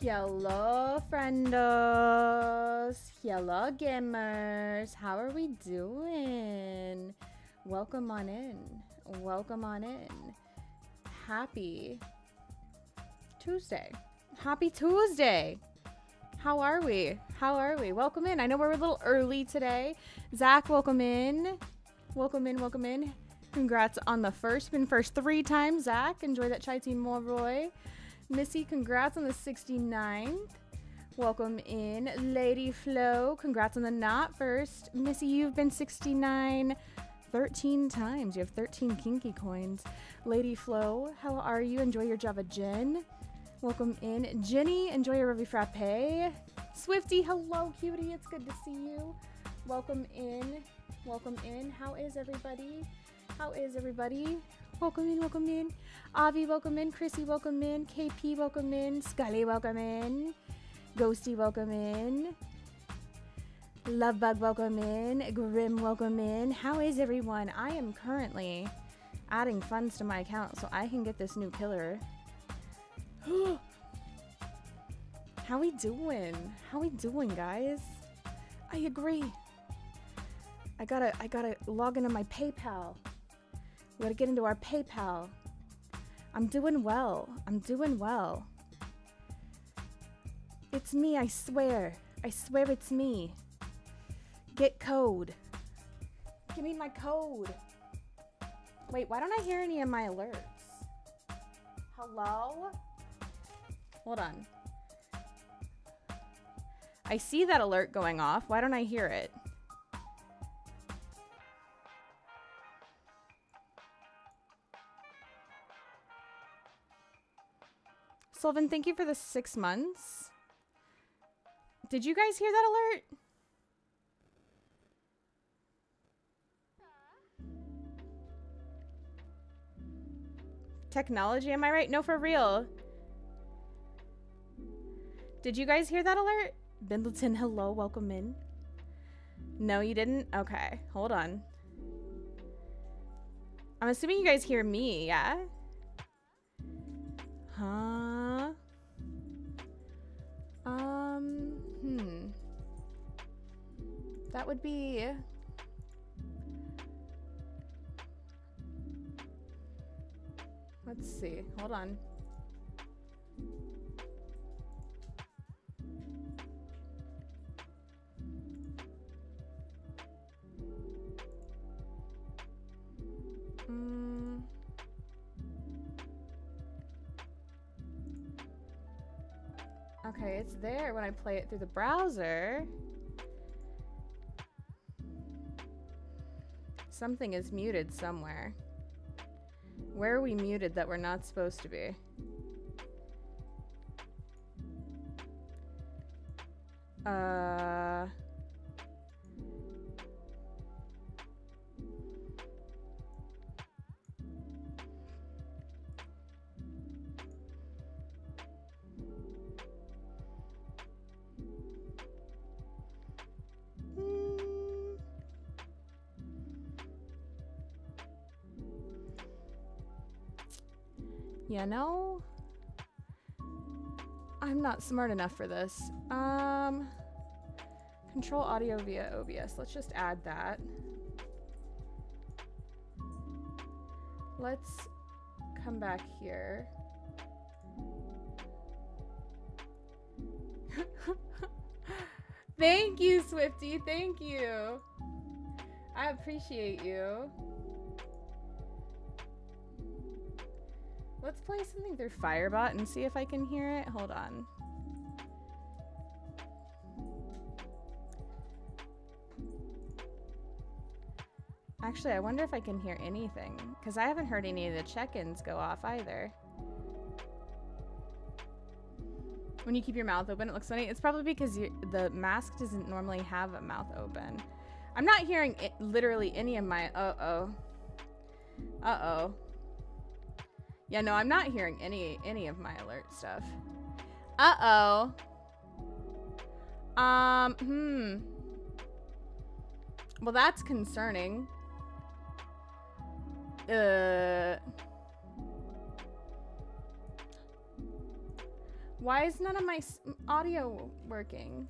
Hello, friendos. Hello, gamers. How are we doing? Welcome on in. Welcome on in. Happy Tuesday. Happy Tuesday. How are we? How are we? Welcome in. I know we're a little early today. Zach, welcome in. Welcome in. Welcome in. Congrats on the first. Been first 3 times, Zach. Enjoy that chai tea, Moroy. Missy, congrats on the 69th. Welcome in. Lady Flo, congrats on the not first. Missy, you've been 69 13 times. You have 13 kinky coins. Lady Flo, how are you? Enjoy your Java Gin. Welcome in. Jenny, enjoy your Ruby Frappe. Swifty, hello, cutie. It's good to see you. Welcome in. Welcome in. How is everybody? How is everybody? Welcome in, welcome in. Avi, welcome in. Chrissy, welcome in. KP, welcome in. Scully, welcome in. Ghosty, welcome in. Lovebug, welcome in. Grim, welcome in. How is everyone? I am currently adding funds to my account so I can get this new killer. How we doing? How we doing, guys? I agree. I gotta log into my PayPal. We gotta get into our PayPal. I'm doing well. I'm doing well. It's me, I swear. I swear it's me. Get code. Give me my code. Wait, why don't I hear any of my alerts? Hello? Hold on. I see that alert going off. Why don't I hear it? Sylvan, thank you for the 6 months. Did you guys hear that alert? Technology, am I right? No, for real. Did you guys hear that alert? Bindleton, hello, welcome in. No, you didn't? Okay, hold on. I'm assuming you guys hear me, yeah? Huh? That would be... Let's see. Hold on. Okay, it's there when I play it through the browser. Something is muted somewhere. Where are we muted that we're not supposed to be? You know, I'm not smart enough for this. Control audio via OBS. Let's just add that. Let's come back here. Thank you, Swifty. Thank you. I appreciate you. Let's play something through Firebot and see if I can hear it. Hold on. Actually, I wonder if I can hear anything, because I haven't heard any of the check-ins go off either. When you keep your mouth open, it looks funny. It's probably because the mask doesn't normally have a mouth open. I'm not hearing literally any of my... Uh-oh. Uh-oh. Yeah, no, I'm not hearing any of my alert stuff. Uh-oh. Well, that's concerning. Why is none of my audio working?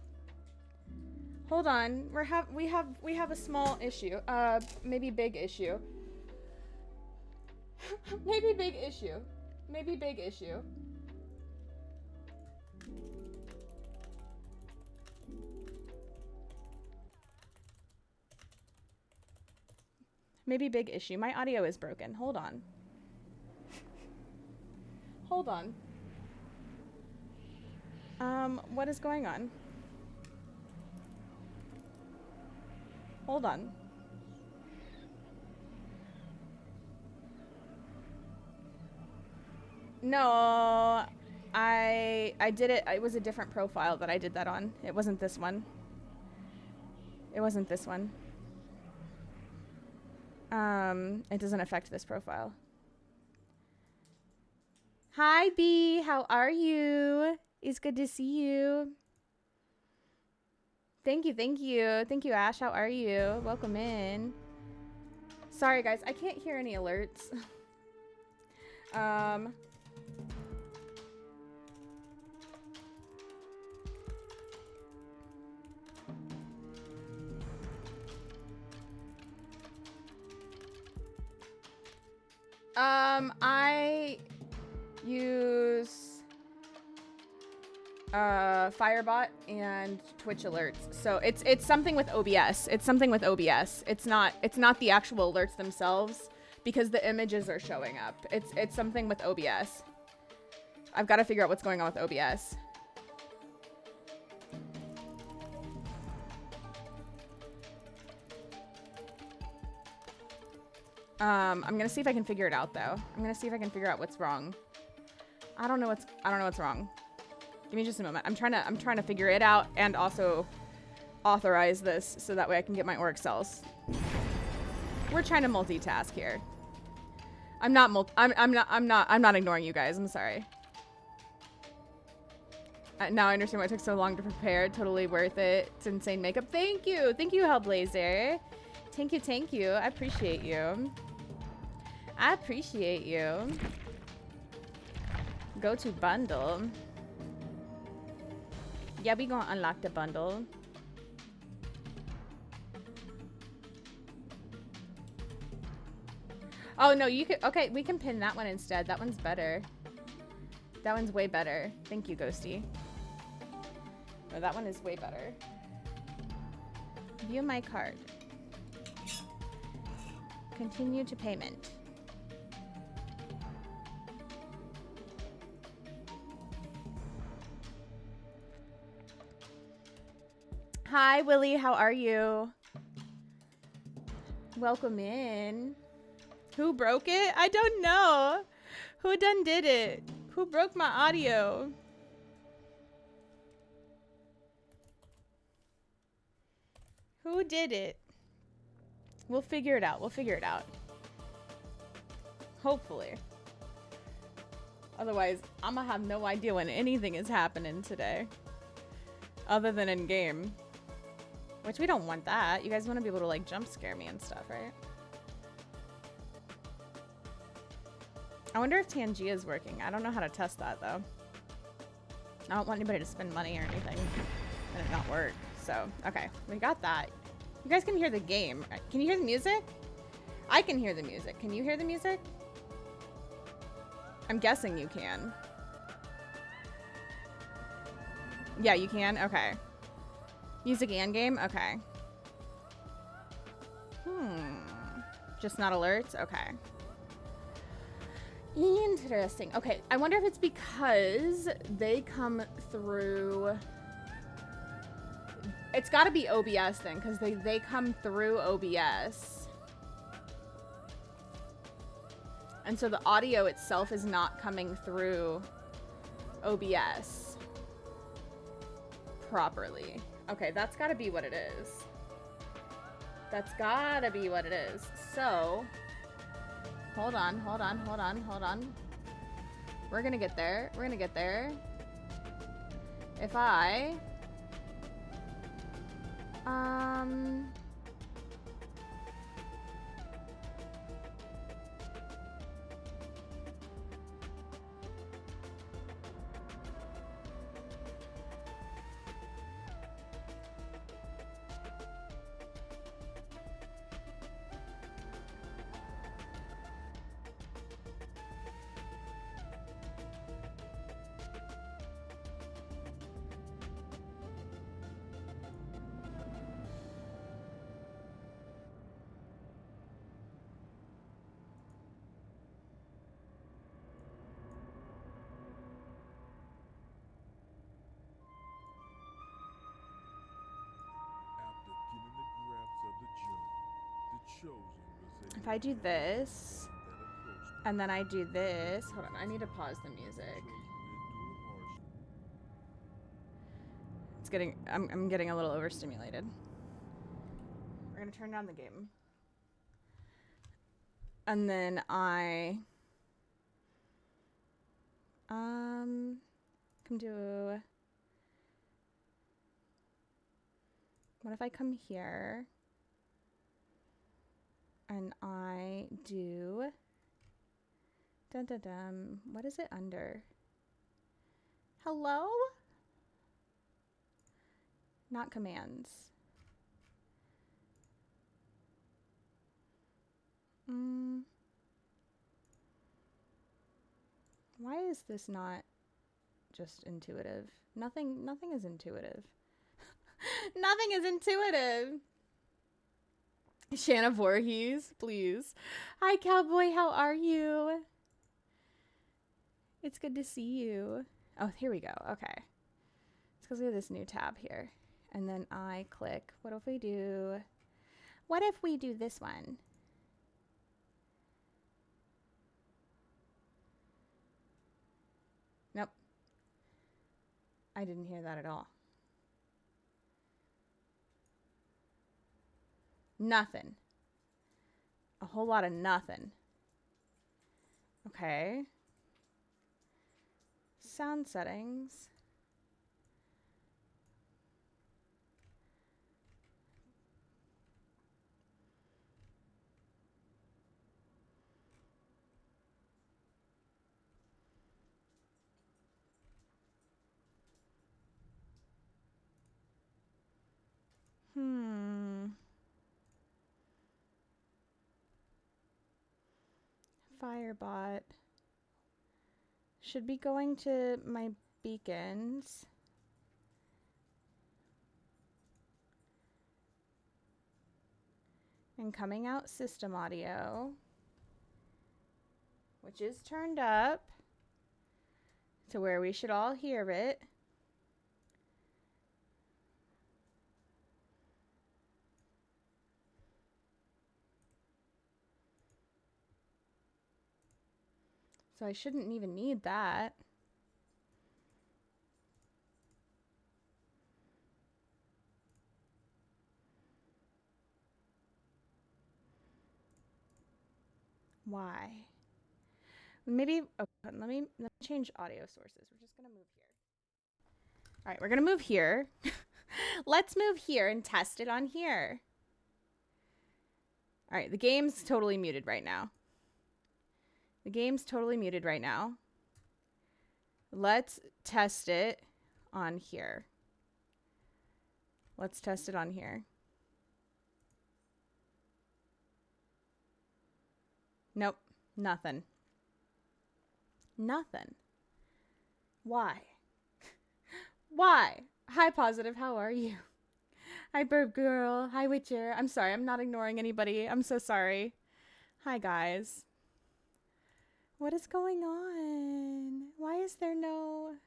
Hold on. We have a small issue. Maybe big issue. Maybe big issue. Maybe big issue. Maybe big issue. My audio is broken. Hold on. Hold on. What is going on? Hold on. No, I did it. It was a different profile that I did that on. It wasn't this one. It wasn't this one. It doesn't affect this profile. Hi, B. How are you? It's good to see you. Thank you, thank you. Thank you, Ash. How are you? Welcome in. Sorry, guys. I can't hear any alerts. I use Firebot and Twitch alerts. So it's something with OBS. It's something with OBS. It's not the actual alerts themselves because the images are showing up. It's something with OBS. I've got to figure out what's going on with OBS. I'm gonna see if I can figure it out though. I'm gonna see if I can figure out what's wrong. I don't know what's wrong. Give me just a moment. I'm trying to figure it out and also authorize this so that way I can get my orc cells. We're trying to multitask here. I'm not ignoring you guys. I'm sorry. Now I understand why it took so long to prepare. Totally worth it. It's insane makeup. Thank you, Hellblazer. Thank you. I appreciate you. Go to bundle. Yeah, we gonna unlock the bundle. Oh no, you could. Okay, we can pin that one instead. That one's better. That one's way better. Thank you, Ghosty. No, that one is way better. View my card. Continue to payment. Hi, Willie. How are you? Welcome in. Who broke it? I don't know. Who done did it? Who broke my audio? Who did it? We'll figure it out. Hopefully. Otherwise, I'm gonna have no idea when anything is happening today. Other than in game. Which we don't want that. You guys want to be able to like jump scare me and stuff, right? I wonder if Tangia is working. I don't know how to test that though. I don't want anybody to spend money or anything and it not work. So, okay. We got that. You guys can hear the game. Can you hear the music? I can hear the music. Can you hear the music? I'm guessing you can. Yeah, you can? Okay. Music and game? Okay. Just not alerts? Okay. Interesting. Okay, I wonder if it's because they come through... It's got to be OBS then, because they come through OBS. And so the audio itself is not coming through OBS properly. Okay, that's got to be what it is. That's got to be what it is. So, hold on. We're going to get there. If I... If I do this, and then I do this, hold on, I need to pause the music. It's getting, I'm getting a little overstimulated. We're gonna turn down the game. And then I, come to, what if I come here and I do, dun dun dun, what is it under? Hello? Not commands. Why is this not just intuitive? Nothing is intuitive. Nothing is intuitive. Shana Voorhees, please. Hi, cowboy. How are you? It's good to see you. Oh, here we go. Okay. It's because we have this new tab here. And then I click. What if we do... What if we do this one? Nope. I didn't hear that at all. Nothing. A whole lot of nothing. Okay. Sound settings. Firebot. Should be going to my beacons. And coming out system audio, which is turned up to where we should all hear it. So I shouldn't even need that. Why? Maybe, okay, let me change audio sources. We're just gonna move here. All right, we're gonna move here. Let's move here and test it on here. All right, the game's totally muted right now. The game's totally muted right now. Let's test it on here. Let's test it on here. Nope, nothing. Nothing. Why? Why? Hi, Positive, how are you? Hi, Burb Girl. Hi, Witcher. I'm sorry, I'm not ignoring anybody. I'm so sorry. Hi, guys. What is going on? Why is there no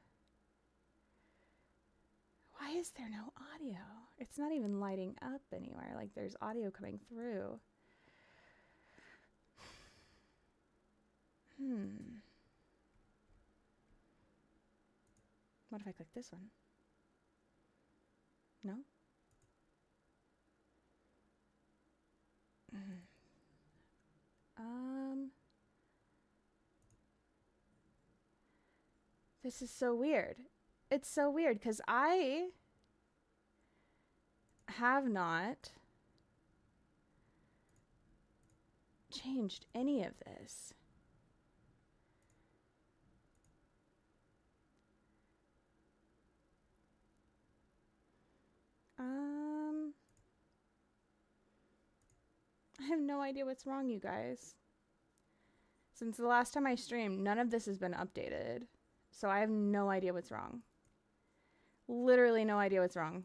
audio? It's not even lighting up anywhere. Like, there's audio coming through. What if I click this one? No? This is so weird. It's so weird because I have not changed any of this. I have no idea what's wrong, you guys. Since the last time I streamed, none of this has been updated. So I have no idea what's wrong. Literally no idea what's wrong.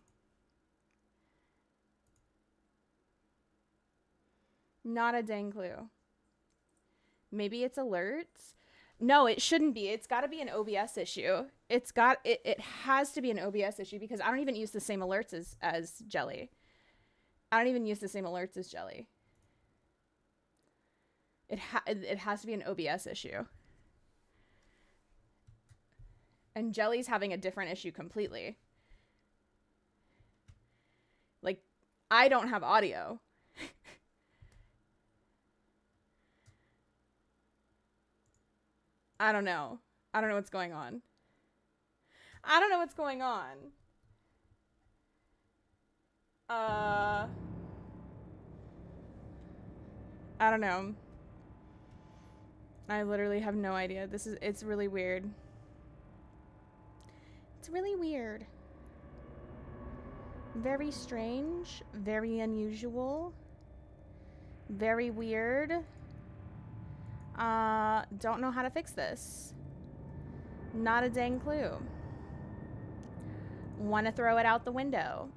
Not a dang clue. Maybe it's alerts. No, it shouldn't be. It's got to be an OBS issue. It has to be an OBS issue because I don't even use the same alerts as Jelly. I don't even use the same alerts as Jelly. It has to be an OBS issue. And Jelly's having a different issue completely. Like, I don't have audio. I don't know. I don't know what's going on. I don't know what's going on. I don't know. I literally have no idea. It's really weird. It's really weird. Very strange. Very unusual. Very weird. Don't know how to fix this. Not a dang clue. Want to throw it out the window.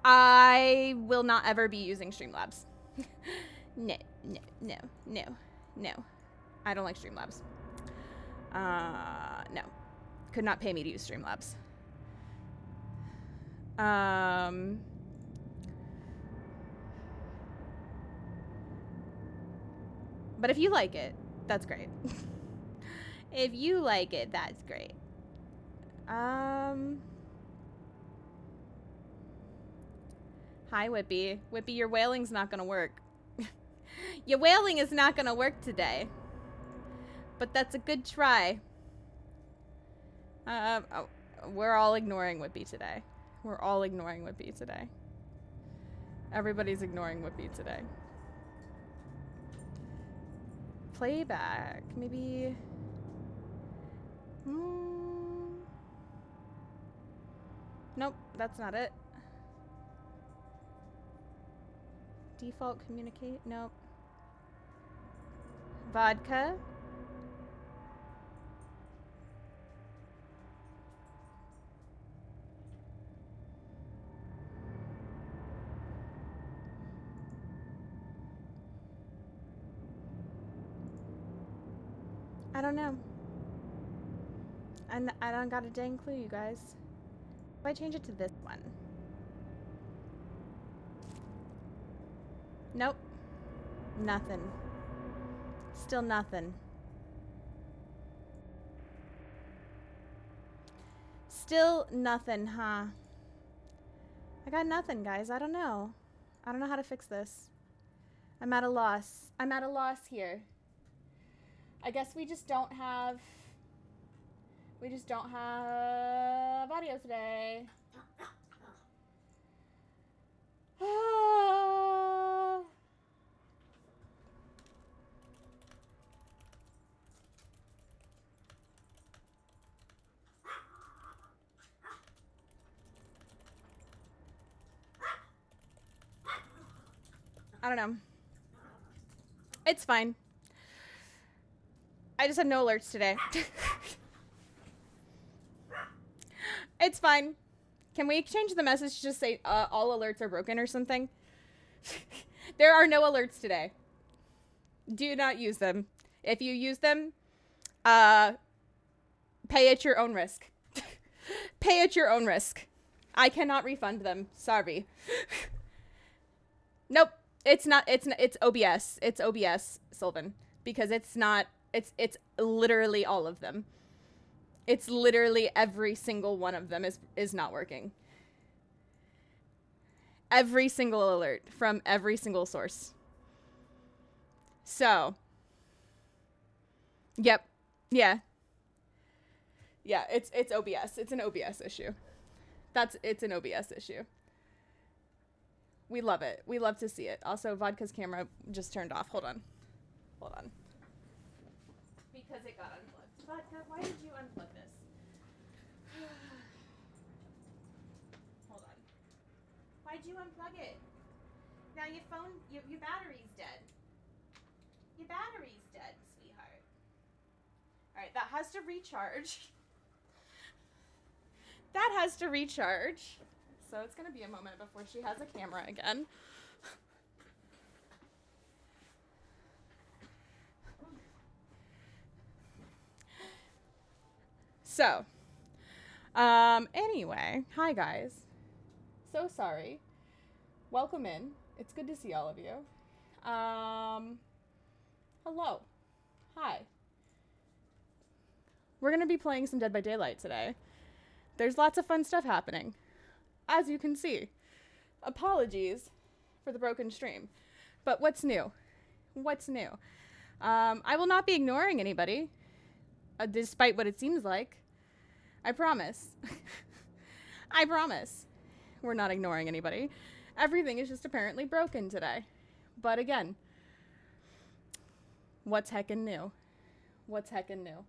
I will not ever be using Streamlabs. No. I don't like Streamlabs. No. Could not pay me to use Streamlabs. But if you like it, that's great. If you like it, that's great. Hi, Whippy. Whippy, your wailing's not gonna work. Your wailing is not gonna work today. But that's a good try. We're all ignoring Whippy today. We're all ignoring Whippy today. Everybody's ignoring Whippy today. Playback. Maybe... Nope, that's not it. Default communicate? Nope. Vodka? I don't know. I don't got a dang clue, you guys. If I change it to this one. Nope. Nothing. Still nothing. Still nothing, huh? I got nothing, guys. I don't know. I don't know how to fix this. I'm at a loss. I'm at a loss here. I guess we just don't have audio today. I don't know. It's fine. I just had no alerts today. It's fine. Can we change the message to just say all alerts are broken or something? There are no alerts today. Do not use them. If you use them, pay at your own risk. Pay at your own risk. I cannot refund them. Sorry. Nope. It's OBS. It's OBS, Sylvan. Because it's not, it's literally all of them. It's literally every single one of them is not working. Every single alert from every single source. So. Yep. Yeah. Yeah, it's OBS. It's an OBS issue. It's an OBS issue. We love it. We love to see it. Also, Vodka's camera just turned off. Hold on. Hold on. Because it got unplugged. Vodka, why did you unplug this? Hold on. Why'd you unplug it? Now your phone, your battery's dead. Your battery's dead, sweetheart. Alright, that has to recharge. That has to recharge. So it's going to be a moment before she has a camera again. So, anyway, hi guys. So sorry. Welcome in. It's good to see all of you. Hello. Hi. We're going to be playing some Dead by Daylight today. There's lots of fun stuff happening, as you can see. Apologies for the broken stream. But what's new? What's new? I will not be ignoring anybody, despite what it seems like. I promise. I promise. We're not ignoring anybody. Everything is just apparently broken today. But again, what's heckin' new? What's heckin' new?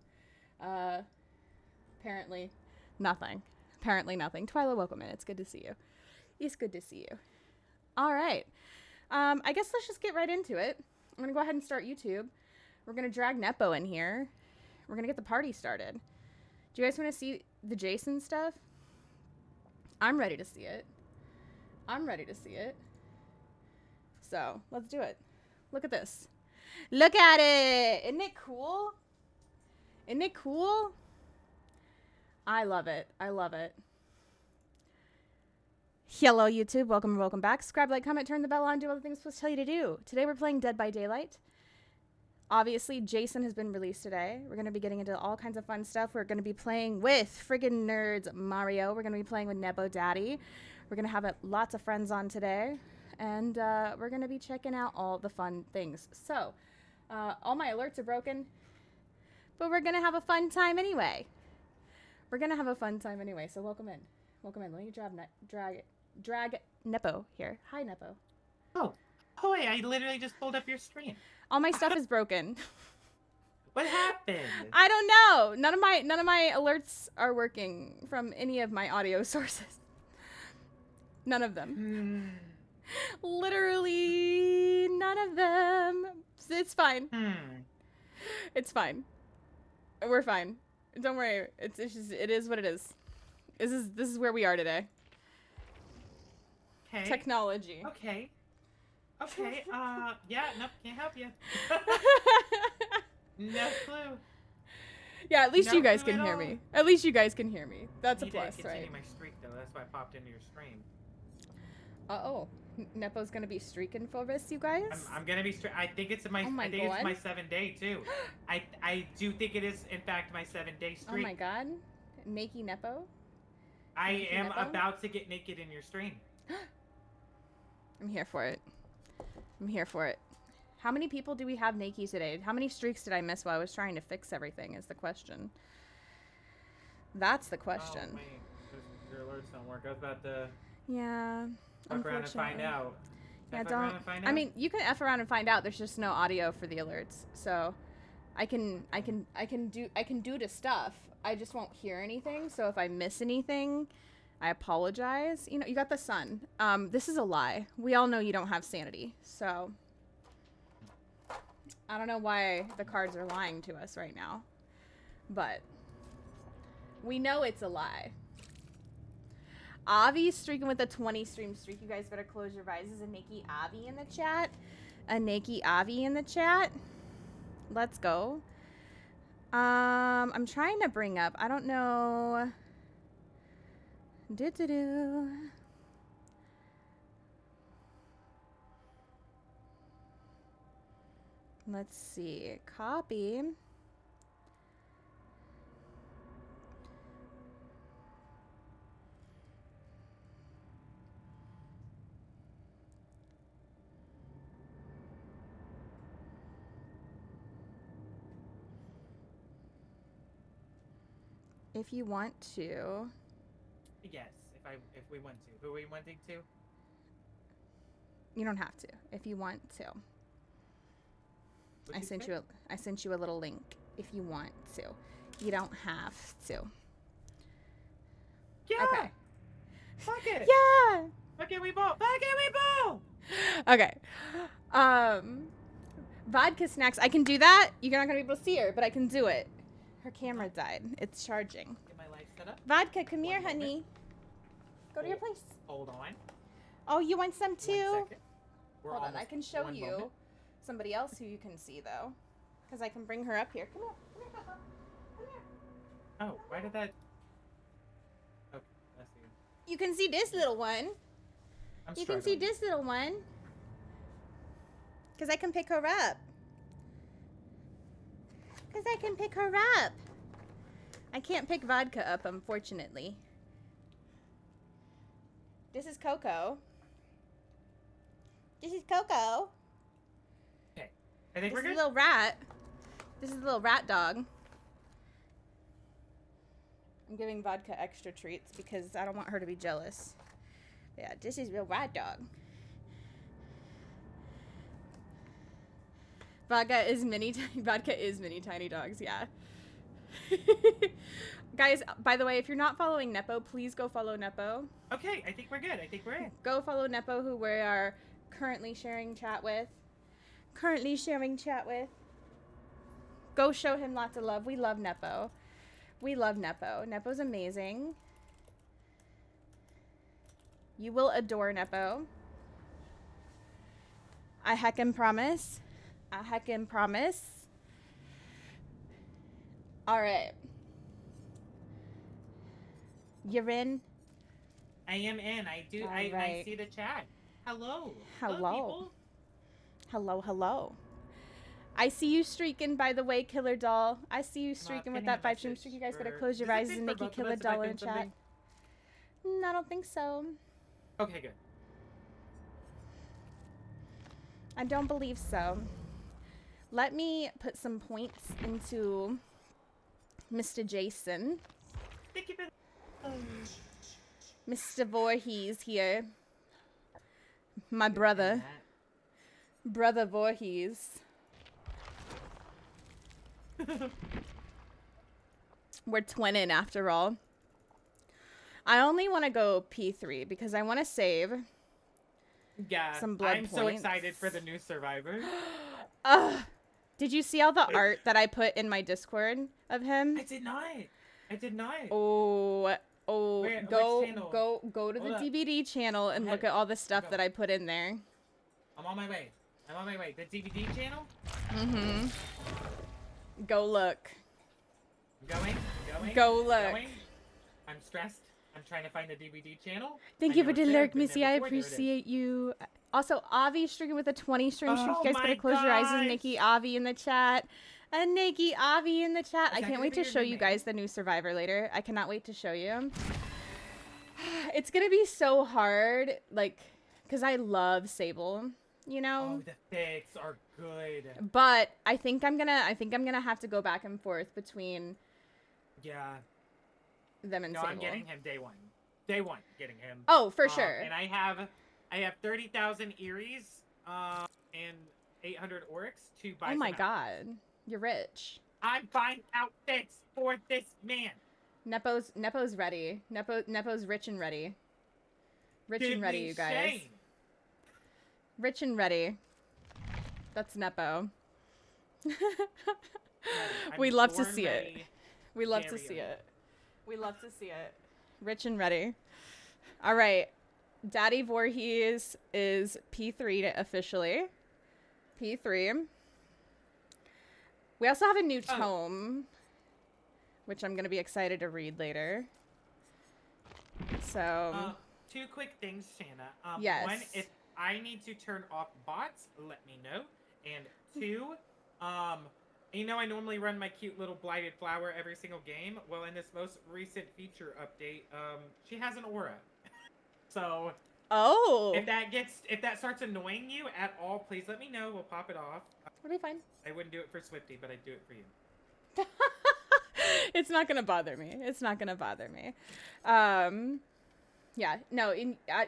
Apparently nothing. Apparently nothing. Twyla, welcome in. It's good to see you. It's good to see you. All right. I guess let's just get right into it. I'm going to go ahead and start YouTube. We're going to drag Nepo in here. We're going to get the party started. Do you guys want to see the Jason stuff? I'm ready to see it. I'm ready to see it. So, let's do it. Look at this. Look at it! Isn't it cool? Isn't it cool? I love it. I love it. Hello, YouTube. Welcome and welcome back. Subscribe, like, comment, turn the bell on, do all the things I'm supposed to tell you to do. Today we're playing Dead by Daylight. Obviously, Jason has been released today. We're going to be getting into all kinds of fun stuff. We're going to be playing with FrigginNerdMario. We're going to be playing with NepoDaddy. We're going to have lots of friends on today. And we're going to be checking out all the fun things. So, all my alerts are broken. But we're going to have a fun time anyway. We're going to have a fun time anyway. So, welcome in. Welcome in. Let me drag Nepo here. Hi, Nepo. Oh, wait, I literally just pulled up your screen. All my stuff is broken. What happened? I don't know. None of my alerts are working from any of my audio sources. None of them. Literally none of them. It's fine. It's fine. We're fine. Don't worry. It's just, it is what it is. This is where we are today. Okay. Technology. Okay. Yeah, nope, can't help you. No clue. Yeah, at least No you guys clue can at hear all. me. At least you guys can hear me. That's a Need plus, to continue right? my streak though. That's why I popped into your stream. Uh-oh. Nepo's gonna be streaking for this, you guys? I'm gonna be I think it's my, Oh I think God. it's my 7-day too. I do think it is in fact my 7-day streak. Oh my God. Naked Nepo? I am Nepo? about to get naked in your stream. I'm here for it. I'm here for it. How many people do we have naked today? How many streaks did I miss while I was trying to fix everything is the question. That's the question. Oh, wait. Your alerts don't work. I was about to Yeah. fuck around and find out. Yeah, don't. I mean, you can F around and find out. There's just no audio for the alerts. So I can do the stuff. I just won't hear anything. So if I miss anything, I apologize. You know, you got the sun. This is a lie. We all know you don't have sanity. So I don't know why the cards are lying to us right now. But we know it's a lie. Avi's streaking with a 20 stream streak. You guys better close your eyes. Is a Naked Avi in the chat? A Naked Avi in the chat? Let's go. I'm trying to bring up. I don't know. Do-do-do. Let's see. Copy. If you want to. Yes, if we want to. Who are we wanting to? You don't have to. If you want to. I sent you a little link if you want to. You don't have to. Yeah. Okay. Fuck it. Yeah. Fuck it, we ball. Fuck it, we ball. Okay. Vodka snacks. I can do that. You're not gonna be able to see her, but I can do it. Her camera died. It's charging. Get my light set up. Vodka, come here, honey. Go to your place. Hold on. Oh, you want some too? 1 second. Hold on, I can show you somebody else who you can see though, because I can bring her up here. Come here, Papa. Come here. Oh, why did that? Okay, I see. You can see this little one. You can see this little one. Because I can pick her up. I can't pick vodka up, unfortunately. This is Coco. Okay, I think we're good. This is a little rat. This is a little rat dog. I'm giving vodka extra treats because I don't want her to be jealous. Yeah, this is a real rat dog. Vodka is mini tiny dogs, yeah. Guys, by the way, if you're not following Nepo, please go follow Nepo. Okay, I think we're good. I think we're in. Go follow Nepo, who we are currently sharing chat with. Go show him lots of love. We love Nepo. Nepo's amazing. You will adore Nepo. I heckin' promise. All right. You're in? I am in. I see the chat. Hello. Hello. Hello. I see you streaking, by the way, Killer Doll. I see you streaking with that 5 stream streak. You guys better close your eyes and make you Killer Doll in chat. I don't think so. Okay, good. I don't believe so. Let me put some points into Mr. Jason. Thank you for Mr. Voorhees here. My brother. Brother Voorhees. We're twinning after all. I only want to go P3 because I want to save some blood points. I'm so excited for the new Survivor. Did you see all the art that I put in my Discord of him? I did not. Oh, Where, go to the DVD channel and look at all the stuff that I put in there. I'm on my way. The DVD channel? Mm-hmm. Go look. Going. Go look. I'm stressed. I'm trying to find the DVD channel. Thank you for the lurk, Missy. I appreciate you. Also, Avi streaming with a 20 stream streak. You guys better close your eyes. And Nikki Avi in the chat. And Nikki Avi in the chat. I can't wait to show you guys the new Survivor later. I cannot wait to show you. It's gonna be so hard, like, because I love Sable. You know. Oh, the fits are good. But I think I'm gonna have to go back and forth between. Yeah. Them and Sable. I'm getting him day one. Day one, getting him. Oh, for sure. And I have 30,000 Eries, and 800 Oryx to buy. Oh my god, you're rich. I'm buying outfits for this man. Nepo's ready. Nepo's rich and ready. And ready, you guys. Shame. Rich and ready. That's Nepo. We love to see it. We love to see it. Rich and ready. All right. Daddy Voorhees is P3 officially. P3. We also have a new tome, which I'm going to be excited to read later. So. 2 quick things, Shana. Yes. One, if I need to turn off bots, let me know. And 2, you know I normally run my cute little blighted flower every single game. Well, in this most recent feature update, she has an aura. So, if that starts annoying you at all, please let me know. We'll pop it off. It'll be fine. I wouldn't do it for Swifty, but I'd do it for you. It's not gonna bother me. Yeah, no,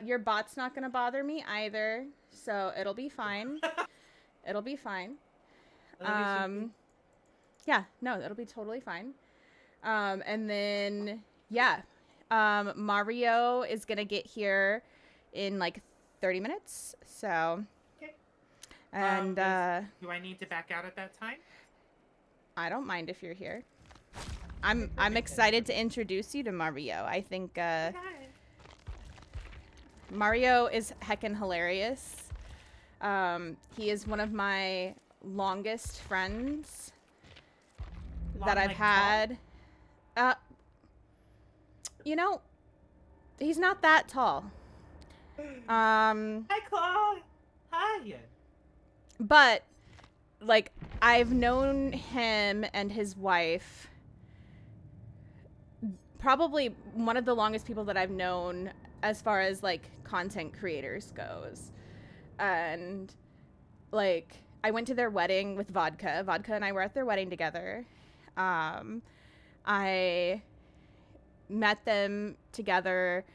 your bot's not gonna bother me either, so it'll be fine. Yeah, no, that'll be totally fine. And then, yeah, Mario is gonna get here in like 30 minutes, so. Okay. And, do I need to back out at that time? I don't mind if you're here. I'm excited to introduce you to Mario. I think, Mario is heckin' hilarious. He is one of my longest friends that I've had. You know, he's not that tall. Hi, Claw. Hi. But like I've known him and his wife probably one of the longest people that I've known as far as like content creators goes. And like I went to their wedding with Vodka. Vodka and I were at their wedding together. I met them together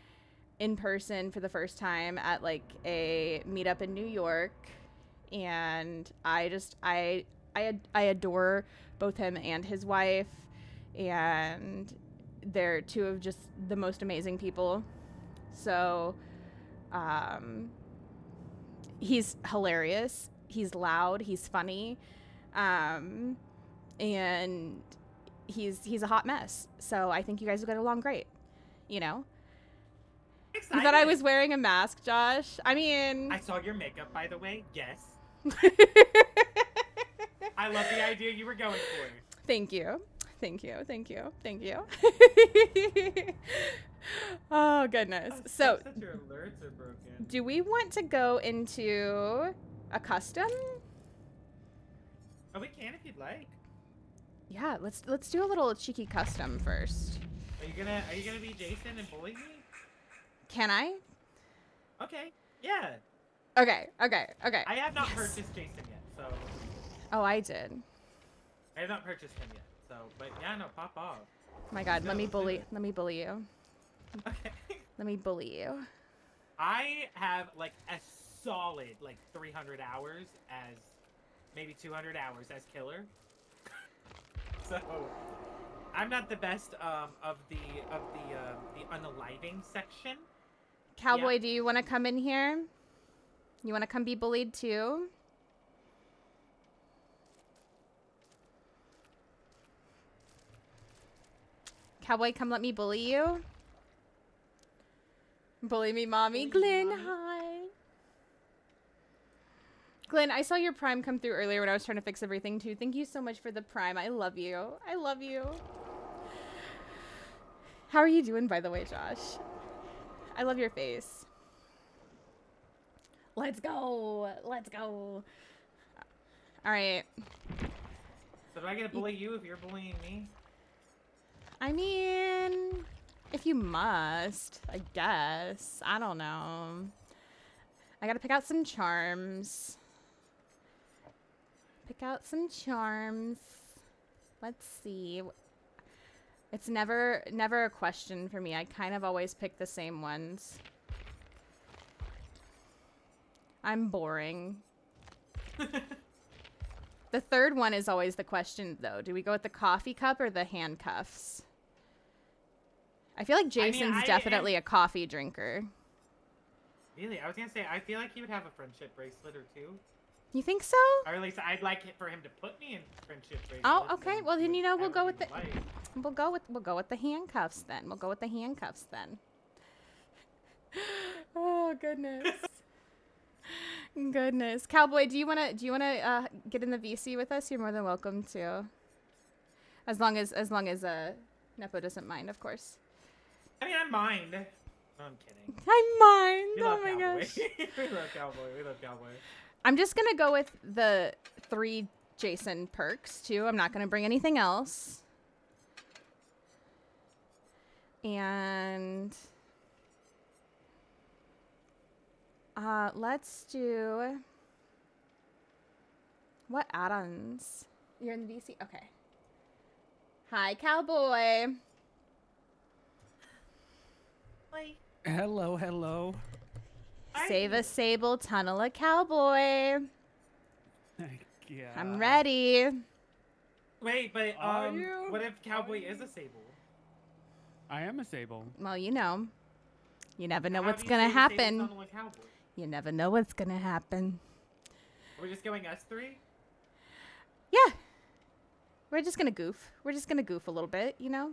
in person for the first time at like a meetup in New York, and I adore both him and his wife, and they're two of just the most amazing people. So he's hilarious, he's loud, he's funny, and he's a hot mess. So I think you guys will get along great, you know. Excited. You thought I was wearing a mask, Josh? I mean, I saw your makeup, by the way. Yes. I love the idea you were going for. Thank you. Thank you. Thank you. Thank you. Oh, goodness. So, that your alerts are broken. do we want to go into a custom? Oh, we can if you'd like. Yeah, let's do a little cheeky custom first. Are you gonna be Jason and bully me? Can I? Okay. Yeah. Okay. I have not Yes. purchased Jason yet, so. Oh, I did. I have not purchased him yet, so. But yeah, no, pop off. My God, let me bully you. Okay. Let me bully you. I have like a solid like 300 hours as maybe 200 hours as killer. So I'm not the best of the unaliving section. Cowboy, Yeah. do you want to come in here? You want to come be bullied too? Cowboy, come let me bully you. Bully me, mommy. Bully me, Glenn, mommy. hi. Glenn, I saw your Prime come through earlier when I was trying to fix everything too. Thank you so much for the Prime. I love you. I love you. How are you doing, by the way, Josh? I love your face. Let's go. Let's go. All right. So do I get to bully you if you're bullying me? I mean, if you must, I guess. I don't know. I gotta pick out some charms. Pick out some charms. Let's see. It's never a question for me. I kind of always pick the same ones. I'm boring. The third one is always the question, though. Do we go with the coffee cup or the handcuffs? I feel like Jason's definitely a coffee drinker. Really? I was gonna say, I feel like he would have a friendship bracelet or two. You think so? Or at least I'd like it for him to put me in friendship bracelets. Oh, okay. Well, then, you know, we'll go with the like. we'll go with the handcuffs then. We'll go with the handcuffs then. Oh, goodness. Goodness. Cowboy, do you want to get in the VC with us? You're more than welcome to. As long as Nepo doesn't mind, of course. I mean, I mind. No, I'm kidding. I mind. We Oh love my Cowboy. gosh. We love Cowboy. We love Cowboy. I'm just going to go with the 3 Jason perks, too. I'm not going to bring anything else. And let's do... What add-ons? You're in the VC? Okay. Hi, Cowboy. Like, Hello, hello. Save a sable, tunnel a cowboy. Yeah. I'm ready. wait, but Are you? what if Cowboy is a sable? I am a sable. Well, you know. You never know How what's do you going to save a sable happen. tunnel a Cowboy? You never know what's going to happen. Are we just going us 3? Yeah. We're just going to goof. We're just going to goof a little bit, you know?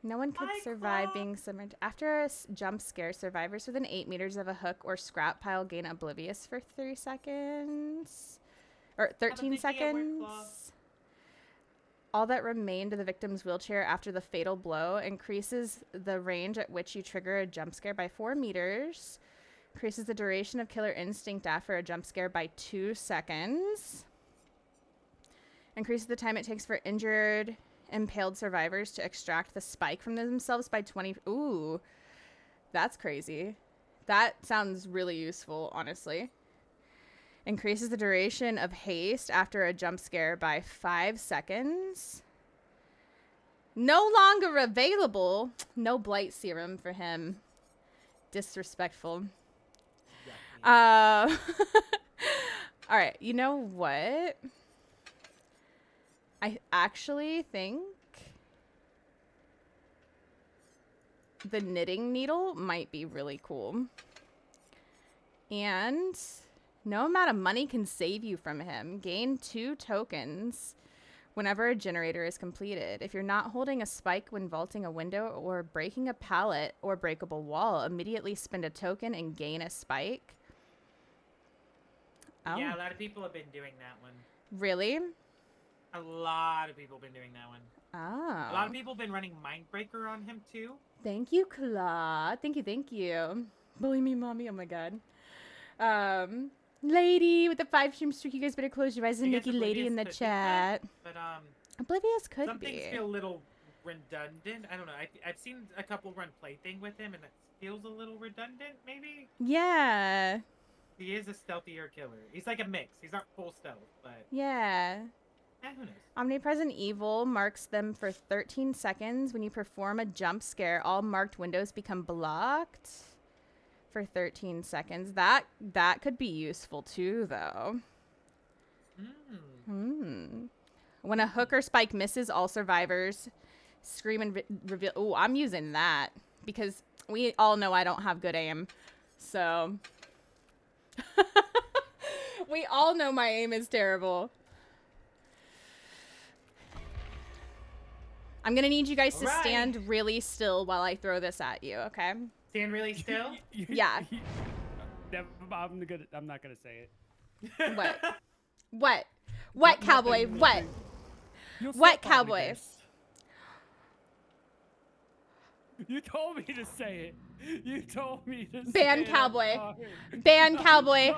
No one could Hi, survive Claw. being submerged. After a jump scare, survivors within 8 meters of a hook or scrap pile gain oblivious for 3 seconds. Or 13 thinking it worked, seconds. Claw. all that remained of the victim's wheelchair after the fatal blow. Increases the range at which you trigger a jump scare by 4 meters. Increases the duration of killer instinct after a jump scare by 2 seconds. Increases the time it takes for injured, impaled survivors to extract the spike from themselves by 20. Ooh, that's crazy. That sounds really useful, honestly. Increases the duration of haste after a jump scare by 5 seconds. No longer available. No blight serum for him. Disrespectful. All right, you know what? I actually think the knitting needle might be really cool. And no amount of money can save you from him. Gain 2 tokens whenever a generator is completed. If you're not holding a spike when vaulting a window or breaking a pallet or breakable wall, immediately spend a token and gain a spike. Oh. Yeah, a lot of people have been doing that one. Really? A lot of people have been doing that one. Oh. A lot of people have been running Mindbreaker on him, too. Thank you, Claw. Thank you, thank you. Bully me, mommy. Oh, my God. Lady with the 5 stream streak. You guys better close your eyes and Nikki Lady in the chat. But, Oblivious could some be. things feel a little redundant. I don't know. I've seen a couple run Plaything with him, and it feels a little redundant, maybe? Yeah. He is a stealthier killer. He's like a mix. He's not full stealth, but... Yeah. Who knows? Omnipresent Evil marks them for 13 seconds. When you perform a jump scare, all marked windows become blocked for 13 seconds. That could be useful too, though. When a hook or spike misses, all survivors scream and reveal. Oh, I'm using that because we all know I don't have good aim. So we all know my aim is terrible. I'm going to need you guys to stand really still while I throw this at you, okay? Stand really still? Yeah. I'm not gonna say it. What, cowboy? What? What, cowboy? You told me to say it. You told me to say ban it. Cowboy. Ban Cowboy.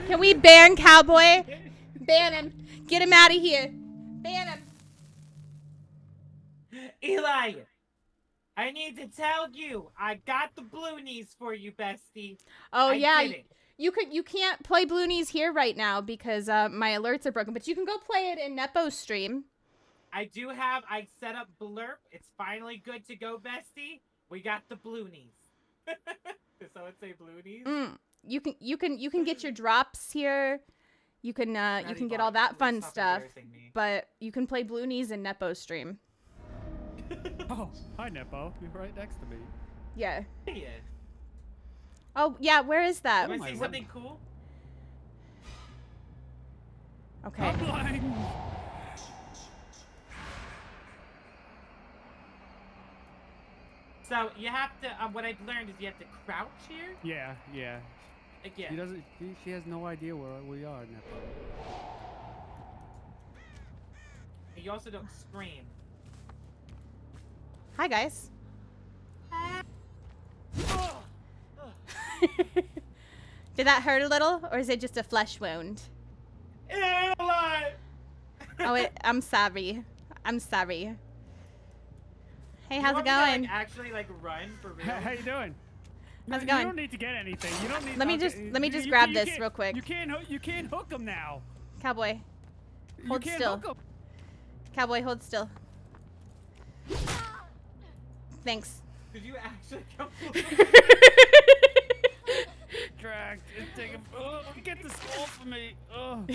Can we ban Cowboy? Ban him. Get him out of here. Ban him. Eli, I need to tell you, I got the Bloonies for you, bestie. Oh, yeah. Did it. You can't play Bloonies here right now because my alerts are broken, but you can go play it in Nepo's stream. I set up Blurp. It's finally good to go, bestie. We got the Bloonies. Does someone say Bloonies? You can get your drops here. You can get all that fun stuff. But you can play Bloonies in Nepo's stream. Oh, hi Nepo. You're right next to me. Yeah. Yeah. Oh, yeah, where is that? Want to see something cool? Okay. I'm blind. So you have to. What I've learned is you have to crouch here. Yeah. Again. She has no idea where we are, Nepo. You also don't scream. Hi, guys. Did that hurt a little, or is it just a flesh wound? Eli! Oh, I'm sorry. I'm sorry. Hey, how's it To, going? actually, run for real. How you doing? How's it You going? don't need to get anything. You don't need. Let me just grab this real quick. You can't hook them now. Cowboy, hold you can't still. Hook 'em. Cowboy, hold still. Thanks. Did you actually come? Dragged and take him. Oh, get this off of me. Oh.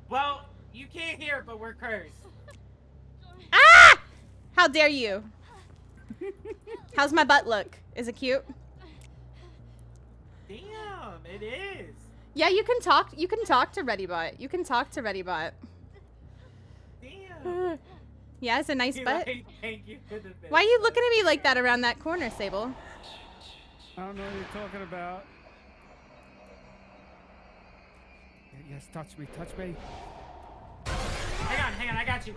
Well, you can't hear it, but we're cursed. Ah! How dare you? How's my butt look? Is it cute? Damn, it is. Yeah, you can talk. You can talk to ReadyBot. You can talk to ReadyBot. Damn. Yeah, it's a nice butt. Thank you for the Why are you looking at me like that around that corner, Sable? I don't know what you're talking about. Yes, touch me. Hang on, I got you.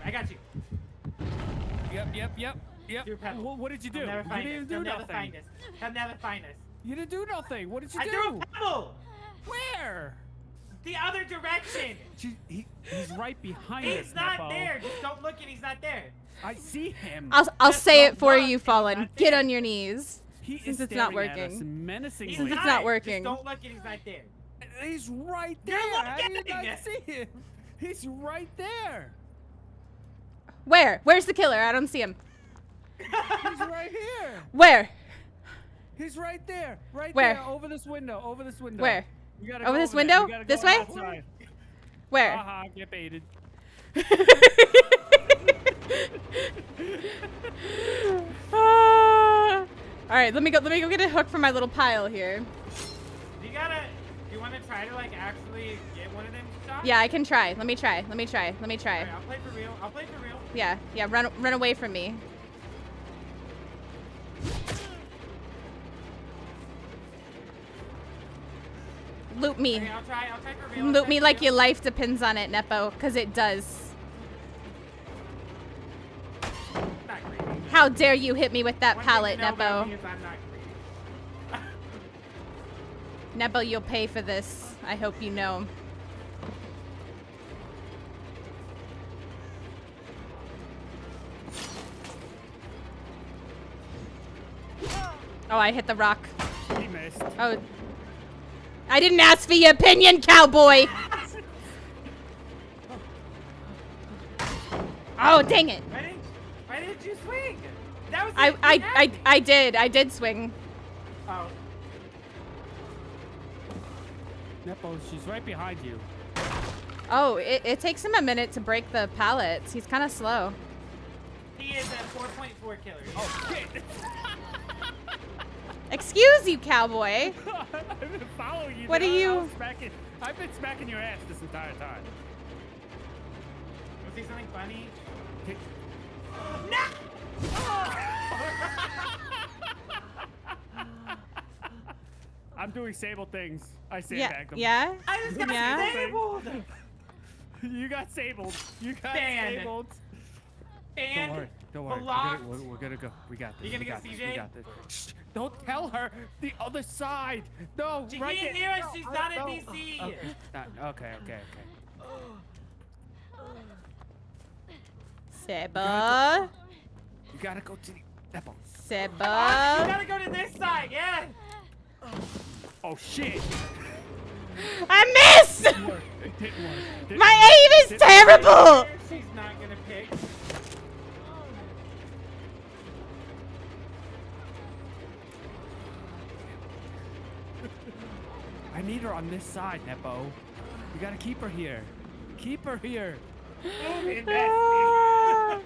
Yep. Do pebble. What did you do? They'll never You find us. didn't They'll do never nothing. find us. They'll never find us. You didn't do nothing. What did you I do? threw a pebble! Where? The other direction! He's right behind us, He's not Nepo. there! Just don't look and he's not there. I see him. I'll Just say don't it for look, you, it's Fallen. not Get there. on your knees. He Since is it's not staring at us working. menacingly. He's It's not working. Just don't look and he's not there. He's right You're there. How do you looking! not see him? He's right there. Where? Where's the killer? I don't see him. He's right here. Where? He's right there. Right Where? there. Over this window. Over this window. Where? You gotta Over go this there. window? You gotta This go way? outside. Where? Haha, get baited. All right, let me go get a hook from my little pile here. Do you want to try to like actually get one of them shots? Yeah, I can try. Let me try. Alright, I'll play for real. Yeah, run away from me. Loot me. Okay, I'll try for real. Loot me like your life depends on it, Nepo, because it does. Not greedy. How dare you hit me with that One pallet, thing to know about Nepo. me is I'm not greedy. Nepo, you'll pay for this. I hope you know. Oh, I hit the rock. He missed. Oh. I didn't ask for your opinion, cowboy! Oh, dang it. Why didn't you swing? That was I did swing. Oh. Nepo, she's right behind you. Oh, it takes him a minute to break the pallets. He's kind of slow. He is a 4.4 killer. Oh, shit. Excuse you, cowboy. I've been following you. What are you- I've been smacking your ass this entire time. Was he something funny? Okay. I'm doing Sable things. I sandbagged them. Yeah? I just got Yeah? disabled. You got sabled. You got Banned. sabled. And Don't worry. Don't worry. blocked. We're gonna go. We got this. You gonna we got get this. CJ? We got this. Shh, don't tell her. The other side. No, she right can't there. hear us. She's not in DC. Okay. Okay. Seba. You gotta go to the Nepo. You Seba. gotta go to this side. Yeah. Oh shit. I missed! Didn't work. It didn't work. It didn't My work. aim is Didn't terrible! She's not gonna pick. I need her on this side, Nepo. You gotta keep her here. Keep her here. Ah.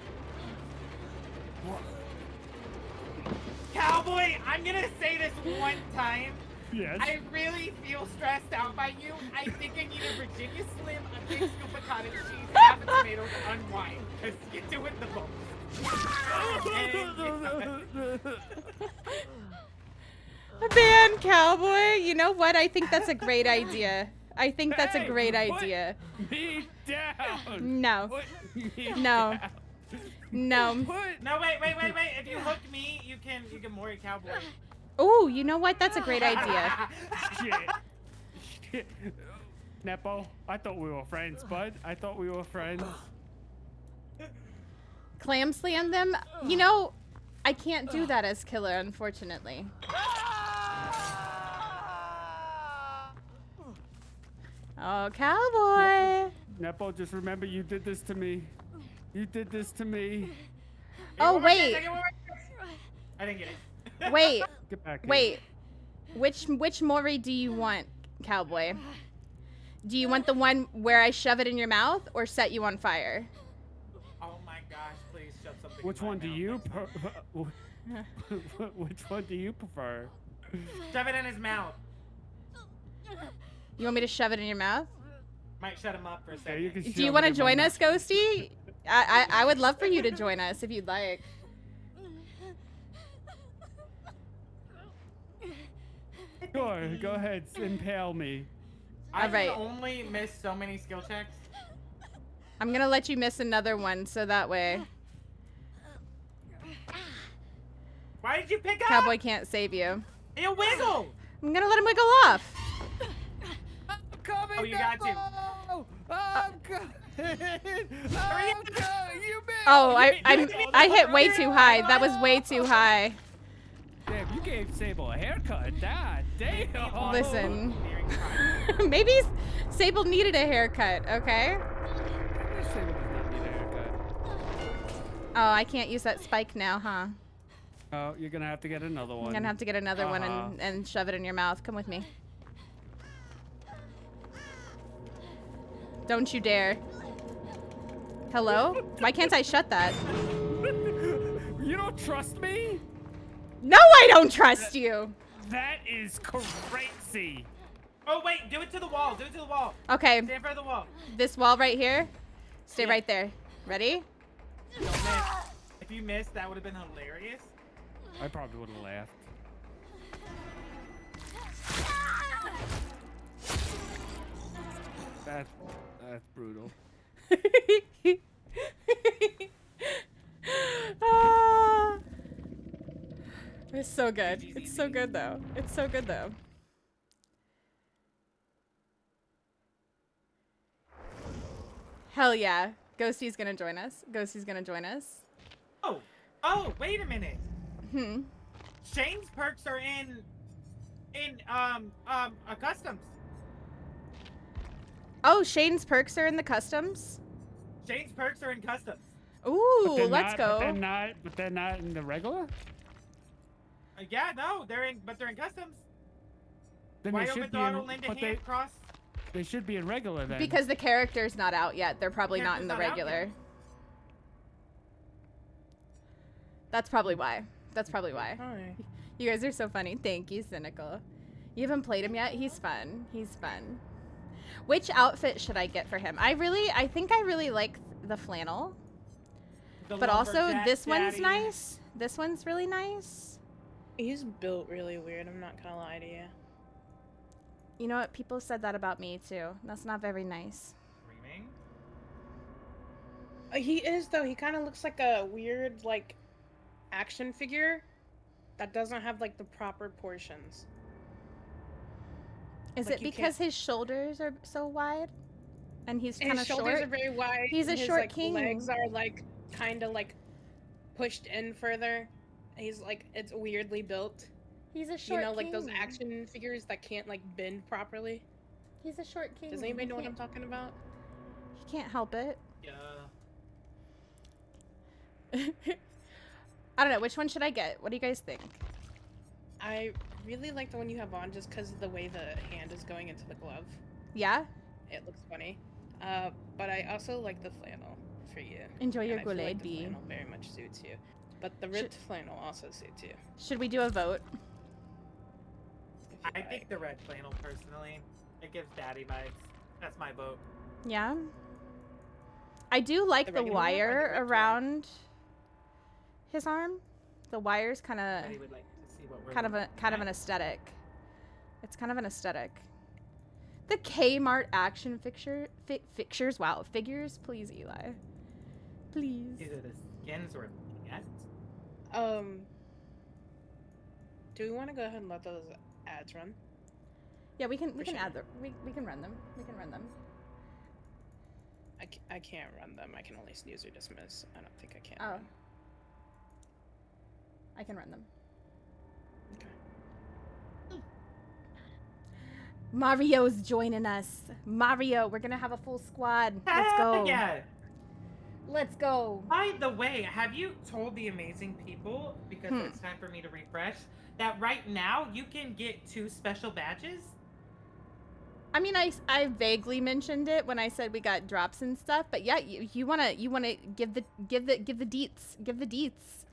Cowboy, I'm gonna say this one time. Yes. I really feel stressed out by you. I think I need a Virginia Slim, a big scoop of cottage cheese, half a tomato to unwind. Because you do it the most. Man, cowboy, you know what? I think that's a great idea. I think that's a Hey, great put idea. Me down. No. Put me No. down. No. Put No, wait. If you hook me, you can more cowboy. Oh, you know what? That's a great idea. Shit. Nepo, I thought we were friends, bud. I thought we were friends. Clam slam them? You know, I can't do that as killer, unfortunately. Oh, cowboy. Nepo, just remember you did this to me. You did this to me. Oh, One more chance, wait. I get one more chance. I didn't get it. Wait. Get back here. Wait. Which Mori do you want, cowboy? Do you want the one where I shove it in your mouth or set you on fire? Oh my gosh, please shove something. Which in my one do mouth you next time. Which one do you prefer? Shove it in his mouth. You want me to shove it in your mouth? Might shut him up for a Yeah, second. you can Do you shove want it to in my join mouth. us, Ghosty? I would love for you to join us if you'd like. Sure, go ahead, impale me. I Alright. can only miss so many skill checks. I'm gonna let you miss another one, so that way Why did you pick up? Cowboy can't save you. You wiggle. I'm gonna let him wiggle off. I'm coming. Oh, you got to. I'm coming. Hurry up. You missed. Oh, you I hit way too high. That was way too high. Damn, you gave Sable a haircut. God damn. Listen. Maybe Sable needed a haircut, okay? Sable does not need a haircut. Oh, I can't use that spike now, huh? Oh, you're gonna have to get another one. I'm gonna have to get another one and shove it in your mouth. Come with me. Don't you dare. Hello? Why can't I shut that? You don't trust me? No, I don't trust you! That is crazy. Oh wait, do it to the wall. Do it to the wall. Okay, Stand in front of the wall. this wall right here. Stay Yeah. right there. Ready? Don't miss. If you missed, that would have been hilarious. I probably would have laughed. That's brutal. Ah. It's so good. It's so good though. It's so good though. Hell yeah. Ghosty's gonna join us. Ghosty's gonna join us. Oh, wait a minute. Hmm. Shane's perks are in customs. Oh, Shane's perks are in the customs? Shane's perks are in customs. Ooh, let's go. But they're not in the regular? Yeah, no, they're in customs. Then Wide they open should be throttle, in, Linda but hand cross. they should be in regular then. Because the character's not out yet. They're probably not in the Character's not out regular. That's probably why. That's probably why. Hi. You guys are so funny. Thank you, Cynical. You haven't played him yet? He's fun. He's fun. Which outfit should I get for him? I think I really like the flannel. But also, lumberjack this one's daddy. nice. This one's really nice. He's built really weird, I'm not gonna lie to you. You know what? People said that about me, too. That's not very nice. Screaming. He is, though. He kind of looks like a weird, like, action figure that doesn't have, like, the proper portions. Is Like, it you because his shoulders are so wide? And he's kind His of shoulders short? are very wide. He's a his, short like, king. legs are, like, kind of, like, pushed in further. He's, like, it's weirdly built. He's a short You know, like, those king. action figures that can't, like, bend properly. He's a short king. Does anybody know what I'm talking about? He can't help it. Yeah. I don't know. Which one should I get? What do you guys think? I really like the one you have on just because of the way the hand is going into the glove. Yeah? It looks funny. But I also like the flannel for you. Enjoy your and I feel like Goulet the bee. flannel very much suits you. But the ripped flannel also suits you. Should we do a vote? if you I like. think the red flannel personally. It gives daddy vibes. That's my vote. Yeah? I do like The the regular one or the wire ripped one? around his arm. The wire's kind Daddy of would like to see what we're kind of looking an at. aesthetic. It's kind of an aesthetic. The Kmart action fixtures. Wow, figures, please, Eli. Please. These are the skins we're looking at. Do we want to go ahead and let those ads run? Yeah, we can For sure. add them. We can run them. We can run them. I can't run them. I can only snooze or dismiss. I don't think I can. Oh. run. I can run them. Okay. Mario's joining us. Mario, we're gonna have a full squad. Let's go. Yeah. Let's go. By the way, have you told the amazing people, because it's time for me to refresh, that right now you can get 2 special badges? I mean, I vaguely mentioned it when I said we got drops and stuff, but yeah, you wanna give the deets.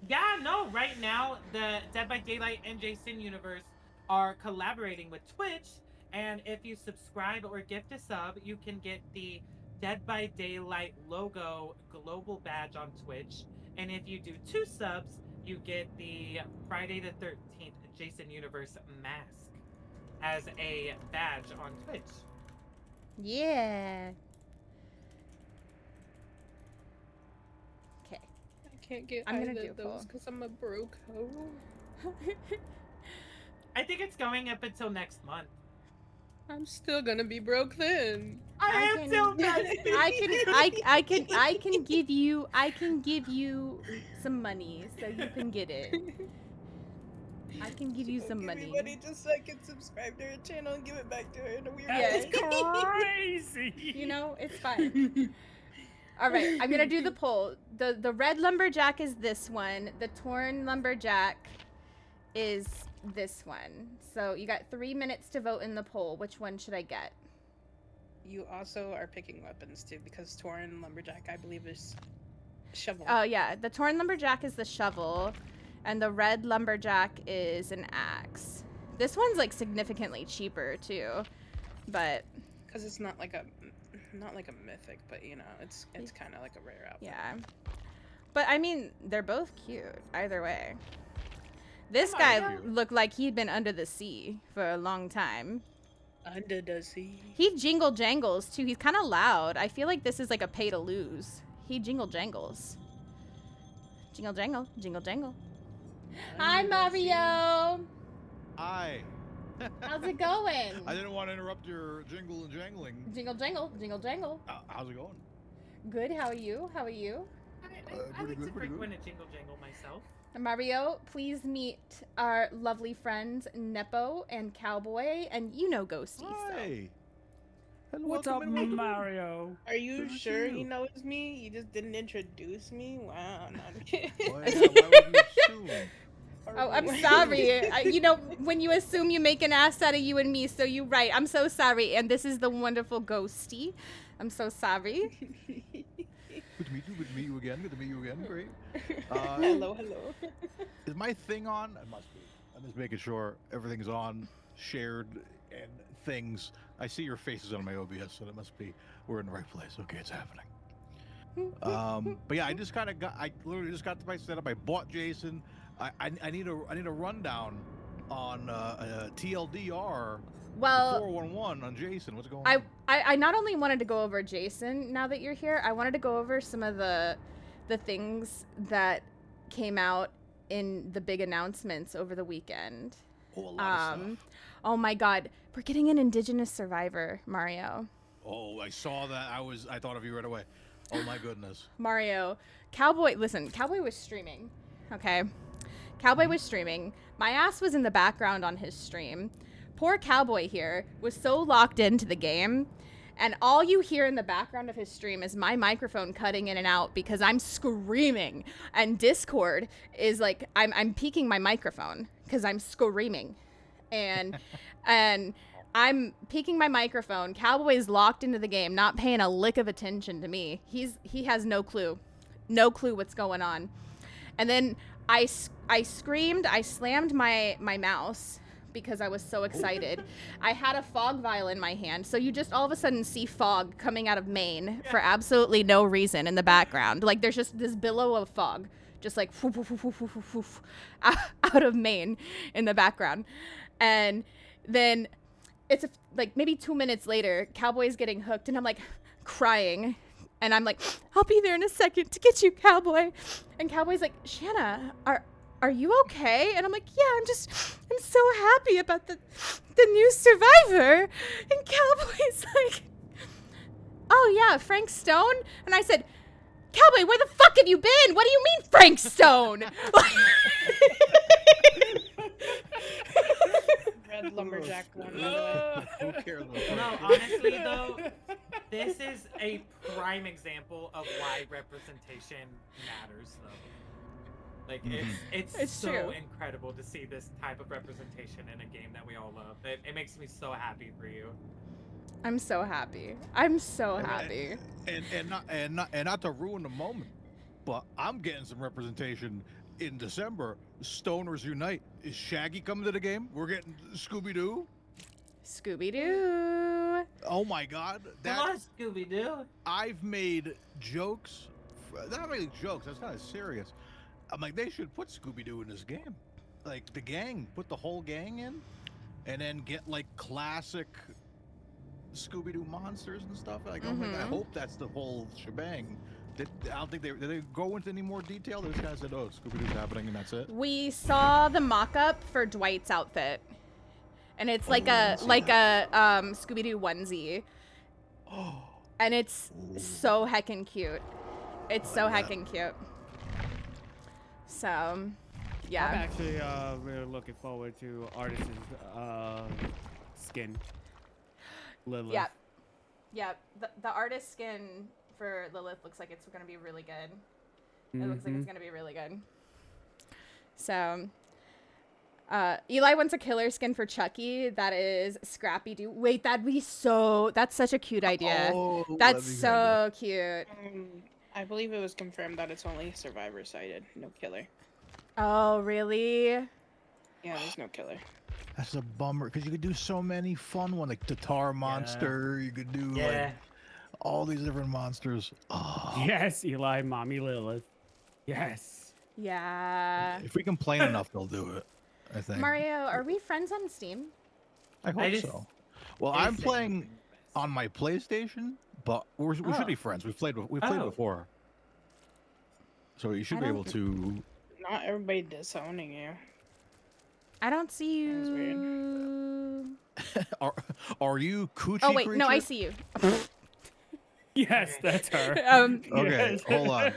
Yeah, no, right now the Dead by Daylight and Jason universe are collaborating with Twitch, and if you subscribe or gift a sub, you can get the Dead by Daylight logo global badge on Twitch, and if you do 2 subs, you get the Friday the 13th Jason universe mask as a badge on Twitch. Yeah. Can't get I'm gonna either do a of those poll. because I'm a broke hoe. I think it's going up until next month. I'm still gonna be broke then. I am so bestie. I can give you some money so you can get it. I can give you some Give me money. money just so I can subscribe to her channel and give it back to her in a weird Yes. way. Crazy. You know, it's fine. All right, I'm gonna do the poll. The red lumberjack is this one. The torn lumberjack is this one. So you got 3 minutes to vote in the poll. Which one should I get? You also are picking weapons too, because Torin Lumberjack, I believe, is shovel. Oh yeah, the torn lumberjack is the shovel, and the red lumberjack is an axe. This one's like significantly cheaper too, but Because it's not like a mythic, but you know, it's kind of like a rare outfit. yeah. But I mean, they're both cute either way. This Come guy on. looked like he'd been under the sea for a long time. Under the sea. He jingle jangles too. He's kind of loud. I feel like this is like a pay to lose. He jingle jangles. Jingle jangle, jingle jangle. Hi Mario. Hi. How's it going? I didn't want to interrupt your jingle and jangling. Jingle jangle, jingle jangle. How's it going? Good. How are you? How are you? I Pretty like good, to pretty good. frequent a jingle jangle myself. Mario, please meet our lovely friends Nepo and Cowboy, and you know Ghosty. So. Hi. Hello, What's up, welcome in. Mario? Are you Good to see sure he you. knows me? He just didn't introduce me? Wow, not kidding. Why would you assume? Oh, I'm sorry. You know, when you assume you make an ass out of you and me, so you're right. I'm so sorry. And this is the wonderful Ghosty. I'm so sorry. Good to meet you. Good to meet you again. Good to meet you again. Great. Hello. Is my thing on? It must be. I'm just making sure everything's on, shared, and things. I see your faces on my OBS, so that must be we're in the right place. Okay, it's happening. But yeah, I literally just got to my setup. I bought Jason. I need a rundown on TLDR Well, 411 on Jason. What's going on? I not only wanted to go over Jason now that you're here, I wanted to go over some of the things that came out in the big announcements over the weekend. Oh, a lot of stuff. Oh my god, we're getting an Indigenous survivor, Mario. Oh, I saw that. I thought of you right away. Oh my goodness. Mario, Cowboy was streaming. Okay. Cowboy was streaming. My ass was in the background on his stream. Poor Cowboy here was so locked into the game, and all you hear in the background of his stream is my microphone cutting in and out because I'm screaming, and Discord is like I'm peaking my microphone because I'm screaming, and I'm peaking my microphone. Cowboy is locked into the game, not paying a lick of attention to me. He has no clue what's going on, and then I screamed. I slammed my mouse because I was so excited. I had a fog vial in my hand, so you just all of a sudden see fog coming out of Maine for absolutely no reason in the background. Like there's just this billow of fog, just like out of Maine in the background, and then it's like maybe 2 minutes later, Cowboy's getting hooked, and I'm like crying. And I'm like, I'll be there in a second to get you, Cowboy. And Cowboy's like, Shana, are you okay? And I'm like, yeah, I'm so happy about the new survivor. And Cowboy's like, oh yeah, Frank Stone? And I said, Cowboy, where the fuck have you been? What do you mean Frank Stone? Red lumberjack one. Who cares about No, Frank? honestly though, this is a prime example of why representation matters though. Like it's It's so true. incredible to see this type of representation in a game that we all love. It makes me so happy for you. I'm so happy. I'm so happy. And not to ruin the moment, but I'm getting some representation in December. Stoners Unite. Is Shaggy coming to the game? We're getting Scooby-Doo. Scooby-Doo. Oh my God. Come on, Scooby Doo. I've made jokes. Not really jokes. That's kind of serious. I'm like, they should put Scooby-Doo in this game. Like the gang, put the whole gang in, and then get like classic Scooby-Doo monsters and stuff. Like, I'm like, I hope that's the whole shebang. I don't think did they go into any more detail? They just kind of said, "Oh, Scooby-Doo's happening," and that's it. We saw the mock-up for Dwight's outfit, and it's like I a didn't see that. Scooby-Doo onesie, Oh, and it's so heckin' cute. It's so like that. heckin' cute. So, I'm yeah. actually really looking forward to Artist's skin. Lilith. Yep. Yep. The artist skin for Lilith looks like it's gonna be really good. It looks like it's gonna be really good. So, Eli wants a killer skin for Chucky. That is Scrappy Doo. Wait, that's such a cute idea. Oh, That's that'd be so cute. I believe it was confirmed that it's only survivor sided, no killer. Oh, really? Yeah, there's no killer. That's a bummer because you could do so many fun ones, like Tatar monster. You could do like all these different monsters. Oh. Yes, Eli, mommy Lilith. Yes. Yeah. If we complain enough, they'll do it. I think. Mario, are we friends on Steam? I hope so. Well, I'm playing on my PlayStation, but we should be friends. We've played before, so you should be able to. Not everybody disowning you. I don't see That's you. Are you Coochie? Oh wait, creature? no, I see you. Yes, that's her. Okay, Yes. hold on.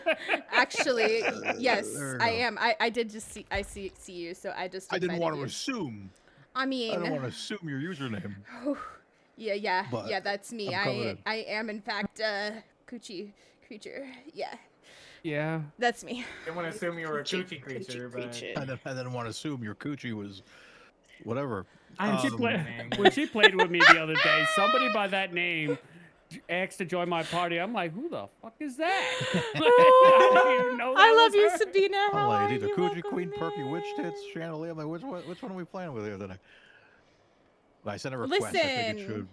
Actually, yes, There we I go. am. I did just see. I see you. So I just. I didn't invited want to you. assume. I mean. I don't want to assume your username. Yeah, But that's me. I'm coming in. I am in fact a coochie creature. Yeah, Yeah. that's me. Didn't want to assume you were a coochie creature, but I didn't want to assume your coochie was whatever. I'm She Um, play- man. when she played with me the other day, somebody by that name asked to join my party. I'm like, who the fuck is that? I didn't even know that I love was you, her. Sabina. I'm How like, are either you? Coochie Welcome Queen, Perky Witch Tits, in. Shana Lee. I'm like, which one are we playing with here today? But I sent a request. I think it Listen. should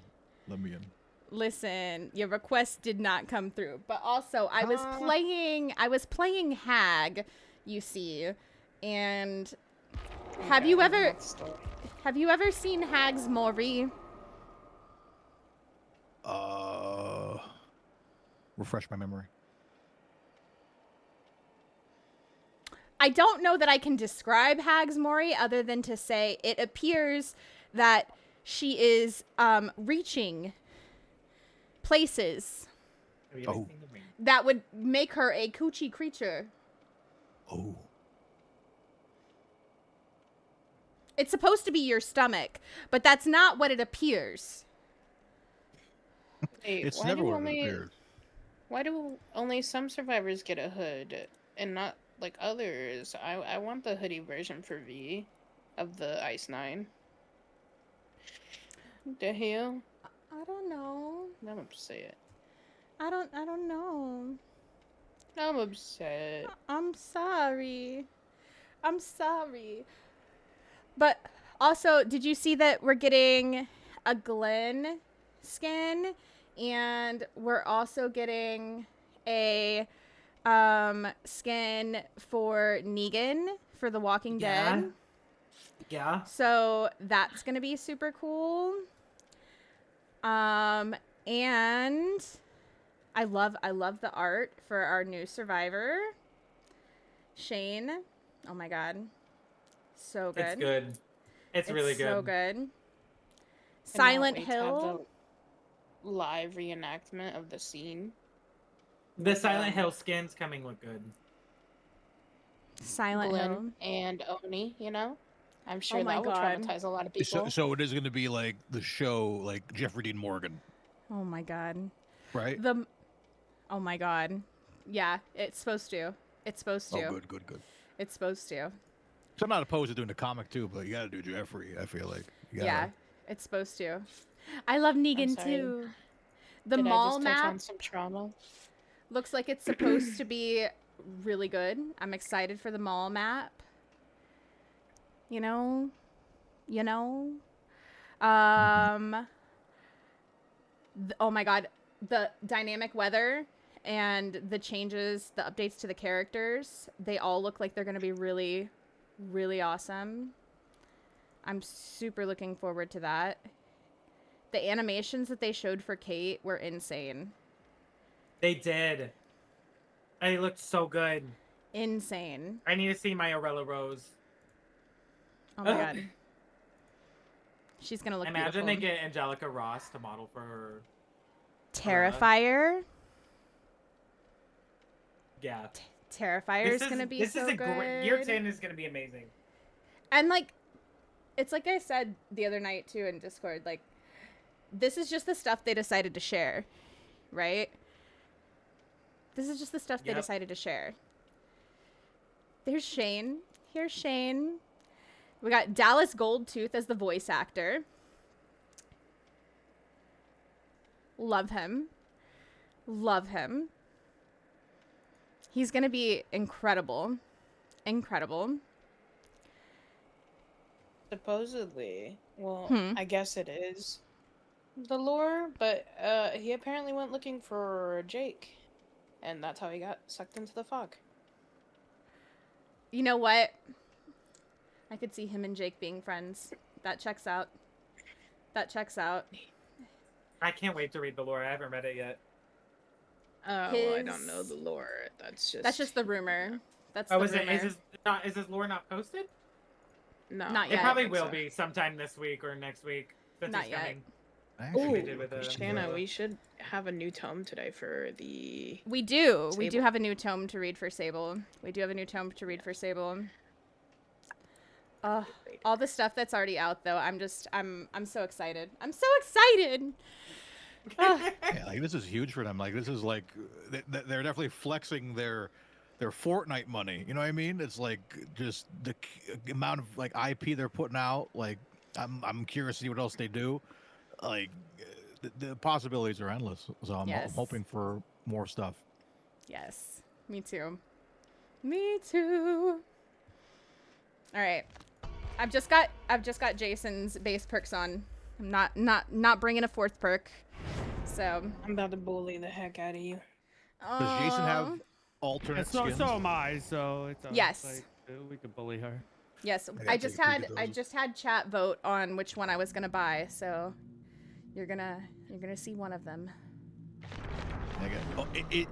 let me in. Listen, your request did not come through. But also, I was playing Hag, you see, and have you ever seen Hag's Mori? Refresh my memory. I don't know that I can describe Hag's Mori other than to say it appears that she is reaching places Have you ever Oh. seen the ring? that would make her a coochie creature. Oh. It's supposed to be your stomach, but that's not what it appears. Wait, It's why never do what it only appears. why do only some survivors get a hood and not like others? I want the hoodie version for V of the Ice 9. The hell? I don't know. I'm upset. I don't know. I'm upset. I'm sorry. I'm sorry. But also, did you see that we're getting a Glenn skin, and we're also getting a skin for Negan for The Walking Dead? Yeah. So that's gonna be super cool. And I love the art for our new survivor, Shane. Oh my god, so good. It's good. It's really good. So good. Cannot Silent wait to have Hill. the live reenactment of the scene. The Silent Hill skins coming look good. Silent Glenn Hill. and Oni, you know? I'm sure my that will God. traumatize a lot of people. So it is going to be like the show, like Jeffrey Dean Morgan, Oh my god. right? Oh my god. Yeah, it's supposed to. It's supposed to. Oh, good. It's supposed to. So I'm not opposed to doing the comic too, but you got to do Jeffrey. I feel like. You gotta- Yeah, it's supposed to. I love Negan sorry. too. The Did mall I just touch map on some trauma? looks like it's supposed to be really good. I'm excited for the mall map. You know. Oh my god, the dynamic weather and the changes, the updates to the characters, they all look like they're going to be really, really awesome. I'm super looking forward to that. The animations that they showed for Kate were insane. They did. It looked so good. Insane. I need to see my Orella Rose. Oh my god. She's gonna look Imagine beautiful. they get Angelica Ross to model for her. Terrifier. Yeah. Terrifier's gonna be so good. Great. Year 10 is gonna be amazing. And like, it's like I said the other night too in Discord, like, this is just the stuff they decided to share, right? This is just the stuff they decided to share. There's Shane. Here's Shane. We got Dallas Goldtooth as the voice actor. Love him. Love him. He's gonna be incredible. Incredible. Supposedly, well, I guess it is the lore, but he apparently went looking for Jake, and that's how he got sucked into the fog. You know what? I could see him and Jake being friends. That checks out. That checks out. I can't wait to read the lore. I haven't read it yet. Well, I don't know the lore. That's just the rumor. That's Oh, the is rumor. is his lore not posted? No, Not It yet. probably will be sometime this week or next week. Since Not he's yet. coming. Actually, we did with the- Shana, we should have a new tome today for the. We do. We do Sable. have a new tome to read for Sable. We do have a new tome to read for Sable. All the stuff that's already out though, I'm so excited. I'm so excited. yeah, like this is huge for them. Like this is like they're definitely flexing their Fortnite money. You know what I mean? It's like just the amount of like IP they're putting out. Like I'm curious to see what else they do. Like the possibilities are endless. So I'm hoping for more stuff. Yes. Me too. Me too. All right. I've just got Jason's base perks on. I'm not bringing a fourth perk. So I'm about to bully the heck out of you. Does Jason have alternate So skins? am I. So it's Yes. like, we could bully her. yes, gotta I take just a peek had at those. chat vote on which one I was gonna buy. So you're gonna see one of them.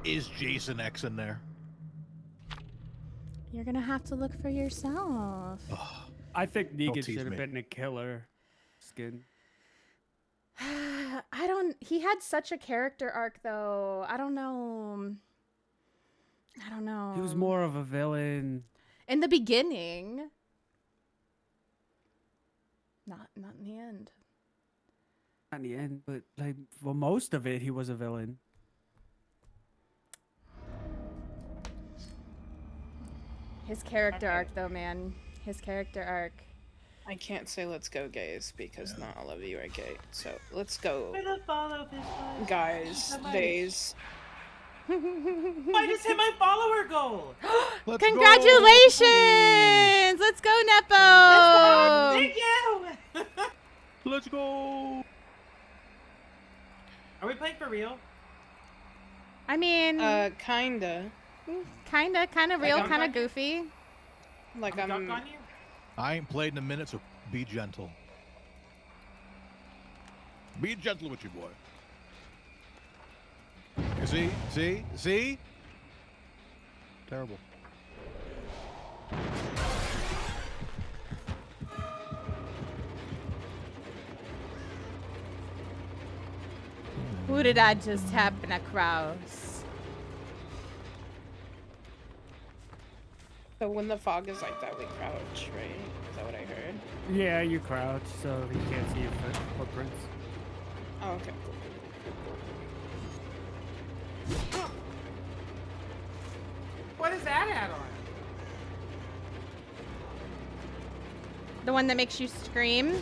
Is Jason X in there? You're gonna have to look for yourself. I think Negan tease should have me. been a killer skin. He had such a character arc though. I don't know. He was more of a villain. in the beginning. Not in the end. Not in the end, but like for most of it, he was a villain. His character arc though, man. His character arc. I can't say let's go gays because not all of you are gay. So let's go, guys, days. I just hit my follower goal. Let's Congratulations! Let's go, Nepo! Thank you. Let's go. Are we playing for real? I mean, Kinda. kind of real, I'm kind of not- goofy. Like I'm I'm. dunked on you. I ain't played in a minute, so be gentle. Be gentle with your boy. You see? Terrible. Who did I just happen across? So when the fog is like that, we crouch, right? Is that what I heard? Yeah, you crouch, so he can't see your footprints. Oh, okay. What is that add-on? The one that makes you scream?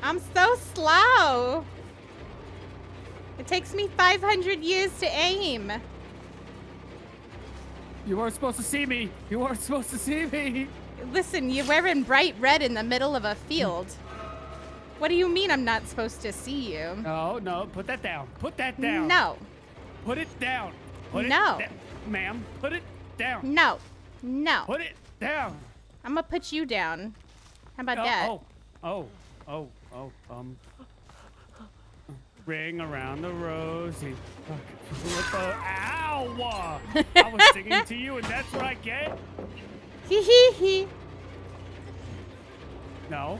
I'm so slow. It takes me 500 years to aim. You weren't supposed to see me. You weren't supposed to see me. Listen, you're wearing bright red in the middle of a field. What do you mean I'm not supposed to see you? No, put that down. Put that down. No. Put it down. Put it No. Ma'am, put it down. No. No. Put it down. I'm gonna put you down. How about that? Ring around the rosy. Ow! I was singing to you and that's what I get? Hee hee hee. No.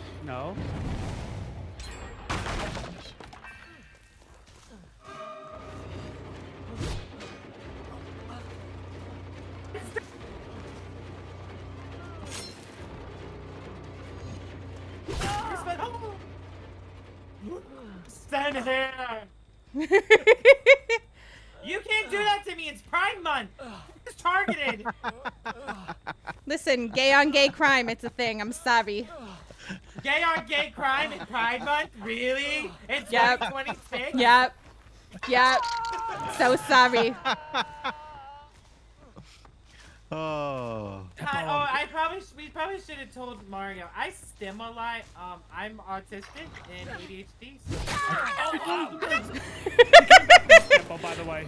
Stand here! You can't do that to me. It's Pride Month. It's targeted. Listen, gay on gay crime, it's a thing. I'm sorry. Gay on gay crime in Pride Month? Really? It's Yep. 2026? Yep. So sorry. Oh. We probably should have told Mario. I stim a lot. I'm autistic and ADHD. Oh, by the way.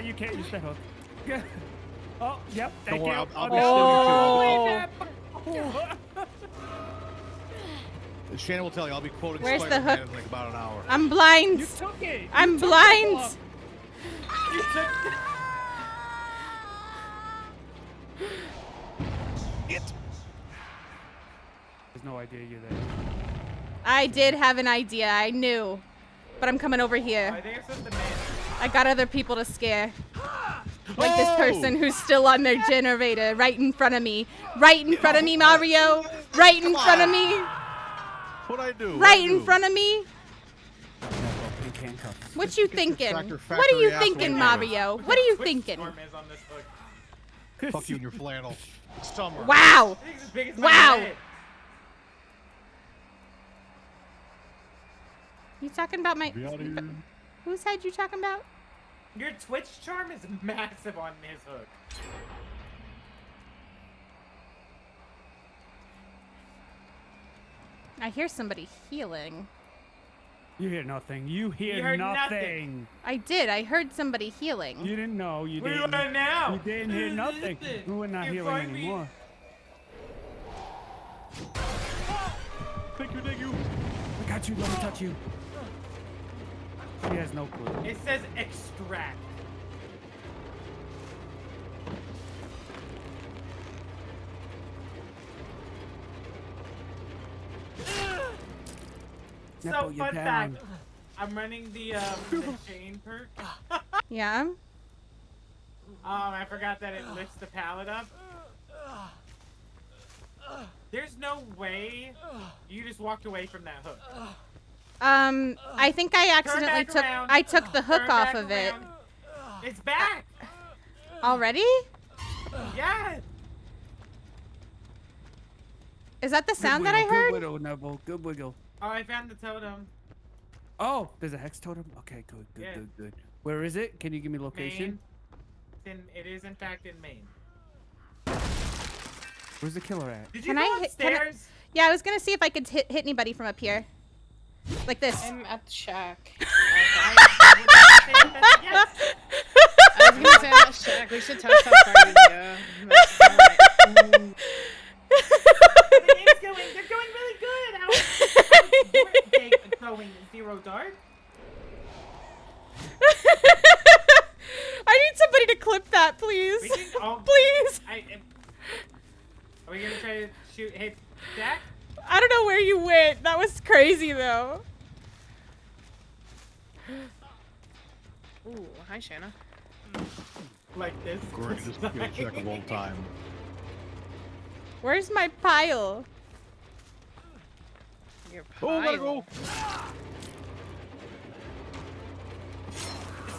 You can't use the hook. Oh, yep. Thank Don't worry, you. I'll be Oh. Shana will tell you. I'll be quoting Where's the Spider-Man hook? in like about an hour. I'm blind. You took it. I'm blind. You took There's no idea you're there. I did have an idea. I knew. But I'm coming over here. I think it's just the man. I got other people to scare. Like this person who's still on their generator right in front of me. Right in front of me, Mario. Right in front of me. What'd I do? Right in front of me. Pink handcuffs. What you Get your thinking? tractor What are you factory ass thinking, away. Mario? What are you Which thinking? storm is on this hook? Fuck you and your flannel. Summer. Wow. I think it's as big as Wow. my head. You talking about my... Be out of here. Whose head you talking about? Your Twitch charm is massive on his hook. I hear somebody healing. You hear nothing. You hear heard nothing. I did. I heard somebody healing. You didn't know. You Where you didn't. at now? You didn't hear nothing. We're not You healing find me. anymore. Thank you. I got you. Let me touch you. She has no clue. It says extract. So Nepo, you're fun down. fact, I'm running the chain perk. Yeah? I forgot that it lifts the pallet up. There's no way you just walked away from that hook. I think I accidentally back around. I took the hook Turn off back of it. around. It's back. Already? Yeah. Is that the Good sound that I wiggle, heard? Good wiggle, Nepo. Good wiggle. Oh, I found the totem. Oh, there's a hex totem? Okay, good. Yeah. Where is it? Can you give me location? Maine. It is in fact in Maine. Where's the killer at? Did you Can go I hit- can I- upstairs? Yeah, I was gonna see if I could hit anybody from up here. Like this. I'm at the shack. Yes. I was gonna say I'm at the shack. We should test how far we can go. The game's going. They're going really good. How is they going 0 dark? I need somebody to clip that, please. We can all. Please. Are we gonna try to hit Jack? I don't know where you went. That was crazy, though. Ooh, hi Shana. Like this. Greatest skill check of all time. Where's my pile? Your Oh, let it pile. go.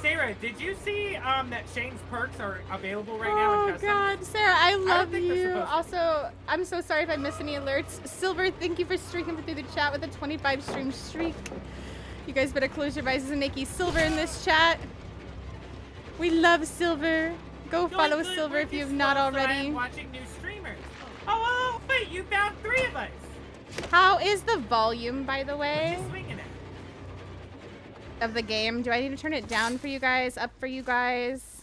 Sarah, did you see that Shane's perks are available right now in Oh custom? God, Sarah, I love think they're you. supposed to. Also, I'm so sorry if I missed any alerts. Silver, thank you for streaking through the chat with a 25 stream streak. You guys better close your eyes and Nikki Silver in this chat. We love Silver. Go follow Good, Silver if work you have is not slow, so I already. am watching new streamers. Oh, wait, you found 3 of us. How is the volume, by the way, Just swinging it. of the game? Do I need to turn it down for you guys? Up for you guys?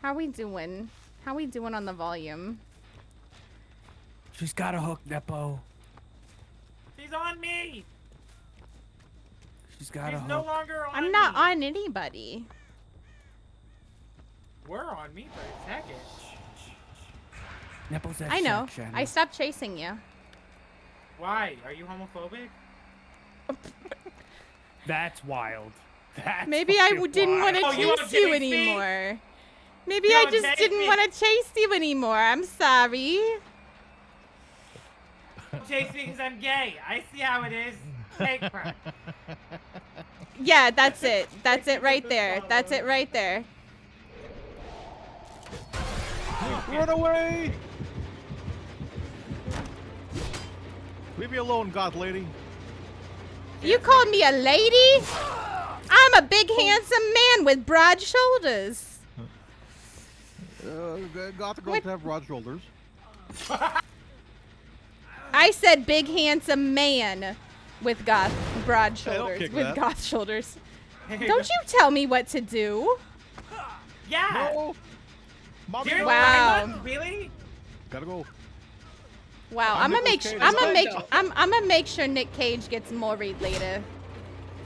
How we doing? How we doing on the volume? She's got a hook, Nepo. She's on me. She's got a She's hook. no longer on I'm not me. on anybody. Were on me for a second. Nepo's that I know. shack, Shana. I stopped chasing you. Why? Are you homophobic? That's wild. That's Maybe I fucking didn't want wild. to Oh, you wanna chase you chase me? anymore. Maybe You I wanna just chase didn't me? want to chase you anymore. I'm sorry. Chase me because I'm gay. I see how it is. Hate crime. Yeah, that's it. That's it right there. That's it right there. Run away! Leave me alone, God lady. You called me a lady? I'm a big, handsome man with broad shoulders. Gothic girls What? have broad shoulders. I said big, handsome man with broad Hey, don't shoulders. kick With that. goth shoulders. Don't you tell me what to do. Yeah. No! Mommy, You're no. Wow. Really? Gotta go. Wow, I'm I'm gonna Nicolas make Cage. I'm gonna Good make though. I'm gonna make sure Nick Cage gets more read later.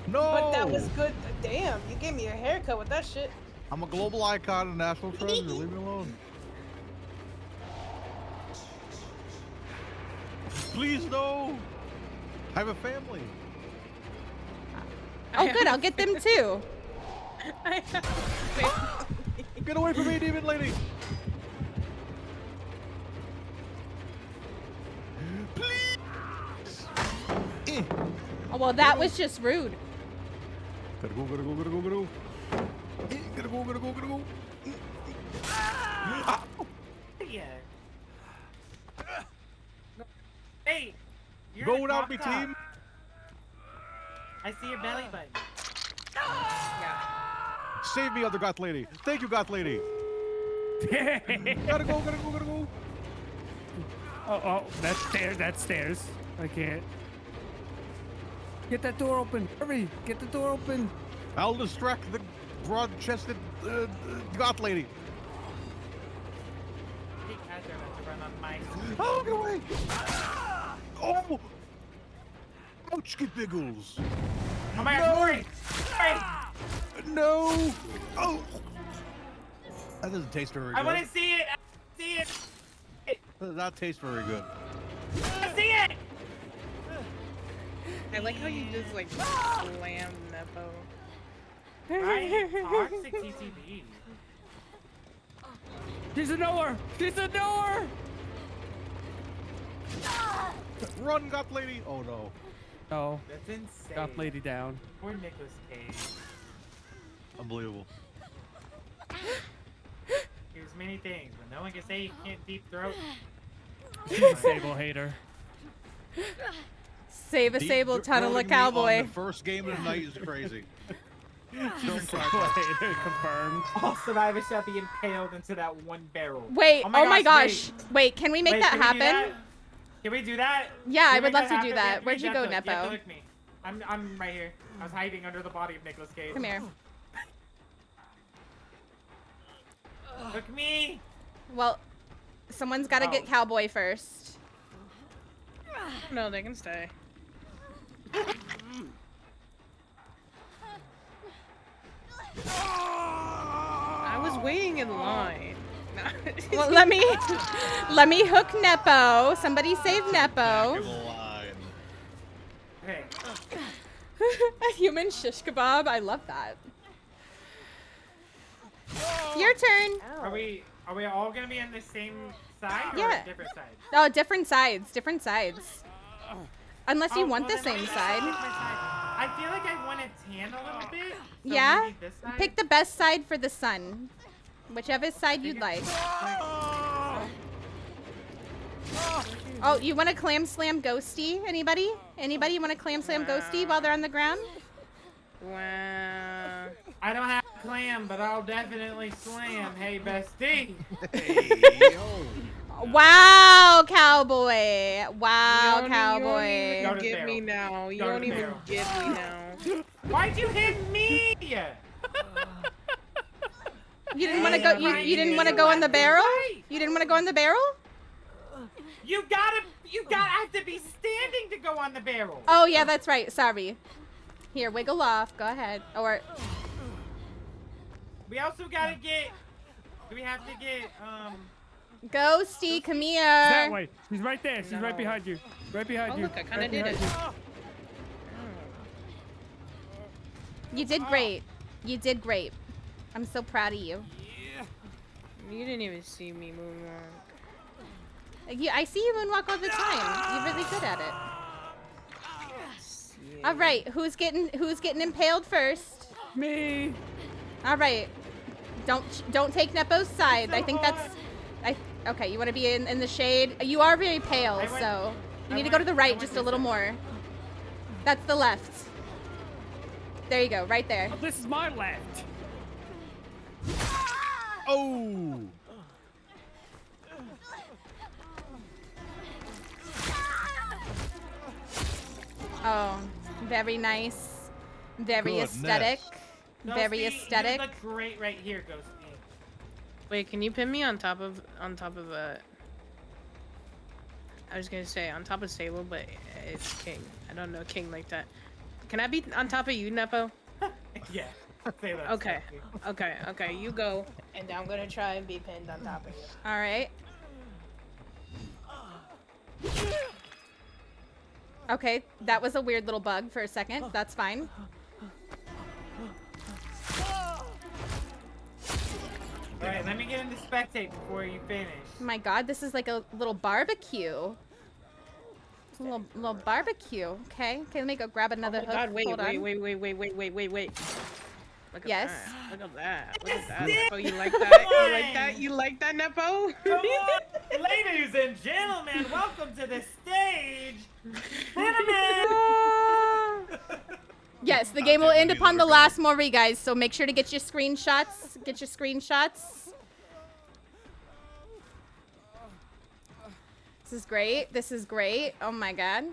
No! But that was good. Damn, you gave me a haircut with that shit. I'm a global icon and national treasure. Leave me alone. Please, no! I have a family. Oh good, I'll get them too. Get away from me, demon lady! Please! Eh. Oh well, that was just rude. Gotta go, gotta go, gotta go, gotta go. Eh, gotta go, gotta go, gotta go. Yeah. Hey. You're Go in a without me, crop top. team. I see your belly button. Save me, other goth lady. Thank you, goth lady. Gotta go, gotta go, gotta go. Oh, that's stairs. That's stairs. I can't. Get that door open. Hurry. Get the door open. I'll distract the broad-chested goth lady. Big hazard to run on my Oh, get away! Oh! Ouch, get biggles. Oh my god, Corey! Corey! No! Oh! That doesn't taste very good. I want to see it! I see it! That does not taste very good. I see it! I like how you just like slam Nepo. Right? Toxic TTV. She's a knower. She's a knower. Run, goth lady! Oh no. Oh, That's insane. got lady down. Poor Nicolas Cage. Unbelievable. Here's many things, but no one can say you can't deep throat. She's a Sable hater. Save a sable tunnel a Throwing me on cowboy. The first game of the night is crazy. She's a Sable hater. Confirmed. All survivors shall be impaled into that one barrel. Wait, oh my gosh. wait. Wait, can we make Wait, that can we do happen? that? Can we do that? Yeah, Can I we would make love to do happen? that. Where'd Please, you go, You have to Nepo? look me. I'm right here. I was hiding under the body of Nicolas Cage. Come here. Look me! Well, someone's got to get Oh. cowboy first. No, they can stay. I was waiting in line. Well, let me hook Nepo. Somebody save Nepo. Okay. A human shish kebab. I love that. Your turn. Are we all gonna be on the same side or Yeah. different sides? Oh, different sides. Different sides. Unless you Oh, want well, the then same maybe side. I'll pick my side. I feel like I want to tan a little bit. So Yeah? maybe this side? Pick the best side for the sun. Whichever side you'd like. Oh, you want to clam slam ghosty? Anybody? Anybody want to clam slam ghosty while they're on the ground? Wow. I don't have a clam, but I'll definitely slam. Hey, bestie. Hey, yo. Wow, cowboy. Wow, You don't cowboy. even Go to the get me barrel. now. You Go to don't the even barrel. get me now. Why'd you hit me? You didn't want to go. You didn't want to go in the barrel. You didn't want to go in the barrel. You gotta have to be standing to go on the barrel. Oh yeah, that's right. Sorry. Here, wiggle off. Go ahead. Or We also gotta get. Do we have to get Ghosty, come here. That way. She's right there. She's right No. behind you. Right behind Oh, you. look, I kinda Right did behind it. you. You did great. You did great. I'm so proud of you. You didn't even see me move on. I see you moonwalk all the time. You're really good at it. All right, who's getting impaled first? Me. All right, don't take Nepo's side. I think that's okay. You want to be in the shade. You are very pale, so you need to go to the right just a little more. That's the left. There you go, right there. Oh, this is my left. Oh! Oh, very nice, very Goodness. aesthetic, very Ghosty, aesthetic. You look great right here, Ghosty. Wait, can you pin me on top of I was gonna say on top of Sable, but it's King. I don't know King like that. Can I be on top of you, Nepo? Yeah. Say that. Okay. Ghosty. Okay, you go. And I'm gonna try and be pinned on top of you. All right. Okay, that was a weird little bug for a second. That's fine. All right, let me get into spectate before you finish. My God, this is like a little barbecue. It's a little barbecue. Okay, let me go grab another Oh my hook. God, wait. Hold on. Look at Yes. that. Look at that. Look at that. This Nepo, you like that? You like that? You like that, Nepo? Come on, ladies and gentlemen, welcome to the stage, Cinnamon. Yes, the game will end upon the last Mori, guys. So make sure to get your screenshots. Get your screenshots. This is great. This is great. Oh my God,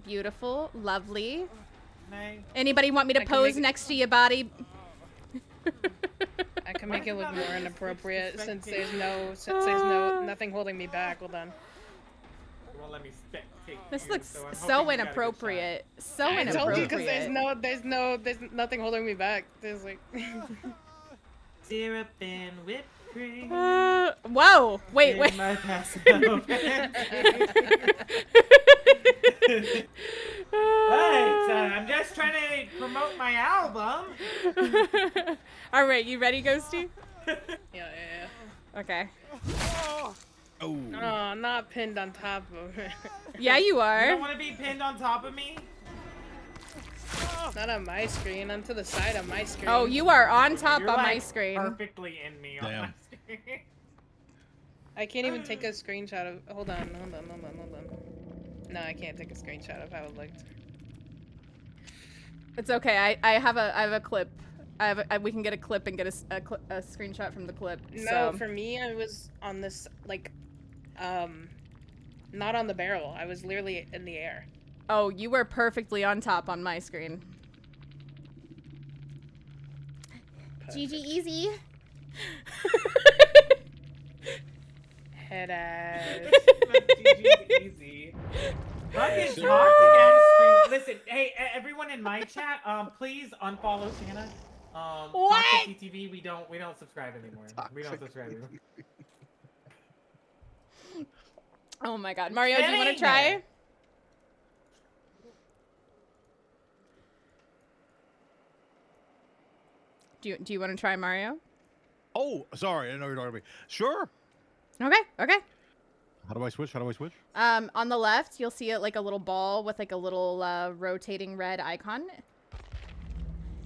beautiful, lovely. Nice. Anybody want me to I can pose make it- next to your body? I can make it look more inappropriate since there's nothing holding me back. Hold on. You won't let me spectate. This you, looks so I'm hoping so you got a good inappropriate. So I told you inappropriate. because there's nothing holding me back. There's like. shot. Syrup and whipped cream. Whoa! Wait, in wait. my Paso Right, I'm just trying to promote my album. All right, you ready, Ghosty? Yeah. Okay. Oh! Oh, not pinned on top of it. Yeah, you You are. don't want to be pinned on top of me? Not on my screen. On to the side of my screen. Oh, you are on top You're on my like screen. perfectly in me on my Damn. screen. I can't even take a screenshot of. Hold on. No, I can't take a screenshot of how it looked. It's okay. I have a clip. We can get a clip and get a screenshot from the clip. No, So. for me, I was on this like, not on the barrel. I was literally in the air. Oh, you were perfectly on top on my screen. GG easy. Head ass. GG's easy. Fucking toxic ass stream. Listen, hey, everyone in my chat, please unfollow Shana. What? Toxic TTV, we don't subscribe anymore. We don't subscribe anymore. Oh my God, Mario, do you want to try? Do you want to try, Mario? Oh, sorry, I didn't know you were talking to me. Sure. Okay. How do I switch? On the left, you'll see it like a little ball with like a little rotating red icon.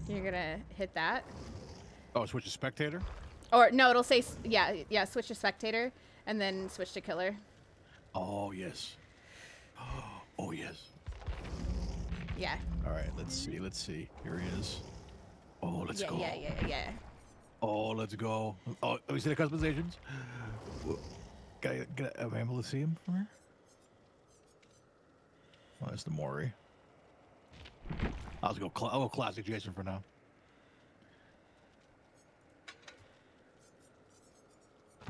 You're gonna hit that. Oh, switch to spectator? Or no, it'll say yeah. Switch to spectator, and then switch to killer. Oh, yes. Oh, yes. Yeah. All right, let's see. Here he is. Oh, let's go. Yeah. Oh, let's go. Oh, let me see the customizations. Am I able to see him from here? Oh, that's the Maury. I'll go classic Jason for now.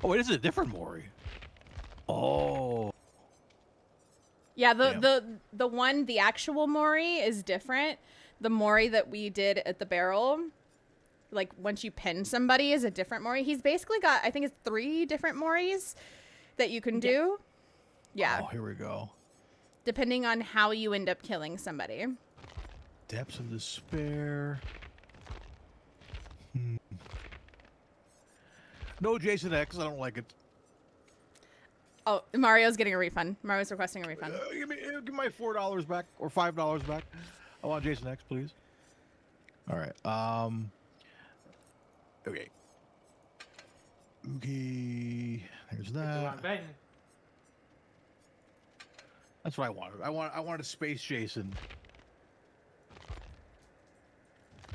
Oh, wait, this is a different Maury. Oh. Yeah, the actual Mori is different. The Mori that we did at the barrel, like once you pin somebody, is a different Mori. He's basically got, I think it's 3 different Moris that you can do. Yeah. Oh, here we go. Depending on how you end up killing somebody. Depths of Despair. No Jason X, I don't like it. Oh, Mario's getting a refund. Mario's requesting a refund. Give me my $4 back or $5 back. I want Jason X, please. All right. Okay. Okay. There's that. That's what I wanted. I wanted a space Jason.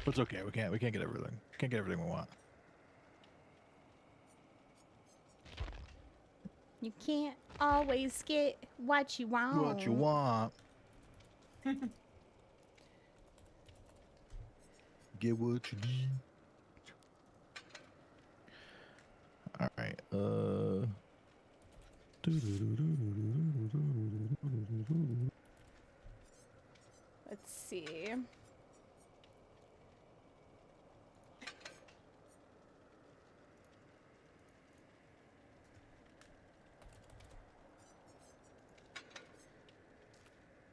But it's okay. We can't get everything. We can't get everything we want. You can't always get what you want. What you want. Get what you need. All right. Let's see.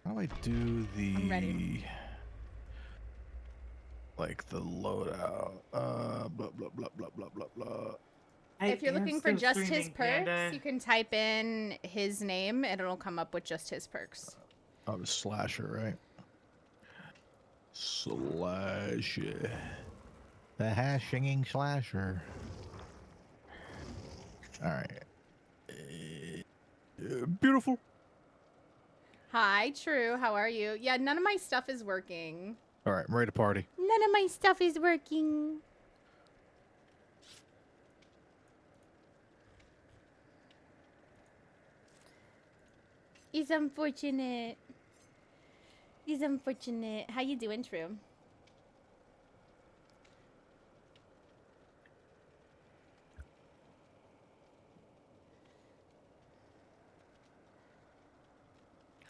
How do I do the... I'm ready. Like the loadout. Blah, blah, blah, blah, blah, blah, blah. If you're looking for just his perks, you can type in his name and it'll come up with just his perks. Oh, the slasher, right? Slasher. The hashinging slasher. All right. Beautiful. Hi, True. How are you? Yeah, none of my stuff is working. All right, I'm ready to party. None of my stuff is working. It's unfortunate. It's unfortunate. How you doing, True?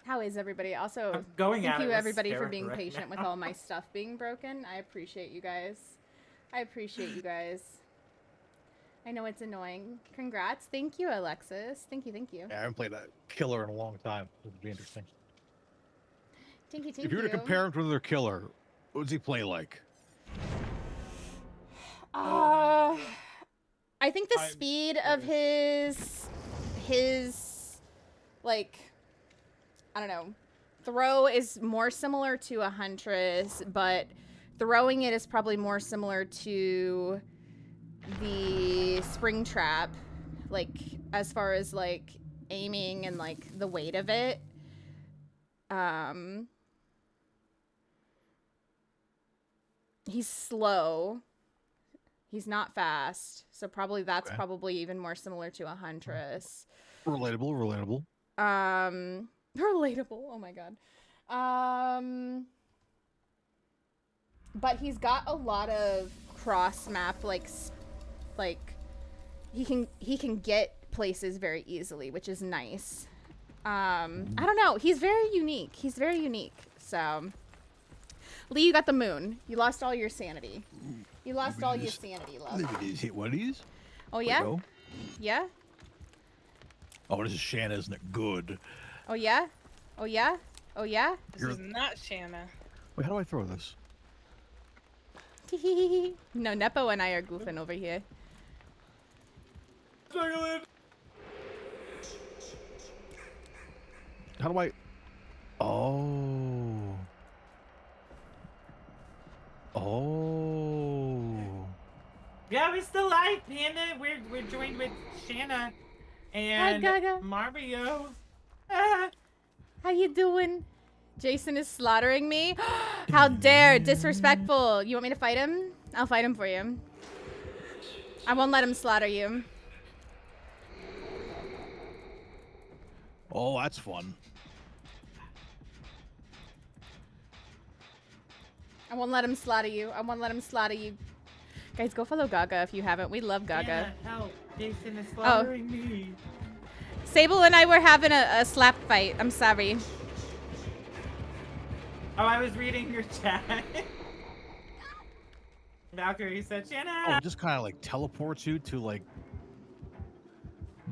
How is everybody? Also, I'm going thank at it you with everybody for Sarah being right patient with now. all my stuff being broken. I appreciate you guys. I appreciate you guys. I know it's annoying. Congrats. Thank you, Alexis. Thank you, thank you. Yeah, I haven't played that killer in a long time. This would be interesting. Thank you, thank you. If you were to compare him to another killer, what does he play like? I think the speed of his like, I don't know, throw is more similar to a Huntress, but throwing it is probably more similar to the Springtrap, like as far as like aiming and like the weight of it. He's slow. He's not fast, so probably that's probably even more similar to a Huntress. Relatable. Relatable. Oh my god. But he's got a lot of cross map, like he can get places very easily, which is nice. I don't know. He's very unique. So, Leigh, you got the moon. You lost all your sanity. You lost all your sanity, love. Look at these. Hit one of these. Oh yeah? Yeah? Oh, this is Shana, isn't it? Good. Oh yeah? Oh yeah? Oh yeah? This is not Shana. Wait, how do I throw this? No, Nepo and I are goofing over here. How do I... Oh. Yeah, we're still live, Panda. We're joined with Shana and Gaga. Mario. How you doing? Jason is slaughtering me. How dare, disrespectful. You want me to fight him? I'll fight him for you. I won't let him slaughter you. Oh, that's fun. I won't let him slaughter you. I won't let him slaughter you. Guys, go follow Gaga if you haven't. We love Gaga. Shana, help. Jason is slaughtering me. Sable and I were having a slap fight. I'm sorry. Oh, I was reading your chat. Valkyrie said, Oh, Shana. it just kind of like teleports you to like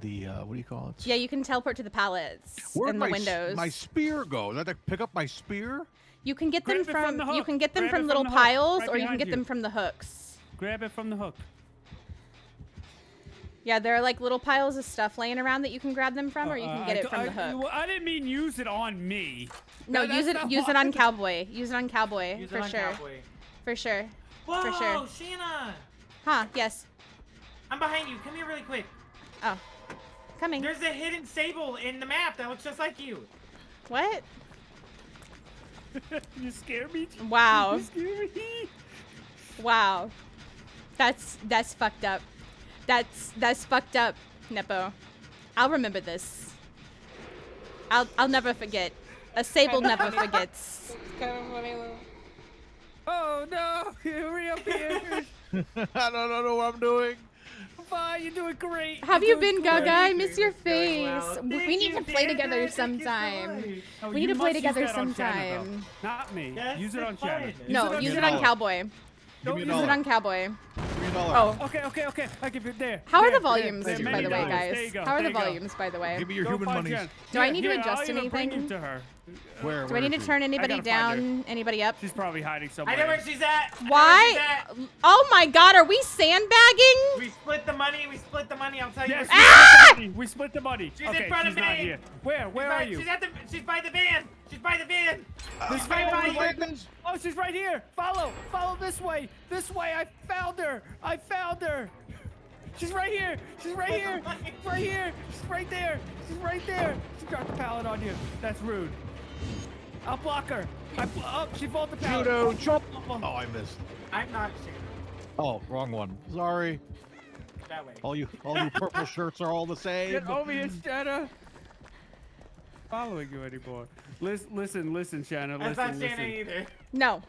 the what do you call it? Yeah, you can teleport to the pallets Where'd and the my windows. my spear go? Did I pick up my spear? You can get them Grab it from the you hook. can get them Grab from it little from the hook, piles, right or you can behind get you. them from the hooks. Grab it from the hook. Yeah, there are like little piles of stuff laying around that you can grab them from, or you can get it from the well, hook. I didn't mean use it on me. No, No, use that's it not use it why. on Cowboy. Use it on Cowboy Use it for on sure. Cowboy. For sure. Whoa, For sure. Shana. Huh? Yes. I'm behind you. Come here really quick. Oh, coming. There's a hidden Sable in the map that looks just like you. What? You scare me. Wow. You scare me. Wow. That's fucked up. That's fucked up, Nepo. I'll remember this. I'll never forget. A Sable never forgets. It's kind of funny though. Oh no! Hurry up here. I don't know what I'm doing. Fine, you're doing great. Have You're you doing been, great. Gaga? I miss your Going face. well. We Thank need you, to play Santa. together Thank you so sometime. much. Oh, We need you to play must use together that on Shanna, though. sometime. Not me. Yes, Use it on it's Shanna. fine. No, use it $1. on Cowboy. Give me a Use it dollar. on Cowboy. Give me a dollar. Oh, Okay. I give it there. how are There, the volumes, there, by many the way, dollars. There guys? you go, How are there the you go. volumes, by the way? Give me your Go human find monies. Jen. Do I need to I'll adjust even bring anything? it to her. Where? Do I where need is to she? turn anybody gotta find down? Anybody up? She's probably hiding I somewhere. know where she's at. I know where Why? she's at. Oh my God, are we sandbagging? We split the money. I'll tell you. Yes, where we split the money. She's in Okay, front she's of not me. here. Where are you? She's by the van. She's by the van. This She's way, right by this you. way. Oh, she's right here. Follow this way. This way. I found her. She's right here. She's right here. Right here. She's right there. She's right there. She dropped the pallet on you. That's rude. I'll block her. Oh, she bought the pallet. Judo, jump. Oh, I missed. I'm not Shana. Oh, wrong one. Sorry. That way. All you purple shirts are all the same. Get over here, Shana. Following you anymore. Listen, Shana. That's not Listen. Shana either. No.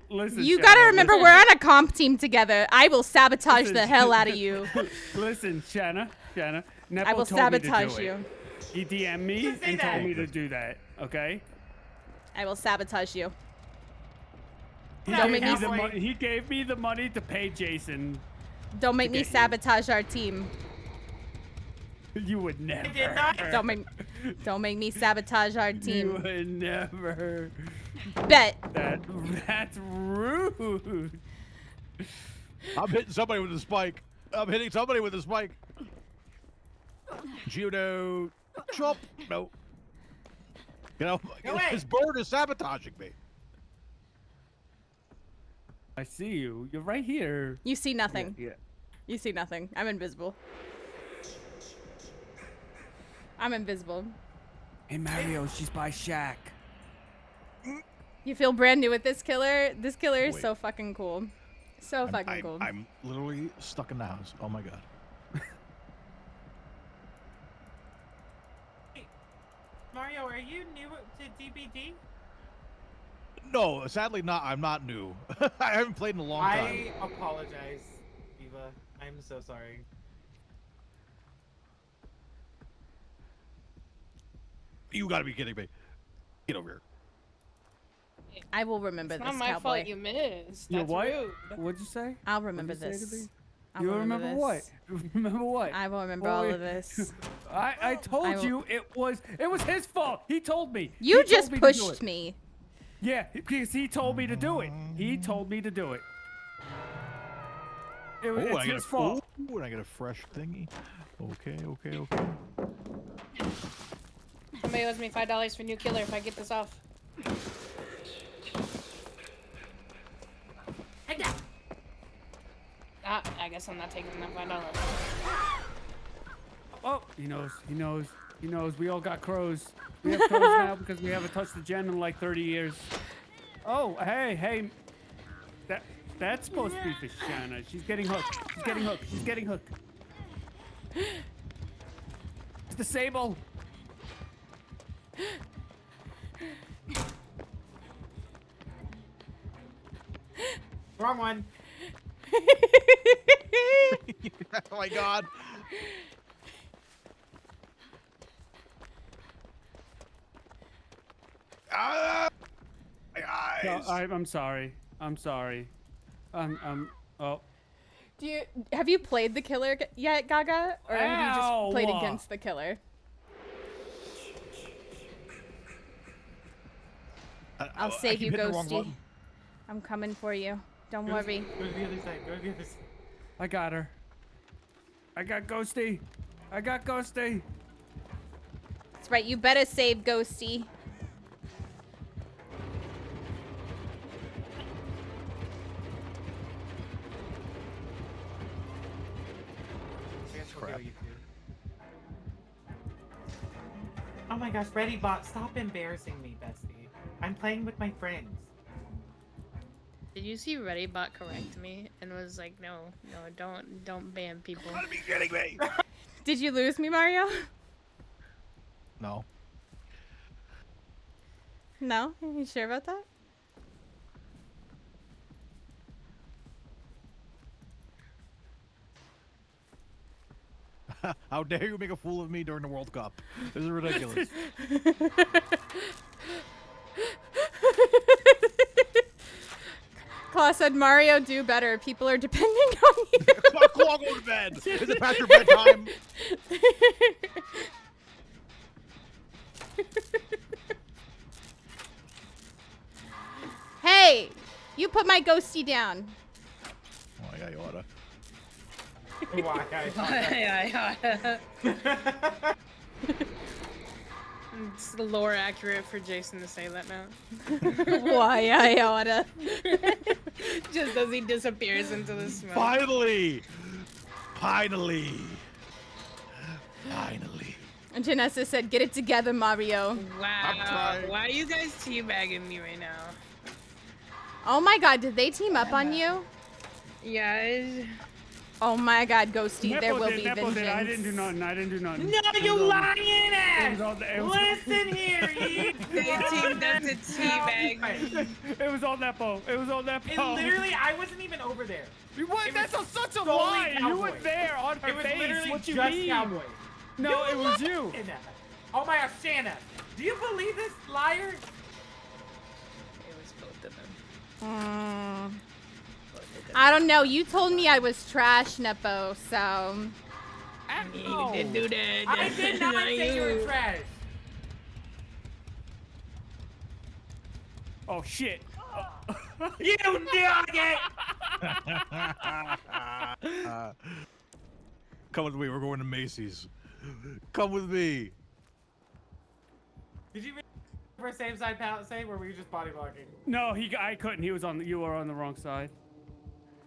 Listen. You Shana, gotta remember listen. we're on a comp team together. I will sabotage the hell out of you. Listen, Shana. Nepo I will told me to do sabotage it. you. He DM'd me Just say and that. told me to do that. Okay. I will sabotage you. He Don't gave make me me the say- money. He gave me the money to pay Jason. Don't make me get you. sabotage our team. You would never. did not. Don't make me sabotage our You team. would never. Bet. That's rude. I'm hitting somebody with a spike. Judo, jump. No. You know, Go away. this bird is sabotaging me. I see you. You're right here. You see nothing. Yeah. You see nothing. I'm invisible. Hey Mario, she's by Shaq. You feel brand new with this killer? This killer is Wait. so fucking cool. So fucking cool. I'm literally stuck in the house. Oh my god. Mario, are you new to DBD? No, sadly not. I'm not new. I haven't played in a long time. I apologize, Viva. I'm so sorry. You gotta be kidding me. Get over here. I will remember It's this, not my cowboy. fault you missed. You That's what? rude. What'd you say? I'll remember What'd you say to this. me? I'll You remember what? this. Remember what? I will remember Well, all we- of this. I told I will- you it was his fault. He told me. You He just told me to do pushed it. me. Yeah, because he told me to do it. He told me to do it. Oh, It's his fault. and I get a fresh thingy. Okay. Somebody owes me $5 for new killer if I get this off. I guess I'm not taking that $5. Oh, he knows. We all got crows. We have crows now because we haven't touched the gen in like 30 years. Oh, hey. That's supposed to be for Shana. She's getting hooked. disable. Wrong one. Oh my god. Ah! My eyes. No, I'm sorry. I'm sorry. Oh. Have you played the killer yet, Gaga? Or have you just played Ow. against the killer? I'll save you, Ghosty. I'm coming for you. Don't worry. Go to the other side. Go to the other side. I got her. I got Ghosty. I got Ghosty. That's right. You better save Ghosty. I guess we'll go you two. Oh my gosh, ReadyBot, stop embarrassing me, bestie. I'm playing with my friends. Did you see ReadyBot correct me and was like, no, don't ban people. What are you kidding me? Did you lose me, Mario? No. No? Are you sure about that? How dare you make a fool of me during the World Cup? This is ridiculous. Claw said, Mario, do better. People are depending on you. Claw, go to bed. Is it past your bedtime? Hey, you put my ghosty down. Oh my god, you oughta. It's the lore accurate for Jason to say that now. Why I oughta. Just as he disappears into the smoke. Finally! Finally! Finally. And Janessa said, get it together, Mario. Wow. Why are you guys teabagging me right now? Oh my god, did they team up on you? Yeah. Oh my god, Ghosty, there will be Nepo vengeance. did. I didn't do nothing. I didn't do nothing. No, you lying ass! it was- Listen here, you. They teamed up to teabag. It was all Nepo. It was all Nepo. It literally, I wasn't even over there. You what? It That's was such a solely lie. You Cowboy. were there on her It was face. literally What you just mean? Cowboy. No, it was you. In that. Oh my gosh, Shana, do you believe this liar? It was both of them. I don't know. You told me I was trash, Nepo, so... You did do that. I did not say you were trash. Oh shit. You nugget! Come with me. We're going to Macy's. Come with me. Did you read for same side palisade, or were you just body blocking? No, I couldn't. He was on. You were on the wrong side.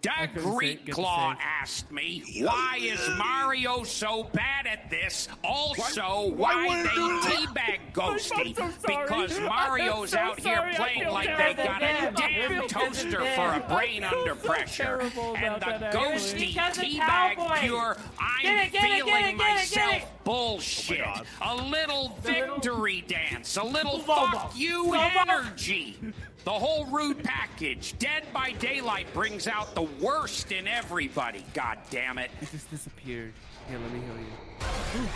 Doug couldn't get the Greatclaw save. asked me, why is Mario so bad at this? Also, why they teabag Ghosty? I'm so sorry. Because Mario's I'm so out here sorry. I playing feel like terrible. they got a I damn feel toaster terrible. for a brain I feel under so pressure. terrible And about the that, Ghosty Because of teabag Cowboy. cure, Get I'm it, get it, feeling get it, get it, myself get it. bullshit. Oh A little victory dance, a little Slow-mo. fuck you Slow-mo. energy. The whole rude package. Dead by Daylight brings out the worst in everybody. God damn it. He just disappeared. Here, let me heal you. Ooh.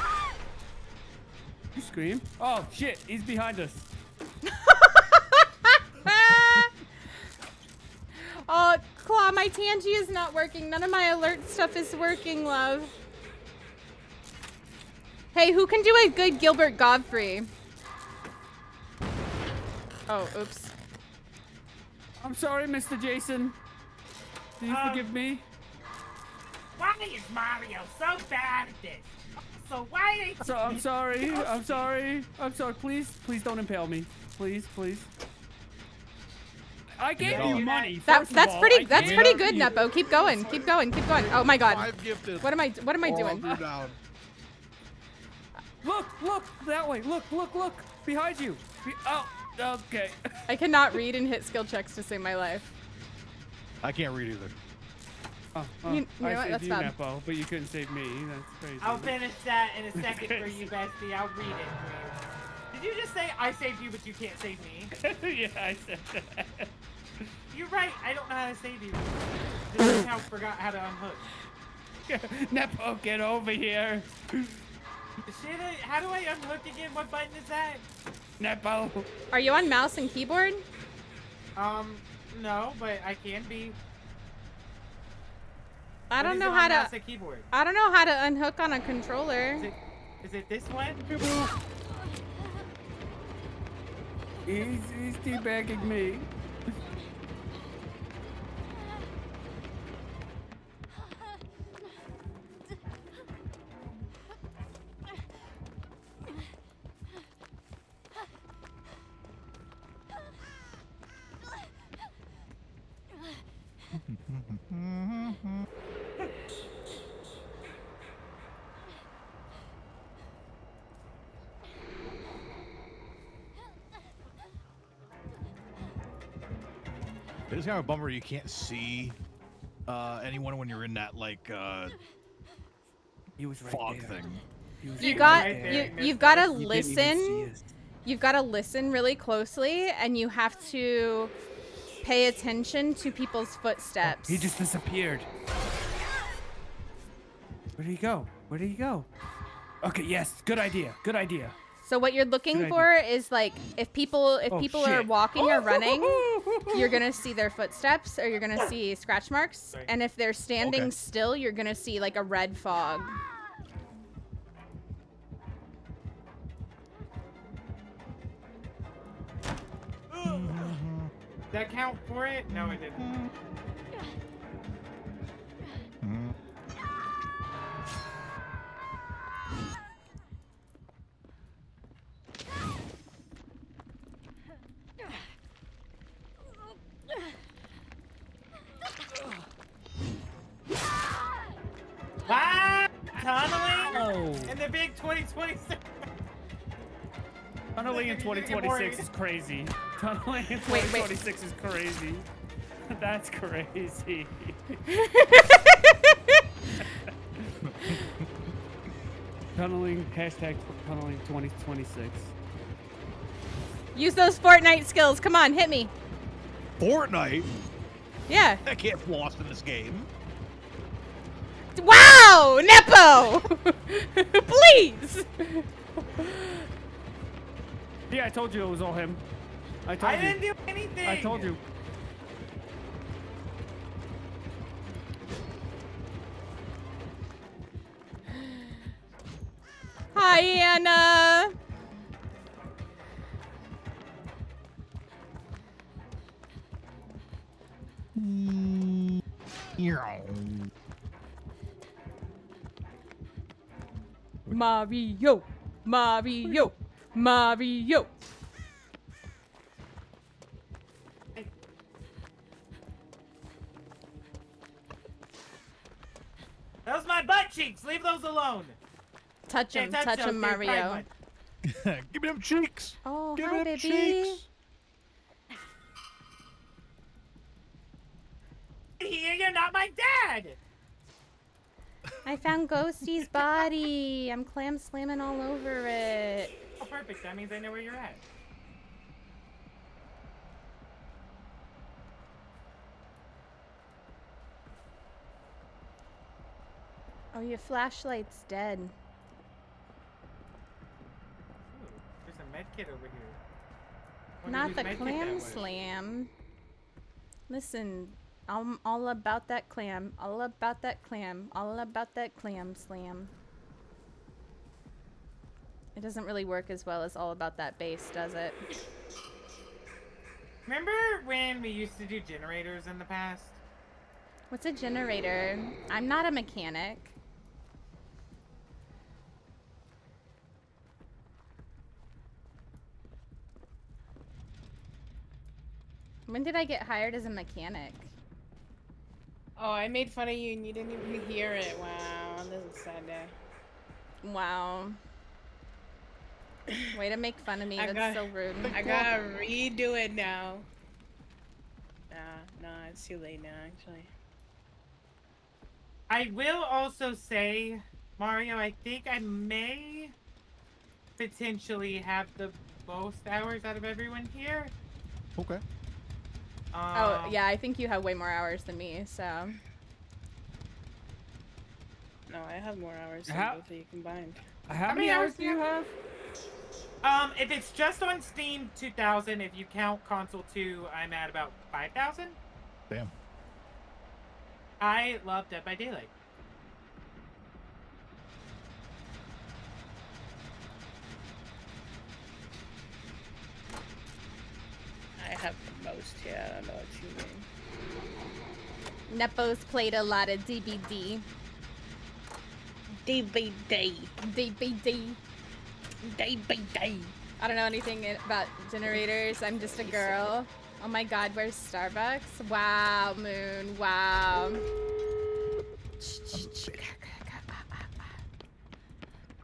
You scream? Oh shit! He's behind us. Oh, Claw, my Tangy is not working. None of my alert stuff is working, love. Hey, who can do a good Gilbert Godfrey? Oh, oops. I'm sorry, Mr. Jason. Do you forgive me? Why is Mario so bad at this? So why they... So I'm sorry. I'm sorry. I'm sorry. Please don't impale me. Please. I gave No. you money. That's first of all. pretty. I That's gave pretty you- good, Nepo. Keep going. Keep going. Keep going. Oh my God. 5 gifted. What am I All doing? you down. Look that way. Look behind you. Oh, okay. I cannot read and hit skill checks to save my life. I can't read either. Oh, You know I what? saved That's you, fine. Nepo, but you couldn't save me. That's crazy. I'll finish that in a second for you, bestie. I'll read it for you. Did you just say I saved you, but you can't save me? Yeah, I said that. You're right. I don't know how to save you. This account forgot how to unhook. Nepo, get over here. How do I unhook again? What button is that? Nepo. Are you on mouse and keyboard? No, but I can be. I don't What is know it how on to. mouse and keyboard? I don't know how to unhook on a controller. Is it this one? He's teabagging me. It is kind of a bummer you can't see anyone when you're in that like He was right fog there. thing. He was You right got there. you've got to You didn't even listen. see us. You've got to listen really closely, and you have to pay attention to people's footsteps. He just disappeared. Where did he go? Where did he go? Okay, yes, good idea. Good idea. So what you're looking Good for is like if people are shit. walking or running, you're gonna see their footsteps or you're gonna see scratch marks. And if they're standing still, you're gonna see like a red fog. Did that count for it? No, it didn't. Ah! Tunneling in the big 2026. Tunneling in 2026 is crazy. Tunneling in 2026 is crazy. That's crazy. Tunneling, hashtag tunneling 2026. Use those Fortnite skills. Come on, hit me. Fortnite? Yeah. I can't floss in this game. Wow, Nepo! Please. Yeah, I told you it was all him. I didn't do anything. I told you. Hi, Anna. Mario, Mario, Mario. Those my butt cheeks. Leave those alone. Touch Can't him, touch those, him, dude. Mario. Give me them cheeks. Oh, Give hi, me them baby. cheeks. Here, you're not my dad. I found Ghosty's body. I'm clam slamming all over it. Oh, perfect. That means I know where you're at. Oh, your flashlight's dead. Ooh, there's a med kit over here. Wonder Not whose the med kit clam that was. slam. Listen, I'm all about that clam. All about that clam. All about that clam slam. It doesn't really work as well as all about that bass, does it? Remember when we used to do generators in the past? What's a generator? I'm not a mechanic. When did I get hired as a mechanic? Oh, I made fun of you and you didn't even hear it. Wow, this is a sad day. Wow. Way to make fun of me. That's so rude. I gotta redo it now. No, it's too late now, actually. I will also say, Mario, I think I may potentially have the most hours out of everyone here. Okay. Oh, yeah, I think you have way more hours than me, so. No, I have more hours than How- both of you combined. How many hours do you have? If it's just on Steam, 2,000. If you count console 2, I'm at about 5,000. Damn. I love Dead by Daylight. I have the most, yeah, I don't know what you mean. Nepo's played a lot of DBD. DVD. DBD. DVD. I don't know anything about generators. I'm just a girl. Oh my god, where's Starbucks? Wow, Moon. Wow.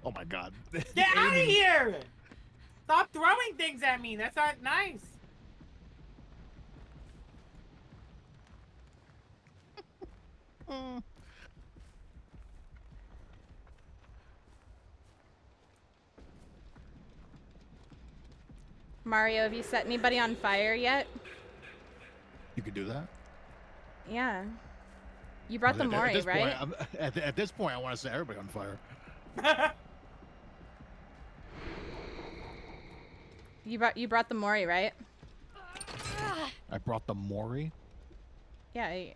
Oh my god. Get out of Aiming- here! Stop throwing things at me. That's not nice. Mario, have you set anybody on fire yet? You could do that. Yeah. You brought the At Mori, this right? Point, at this point, I want to set everybody on fire. You brought the Mori, right? I brought the Mori. Yeah.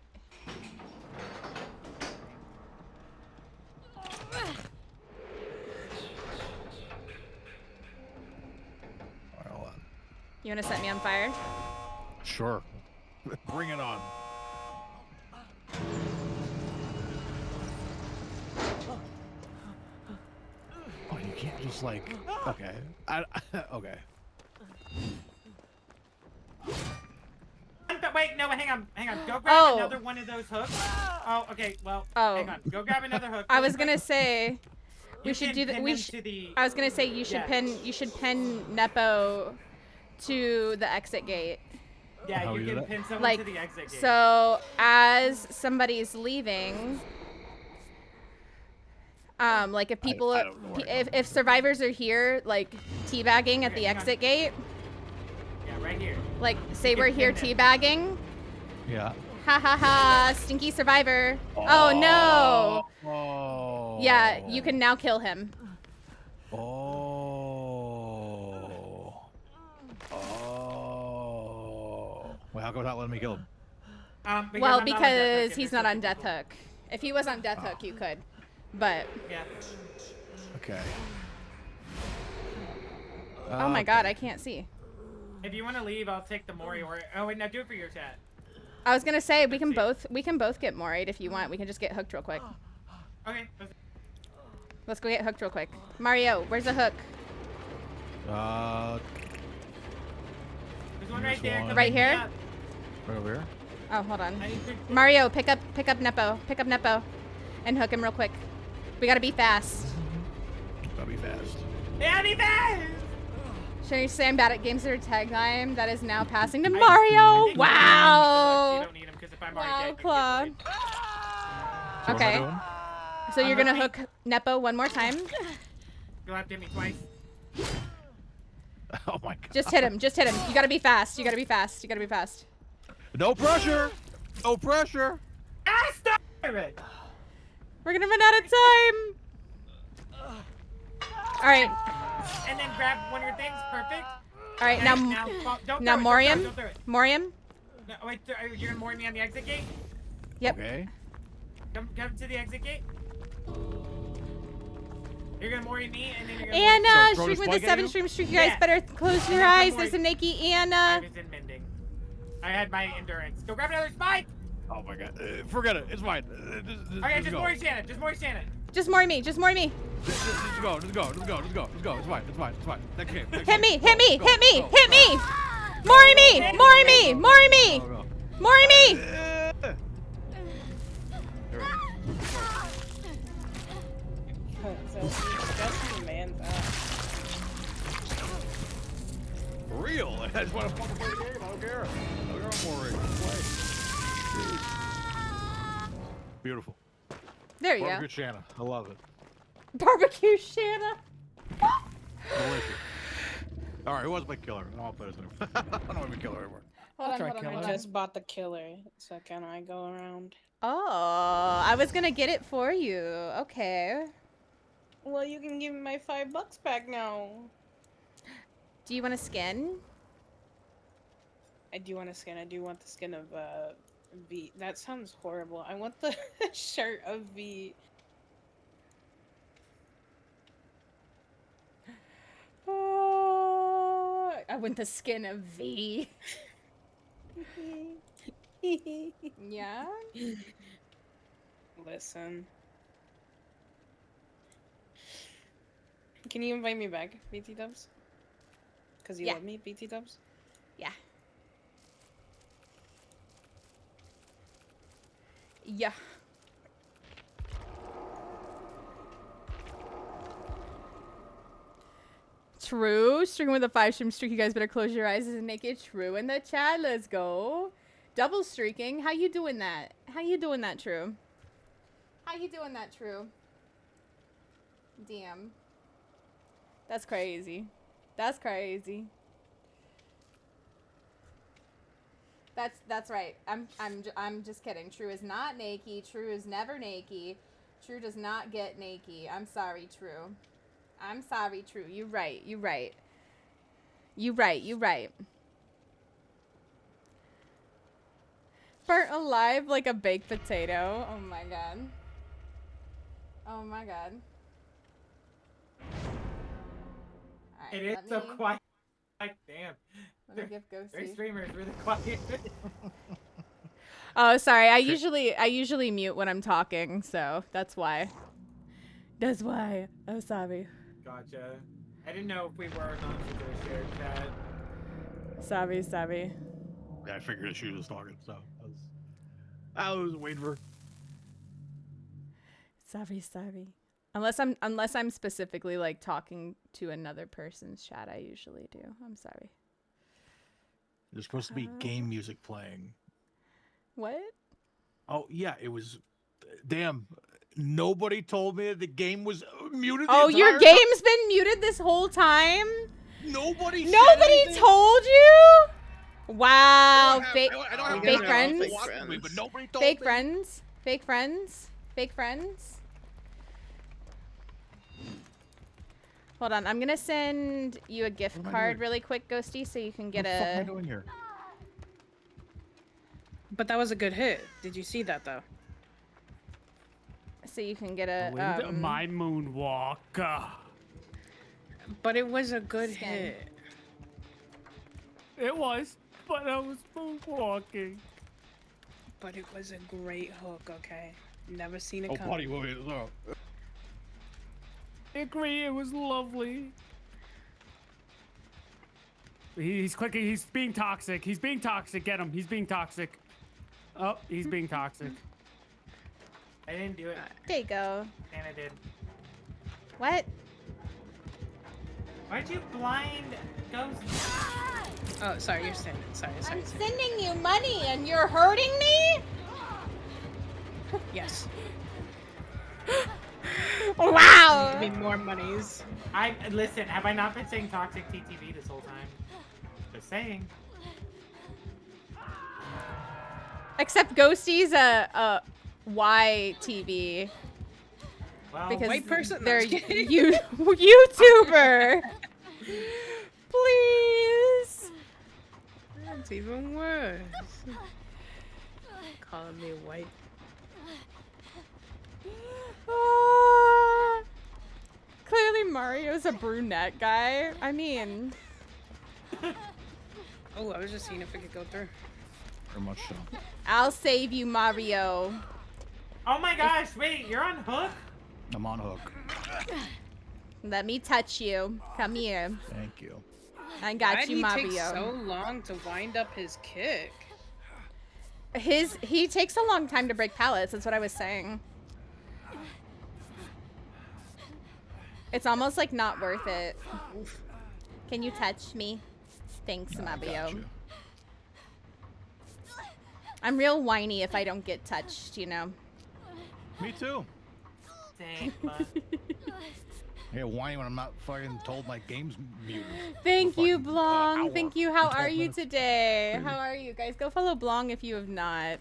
All right, hold on. You want to set me on fire? Sure. Bring it on. Oh, you can't just like. Okay. Okay. Wait, no, hang on. Go grab Oh. another one of those hooks. Oh, okay, well, Oh. hang on. Go grab another hook. I was gonna say we You should can do that. pin We them should. to the- I was gonna say you should Yeah. pin Nepo to the exit gate. Yeah, How you do you do can that? pin someone Like to the exit gate. so, as somebody's leaving, like if people, I don't know where if survivors are here, like teabagging at Okay, the hang on. exit gate, Yeah, right here. like say You we're can here pin teabagging. Yeah. Ha ha ha! Stinky survivor. Oh no! Oh. Yeah, you can now kill him. Oh. Oh. Well, how come not letting me kill him? Well, I'm not on Death Hook because and he's there's not on some Death people- Hook. If he was on Death Hook, you could. But Yeah. Okay. oh my god, I can't see. If you want to leave, I'll take the Mori. Or oh wait, now do it for your chat. I was gonna say we can Let's both get Mori'd if you want. We can just get hooked real quick. Okay. Let's go get hooked real quick. Mario, where's the hook? There's one right This there. one. Come Right pick me here? up. Right over here. Oh, hold on. I need to- Mario, pick up Nepo, and hook him real quick. We gotta be fast. Gotta be fast. Yeah, be fast! Should I say I'm bad at games that are tag time? That is now passing to I Mario. think Wow. You don't need him because if I'm Wow, already dead, Claw. you get So what am I Okay. doing? So you're gonna hooking. hook Nepo one more time. You'll have to hit me twice. Oh my god. Just hit him. Just hit him. You gotta be fast. You gotta be fast. You gotta be fast. No pressure. No pressure. Ah, stop it! We're gonna run out of time. All right. And then grab one of your things. Perfect. All right. Okay, Now, don't now throw it, don't throw it, Morium. don't throw it. Morium. No, wait, you're gonna Mori me on the exit gate? Yep. Okay. Come to the exit gate. You're gonna Mori me, and then you're gonna Anna, throw the streak with spike the at 7 you? stream streak. You guys Yeah. better close your Yeah, eyes. don't There's a worry. Nikki I Anna. was in mending. I had my endurance. Go grab another spike! Oh my god. Forget it. It's fine. Okay, just go. Mori Shannon. Just Mori Shannon. Just Mori me. Just Mori me. Just go. Just go. Just go. Just go. Just go. It's fine. It's fine. It's fine. Next game. Next Hit me. game. Hit me. Go, Hit me. go, Hit me. go. Mori me. Mori me. Mori me. Go, go. Mori me. There we go. So he's just the man's ass. For real. I just want to fucking play the game. I don't care. I don't care more. Play. Beautiful. There you Barbecue Shana. I love it. go. Barbecue Shana. Delicious. All right, who was my killer? I don't want to play this anymore. I don't want to be killer anymore. Hold I'll on, try hold on, killing hold I on. just bought the killer, so can I go around? Oh, I was gonna get it for you. Okay. Well, you can give me my $5 back now. Do you want a skin? I do want a skin. I do want the skin of V. That sounds horrible. I want the shirt of V. Oh, I want the skin of V. Yeah? Listen. Can you invite me back, BT Dubs? Because you Yeah. love me, BT Dubs? Yeah. Yeah. True. Streaking with a 5-stream streak. You guys better close your eyes and make it true in the chat. Let's go. Double streaking. How you doing that? How you doing that, True? How you doing that, True? Damn. That's crazy. That's crazy. That's right. I'm just kidding. True is not naked. True is never naked. True does not get naked. I'm sorry, True. I'm sorry, True. You're right. You're right. You right. You right. Burnt alive like a baked potato. Oh my god. Oh my god. Alright, It is let so me- quiet. Like, damn. Let me give Their Ghosty. streamer is really quiet. Oh, sorry. I usually mute when I'm talking, so that's why. That's why. Oh, sorry. Gotcha. I didn't know if we were or not into a shared chat. Sorry, sorry. Yeah, I figured she was talking, so I was waiting for. Sorry. Unless I'm specifically like talking to another person's chat, I usually do. I'm sorry. There's supposed to be game music playing. What? Oh yeah, it was. Damn, nobody told me that the game was muted. the Oh, your entire time. game's been muted this whole time? Nobody. said Nobody anything. told you? Wow, I don't have- fake I don't have fake anyone friends? watching me, but nobody told fake me. friends? Fake friends? Fake friends? Hold on, I'm gonna send you a gift What am I card doing? really quick, Ghosty, so you can get What the fuck am I a... doing here? But that was a good hit. Did you see that, though? So you can get a... Wind my moonwalk. But it was a good Skin. hit. It was, but I was moonwalking. But it was a great hook, okay? Never seen it Oh, come. buddy, wait. Oh. I agree, it was lovely. He's clicking, he's being toxic. He's being toxic, get him. He's being toxic. Oh, he's being toxic. I didn't do it. There you go. Anna did. What? Why'd you blind Ghost? Oh, sorry, you're standing. Sorry. I'm sending you money and you're hurting me? Yes. Wow! Give me more monies. Listen, have I not been saying toxic TTV this whole time? Just saying. Except Ghosty's a YTV. Well, Because white person? they're No, just kidding. YouTuber. Please. That's even worse. Calling me white. Ah. Clearly Mario's a brunette guy. I mean, Oh, I was just seeing if it could go through. Very much so. I'll save you, Mario. oh my gosh, wait, you're on hook? I'm on hook. Let me touch you. Come here. Thank you. I got Why'd you, he Mario. take so long to wind up his kick? He takes a long time to break pallets. That's what I was saying. It's almost like not worth it. Can you touch me? Thanks, I Mario. got you. I'm real whiny if I don't get touched, you know. Me too. sake, man. Yeah, whining when I'm not fucking told my game's muted. Thank For you, fucking, Blong. hour Thank you. How and are 12 you minutes. today? How are you guys? Go follow Blong if you have not.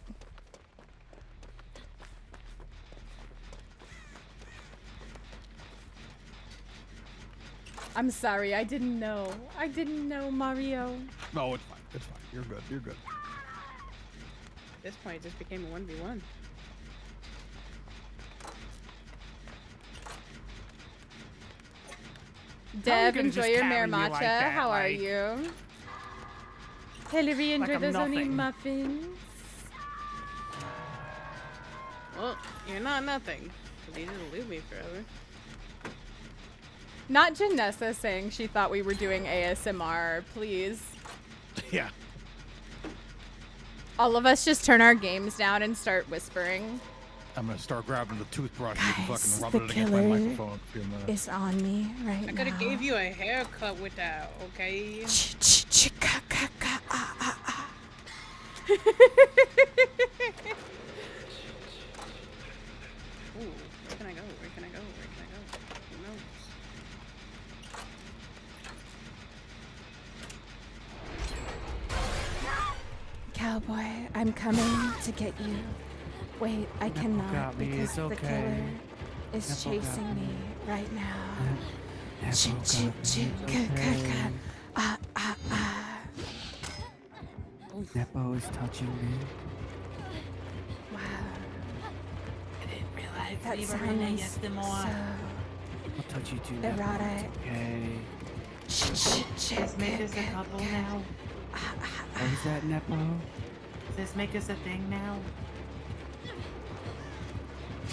I'm sorry. I didn't know. I didn't know, Mario. No, it's fine. It's fine. You're good. You're good. At this point, it just became a 1v1. Dev, gonna enjoy just your carry you marmacha. like that, How are like- you? Hillary, enjoy I'm those only nothing. muffins. Well, you're not nothing. Because you didn't leave me forever. Not Janessa saying she thought we were doing ASMR, please. Yeah. All of us just turn our games down and start whispering. I'm gonna start grabbing the toothbrush Guys, and fucking the rubbing it against my killer microphone. in a few minutes. It's on me right I now. could have gave you a haircut with that, okay? Ooh, where can I go? Where can I go? Where can I go? Who knows? Cowboy, I'm coming to get you. Wait, I Nepo cannot got me, because it's the okay. killer is Nepo got chasing me. me right now. Nepo Choo, got choo, me, choo, it's ka, ka, okay. ka. Ah, ah, ah. Nepo is touching me. Wow. I didn't realize That we were in sounds ASMR. I'll touch you too, so Nepo. erotic. Okay. Choo, choo, choo, Let's make ka, us a ka, couple ka. now. Ah, ah, What was that, Nepo? Does this make us a thing now?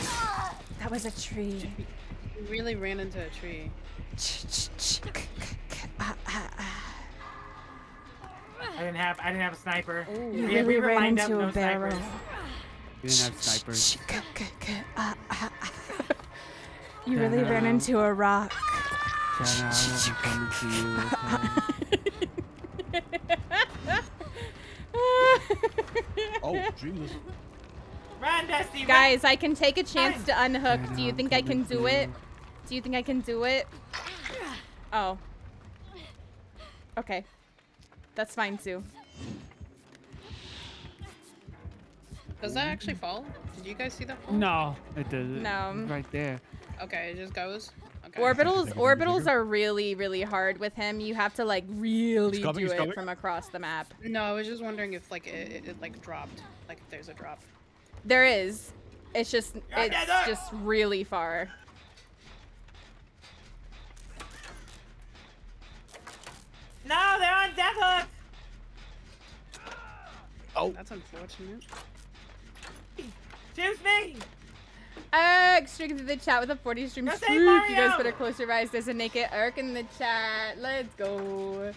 ah. That was a tree. You really ran into a tree. Choo, choo, choo, ka, ka, ka. Ah, ah, ah. I didn't have a sniper. Ooh. You Yeah, we really were ran lined up, into no a barrel. snipers. We didn't have snipers. Ka, ka, ka. Ah, ah, ah. You really ran Shana. into a rock. Shana, I won't be coming to you, okay? Oh, Jesus. Run, Dusty! run! Guys, I can take a chance to unhook. Do you Shana, think I'm I can coming do to it? you. Do you think I can do it? Oh. Okay. That's fine, too. Does that actually fall? Did you guys see that fall? No, it doesn't. No. It's right there. Okay, it just goes. Okay. Orbitals are really, really hard with him. You have to, like, really He's coming, do he's it coming. from across the map. No, I was just wondering if like it like dropped. Like if there's a drop. There is. It's just Together! really far. No, they're on death hook! Oh, That's unfortunate. Choose me! Streaking through the chat with a 40 stream Go save streak. You guys Mario! better close your eyes. There's a naked Urk in the chat. Let's go.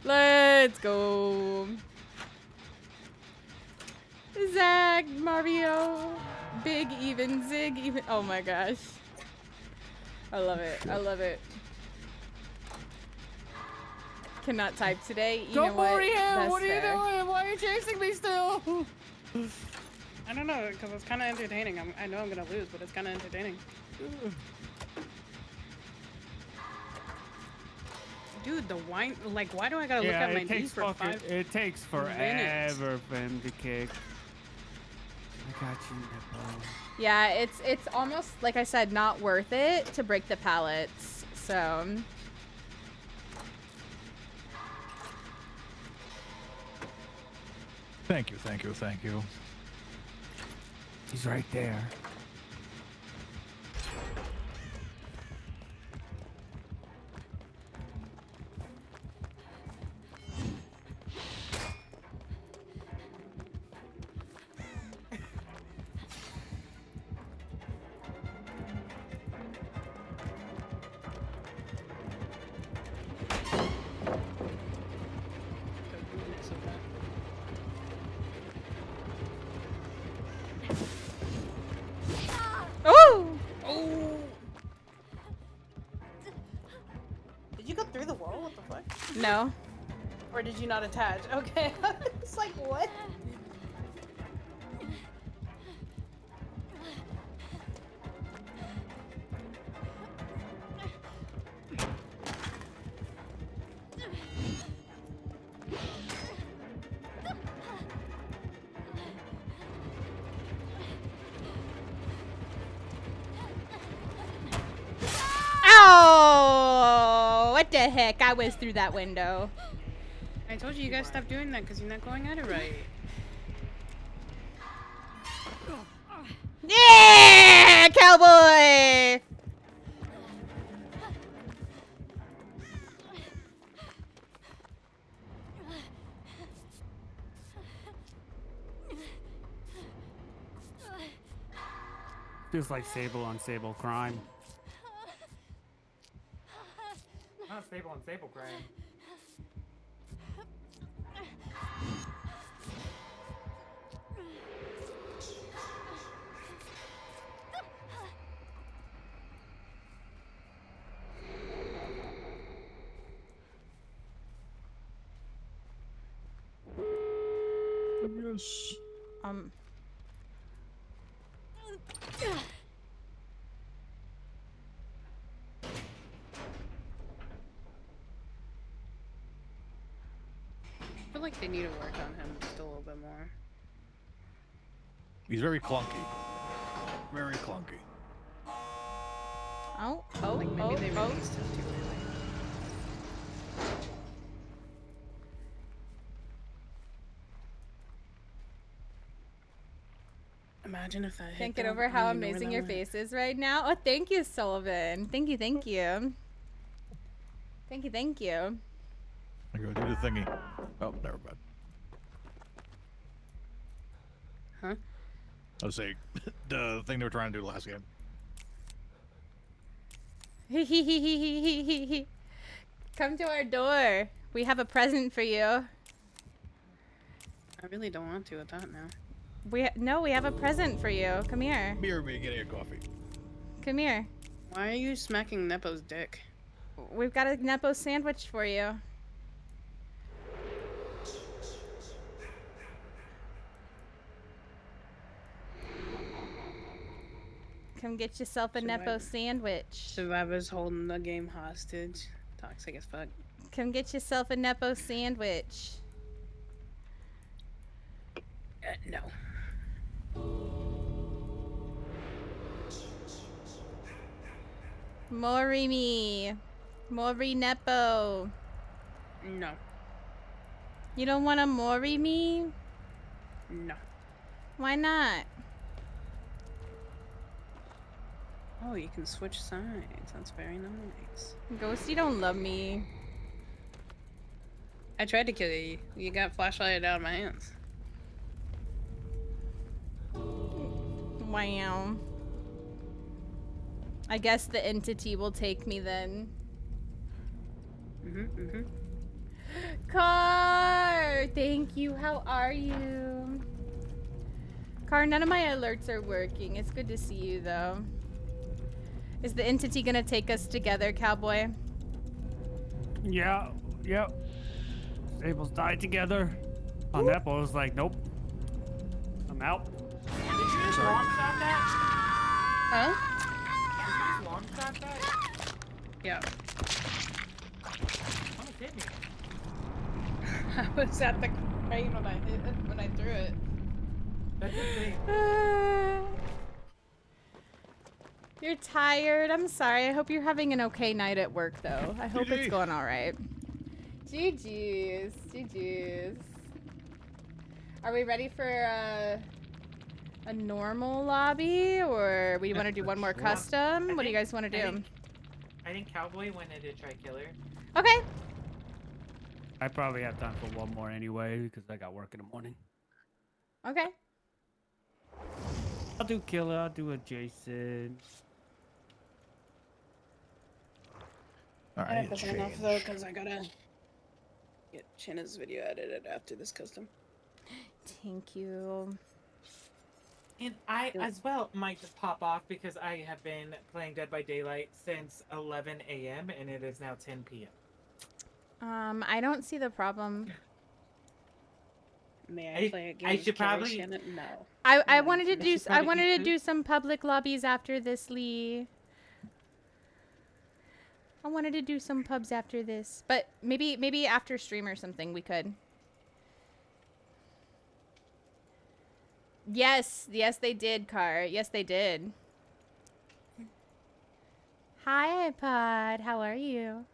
Let's go. Zag, Mario. Big even, zig even. Oh my gosh. I love it. I love it. Cannot type today. You know Don't what? worry him! That's What are you fair. doing? Why are you chasing me still? I don't know, because it's kind of entertaining. I know I'm gonna lose, but it's kind of entertaining. Dude, the wine. Like, why do I gotta look Yeah, at my it knees takes for fucking. 5 It takes minutes? forever for him to kick. I got you, Nepo. Yeah, it's almost, like I said, not worth it to break the pallets. So, thank you, thank you, thank you. He's right there. The rudeness of that. oh, Oh! Did you go through the wall? What the fuck? no. Or did you not attach? Okay. It's like, what? heck? I was through that window. I told you guys stop doing that because you're not going at it right. Yeah, cowboy! Feels like Sable on Sable crime. Not stable and stable crime. Yes. I feel like they need to work on him just a little bit more. He's very clunky. Very clunky. Oh, Like maybe they released him too early. Imagine if that hit Can't get them. over I how don't even know where amazing that your went. face is right now. Oh, thank you, Sullivan. Thank you, thank you. Thank you, thank you. I go do the thingy. Oh, never mind. Huh? I was saying the thing they were trying to do last game. Come to our door. We have a present for you. I really don't want to with that now. No, we have a present for you. Come here. Mirror me, get a coffee. Come here. Why are you smacking Nepo's dick? We've got a Nepo sandwich for you. Come get yourself a Nepo sandwich. Survivor's holding the game hostage. Toxic as fuck. Come get yourself a Nepo sandwich. No. Mori me. Mori Nepo. No. You don't want to Mori me? No. Why not? Oh, you can switch sides. That's very nice. Ghosty don't love me. I tried to kill you. You got flashlighted out of my hands. Wow. I guess the entity will take me then. Car! Thank you. How are you? Car, none of my alerts are working. It's good to see you, though. Is the entity gonna take us together, cowboy? Yeah, yep. Sable's died together. On Nepo was like, nope. I'm out. Did you just long shot that? Huh? Did you just long shot that? Yeah. Almost hit me. I was at the crane when I threw it. That's insane. You're tired. I'm sorry. I hope you're having an okay night at work, though. I hope it's GG. going all right. GG's. GG's. Are we ready for a normal lobby, or we want to do one more custom? What do you guys want to do? I think Cowboy wanted to try Killer. Okay. I probably have time for one more anyway because I got work in the morning. Okay. I'll do Killer. I'll do a Jason. All I right, have enough though, because I gotta get Shana's video edited after this custom. Thank you. And I, as well, might pop off because I have been playing Dead by Daylight since 11 a.m. and it is now 10 p.m. I don't see the problem. May I play a game? I should probably. Shannon? No. I wanted to do should probably do some public lobbies after this, Leigh. I wanted to do some pubs after this, but maybe after stream or something we could. Yes, they did, Car. Yes, they did. Hi, iPod. How are you?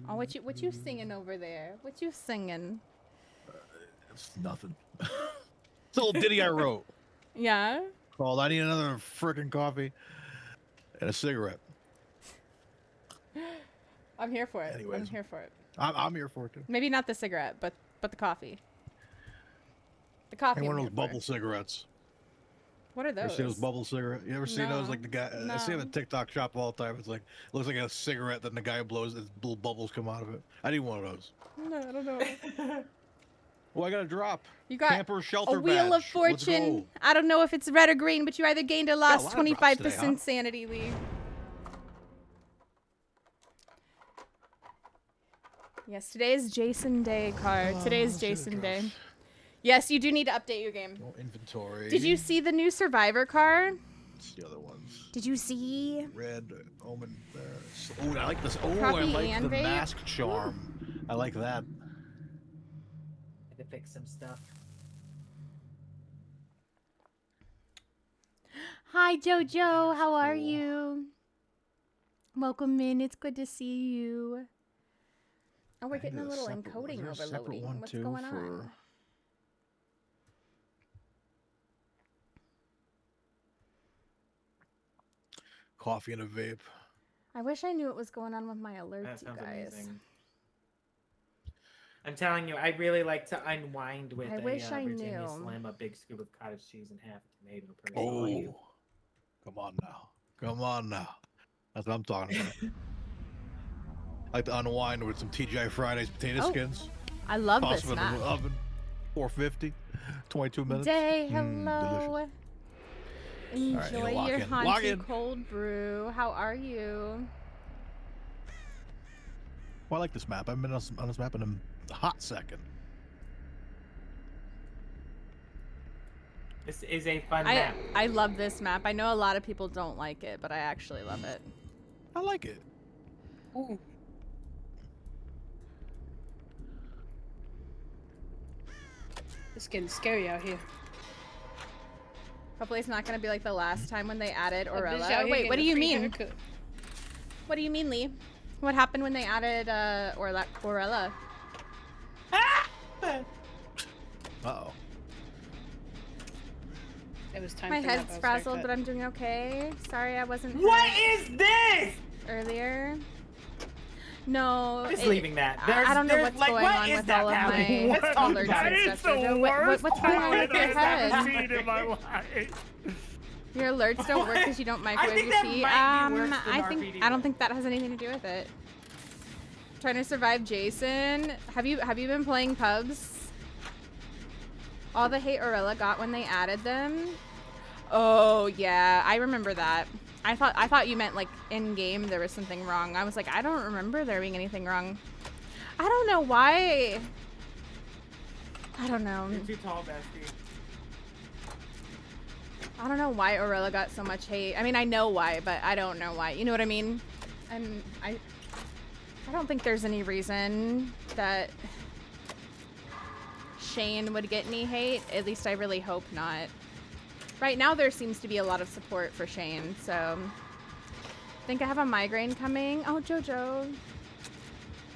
Oh, what you singing over there? What you singing? It's nothing. It's a little ditty I wrote Yeah. called "I Need Another Frickin' Coffee and a Cigarette." I'm here for it. Anyways. I'm here for it. I'm here for it too. Maybe not the cigarette, but the coffee. The coffee. And one I'm of those here for. bubble cigarettes. What are You ever those? seen those bubble cigarettes? You ever seen those? No. Like the guy, I see them at TikTok shop all the time. It's like, it looks like a cigarette, then the guy blows, and little bubbles come out of it. I need one of those. No, I don't know. Well, I got a drop. You got Camper shelter a wheel of badge. Let's fortune. go. I don't know if it's red or green, but you either gained or lost lot of drops today, 25% huh? sanity, Leigh. Yes, today is Jason Day, card. Today is Jason Day. Yes, you do need to update your game. No inventory. Did you see the new Survivor card? What's the other ones? Did you see? Red, Omen. Oh, I like this. Oh, I Copy like and the vape. mask charm. I like that. Had to fix some stuff. Hi, Jojo. How are Cool. you? Welcome in. It's good to see you. Oh, we're I getting a need little separate- encoding is there a separate overloading. one, What's too, going for on? coffee and a vape? I wish I knew what was going on with my alerts, That you sounds guys. amazing. I'm telling you, I really like to unwind with I wish I Virginia knew. Slim, a big scoop of cottage cheese and half a tomato personally. Oh, come on now. Come on now. That's what I'm talking about. I like to unwind with some TGI Fridays potato Oh, skins. I love Toss this them in map. the oven. 450. 22 minutes. Day, Delicious. hello. Enjoy lock your in. Lock in. Haunted cold brew. How are you? Well, I like this map. I've been on this map in a hot second. This is a fun map. I love this map. I know a lot of people don't like it, but I actually love it. I like it. Ooh. It's getting scary out here. Hopefully it's not going to be like the last time when they added A bitch out Orella. here Wait, getting what do a you free mean? haircut. What do you mean, Leigh? What happened when they added Orella? Uh-oh. It was time My for head's Nepo's frazzled, haircut. but I'm doing okay. Sorry I wasn't What here is this? earlier. No, Just it- leaving that. I don't know There's, what's like, going what on is with that all of my happening? Let's talk alerts about and it. stuff, Jojo. What's going on with your I've ever head? seen in my life. Your alerts don't work because you don't I microwave think your that feet. might be worse than I don't RPD. think that has anything to do with it. Trying to survive Jason. Have you been playing pubs? All the hate Orella got when they added them. Oh yeah, I remember that. I thought you meant like in game there was something wrong. I was like, I don't remember there being anything wrong. I don't know why. I don't know. You're too tall, bestie. I don't know why Orella got so much hate. I mean, I know why, but I don't know why. You know what I mean? And I don't think there's any reason that Shane would get any hate. At least I really hope not. Right now there seems to be a lot of support for Shane, so I think I have a migraine coming. Oh, Jojo.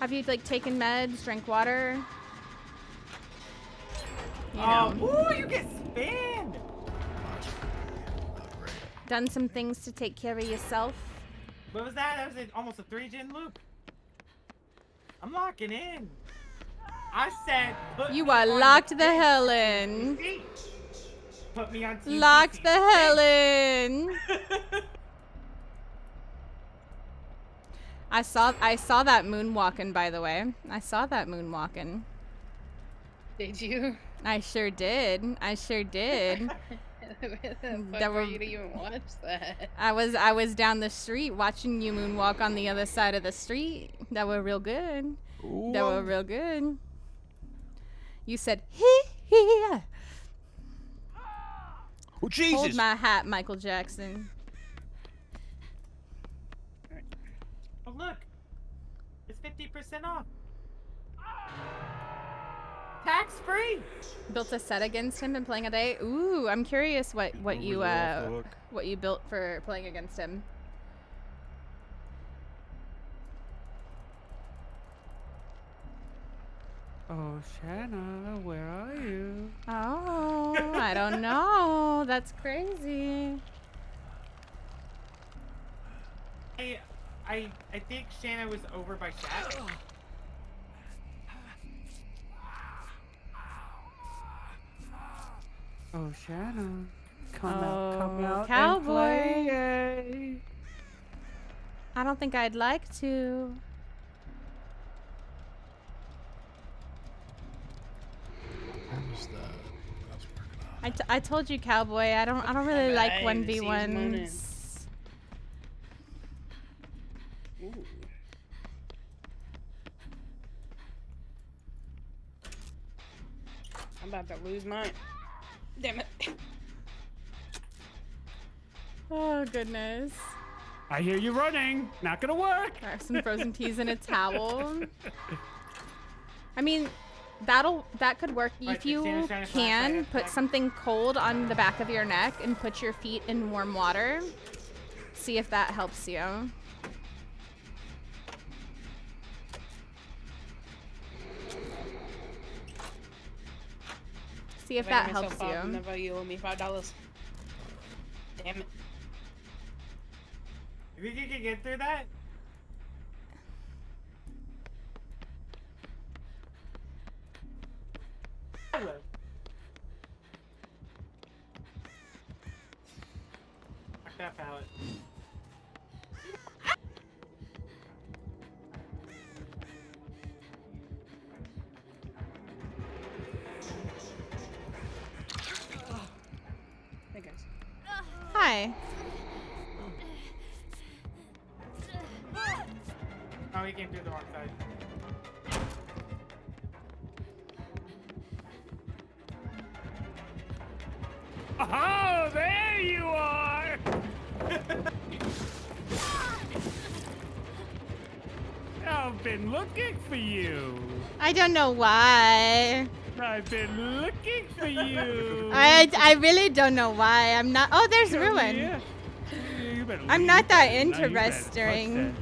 Have you like taken meds, drank water? You know, Ooh, you get spammed. done some things to take care of yourself. What was that? That was almost a 3-gen loop. I'm locking in. I said put You me are on locked the TCC. hell in. Put me on TCC. Locked the hell in. I saw that moonwalking, by the way. I saw that moonwalking. Did you? I sure did. I sure did. Where the fuck That were were- you to even watch that? I was down the street watching you moonwalk on the other side of the street. That were real good. That were real good. You said hee hee. Oh, Jesus! Hold my hat, Michael Jackson. Oh look, it's 50% off. Tax free. built a set against him and playing a day. Ooh, I'm curious what you built for playing against him. Oh, Shana, where are you? Oh, I don't know. That's crazy. I think Shana was over by Shat. Oh, Shana, come out cowboy. and play. I don't think I'd like to. I told you, cowboy. I don't really like 1v1s. Ooh. I'm about to lose mine. Damn it. Oh goodness. I hear you running. Not gonna work. I have some frozen teas and a towel. I mean, that could work if you can put something cold on the back of your neck and put your feet in warm water. See if that helps you. See if that helps you. Never you owe me $5. Damn it. You think you can get through that? Hello. Fuck that pallet. Hey guys. Hi. Oh, he came through the wrong side. Oh, there you are! I've been looking for you. I don't know why. I've been looking for you. I really don't know why. I'm not. Oh, there's Ruin. Yeah, you better I'm leave. not that Now you better interesting.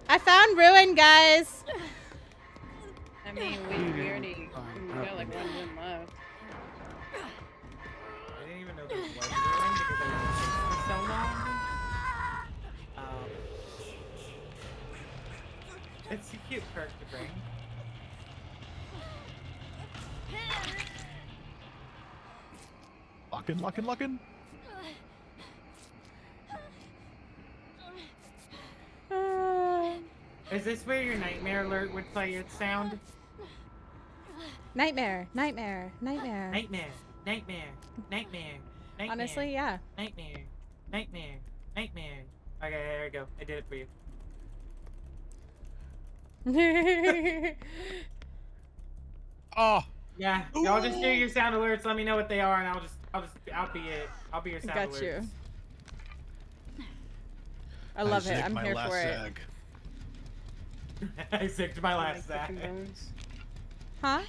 I found Ruin, guys. I mean, we already got like 1 win left. I didn't even know there was one because I was for so long. It's a cute perk to bring. Lockin'. Is this where your nightmare alert would play its sound? Nightmare. Nightmare. Honestly, yeah. Nightmare. Okay, there we go. I did it for you. Oh, Yeah, y'all just do your sound alerts. Let me know what they are, and I'll be it. I'll be your sound Got alerts. you. I love it. zigged I'm my here last for it. zag. I zigged my You last like sack. touching bones? Huh?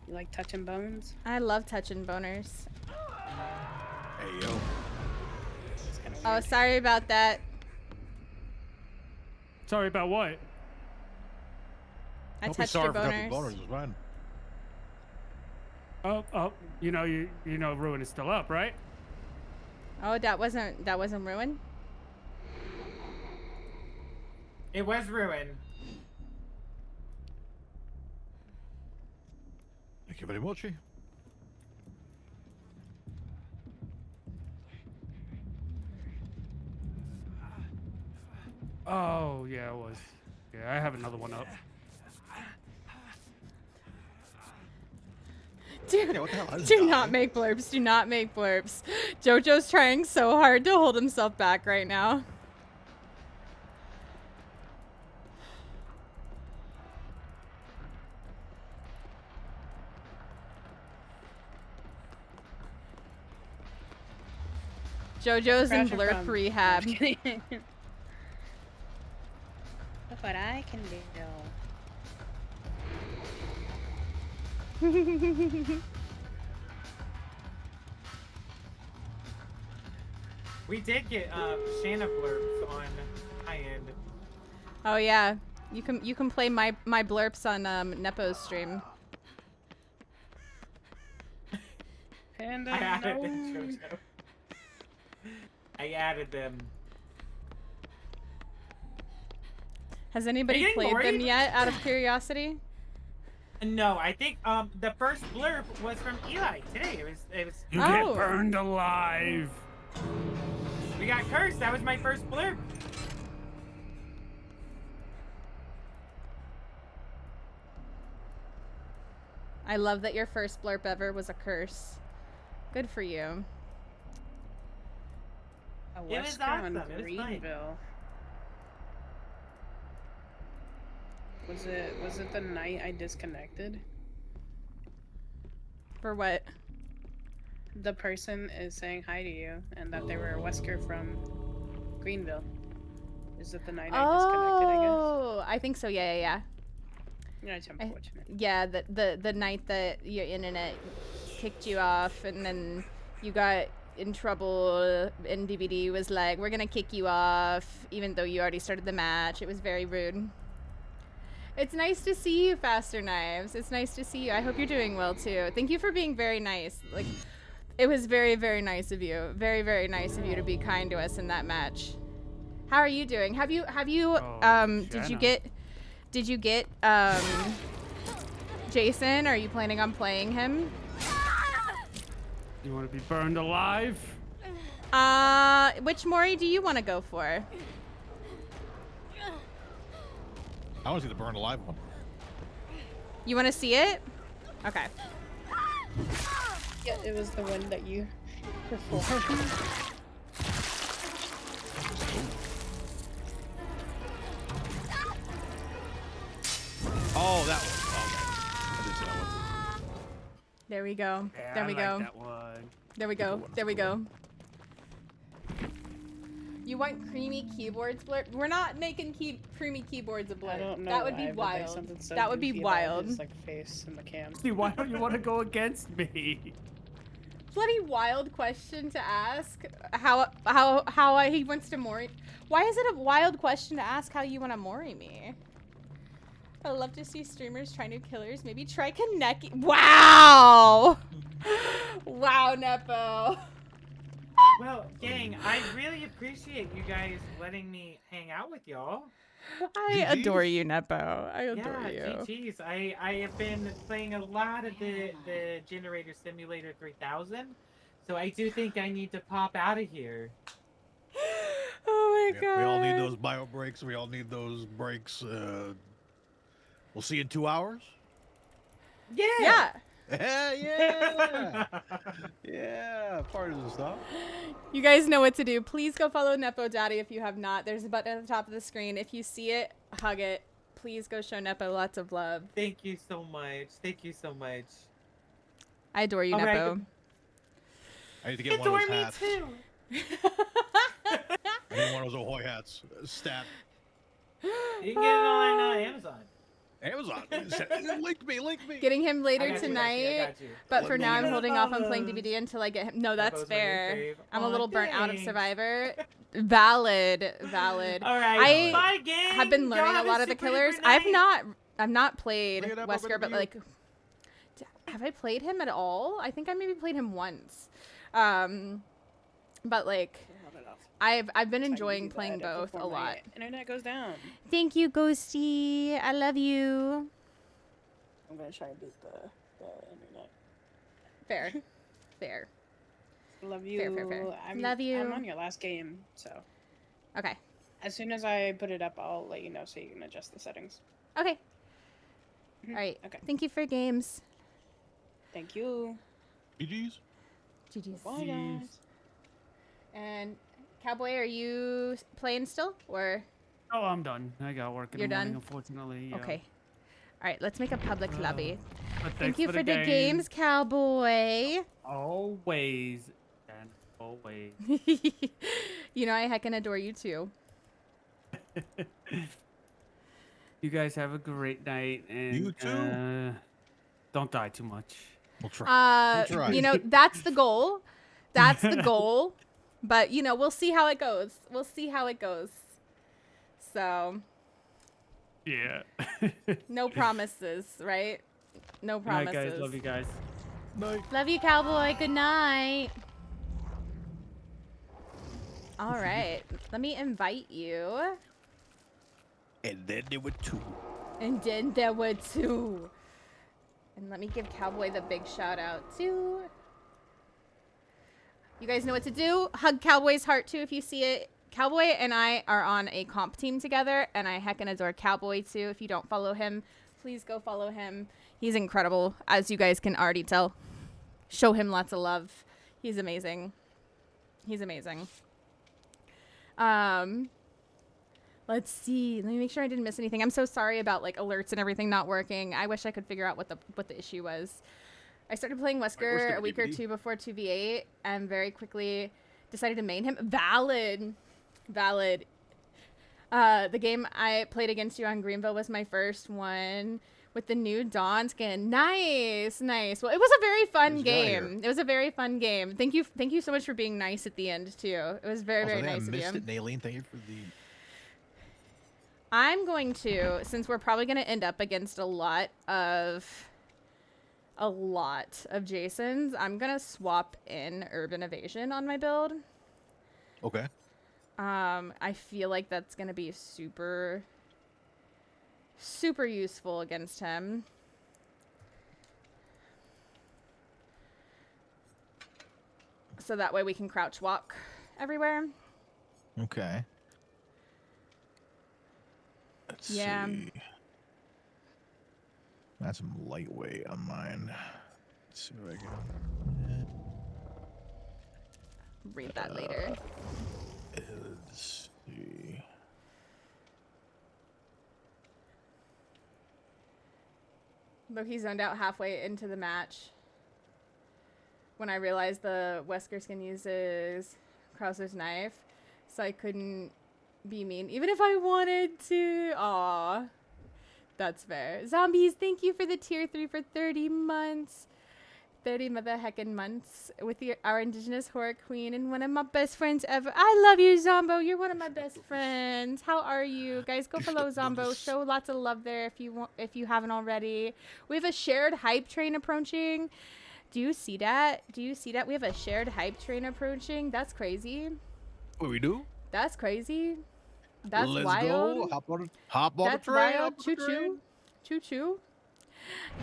You like touching bones? I love touching boners. Hey yo. It's kind of Oh, sorry about that. Sorry about what? I Don't be touched sorry your for touching boners. boners. It's fine. Oh, you know, Ruin is still up, right? Oh, that wasn't Ruin? It was Ruin. Thank you very much. Oh, yeah, it was. Yeah, I have another one up. Dude, what the hell? I just do died. not make blurps. Do not make blurps. Jojo's trying so hard to hold himself back right now. Jojo's in Crashing blurp from- rehab. I'm just kidding. Look what I can do. We did get Shana blurbs on high end. Oh yeah, you can play my blurps on Nepo's stream. And I added them, Jojo. I added them. Has anybody played them worried? yet, out of curiosity? No, I think the first blurb was from Eli today. It was. You Oh. get burned alive. We got cursed. That was my first blurb. I love that your first blurp ever was a curse. Good for you. A It was Wesker on awesome. It was fun. Greenville. Was it the night I disconnected? For what? The person is saying hi to you and that they were a Wesker from Greenville. Is it the night I disconnected, I guess? Oh, I think so. Yeah. Yeah, it's unfortunate. Yeah, the night that your internet kicked you off, and then you got in trouble, and DVD was like, "We're gonna kick you off," even though you already started the match. It was very rude. It's nice to see you, Faster Knives. It's nice to see you. I hope you're doing well too. Thank you for being very nice. Like, it was very, very nice of you. Very, very nice of you to be kind to us in that match. How are you doing? Have you Shana. did you get Jason? Are you planning on playing him? You want to be burned alive? Which Mori do you want to go for? I want to see the burned alive one. You want to see it? Okay. Yeah, it was the one that you performed. Oh, that one. Oh, okay. I did see that one. There we go. Yeah, There I we like go. that one. There we go. There we go. You want creamy keyboards blurb? We're not making creamy keyboards a blurb. I don't know. That would be why, but there's wild. something so That would be goofy about wild. his, like, face in the cam. See, why don't you want to go against me? Bloody wild question to ask. How he wants to mori. Why is it a wild question to ask how you want to mori me? I love to see streamers try new killers. Maybe try Kaneki. Wow! Wow, Nepo. Well, gang, I really appreciate you guys letting me hang out with y'all. I GGs. adore you, Nepo. I adore Yeah, you. GG's. I have been playing a lot of the Generator Simulator 3000, so I do think I need to pop out of here. Oh my god. We all need those bio breaks. We all need those breaks. We'll see you in 2 hours. Yeah. Yeah. Yeah. Yeah. Parties and stuff. You guys know what to do. Please go follow NepoDaddy if you have not. There's a button at the top of the screen. If you see it, hug it. Please go show Nepo lots of love. Thank you so much. Thank you so much. I adore you, All right. Nepo. I need to get one of Adore those me hats. too. I need one of those Ahoy hats. Stat. You can get it on Amazon. Amazon. Link me. Getting him I later got you, I tonight. got you. But for now, I'm Nepo's holding off on playing DVD until I get him. No, that's Nepo's my new fair. fave. I'm a Aw, little burnt out of thanks. Survivor. Valid. All right. I Bye, gang. have been learning Y'all a lot of the super killers. duper I've night. not played Bring it up, Wesker, open but to you. like, have I played him at all? I think I maybe played him once. But like, I've been enjoying playing both a lot. Internet goes down. Thank you, Ghosty. I love you. I'm gonna try and beat the internet. Fair. Fair. Love you. Fair. I'm, Love you. I'm on your last game, so Okay. as soon as I put it up, I'll let you know so you can adjust the settings. Okay. Mhm. All right. Okay. Thank you for games. Thank you. GG's. GG's. Bye, guys. And Cowboy, are you playing still, or Oh, I'm done. I got work in You're the morning, done? unfortunately. Yeah. okay? All right. Let's make a public lobby. But Thank thanks you for the games, Cowboy. Always. And always. You know I heckin' adore you too. You guys have a great night, and You too. don't die too much. We'll try. We'll try. You know, that's the goal. That's the goal. But, you know, we'll see how it goes. We'll see how it goes. So, Yeah. no promises, right? No Good night, promises. guys. Love you guys. Love you, cowboy. Good night. All right. Let me invite you. And then there were 2. And then there were 2. And let me give Cowboy the big shout out too. You guys know what to do. Hug Cowboy's heart too if you see it. Cowboy and I are on a comp team together, and I heckin' adore Cowboy too. If you don't follow him, please go follow him. He's incredible, as you guys can already tell. Show him lots of love. He's amazing. He's amazing. Let's see. Let me make sure I didn't miss anything. I'm so sorry about like alerts and everything not working. I wish I could figure out what the issue was. I started playing Wesker a week or two before 2v8 and very quickly decided to main him. Valid. The game I played against you on Greenville was my first one with the new Dawn skin. Nice. Well, it was a very fun game. It was a very fun game. Thank you so much for being nice at the end too. It was very nice of you. I missed it, Naylene. Thank you for the... I'm going to, since we're probably going to end up against a lot of Jasons, I'm going to swap in Urban Evasion on my build. Okay. I feel like that's going to be super useful against him. So that way we can crouch walk everywhere. Okay. Let's see. That's some lightweight on mine. Let's see what I can read that later. Let's see. But he zoned out halfway into the match when I realized the Wesker skin uses Krauser's knife, so I couldn't be mean, even if I wanted to. Aw. That's fair. Zombies, thank you for the tier 3 for 30 months. 30 mother heckin' months with our Indigenous Horror Queen and one of my best friends ever. I love you, Zombo. You're one of my best friends. How are you? Guys, go follow Zombo. Show lots of love there if you haven't already. We have a shared hype train approaching. Do you see that? We have a shared hype train approaching. That's crazy. What we do? That's crazy. That's Let's wild. Go. Hop on That's the train. wild. Choo-choo.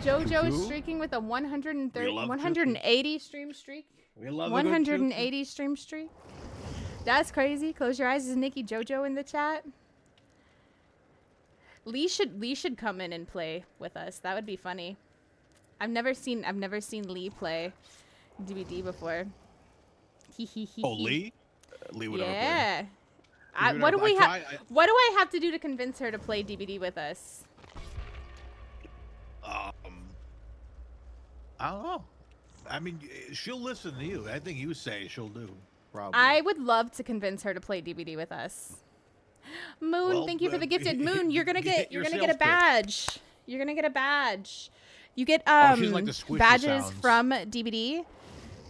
JoJo is streaking with a 180 stream streak. We love 180 stream streak. That's crazy. Close your eyes. Is Nikki JoJo in the chat? Leigh should come in and play with us. That would be funny. I've never seen Leigh play DBD before. Oh, Leigh? Leigh would yeah. What do I have to do to convince her to play DBD with us? I don't know. I mean, she'll listen to you. I think you say she'll do. Probably. I would love to convince her to play DBD with us. Moon, thank you for the gifted. Moon, you're gonna get a badge. You're gonna get a badge. You get like the badges sounds. from DBD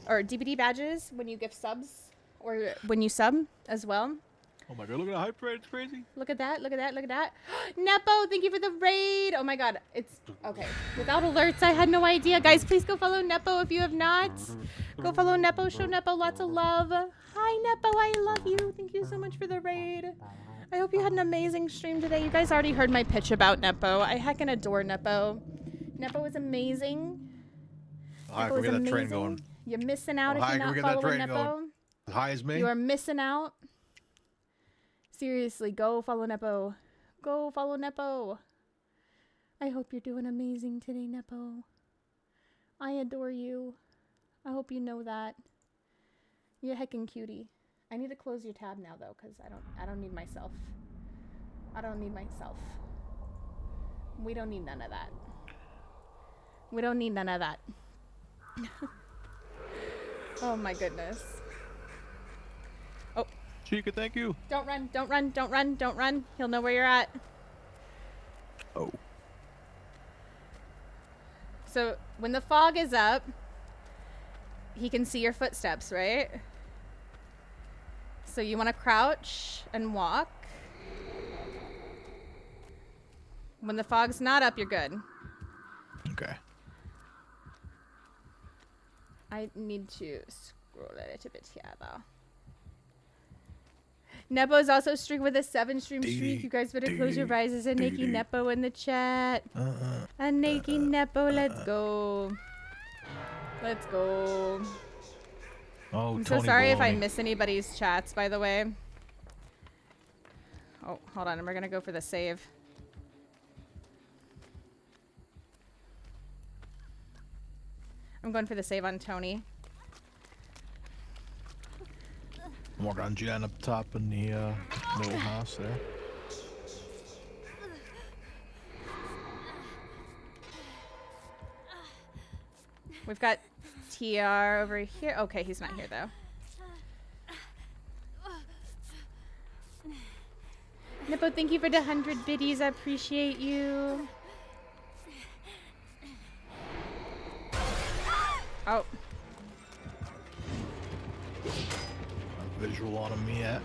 or DBD badges when you gift subs or when you sub as well. Oh my god, look at the hype train. It's crazy. Look at that. Nepo, thank you for the raid. Oh my god. It's okay. Without alerts, I had no idea. Guys, please go follow Nepo if you have not. Go follow Nepo. Show Nepo lots of love. Hi, Nepo. I love you. Thank you so much for the raid. I hope you had an amazing stream today. You guys already heard my pitch about Nepo. I heckin' adore Nepo. Nepo is amazing. Alright, can we get that train going? You're missing out if Hi, you're can we not get that following train Nepo. going? As high as me? You are missing out. Seriously, go follow Nepo. Go follow Nepo. I hope you're doing amazing today, Nepo. I adore you. I hope you know that. You're a heckin' cutie. I need to close your tab now though, because I don't need myself. I don't need myself. We don't need none of that. We don't need none of that. Oh my goodness. Oh. Chica, thank you. Don't run. He'll know where you're at. Oh. So when the fog is up, he can see your footsteps, right? So you want to crouch and walk. When the fog's not up, you're good. Okay. I need to scroll a little bit here, though. Nepo's also streaking with a 7-stream streak. You guys better close your eyes. There's a Nakey Nepo in the chat. A Nakey Nepo, let's go. Let's go. Oh, I'm so sorry if I miss anybody's chats, by the way. Oh, hold on. We're going to go for the save. I'm going for the save on Tony. More on Jen up top in the little house there. We've got TR over here. Okay, he's not here though. Nepo, thank you for the 100 biddies. I appreciate you. Oh. A visual on him yet.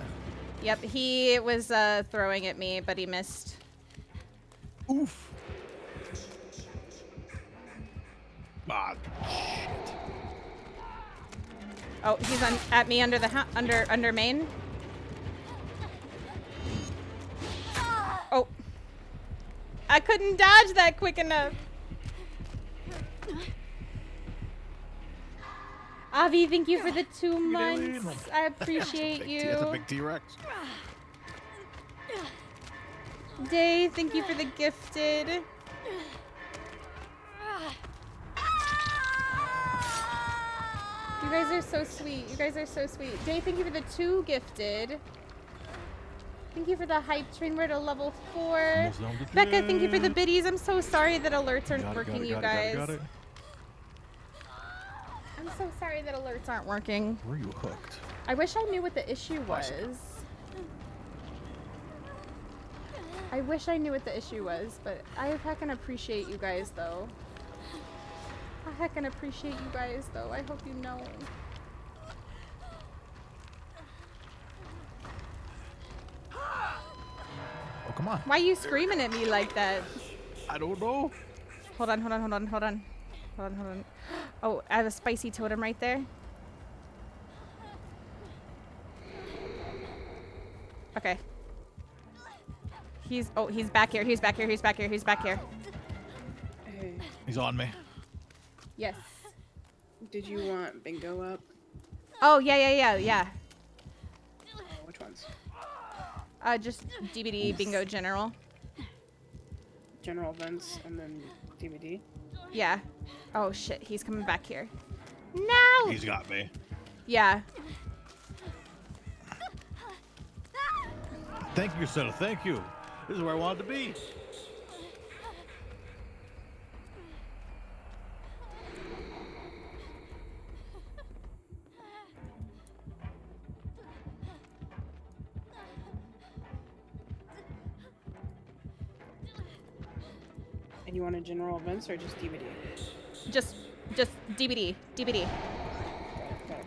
Yep, he was throwing at me, but he missed. Oof. Ah, shit. Oh, he's on at me under the under main. Oh. I couldn't dodge that quick enough. Avi, thank you for the 2 months. I appreciate you. That's a big T-Rex. Day, thank you for the gifted. You guys are so sweet. You guys are so sweet. Day, thank you for the 2 gifted. Thank you for the hype train. We're at a level 4. Becca, thank you for the biddies. I'm so sorry that alerts aren't working, you guys. I'm so sorry that alerts aren't working. Were you hooked? I wish I knew what the issue was. I wish I knew what the issue was, but I heckin' appreciate you guys, though. I heckin' appreciate you guys, though. I hope you know. Oh, come on. Why are you screaming at me like that? I don't know. Hold on, hold on, hold on, hold on. Hold on, hold on. Oh, I have a spicy totem right there. Okay. He's back here. He's back here. He's back here. He's back here. Hey, He's on me. Yes. did you want bingo up? Oh, yeah. Which ones? Just DBD bingo general. General events and then DVD. Yeah. Oh shit, he's coming back here. No! He's got me. Yeah. Thank you, Senna. Thank you. This is where I wanted to be. And you wanted general events or just DVD? Just DBD. Got it.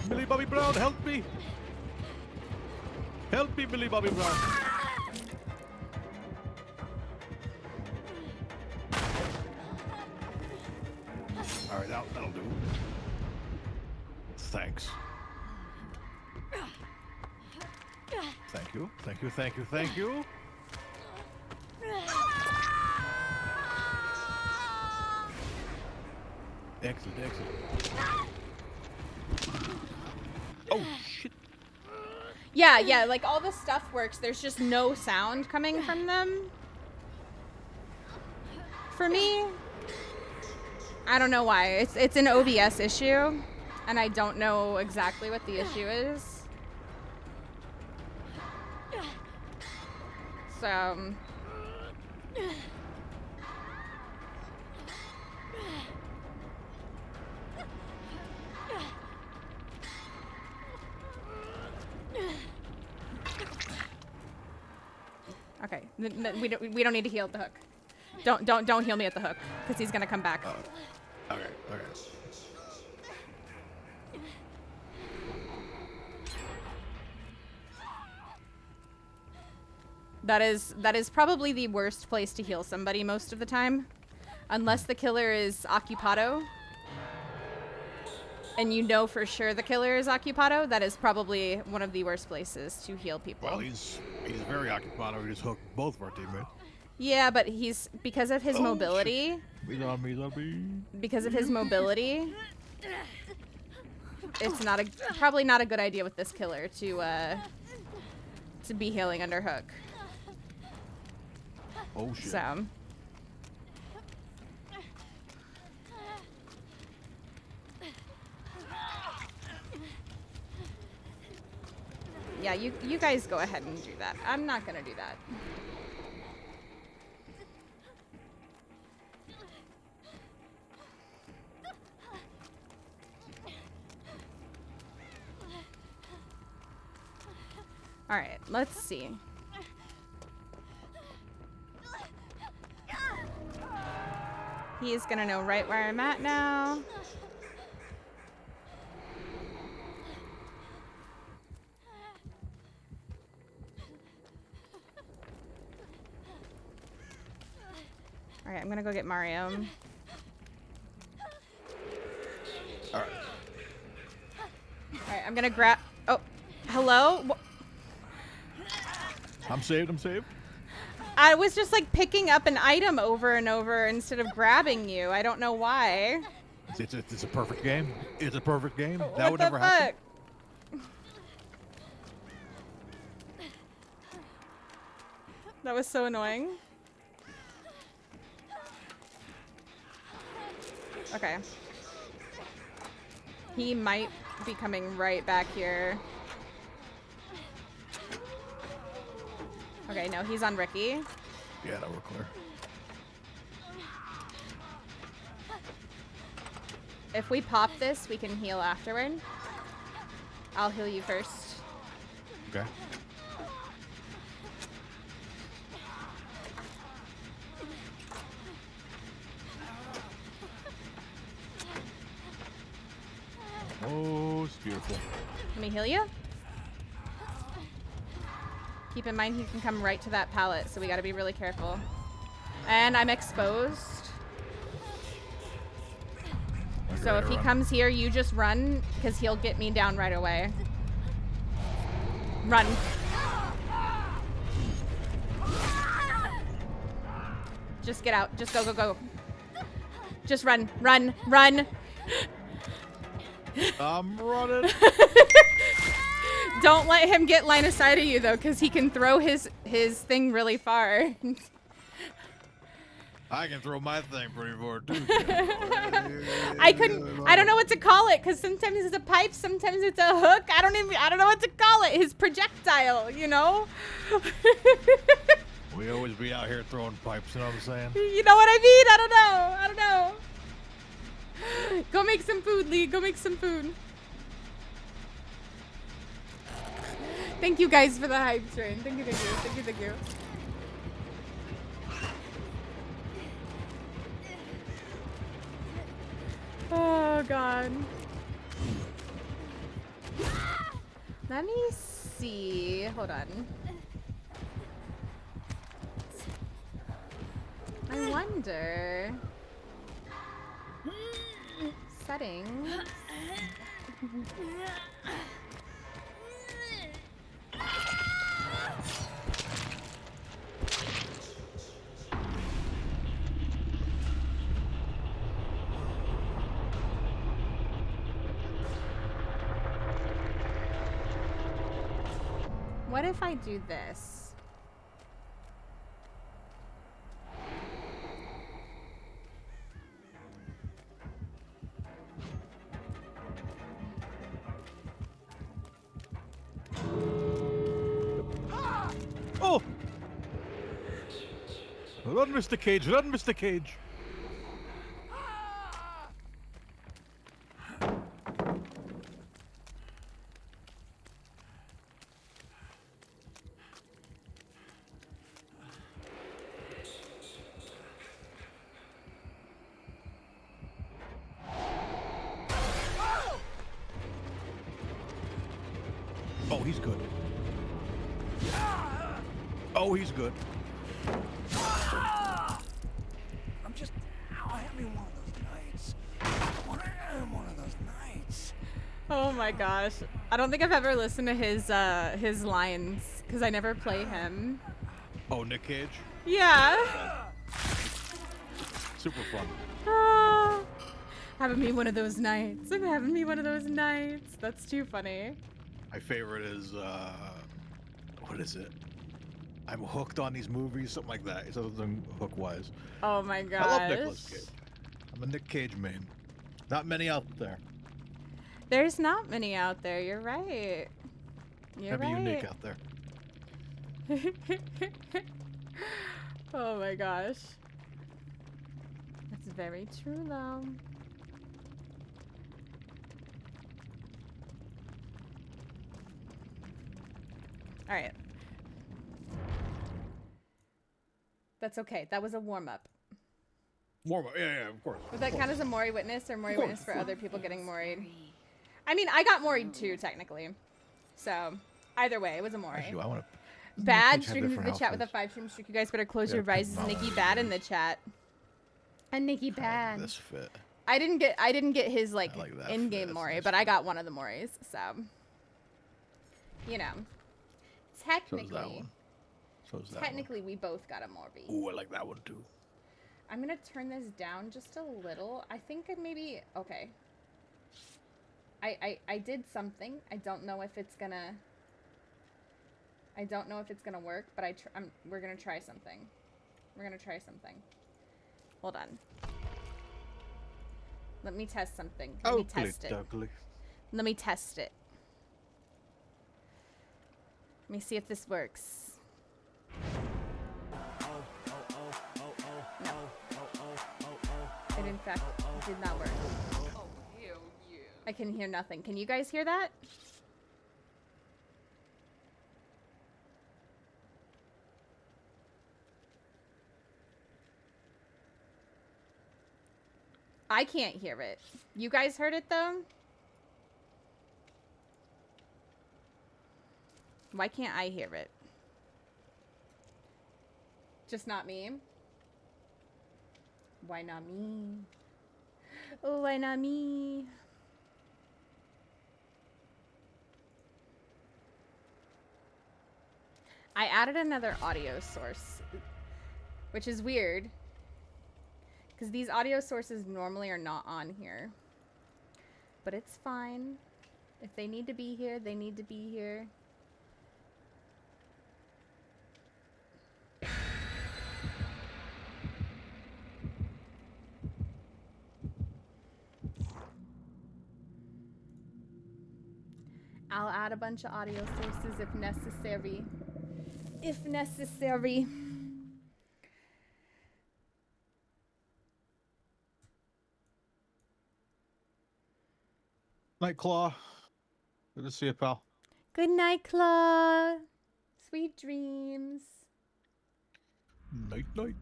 Millie Bobby Brown, help me. Help me, Millie Bobby Brown. All right, that'll do. Thanks. Thank you, thank you, thank you, thank you. Excellent, excellent. Oh, shit. Yeah, like all the stuff works. There's just no sound coming from them. For me, I don't know why. It's an OBS issue, and I don't know exactly what the issue is. So, We don't need to heal at the hook. Don't heal me at the hook, because he's gonna come back. Okay. That is probably the worst place to heal somebody most of the time, unless the killer is occupado. And you know for sure the killer is occupado. That is probably one of the worst places to heal people. Well, he's very occupado. He just hooked both of our teammates. Yeah, but he's because of his mobility. He's on me. Because of his mobility, it's probably not a good idea with this killer to be healing under hook. Oh shit. So. Yeah, you guys go ahead and do that. I'm not gonna do that. All right, let's see. He's gonna know right where I'm at now. All right, I'm gonna go get Mario. All right. All right, I'm gonna grab. Oh, hello. I'm saved. I was just like picking up an item over and over instead of grabbing you. I don't know why. It's a perfect game. It's a perfect game. That What would the never fuck? happen. That was so annoying. Okay. He might be coming right back here. Okay, no, he's on Ricky. Yeah, no, we're clear. If we pop this, we can heal afterward. I'll heal you first. Okay. Oh, it's beautiful. Let me heal you. Keep in mind he can come right to that pallet, so we gotta be really careful. And I'm exposed. So if he comes here, you just run, because he'll get me down right away. Run. Just get out. Just go. Just run. Run. I'm running. Don't let him get line of sight of you, though, because he can throw his thing really far. I can throw my thing pretty far, too. I don't know what to call it, because sometimes it's a pipe, sometimes it's a hook. I don't know what to call it. His projectile, you know? We always be out here throwing pipes, you know what I'm saying? You know what I mean? I don't know. Go make some food, Leigh. Go make some food. Thank you guys for the hype train. Thank you. Oh, God. Let me see. Hold on. I wonder. Settings. What if I do this? Oh! Run, Mr. Cage, run, Mr. Cage. Oh, he's good. Oh, he's good. I'm just having one of those nights. One of those nights. Oh my gosh. I don't think I've ever listened to his lines because I never play him. Oh, Nick Cage? Yeah. Super fun. Ah, having me one of those nights. I'm having me one of those nights. That's too funny. My favorite is, what is it? I'm hooked on these movies, something like that. It's something hook-wise. Oh my gosh. I love Nicolas Cage. I'm a Nick Cage main. Not many out there. There's not many out there. You're right. You're Maybe right. unique out there. Oh my gosh. That's very true though. All right. That's okay. That was a warm-up. Warm up. Yeah, of course. Would that count as a Maury witness or Maury Of course. witness for other people getting Maury'd? I mean, I got Maury'd too, technically. So, either way, it was a Maury. Actually, I want to. Bad streaming the chat with a 5-stream streak. You guys better close Yeah, your rises. come on. Nikki Bad in the chat. And Nikki Bad. This fit. I didn't get his like like that in-game fit. Maury, That's but nice. I got one of the Mauries. So, you know, So is that technically, one. So is that technically, we both got a Maury. one. Ooh, I like that one too. I'm gonna turn this down just a little. I think I maybe okay. I did something. I don't know if it's gonna. I don't know if it's gonna work, but we're gonna try something. We're gonna try something. Hold on. Let me test something. Let me test it. Let me test it. Let me see if this works. No. It in fact did not work. I can hear nothing. Can you guys hear that? I can't hear it. You guys heard it though? Why can't I hear it? Just not me? Why not me? Oh, why not me? I added another audio source, which is weird. Because these audio sources normally are not on here. But it's fine. If they need to be here, they need to be here. I'll add a bunch of audio sources if necessary. If necessary. Night Claw. Good to see you, pal. Good night, Claw. Sweet dreams. Night, night.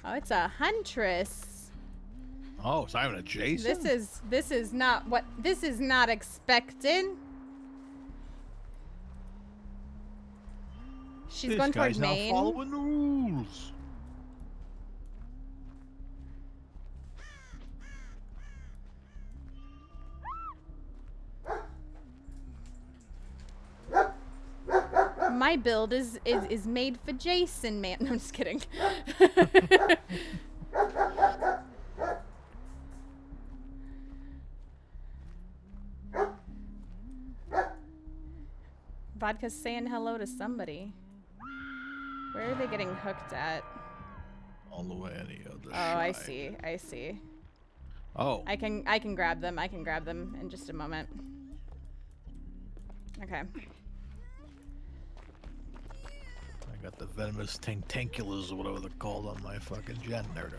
Oh, it's a huntress. Oh, Simon and Jason. This is not expected. She's going guy's toward now Maine. following the rules. My build is made for Jason, man. No, I'm just kidding. Vodka's saying hello to somebody. Where are they getting hooked at? All the way any other Oh, I see. I see. Oh. I can grab them. I can grab them in just a moment. Okay. I got the venomous tantankulas or whatever they're called on my fucking gen. There it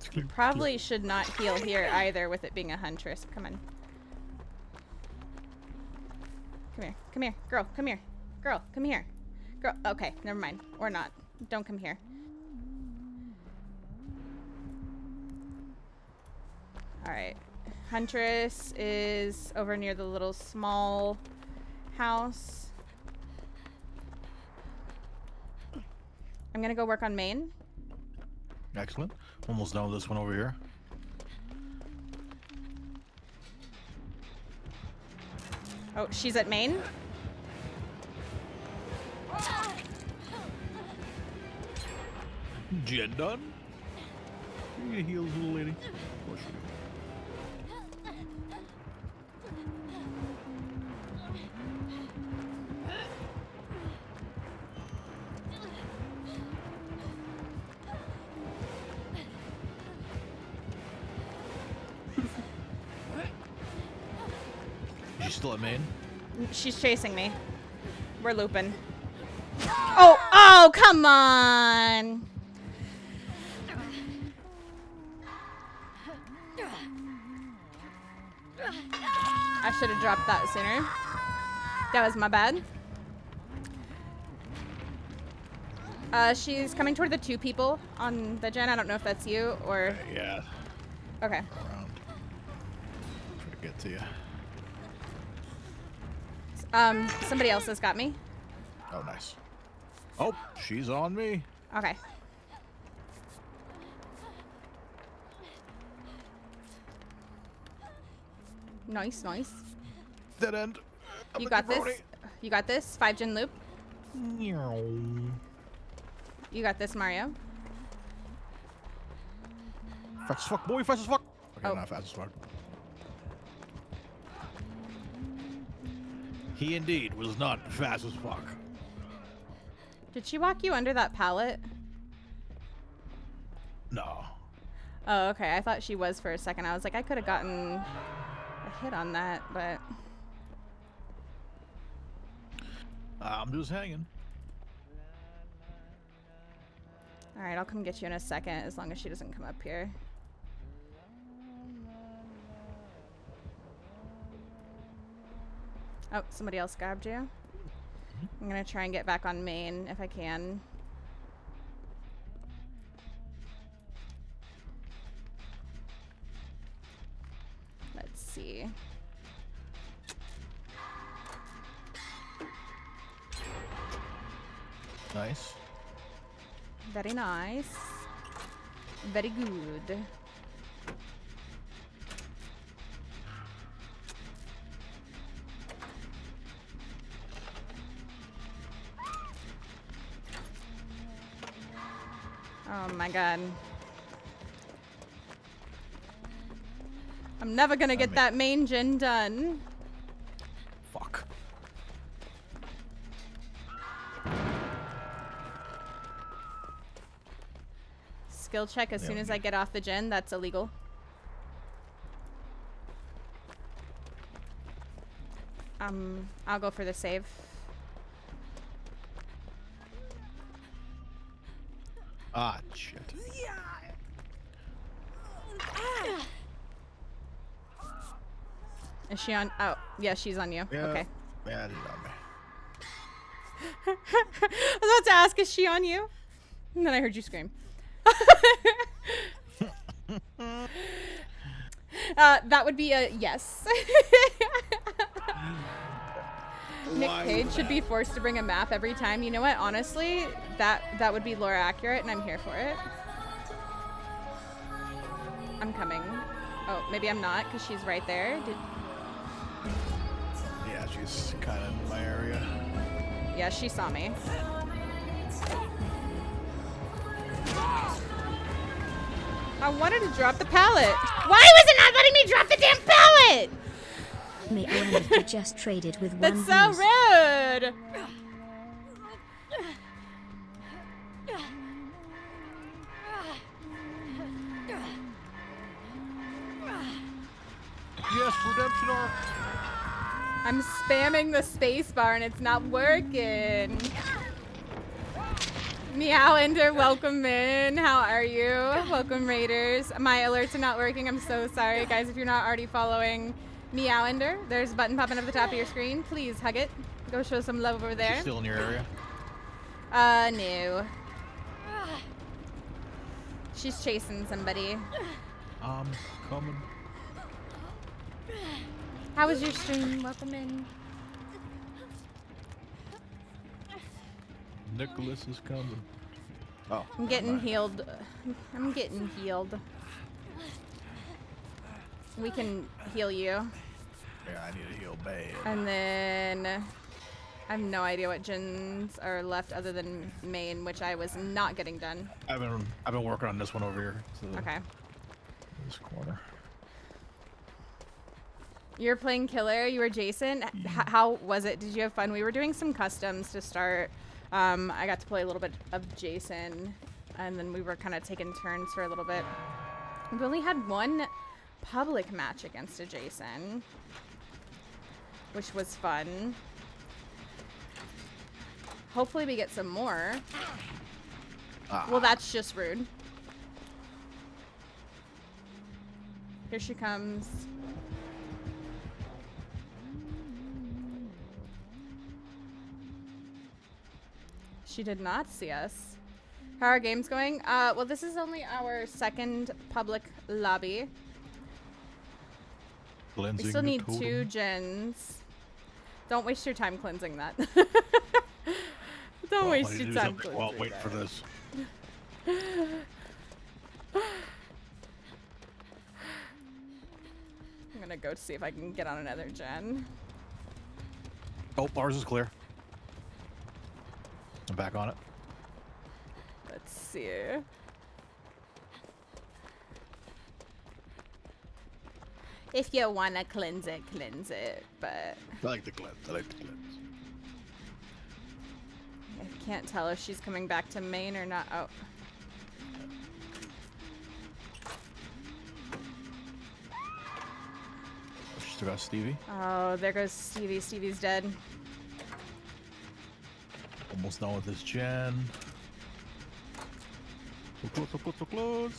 is. Probably should not heal here either with it being a huntress. Come on. Come here. Come here. Girl, come here. Girl, come here. Girl, okay, never mind. Or not. Don't come here. Alright. Huntress is over near the little small house. I'm gonna go work on main. Excellent. Almost done with this one over here. Oh, she's at main. Jen done? You need heals, little lady? Of course you do. She's still at main? She's chasing me. We're looping. Oh, come on! I should have dropped that sooner. That was my bad. She's coming toward the 2 people on the gen. I don't know if that's you or... Yeah. Okay. Around. Try to get to you. Somebody else has got me. Oh, nice. Oh, she's on me. Okay. Nice, nice. Dead end. You got this. You got this. 5 gen loop. You You got this, Mario. Fast as fuck, boy. Fast as fuck. Okay, Oh. not fast as fuck. He indeed was not fast as fuck. Did she walk you under that pallet? No. Oh, okay. I thought she was for a second. I was like, I could have gotten a hit on that, but... I'm just hanging. Alright, I'll come get you in a second, as long as she doesn't come up here. Oh, somebody else grabbed you. I'm gonna try and get back on main if I can. Let's see. Nice. Very nice. Very good. Oh my god. I'm never gonna get that main gen done. Fuck. Skill check as soon as I get off the gen, that's illegal. I'll go for the save. Ah, shit. Is she on? Oh, yeah, she's on you. Yeah. Okay. Yeah, it is on me. I was about to ask, is she on you? And then I heard you scream. That would be a yes. Nick Cage should be forced to bring a map every time. You know what? Honestly, that would be lore accurate, and I'm here for it. I'm coming. Oh, maybe I'm not, because she's right there. Yeah, she's kind of in my area. Yeah, she saw me. I wanted to drop the pallet. Why was it not letting me drop the damn pallet? Me and Nifty just traded with one. That's so rude. Yes, redemption arc. I'm spamming the space bar and it's not working. Meowender, welcome in. How are you? Welcome, Raiders. My alerts are not working. I'm so sorry, guys. If you're not already following Meowender, there's a button popping up at the top of your screen. Please hug it. Go show some love over there. She's still in your area? No. She's chasing somebody. I'm coming. How was your stream? Welcome in. Nicholas is coming. Oh. I'm getting healed. I'm getting healed. We can heal you. Yeah, I need to heal bad. And then I have no idea what gens are left other than main, which I was not getting done. I've been working on this one over here. Okay. This corner. You're playing killer. You were Jason. How was it? Did you have fun? We were doing some customs to start. I got to play a little bit of Jason, and then we were kind of taking turns for a little bit. We've only had one public match against a Jason, which was fun. Hopefully we get some more. Well, that's just rude. Here she comes. She did not see us. How are games going? Well, this is only our second public lobby. Cleansing We still need the 2 gens. Don't waste your time cleansing that. Don't waste your time cleansing Well, wait for this. I'm gonna go to see if I can get on another gen. Oh, ours is clear. I'm back on it. Let's see. If you wanna cleanse it, but I like the cleanse. I like the cleanse. I can't tell if she's coming back to main or not. Oh. She still got Stevie. Oh, there goes Stevie. Stevie's dead. Almost done with this gen. So close, so close, so close.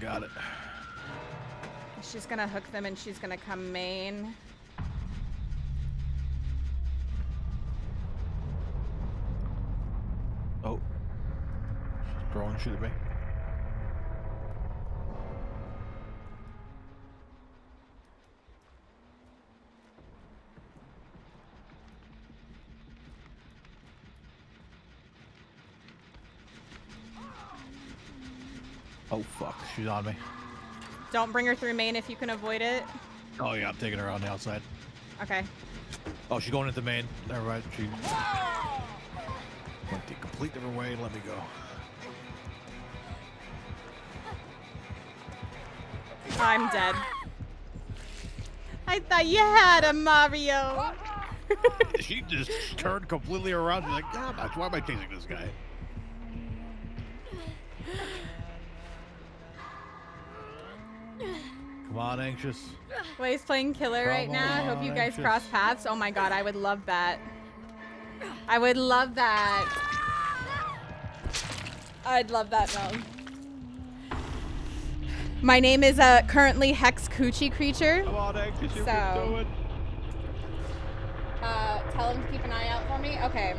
Got it. She's gonna hook them and she's gonna come main. Oh. She's throwing shit at me. Oh fuck, she's on me. Don't bring her through main if you can avoid it. Oh yeah, I'm taking her on the outside. Okay. Oh, she's going into main. Never mind. She went the complete different way and let me go. I'm dead. I thought you had a Mario. She just turned completely around. She's like, yeah, why am I chasing this guy? Come on, Anxious. Well, he's playing killer right now. I hope you guys Anxious. cross paths. Oh my god, I would love that. I would love that. I'd love that though. My name is currently Hex Coochie Creature. Come on, Anxious, you So- can do it. Tell him to keep an eye out for me. Okay.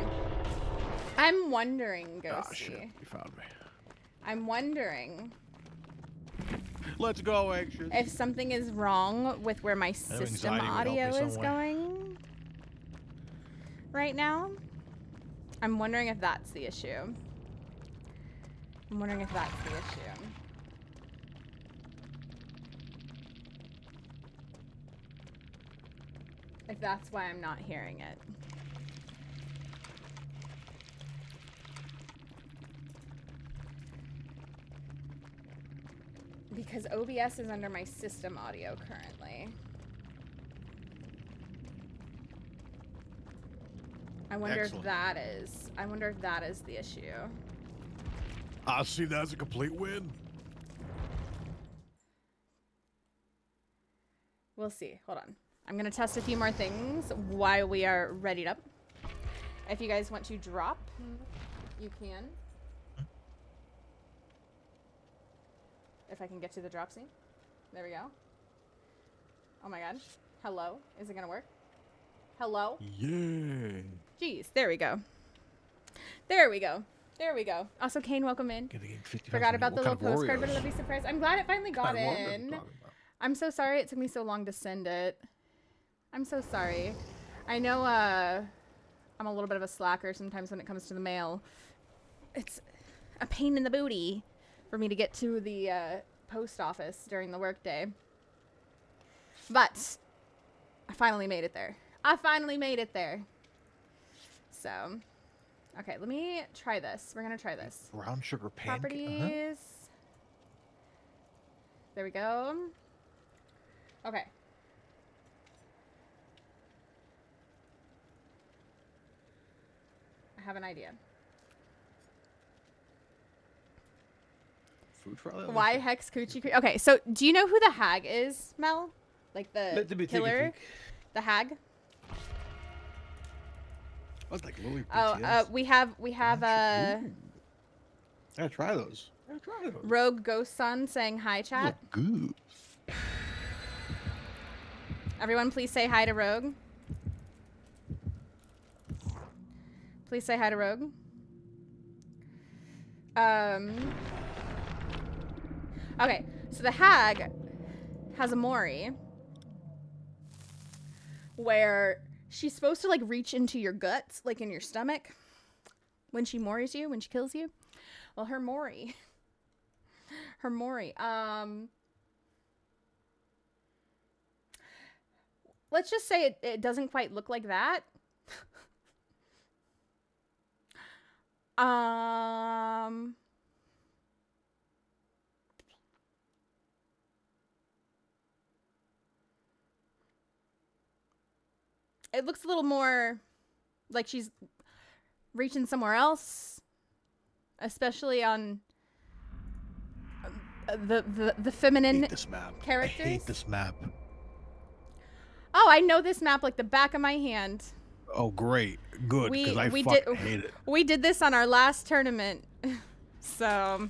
I'm wondering, Ghosty. Ah, shit, you found me. I'm wondering Let's go, Anxious. if something is wrong with where my system anxiety would help me audio is some way. going right now. I'm wondering if that's the issue. I'm wondering if that's the issue. If that's why I'm not hearing it. Because OBS is under my system audio currently. I wonder Excellent. I wonder if that is the issue. I see that as a complete win. We'll see. Hold on. I'm gonna test a few more things while we are readied up. If you guys want to drop, you can. if I can get to the drop scene. There we go. Oh my god. Hello? Is it gonna work? Hello? Yeah. Jeez, there we go. There we go. There we go. Also, Kane, welcome in. Forgot about the little postcard, but it'll be surprised. I'm glad it finally got in. I'm so sorry it took me so long to send it. I'm so sorry. I know I'm a little bit of a slacker sometimes when it comes to the mail. It's a pain in the booty for me to get to the post office during the workday. But I finally made it there. I finally made it there. So, okay, let me try this. We're going to try this. Brown sugar pancake. Properties. There we go. Okay. I have an idea. Food trial. Why Hex Coochie Creek? Okay, so do you know who the hag is, Mel? Like the killer? The hag? Oh, it's like Lily Oh, BTS. we have I gotta try those. Rogue Ghost Son saying hi, chat. Good. Everyone, please say hi to Rogue. Please say hi to Rogue. Okay, so the hag has a Mori where she's supposed to like reach into your guts, like in your stomach, when she Moris you, when she kills you. Well, her Mori, let's just say it doesn't quite look like that. It looks a little more like she's reaching somewhere else, especially on the feminine characters. I hate this map. Oh, I know this map like the back of my hand. Oh, great. Good, because I fucking hate it. We did this on our last tournament. So.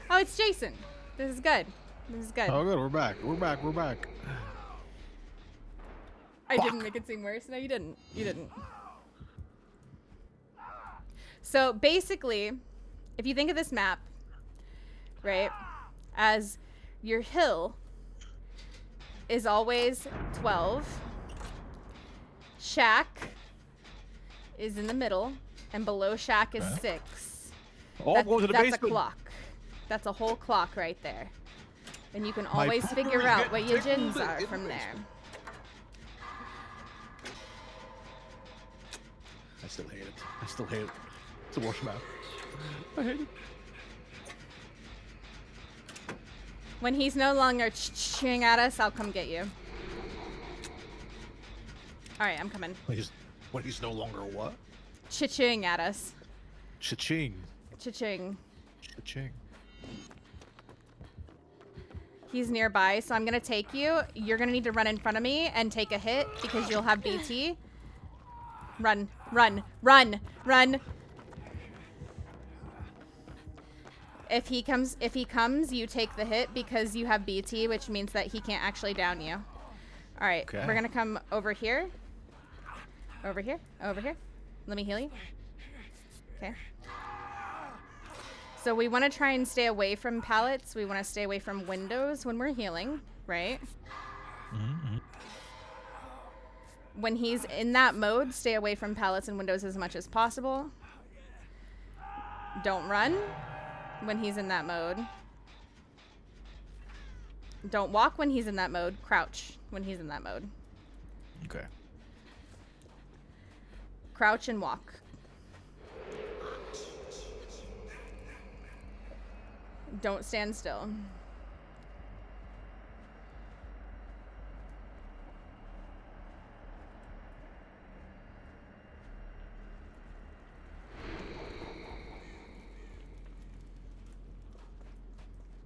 Oh, it's Jason. This is good. This is good. Oh, good. We're back. We're back. We're back. I didn't make it seem worse. No, you didn't. You didn't. So basically, if you think of this map, right, as your hill is always 12, shack is in the middle, and below shack is 6. Oh, go to the that's basement. a clock. That's a whole clock right there. And you can always figure out what your gins are from there. I still hate it. I still hate it. It's a worse map. I hate it. When he's no longer ching at us, I'll come get you. All right, I'm coming. When he's no longer what? Ching at us. Cha-ching. Cha-ching. Cha-ching. He's nearby, so I'm gonna take you. You're gonna need to run in front of me and take a hit because you'll have BT. Run, run, run, run. If he comes, you take the hit because you have BT, which means that he can't actually down you. All right, okay. We're gonna come over here. Over here, over here. Let me heal you. Okay. So we want to try and stay away from pallets. We want to stay away from windows when we're healing, right? Mm-hmm. When he's in that mode, stay away from pallets and windows as much as possible. Don't run when he's in that mode. Don't walk when he's in that mode. Crouch when he's in that mode. Okay. Crouch and walk. Don't stand still.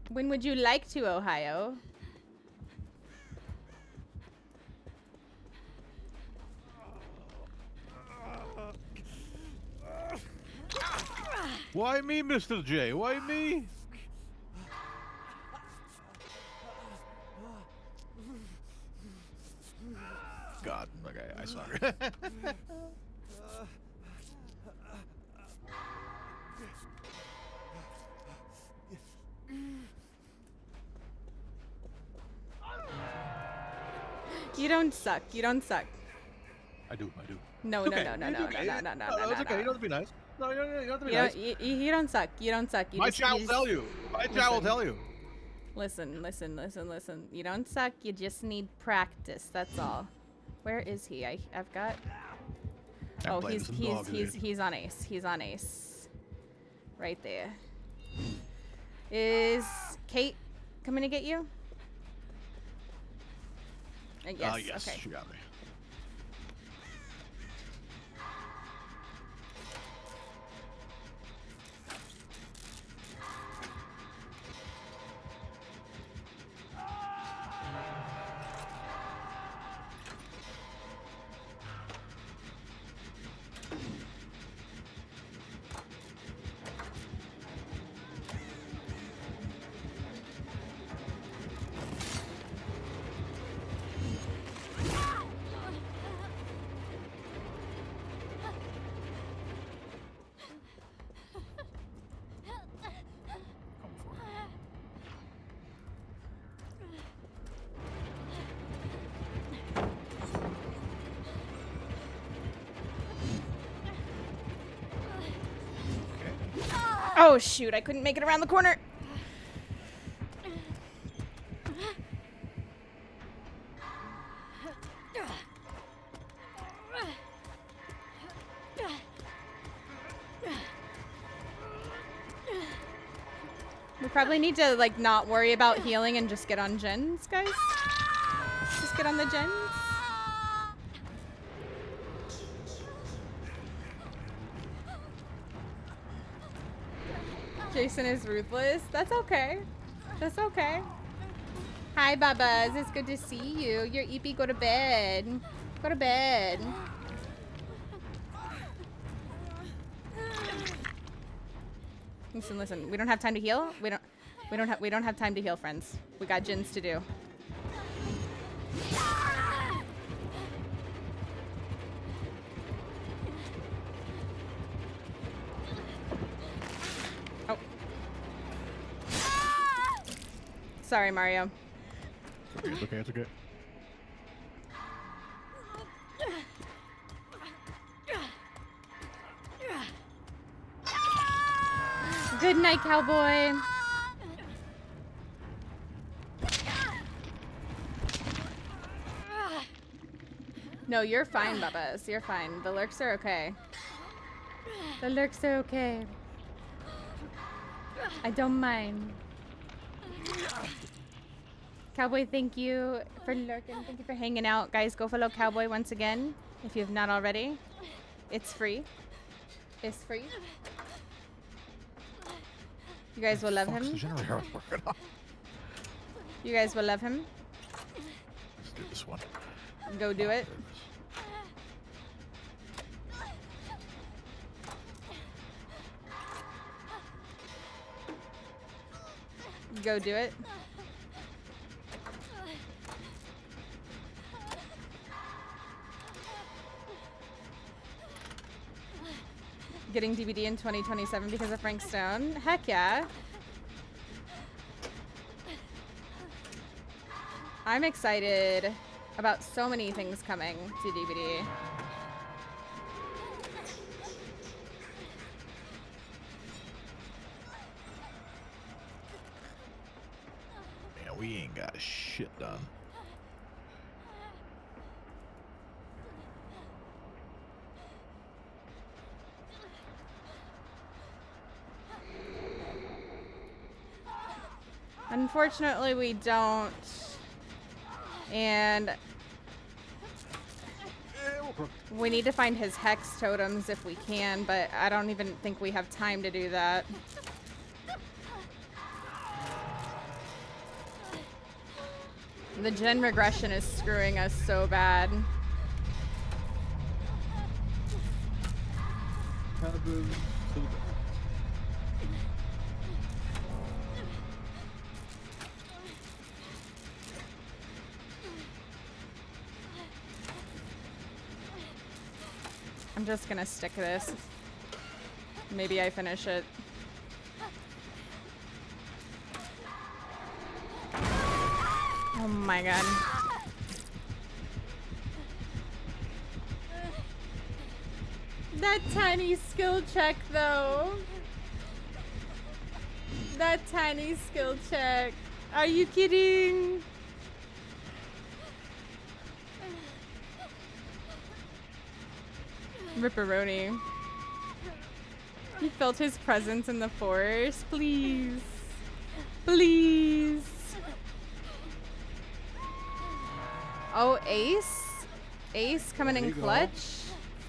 When would you like to, Ohio? Why me, Mr. J? Why me? God, okay, I sorry. You don't suck. You don't suck. I do. No, It's no, okay. no, no, It's no, okay. no, no, no, It's no, okay. no. You don't have to be nice. No, you don't have to be You nice. don't, you don't suck. You don't suck. You My just, chat will you tell just, you. My chat will tell you. listen, listen, listen, listen. You don't suck. You just need practice. That's all. Where is he? I've got. Oh, he's on ace. He's on ace. Right there. Is Kate coming to get you? Yes. Yes, Okay. she got me. Oh shoot! I couldn't make it around the corner. We probably need to like not worry about healing and just get on gens, guys. Just get on the gens. Jason is ruthless. That's okay. That's okay. Hi, Babas. It's good to see you. You're Eepy. Go to bed. Go to bed. Listen, listen. We don't have time to heal. We don't have time to heal, friends. We got gens to do. Oh. Sorry, Mario. It's okay. It's okay. Good night, cowboy. No, you're fine, Bubba's. You're fine. The lurks are okay. The lurks are okay. I don't mind. Cowboy, thank you for lurking. Thank you for hanging out. Guys, go follow Cowboy once again if you have not already. It's free. It's free. You guys will love him. You guys will love him. Let's do this one. Go do it. Go do it. Getting DVD in 2027 because of Frank Stone. Heck yeah. I'm excited about so many things coming to DVD. Man, we ain't got shit done. Unfortunately, we don't. And we need to find his hex totems if we can, but I don't even think we have time to do that. The gen regression is screwing us so bad. I'm just gonna stick this. Maybe I finish it. Oh my god. That tiny skill check, though. That tiny skill check. Are you kidding? Ripperoni. He felt his presence in the forest. Please. Please. Oh, Ace? Ace coming in clutch.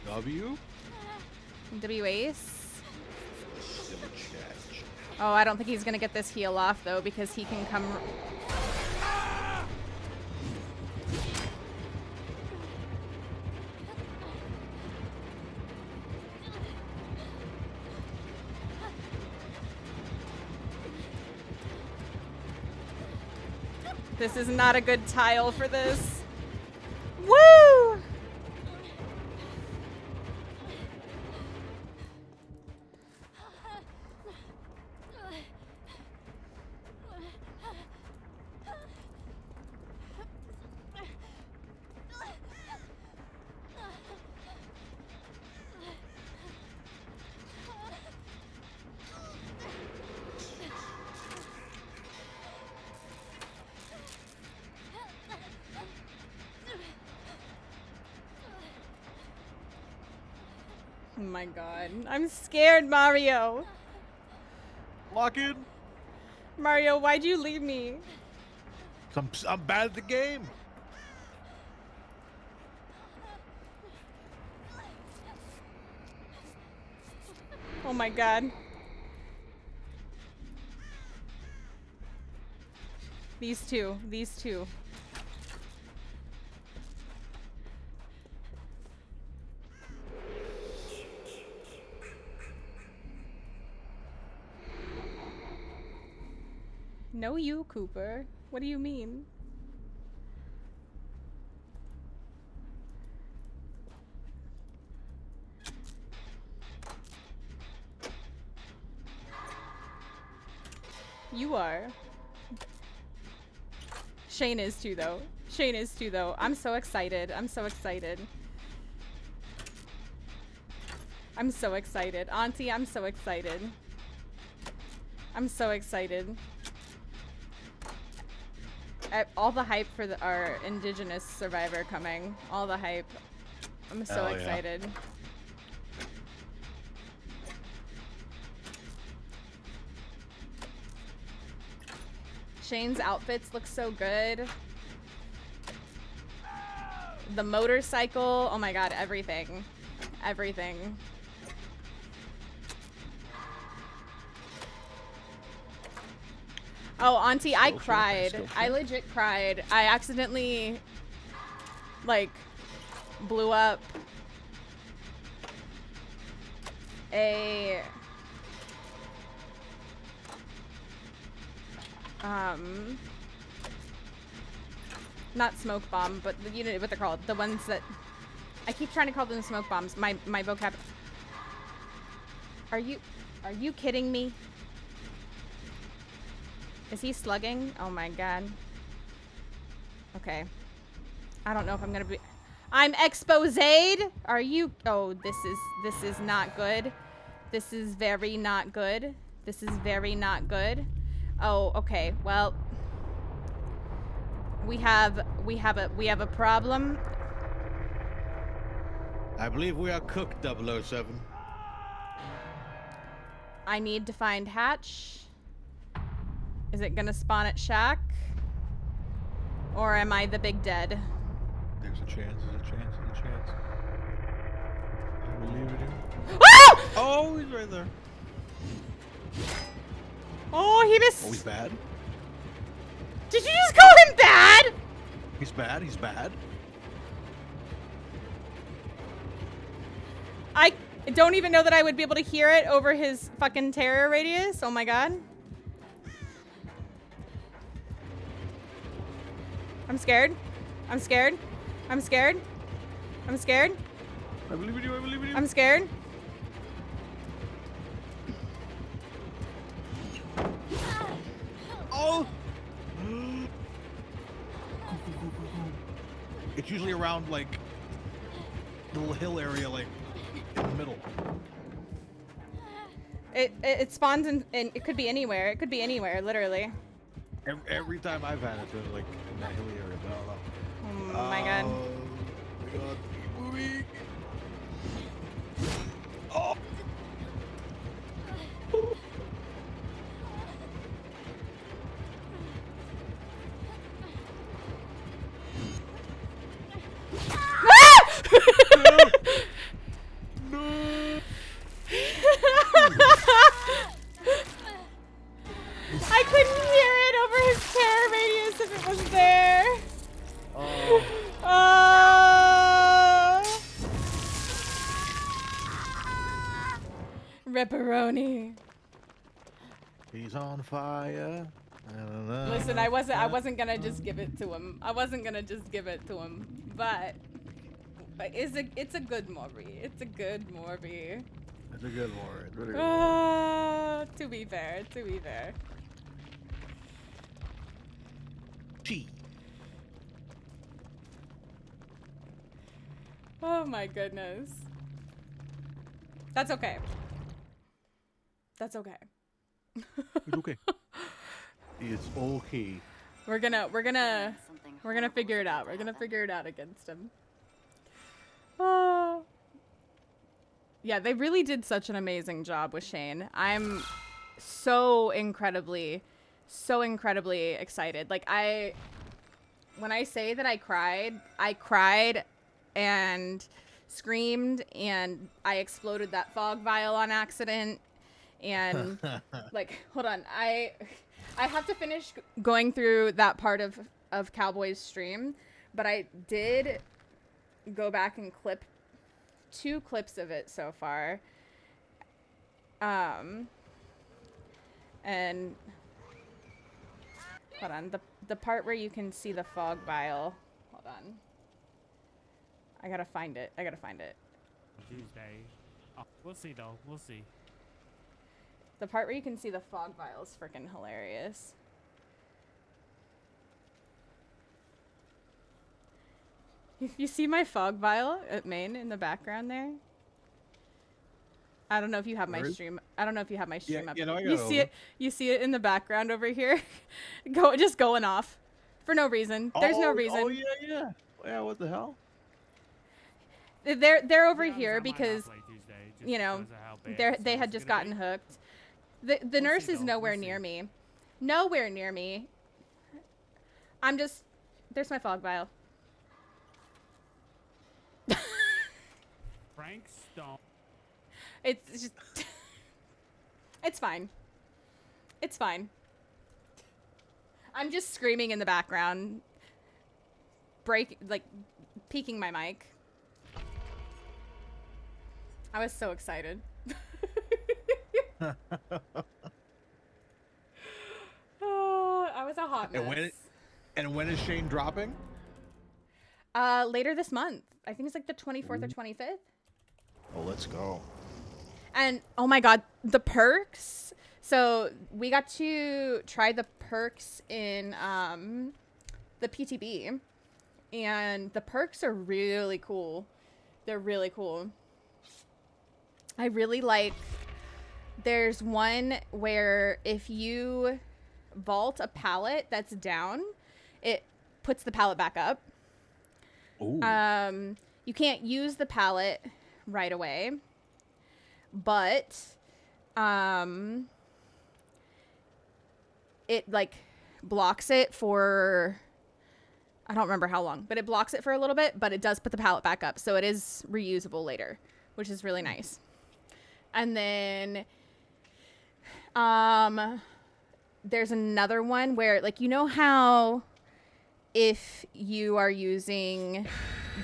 W? W Ace. Oh, I don't think he's gonna get this heal off though, because he can come. This is not a good tile for this. Woo! Oh my god. I'm scared, Mario. Lock in. Mario, why'd you leave me? I'm bad at the game. Oh my god. These two. No, you, Cooper. What do you mean? You are. Shane is too, though. I'm so excited. I'm so excited. Auntie, I'm so excited. All the hype for our Indigenous survivor coming. All the hype. I'm so excited. Yeah. Shane's outfits look so good. The motorcycle. Oh my god, everything. Everything. Oh, Auntie, I cried. I legit cried. I accidentally, like, blew up a, not smoke bomb, but you know what they're called. The ones that, I keep trying to call them smoke bombs. My vocab. Are you kidding me? Is he slugging? Oh my god. Okay. I don't know if I'm gonna be. I'm exposed. Are you? Oh, this is not good. This is very not good. This is very not good. Oh, okay. Well, we have a problem. I believe we are cooked, 007. I need to find Hatch. Is it gonna spawn at Shack? Or am I the big dead? There's a chance, I believe it is. Ah! Oh, he's right there. Oh, he missed. Oh, he's bad? Did you just call him bad? He's bad. I don't even know that I would be able to hear it over his fucking terror radius. Oh my god. I'm scared. I believe in you. I believe in you. I'm scared. Oh! It's usually around like the little hill area, like in the middle. It spawns in it could be anywhere. It could be anywhere, literally. Every time I've had it, it's like in that hilly area, but I don't know. Oh my god. Oh my god, keep moving. Oh! No! I couldn't hear it over his terror radius if it was there. Oh. Oh. Ripperoni. He's on fire. Listen, I wasn't gonna just give it to him. But it's a good movie. It's a good movie. It's a good one. It's really good. To be fair. Gee. Oh my goodness. That's okay. It's okay. It's okay. We're gonna figure it out. We're gonna figure it out against him. Oh. Yeah, they really did such an amazing job with Shane. I'm so incredibly excited. Like when I say that I cried and screamed and I exploded that fog vial on accident and like, hold on. I have to finish going through that part of Cowboy's stream, but I did go back and clip 2 clips of it so far. And hold on, the part where you can see the fog vial. Hold on. I gotta find it. Tuesday. Oh, we'll see though. We'll see. The part where you can see the fog vial is freaking hilarious. You see my fog vial at main in the background there? I don't know if you have my stream. I don't know if you have my stream up. Yeah, no, I got You see it. You see it in the background over here, just going off, for no reason. There's no reason. Oh yeah. Yeah, what the hell? They're over here because, you know, they had just gotten hooked. The nurse is nowhere near me. Nowhere near me. I'm just. There's my fog vial. Frank Stone. It's just. It's fine. It's fine. I'm just screaming in the background. Peeking my mic. I was so excited. Oh, I was a hot mess. And when is Shane dropping? Later this month. I think it's like the 24th or 25th. Oh, let's go. And oh my god, the perks. So we got to try the perks in the PTB. And the perks are really cool. They're really cool. I really like, there's one where if you vault a pallet that's down, it puts the pallet back up. Ooh. You can't use the pallet right away, but it like blocks it for, I don't remember how long, but it blocks it for a little bit, but it does put the pallet back up, so it is reusable later, which is really nice. And then there's another one where, like, you know how if you are using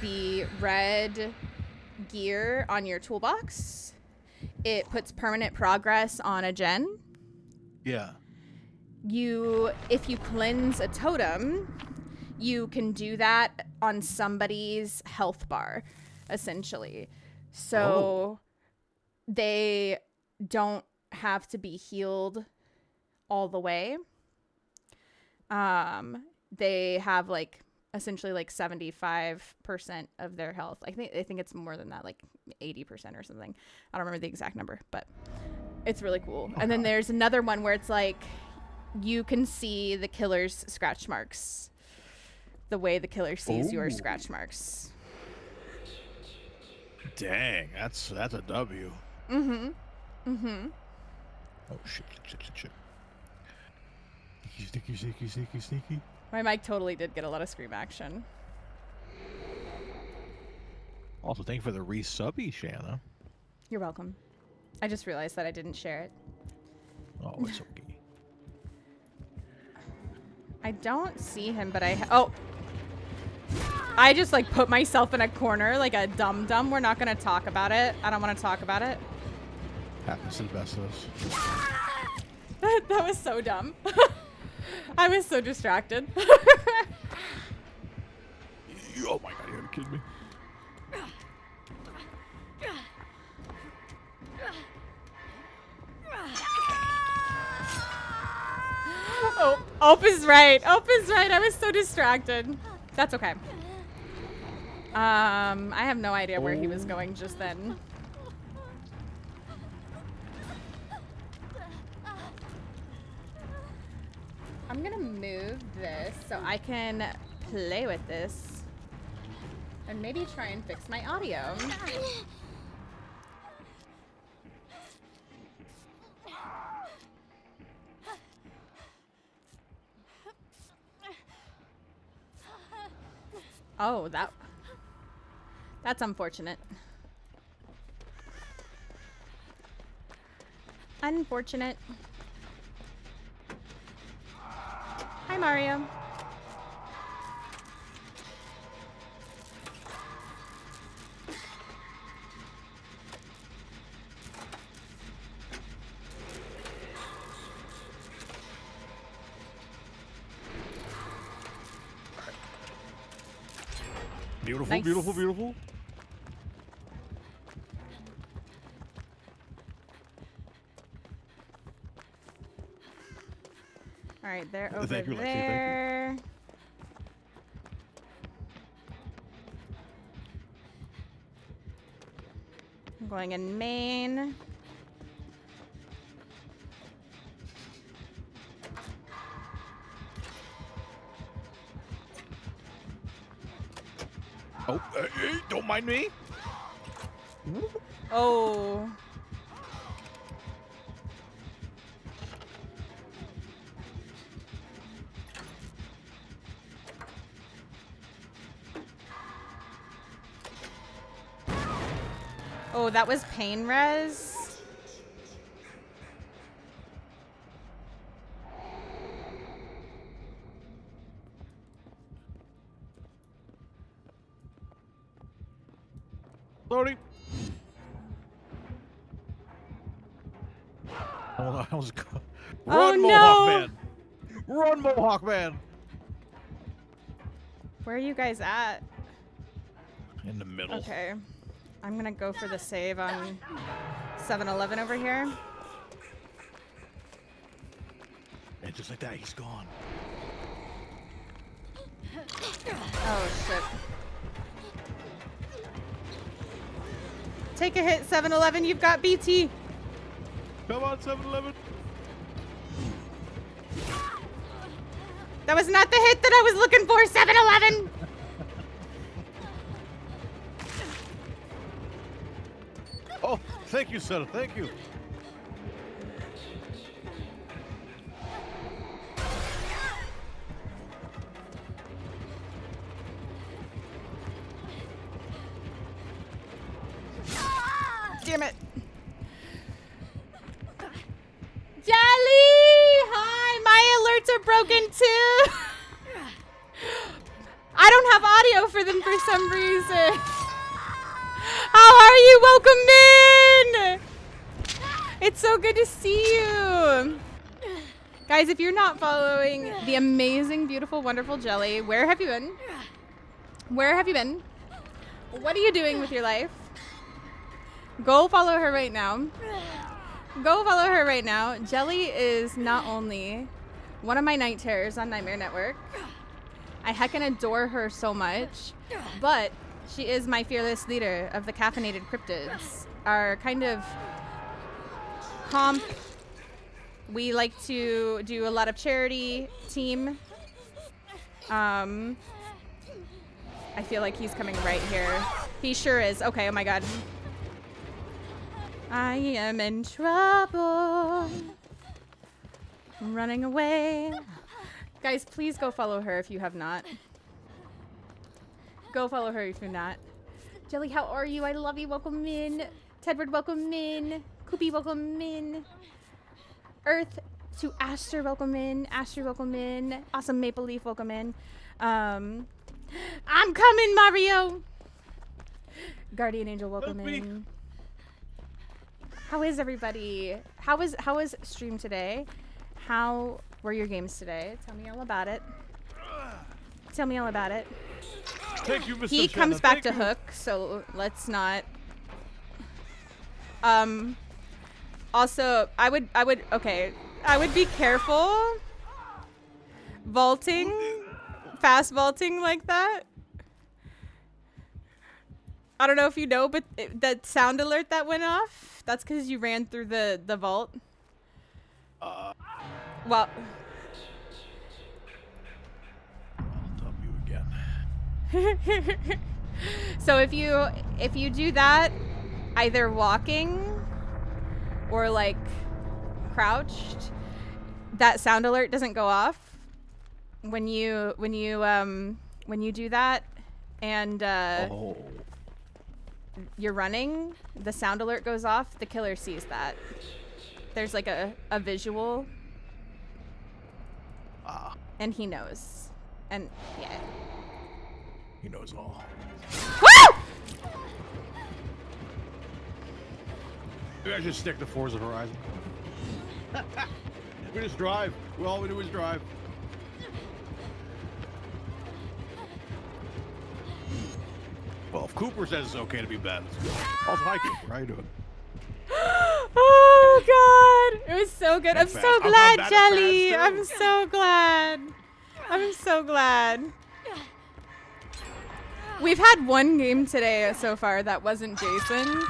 the red gear on your toolbox, it puts permanent progress on a gen? Yeah. If you cleanse a totem, you can do that on somebody's health bar, essentially. So they don't have to be healed all the way. They have like essentially like 75% of their health. I think it's more than that, like 80% or something. I don't remember the exact number, but it's really cool. And then there's another one where it's like you can see the killer's scratch marks the way the killer sees your scratch marks. Dang, that's a W. Mm-hmm. Oh shit. Sneaky. My mic totally did get a lot of scream action. Also, thank you for the resubby, Shana. You're welcome. I just realized that I didn't share it. Oh, it's okay. I don't see him, but I just like put myself in a corner like a dum-dum. We're not going to talk about it. I don't want to talk about it. Happens to the best of us. That was so dumb. I was so distracted. Oh my god, you're kidding me. Ope is right. I was so distracted. That's okay. I have no idea where he was going just then. I'm gonna move this so I can play with this and maybe try and fix my audio. Oh, that's unfortunate. Unfortunate. Hi, Mario. Beautiful, Nice. beautiful. All right, they're over Thank you, Lexi, there. I'm going in main. Oh, hey, don't mind me. Oh. Oh, that was pain res. Loading. Oh, I was Run, no. Mohawk Man! Run, Mohawk Man! Where are you guys at? In the middle. Okay. I'm gonna go for the save on 7-Eleven over here. And just like that, he's gone. Oh, shit. Take a hit, 7-Eleven. You've got BT. Come on, 7-Eleven. That was not the hit that I was looking for, 7-Eleven. Oh, thank you, sir. Thank you. Damn it. Jelly! Hi, my alerts are broken too. I don't have audio for them for some reason. How are you? Welcome in. It's so good to see you. Guys, if you're not following the amazing, beautiful, wonderful Jelly, where have you been? Where have you been? What are you doing with your life? Go follow her right now. Go follow her right now. Jelly is not only one of my night terrors on Nightmare Network. I heckin' adore her so much, but she is my fearless leader of the Caffeinated Cryptids. Our kind of comp. We like to do a lot of charity team. I feel like he's coming right here. He sure is. Okay, oh my god. I am in trouble. I'm running away. Guys, please go follow her if you have not. Go follow her if you're not. Jelly, how are you? I love you. Welcome in. Tedward, welcome in. Koopy, welcome in. Earth to Aster, welcome in. Aster, welcome in. Awesome Maple Leaf, welcome in. I'm coming, Mario. Guardian Angel, welcome in. How is everybody? How was stream today? How were your games today? Tell me all about it. Tell me all about it. Thank you, Mr. He Shana. comes back Thank to you. Hook, so let's not. Also, I would be careful vaulting, fast vaulting like that. I don't know if you know, but that sound alert that went off, that's because you ran through the vault. Well, I'll dump you again. so if you do that, either walking or like crouched, that sound alert doesn't go off when you do that, and you're running, the sound alert goes off, the killer sees that. There's like a visual, and he knows, and yeah, He knows all. woo! Maybe I should stick to Forza Horizon. We just drive. All we do is drive. Well, if Cooper says it's okay to be bad, let's go. Also, hi Cooper. How you doing? Oh god, it was so good. I'm Fast. so I'm glad, bad at Jelly. fast, I'm too. so glad. I'm so glad. We've had one game today so far that wasn't Jason.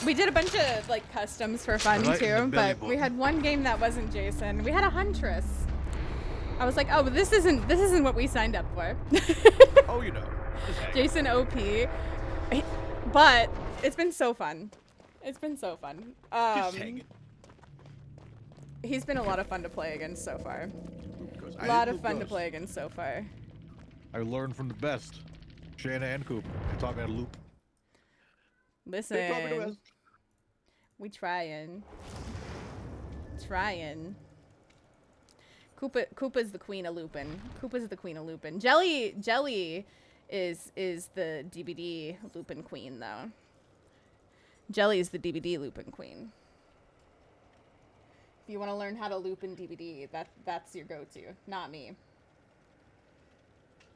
We did a bunch of like customs for fun Right in the too, belly but we button. had one game that wasn't Jason. We had a huntress. I was like, oh, but this isn't what we signed up for. Oh, you know. Just hang. Jason OP. But it's been so fun. It's been so fun. Just hanging. He's been a lot of fun to play against so far. Because A lot of fun to play against so far. I learned from the best. Shana and Cooper. They taught me how to loop. They taught me the Listen, best. we trying. Trying. Koopa's the queen of looping. Koopa's the queen of looping. Jelly is the DBD looping queen though. Jelly is the DBD looping queen. If you want to learn how to loop in DBD, that's your go-to. Not me.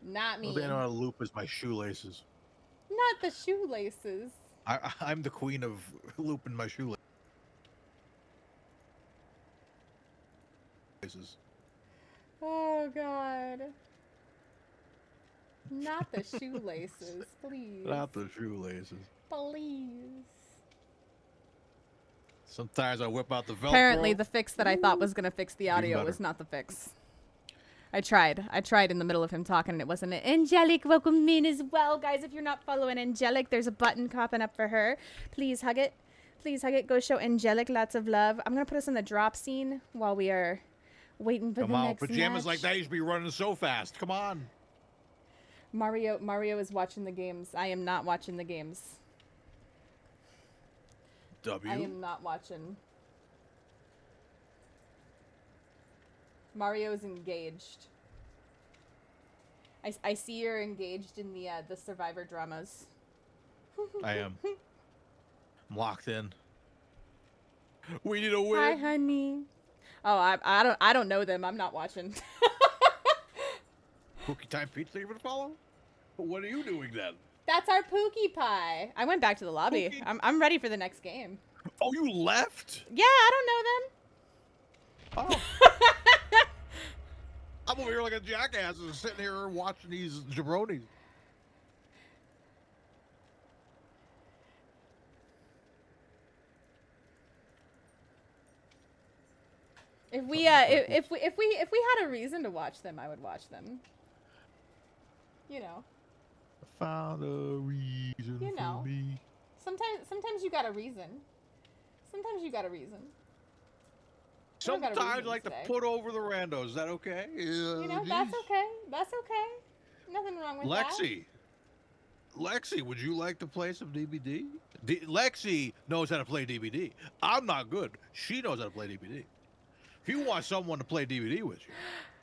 Not me. Well, they know how to loop is my shoelaces. Not the shoelaces. I'm the queen of looping my shoelaces. Oh god. Not the shoelaces, please. Not the shoelaces. Please. Sometimes I whip out the Velcro. Apparently the fix that I thought was gonna fix the audio better. was not the fix. I tried in the middle of him talking and it wasn't it. Angelic, welcome in as well. Guys, if you're not following Angelic, there's a button popping up for her. Please hug it. Please hug it. Go show Angelic lots of love. I'm gonna put us in the drop scene while we are waiting for Come the on, next pajamas match. like that. You should be running so fast. Come on. Mario is watching the games. I am not watching the games. W. I am not watching. Mario's engaged. I see you're engaged in the Survivor dramas. I am. I'm locked in. We need a win. Hi, honey. Oh, I don't know them. I'm not watching. Cookie Time Pizza even follow? What are you doing then? That's our Pookie Pie. I went back to the lobby. Pookie? I'm ready for the next game. Oh, you left? Yeah, I don't know them. Oh. I'm over here like a jackass and sitting here watching these jabronis. If we had a reason to watch them, I would watch them. You know. I found a reason You know. for me. Sometimes you got a reason. Sometimes you got a reason. I don't got a Sometimes I reason like today. to put over the randos. Is that okay? You know, that's okay. That's okay. Nothing wrong with that. Lexi, would you like to play some DBD? Lexi knows how to play DBD. I'm not good. She knows how to play DBD. If you want someone to play DVD with you,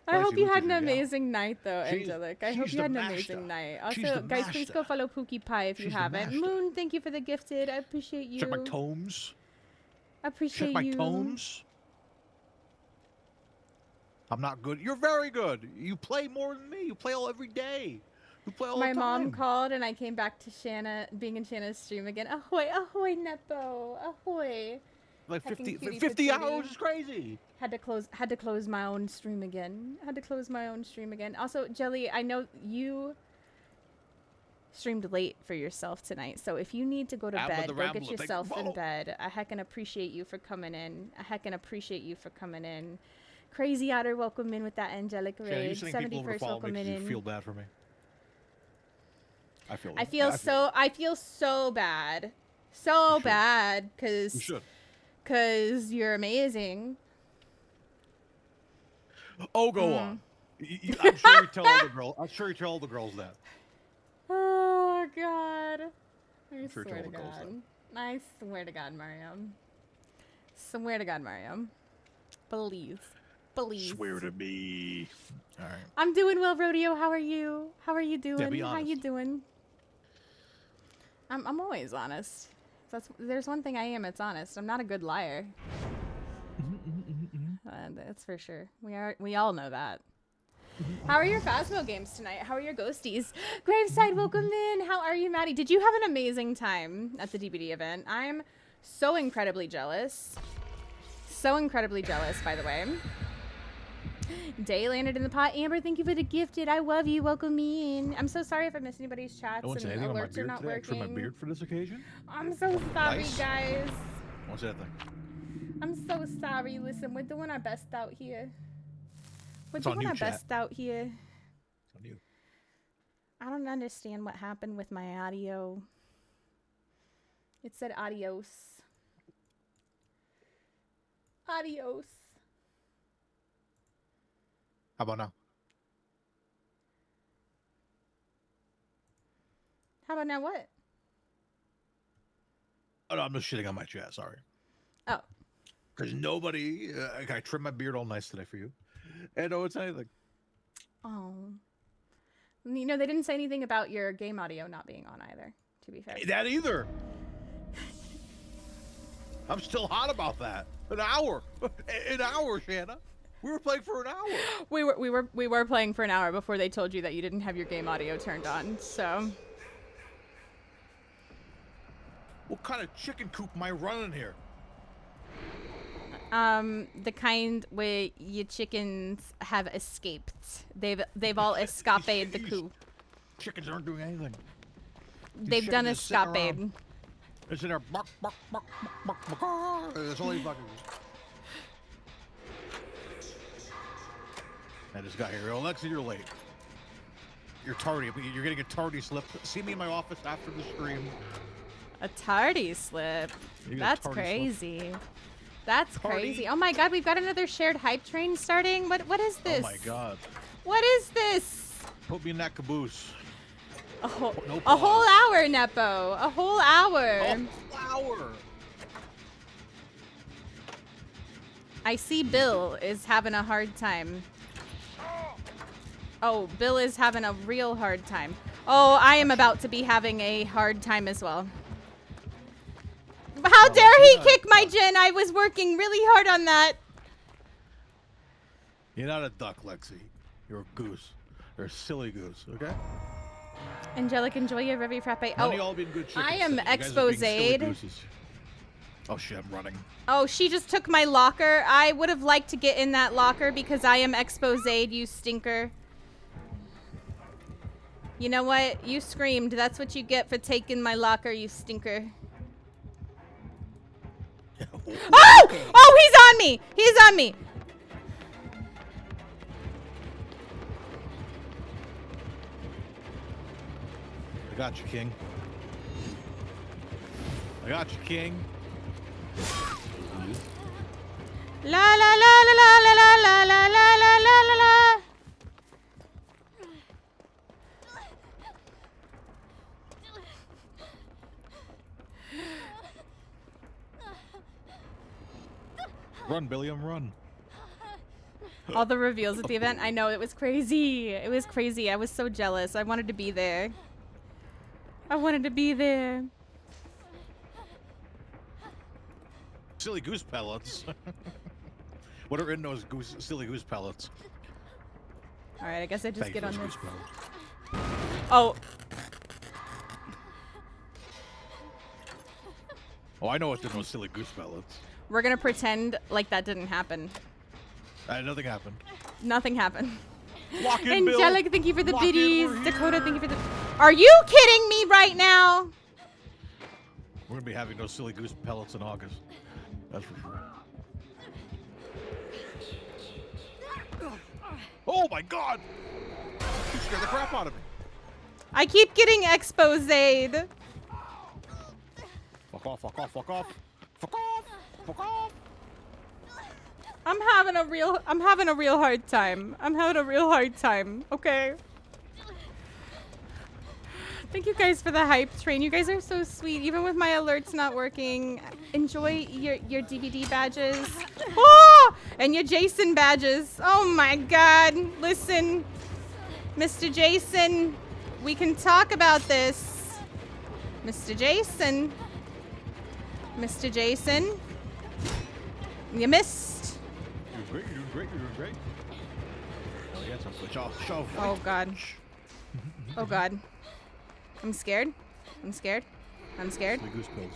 I hope you look had at an your gal. amazing night, though, Angelic. I hope she's you the had an master. amazing night. She's Also, the guys, please master. go follow Pookie Pie if you She's the haven't. master. Moon, thank you for the gifted. I appreciate you. Check my tomes. I appreciate Check my you. tomes. I'm not good. You're very good. You play more than me. You play every day. You play all My the time. mom called and I came back to Shana, being in Shana's stream again. Ahoy, ahoy, Nepo, ahoy. Like Hecking 50 cutie hours patootie. is crazy. Had to close my own stream again. Also, Jelly, I know you streamed late for yourself tonight, so if you need to go to Out with bed, the go ramble, get thank- yourself in Whoa. bed. I heckin' appreciate you for coming in. Crazy Otter, welcome in with that angelic Shannon, you raid. sending people over to 71st, follow me welcome 'cause you in. feel bad for me. I feel I feel so bad. So You should. bad, You should. cause you're amazing. Oh, go on. I'm sure you tell all the girls. I'm sure you tell all the girls that. Oh God. I sure swear it's to all the girls, God. I swear to God, Mario. Swear to God, Mario. Please. Swear to me. All right. I'm doing well, Rodeo. How are you? How are you doing? be How you honest. doing? I'm always honest. There's one thing I am, it's honest. I'm not a good liar. That's for sure. We all know that. How are your Phasmo games tonight? How are your ghosties? Graveside, welcome in. How are you, Maddie? Did you have an amazing time at the DBD event? I'm so incredibly jealous. So incredibly jealous, by the way. Day landed in the pot. Amber, thank you for the gifted. I love you. Welcome in. I'm so sorry if I missed anybody's chats No one and said anything on my alerts are beard not today. I trimmed my working. beard for this occasion. I'm so sorry, Nice. guys. What's that thing? I'm so sorry. Listen, we're doing our best out here. We're It's on doing you, our chat. best out here. It's on you. I don't understand what happened with my audio. It said adios. Adios. How about now? How about now what? Oh, no, I'm just shitting on my chat. Sorry. Oh. Because nobody. I trimmed my beard all nice today for you. And no one said anything. Oh. You know, they didn't say anything about your game audio not being on either, to be fair. That either. I'm still hot about that. An hour. An hour, Shana. We were playing for an hour. We were playing for an hour before they told you that you didn't have your game audio turned on, so. What kind of chicken coop am I running here? The kind where your chickens have escaped. They've all escaped the These coop. Chickens aren't doing anything. They've done chickens just sitting escapade. around. They're sitting there, bark, bark, bark, bark, bark, bark. That's all they fucking do. I just got here. Alexa, you're late. You're tardy. You're getting a tardy slip. See me in my office after the stream. A tardy slip. You got a That's tardy slip. crazy. That's Tardy. crazy. Oh my God, we've got another shared hype train starting. What is this? Oh my god. What is this? Put me in that caboose. A whole, No a whole pause. hour, Nepo. A whole hour. Oh, flower. I see Bill is having a hard time. Oh, Bill is having a real hard time. Oh, I am about to be having a hard time as well. How dare he kick my Jin? I was working really hard on that. You're not a duck, Lexi. You're a goose. You're a silly goose, okay? Angelic, enjoy your Revy Frappe. None Oh, of y'all been good chickens I am today. You guys are being silly exposed. gooses. Oh shit, I'm running. Oh, she just took my locker. I would have liked to get in that locker because I am exposed, you stinker. You know what? You screamed. That's what you get for taking my locker, you stinker. Oh! Oh, he's on me! He's on me! I got you, King. I got you, King. La la la la la la la la la la la la la. Run, Billiam, run. All the reveals at the event. I know, it was crazy. It was crazy. I was so jealous. I wanted to be there. I wanted to be there. Silly goose pellets. What are in those silly goose pellets? All right, I guess I just Thank you get on for those this. goose pellets. Oh, Oh, I know what's in those silly goose pellets. we're gonna pretend like that didn't happen. Nothing happened. Nothing happened. Lock in, Bill. Angelic, thank you for the Lock in, biddies. we're Dakota, here. thank you for the. Are you kidding me right now? We're gonna be having those silly goose pellets in August. That's for sure. Oh my god! You scared the crap out of me. I keep getting exposed. Fuck off, fuck off, fuck off. Fuck off, fuck off. I'm having a real hard time. I'm having a real hard time. Okay. Thank you guys for the hype train. You guys are so sweet. Even with my alerts not working, enjoy your DVD badges. Oh! And your Jason badges. Oh my god. Listen, Mr. Jason, we can talk about this. Mr. Jason. Mr. Jason. You missed. You're doing great, you're doing great, you're doing great. Oh, yeah, some switch off. Shove. Oh god. Oh god. I'm scared. I'm scared. I'm scared. Silly goose pills.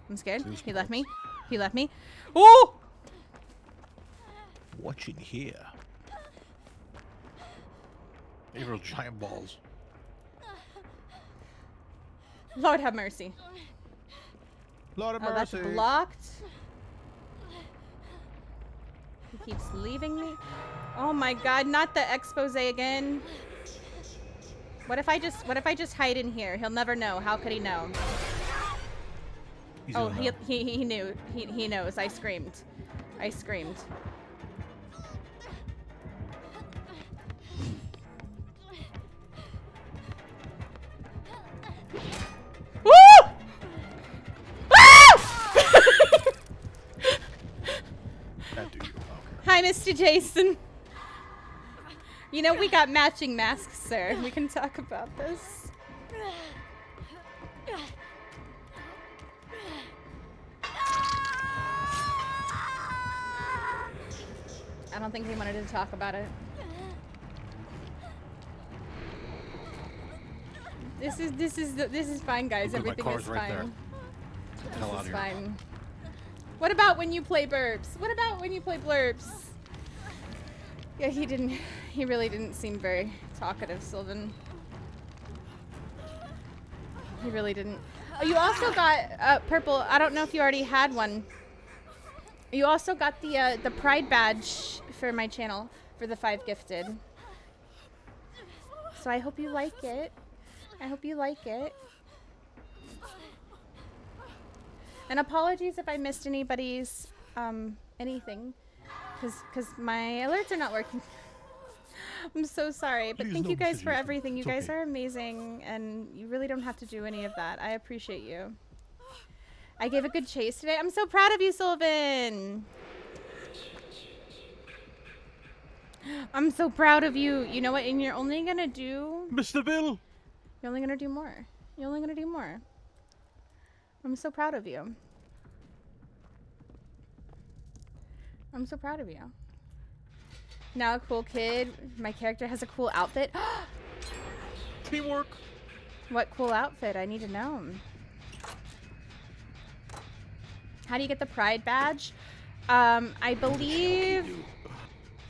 I'm scared. Goose He left me. pills. He left me. Oh! What's in here? They were giant balls. Lord have mercy. Lord of Oh, that's mercy. blocked. He keeps leaving me. Oh my god, not the expose again. What if I just hide in here? He'll never know. How could he know? He's Oh, gonna know. he knew. He knows. I screamed. I screamed. Woo! That dude. Okay. Hi, Mr. Jason. You know, we got matching masks, sir. We can talk about this. I don't think he wanted to talk about it. This is fine, guys. Look at my Everything car's is right there. fine. Get the hell out This of is here. fine. What about when you play burps? What about when you play blurps? Yeah, he really didn't seem very talkative, Sylvan. He really didn't. Oh, you also got purple. I don't know if you already had one. You also got the pride badge for my channel for the 5 gifted. So I hope you like it. I hope you like it. And apologies if I missed anybody's anything, because my alerts are not working. I'm so sorry, but Please thank no you guys for messages. everything. You It's guys okay. are amazing, and you really don't have to do any of that. I appreciate you. I gave a good chase today. I'm so proud of you, Sylvan. I'm so proud of you. You know what? And you're only gonna do. Mr. Bill. You're only gonna do more. You're only gonna do more. I'm so proud of you. I'm so proud of you. Now a cool kid. My character has a cool outfit. Teamwork. What cool outfit? I need to know. How do you get the Pride badge? I believe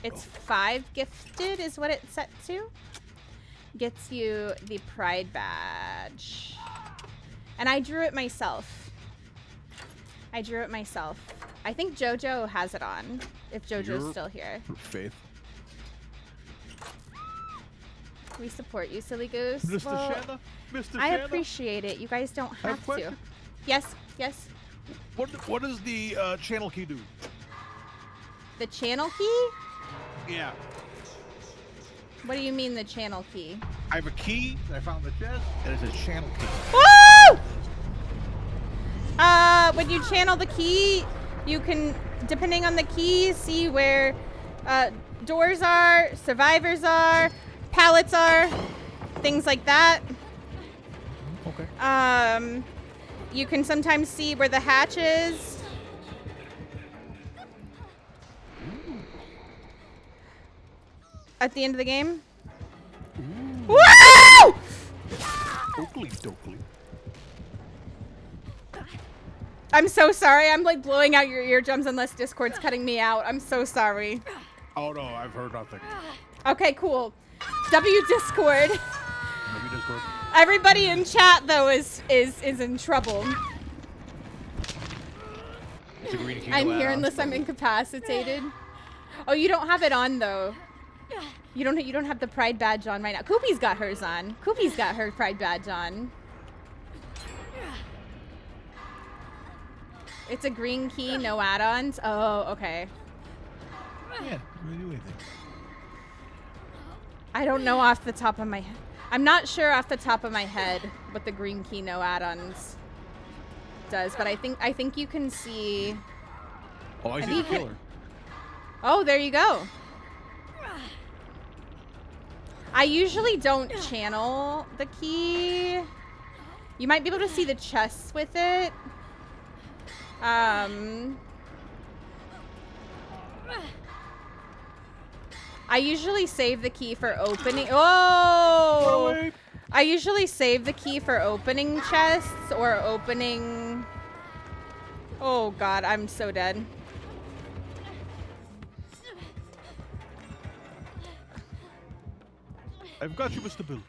it's 5 gifted is what it's set to. Gets you the Pride badge. And I drew it myself. I think JoJo has it on, if JoJo's still here. Faith. We support you, silly goose. Mr. Well, Shana? Mr. I Shana? appreciate it. You guys don't I have have a to. question. Yes, yes. What does the channel key do? The channel key? Yeah. What do you mean the channel key? I have a key that I found in the chest, and it's a channel key. Woo! When you channel the key, you can, depending on the key, see where doors are, survivors are, pallets are, things like that. Okay. You can sometimes see where the hatch is. At the end of the game. Woo! Oakley dokley. I'm so sorry. I'm like blowing out your eardrums unless Discord's cutting me out. I'm so sorry. Oh no, I've heard nothing. Okay, cool. W Discord. Maybe Discord. Everybody in chat though is in trouble. It's a green key. I'm here unless I'm incapacitated. Oh, you don't have it on though. You don't have the Pride badge on right now. Koopy's got hers on. Koopy's got her Pride badge on. It's a green key, no add-ons. Oh, okay. Yeah, really do anything. I don't know off the top of my head. I'm not sure off the top of my head what the green key, no add-ons does, but I think you can see. Oh, I see the killer. Oh, there you go. I usually don't channel the key. You might be able to see the chests with it. I usually save the key for opening. Oh! I usually save the key for opening chests or opening. Oh God, I'm so dead. I've got you, Mr. Bill.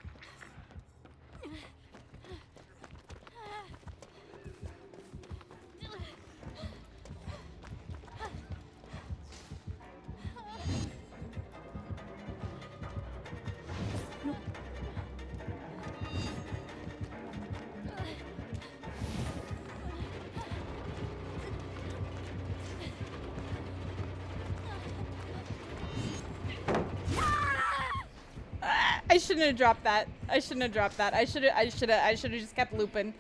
I shouldn't have dropped that. I shouldn't have dropped that. I should have just kept looping.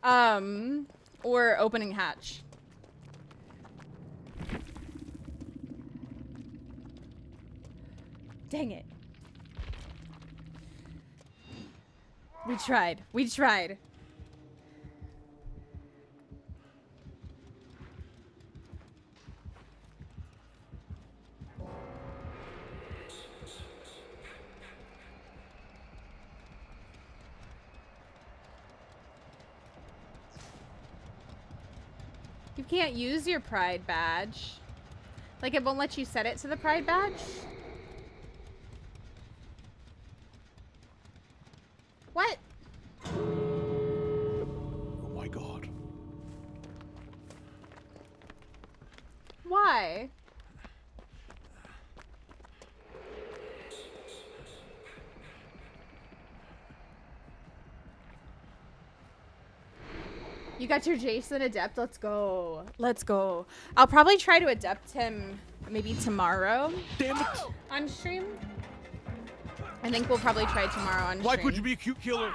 Or opening hatch. Dang it. We tried. We tried. You can't use your Pride badge. Like, it won't let you set it to the Pride badge? What? Oh my God. Why? You got your Jason Adept? Let's go. Let's go. I'll probably try to Adept him maybe tomorrow. Damn it. On stream. I think we'll probably try tomorrow on stream. Why could you be a cute killer?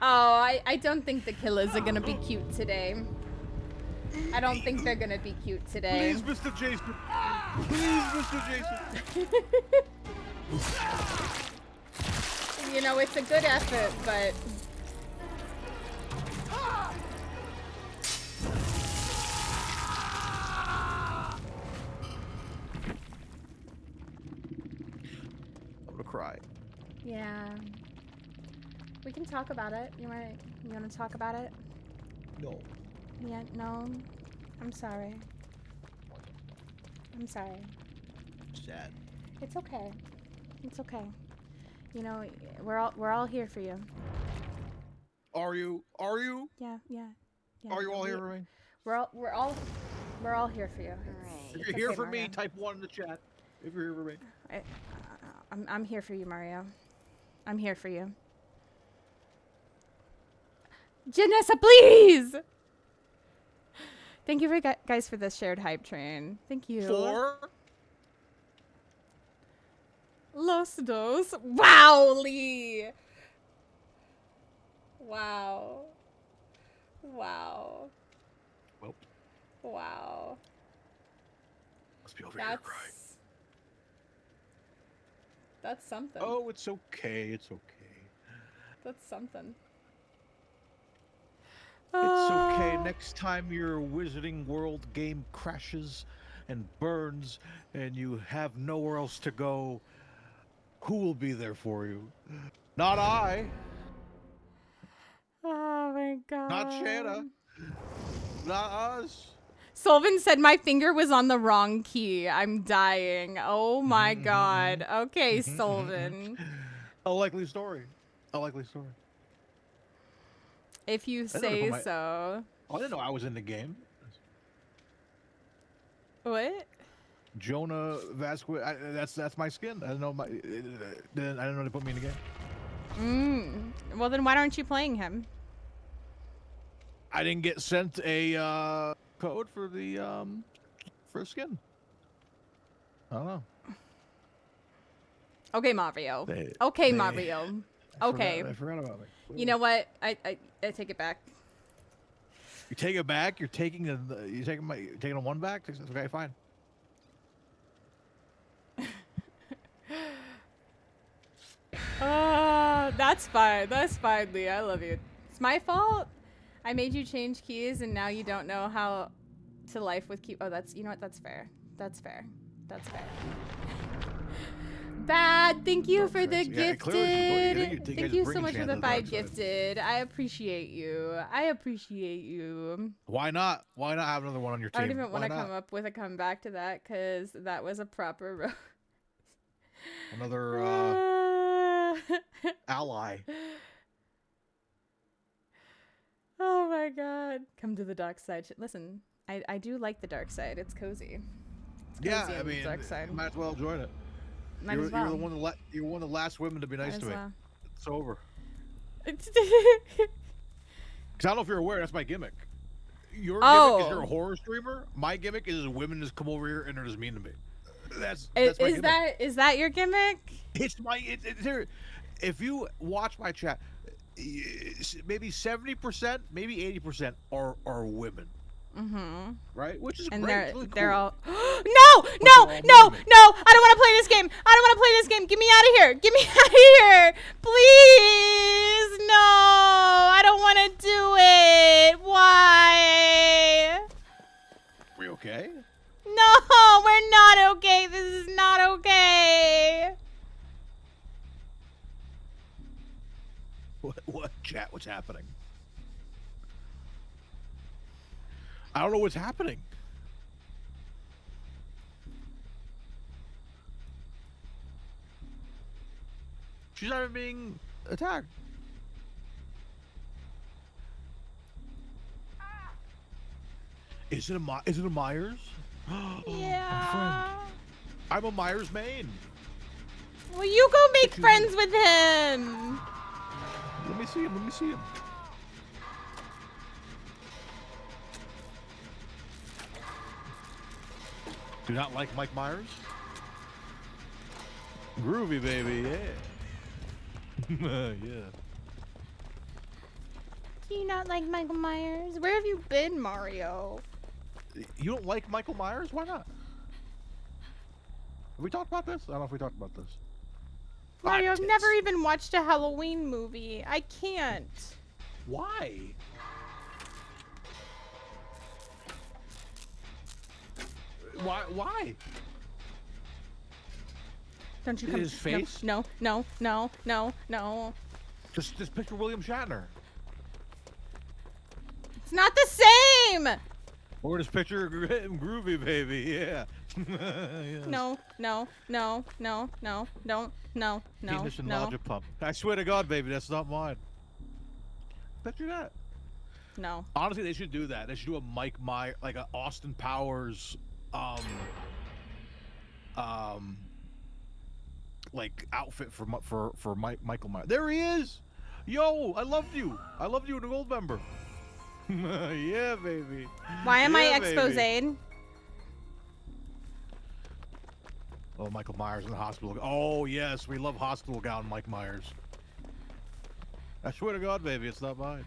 Oh, I don't think the killers are gonna be cute today. I don't think they're gonna be cute today. Please, Mr. Jason. Please, Mr. Jason. You know, it's a good effort, but... Yeah. We can talk about it. You want to talk about it? No. Yeah, no. I'm sorry. I'm sorry. Sad. It's okay. It's okay. You know, we're all here for you. Are you? Are you? Yeah. Are you no, all here for me? We're all here for you. If you're here for me, type 1 in the chat. If you're here for me. I'm here for you, Mario. I'm here for you. Janessa, please! Thank you guys for this shared hype train. Thank you. 4. Los dos. Wow, Leigh. Wow. Wow. Well. Wow. Must be over here crying. That's something. Oh, it's okay. It's okay. That's something. It's okay. Next time your Wizarding World game crashes and burns and you have nowhere else to go, who will be there for you? Not I. Oh my god. Not Shana. Not us. Solvin said my finger was on the wrong key. I'm dying. Oh my god. Okay, Solvin. A likely story. A likely story. If you say so. I didn't know I was in the game. What? Jonah Vasquez. That's my skin. I didn't know I didn't know they put me in the game. Well, then why aren't you playing him? I didn't get sent a code for the for skin. I don't know. Okay, Mario. Mario. Okay. I forgot about it. You know what? I take it back. You take it back. You're taking a 1 back. Okay, fine. That's fine. That's fine, Leigh. I love you. It's my fault. I made you change keys, and now you don't know how to life with key. Oh, you know what? That's fair. That's fair. That's fair. Bad. Thank you for the gifted. Thank you so much for the 5 gifted. I appreciate you. I appreciate you. Why not? Why not have another one on your team? I don't even want to come up with a comeback to that because that was a proper roast. Another ally. Oh my god. Come to the dark side. Listen, I do like the dark side. It's cozy. It's cozy on the dark side. Might as well join it. You're one of the last women to be nice to me. It's over. Because I don't know if you're aware, that's my gimmick. Your gimmick is you're a horror streamer. My gimmick is women just come over here and are just mean to me. That's my gimmick. Is that your gimmick? It's my if you watch my chat, maybe 70%, maybe 80% are women. Mm-hmm. Right? Which is and great. It's really they're cool. all No! I don't want to play this game. I don't want to play this game. Get me out of here. Get me out of here. Please. No. I don't want to do it. Why? We okay? No, we're not okay. This is not okay. What chat? What's happening? I don't know what's happening. She's not even being attacked. Is it a Myers? Yeah. My friend. I'm a Myers main. Well, you go make friends with him. Let me see him. Let me see him. Do not like Mike Myers? Groovy, baby, yeah. Yeah. Do you not like Michael Myers? Where have you been, Mario? You don't like Michael Myers? Why not? Have we talked about this? I don't know if we talked about this. Mario, I've never even watched a Halloween movie. I can't. Why? Why? Don't you come. His face? No. Just picture William Shatner. It's not the same. Or just picture him groovy, baby. Yeah. Yes. No. Penis and logic pump. I swear to God, baby, that's not mine. Picture that. No. Honestly, they should do that. They should do a Mike Myers, like a Austin Powers, like outfit for Michael Myers. There he is. Yo, I loved you. I loved you in the Gold Member. Yeah, baby. Why am I baby. exposed? Oh, Michael Myers in the hospital. Oh, yes, we love hospital gown Mike Myers. I swear to God, baby, it's not mine.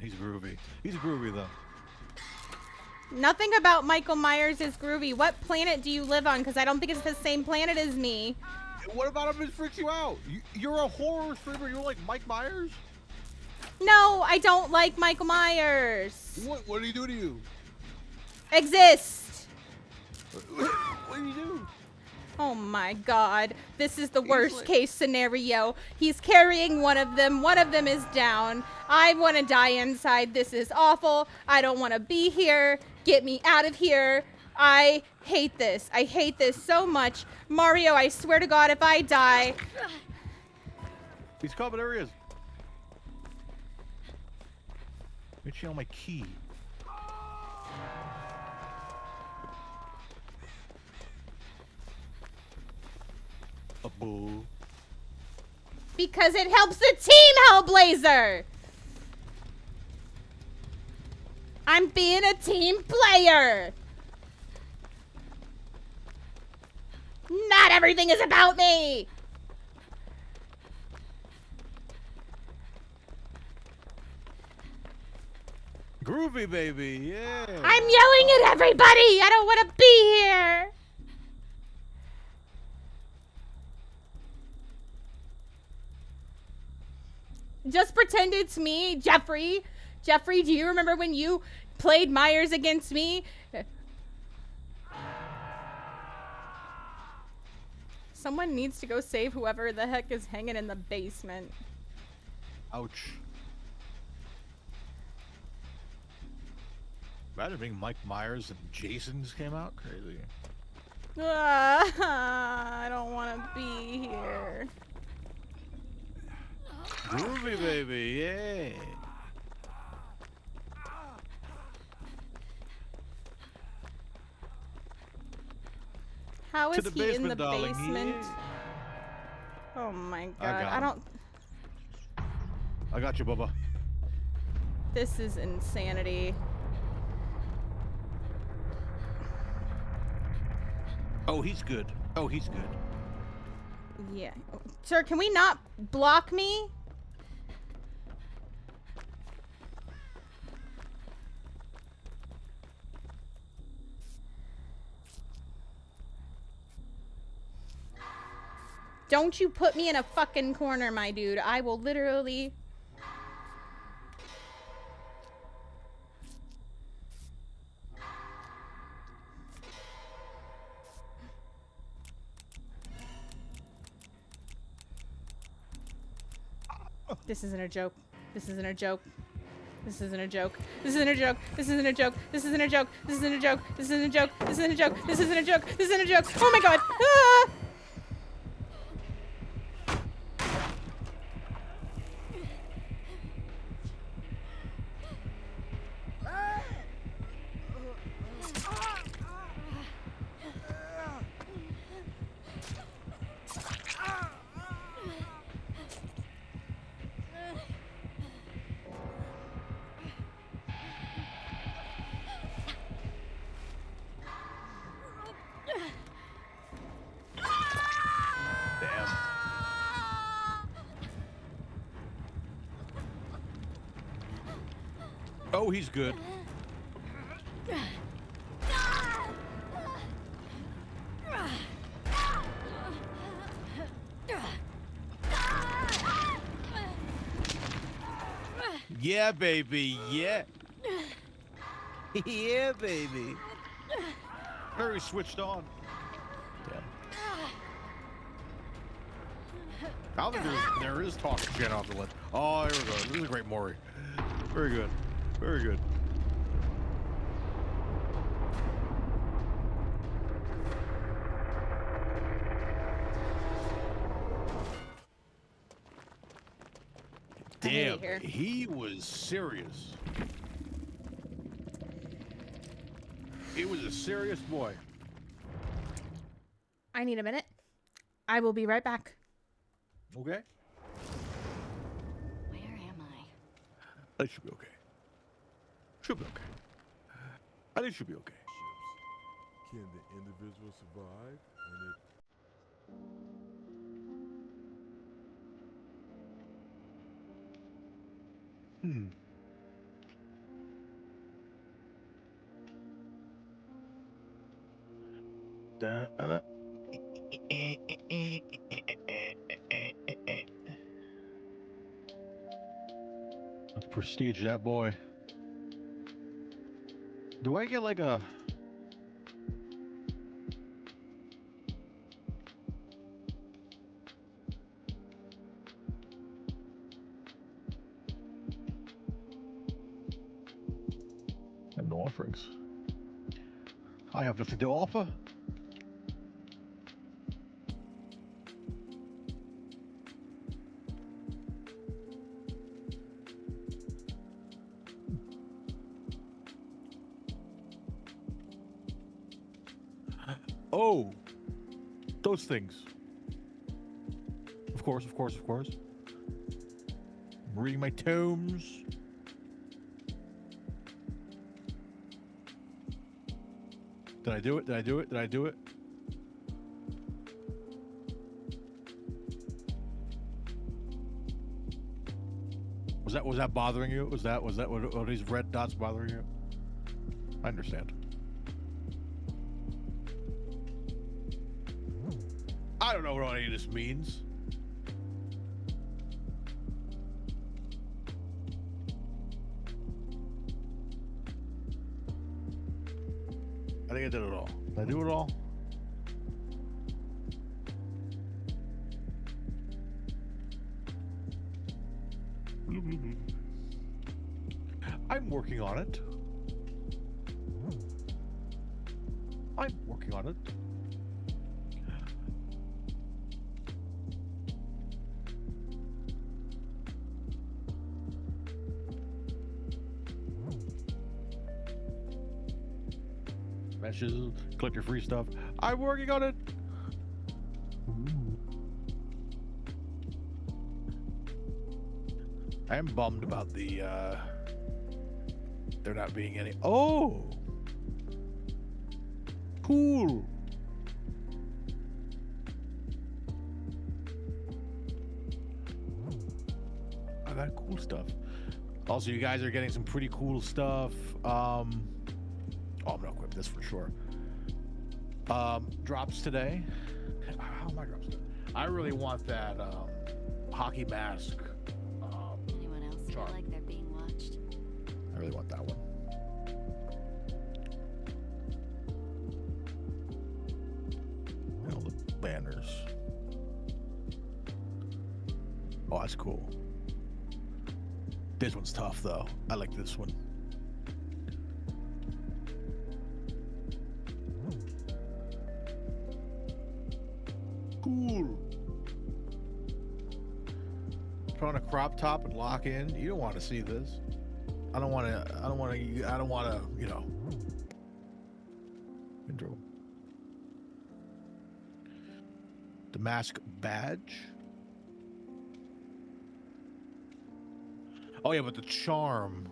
He's groovy. He's groovy, though. Nothing about Michael Myers is groovy. What planet do you live on? Because I don't think it's the same planet as me. What about him? It freaks you out. You're a horror streamer. You don't like Mike Myers? No, I don't like Michael Myers. What did he do to you? Exist. What did he do? Oh my God. This is the worst case scenario. He's carrying one of them. One of them is down. I want to die inside. This is awful. I don't want to be here. Get me out of here. I hate this. I hate this so much. Mario, I swear to God, if I die. He's coming. There he is. Let me channel my key. A boo. Because it helps the team, Hellblazer! I'm being a team player! Not everything is about me! Groovy, baby, yeah. I'm yelling at everybody! I don't want to be here! Just pretend it's me, Jeffrey. Jeffrey, do you remember when you played Myers against me? Someone needs to go save whoever the heck is hanging in the basement. Ouch. Imagine being Mike Myers and Jason just came out. Crazy. I don't want to be here. Groovy, baby, yeah. How is To the he in basement, the darling, basement? yeah. Oh my I God, got I him. don't. I got you, Bubba. This is insanity. Oh, he's good. Oh, he's good. Yeah. Sir, can we not block me? Don't you put me in a fucking corner, my dude. I will literally... This isn't a joke. This isn't a joke. This isn't a joke. This isn't a joke. This isn't a joke. This isn't a joke. This isn't a joke. This isn't a joke. This isn't a joke. This isn't a joke. This isn't a joke. Oh my God. Ah! Oh, he's good. Yeah, baby, yeah. Yeah, baby. Very switched on. Damn. I don't think there is talk to Shana off the ledge. Oh, here we go. This is a great Mori. Very good. Very good. Damn, he was serious. He was a serious boy. I need a minute. I will be right back. Okay. Where am I? It should be okay. Should be okay. I think it should be okay. Can the individual survive? And it Let's prestige that boy. Do I get like a... I have no offerings. I have nothing to offer. Oh, those things. Of course, of course, of course. I'm reading my tomes. Did I do it? Did I do it? Did I do it? Was that bothering you? Was that what these red dots bothering you? I understand. I don't know what any of this means. I think I did it all. Did I do it all? I'm working on it. I'm working on it. Meshes, collect your free stuff. I'm working on it. I am bummed about the there not being any. Oh, cool. I got cool stuff. Also, you guys are getting some pretty cool stuff. Oh, I'm gonna equip this for sure. Drops today. How am I drops today? I really want that hockey mask. Anyone else feel like they're being watched? I really want that one. And all the banners. Oh, that's cool. This one's tough though. I like this one. Cool. Put on a crop top and lock in. You don't want to see this. I don't want to, you know. Intro. The mask badge. Oh yeah, but the charm.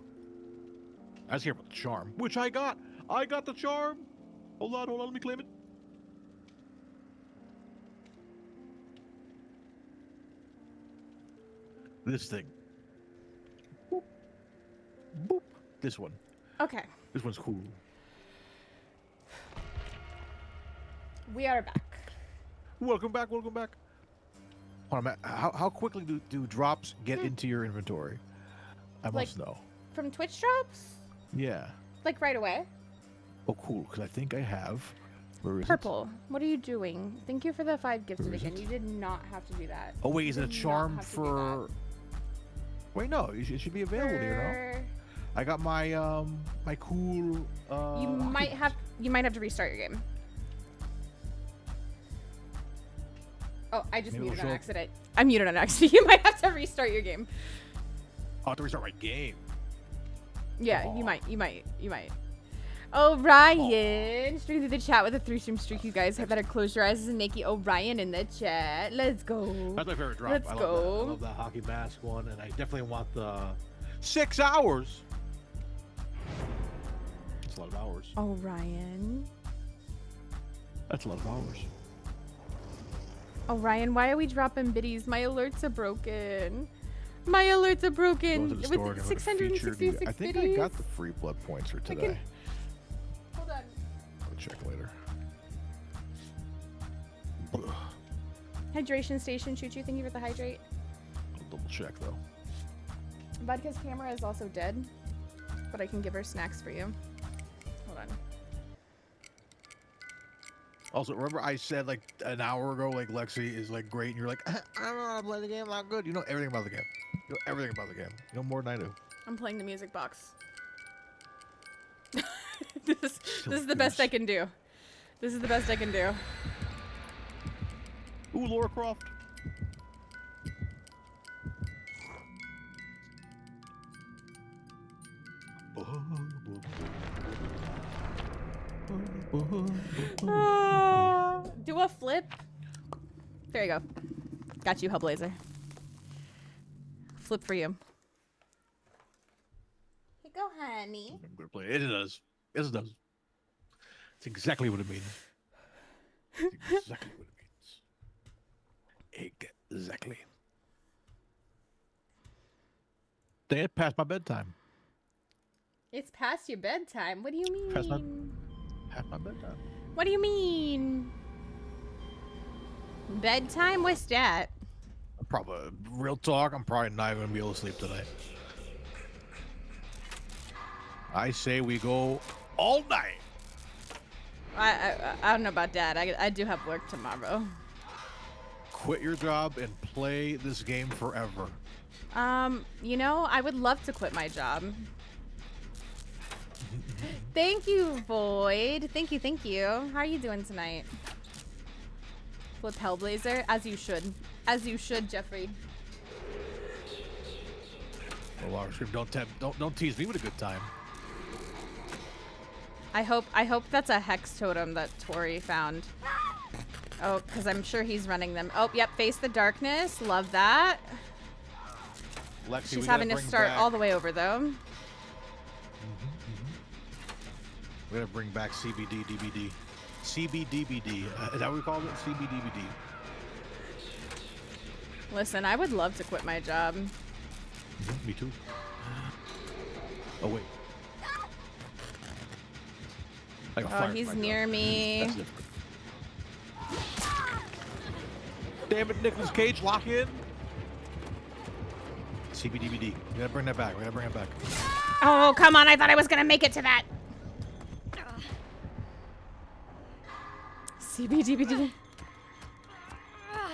I was here about the charm, which I got. I got the charm. Hold on, let me claim it. This thing. Boop. Boop. This one. Okay. This one's cool. We are back. Welcome back, welcome back. Hold on, how quickly do drops get into your inventory? I must know. From Twitch drops? Yeah. Like right away. Oh, cool. Because I think I have. Where is Purple. What are you doing? Thank you for the 5 gifted Where is again. it? You did not have to do that. Oh wait, is You it a did not charm have to do for? Wait, no. It should be available here. No. I got my my cool. You might have to restart your game. Oh, I just Maybe muted it'll on show up. accident. I muted on accident. You might have to restart your game. I'll have to restart my game. Yeah, Aw. you might. Orion, stream through the chat with a 3-stream streak. You guys better close your eyes and make it Orion in the chat. Let's go. That's my favorite drop. Let's I love go. that. I love that hockey mask one, and I definitely want the 6 hours. That's a lot of hours. Orion. That's a lot of hours. Orion, why are we dropping biddies? My alerts are broken. My alerts are Go broken. to the store and With go to featured. 666 I think biddies. I got the free blood points for today. Hold on. I'll check later. Hydration station, Choo Choo. Thank you for the hydrate. I'll double check though. Vodka's camera is also dead, but I can give her snacks for you. Hold on. Also, remember I said like an hour ago, like Lexi is like great, and you're like, I don't know how to play the game that good. You know everything about the game. You know everything about the game. You know more than I do. I'm playing the music box. This is the best I can do. This is the best I can do. Ooh, Laura Croft. Do a flip. There you go. Got you, Hellblazer. Flip for you. Here you go, honey. I'm gonna play it. It does. Yes, it does. It's exactly what it means. It's exactly what it means. Exactly. Dang it, past my bedtime. It's past your bedtime. What do you mean? Past my bedtime. What do you mean? Bedtime? What's that? Probably real talk. I'm probably not even gonna be able to sleep tonight. I say we go all night. I don't know about that. I do have work tomorrow. Quit your job and play this game forever. You know, I would love to quit my job. Thank you, Void. Thank you. How are you doing tonight? Flip Hellblazer, as you should. As you should, Jeffrey. Oh, Laura, don't tease me with a good time. I hope that's a hex totem that Tori found. Oh, because I'm sure he's running them. Oh, yep, face the darkness. Love that. Lexi, She's having to start all the way over, though. We gotta bring back CBD DBD. CBDBD. Is that what we called it? CBDBD. Listen, I would love to quit my job. Me too. Oh, wait. I got Oh, fired he's by my near job. me. That's different. Damn it, Nicolas Cage, lock in. CBDBD. We gotta bring that back. Oh, come on. I thought I was going to make it to that. CBDBD.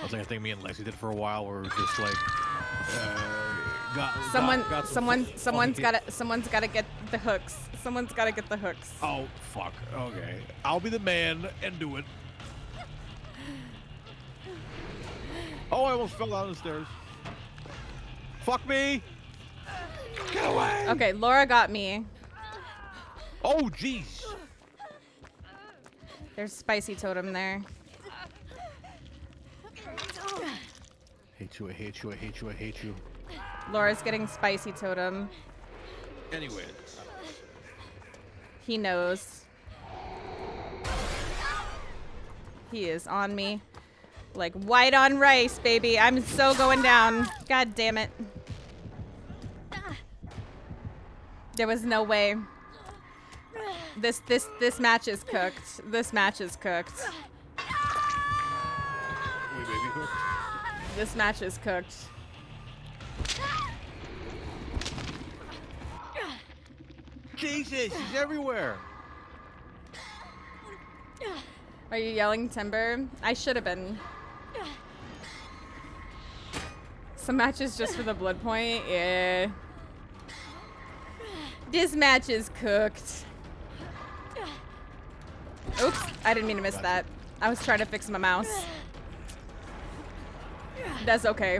That's like a thing me and Lexi did for a while where it was just like Someone's got to get the hooks. Someone's got to get the hooks. Oh fuck. Okay. I'll be the man and do it. Oh, I almost fell down the stairs. Fuck me. Get away. Okay, Laura got me. Oh jeez. There's spicy totem there. Hate you. Laura's getting spicy totem. Anyway. He knows. He is on me. Like white on rice, baby. I'm so going down. God damn it. There was no way. This match is cooked. This match is cooked. Wait, baby cook. This match is cooked. Jesus, he's everywhere. Are you yelling timber? I should have been. Some matches just for the Bloodpoint? Yeah. This match is cooked. Oops, I didn't mean to miss that. I was trying to fix my mouse. That's okay.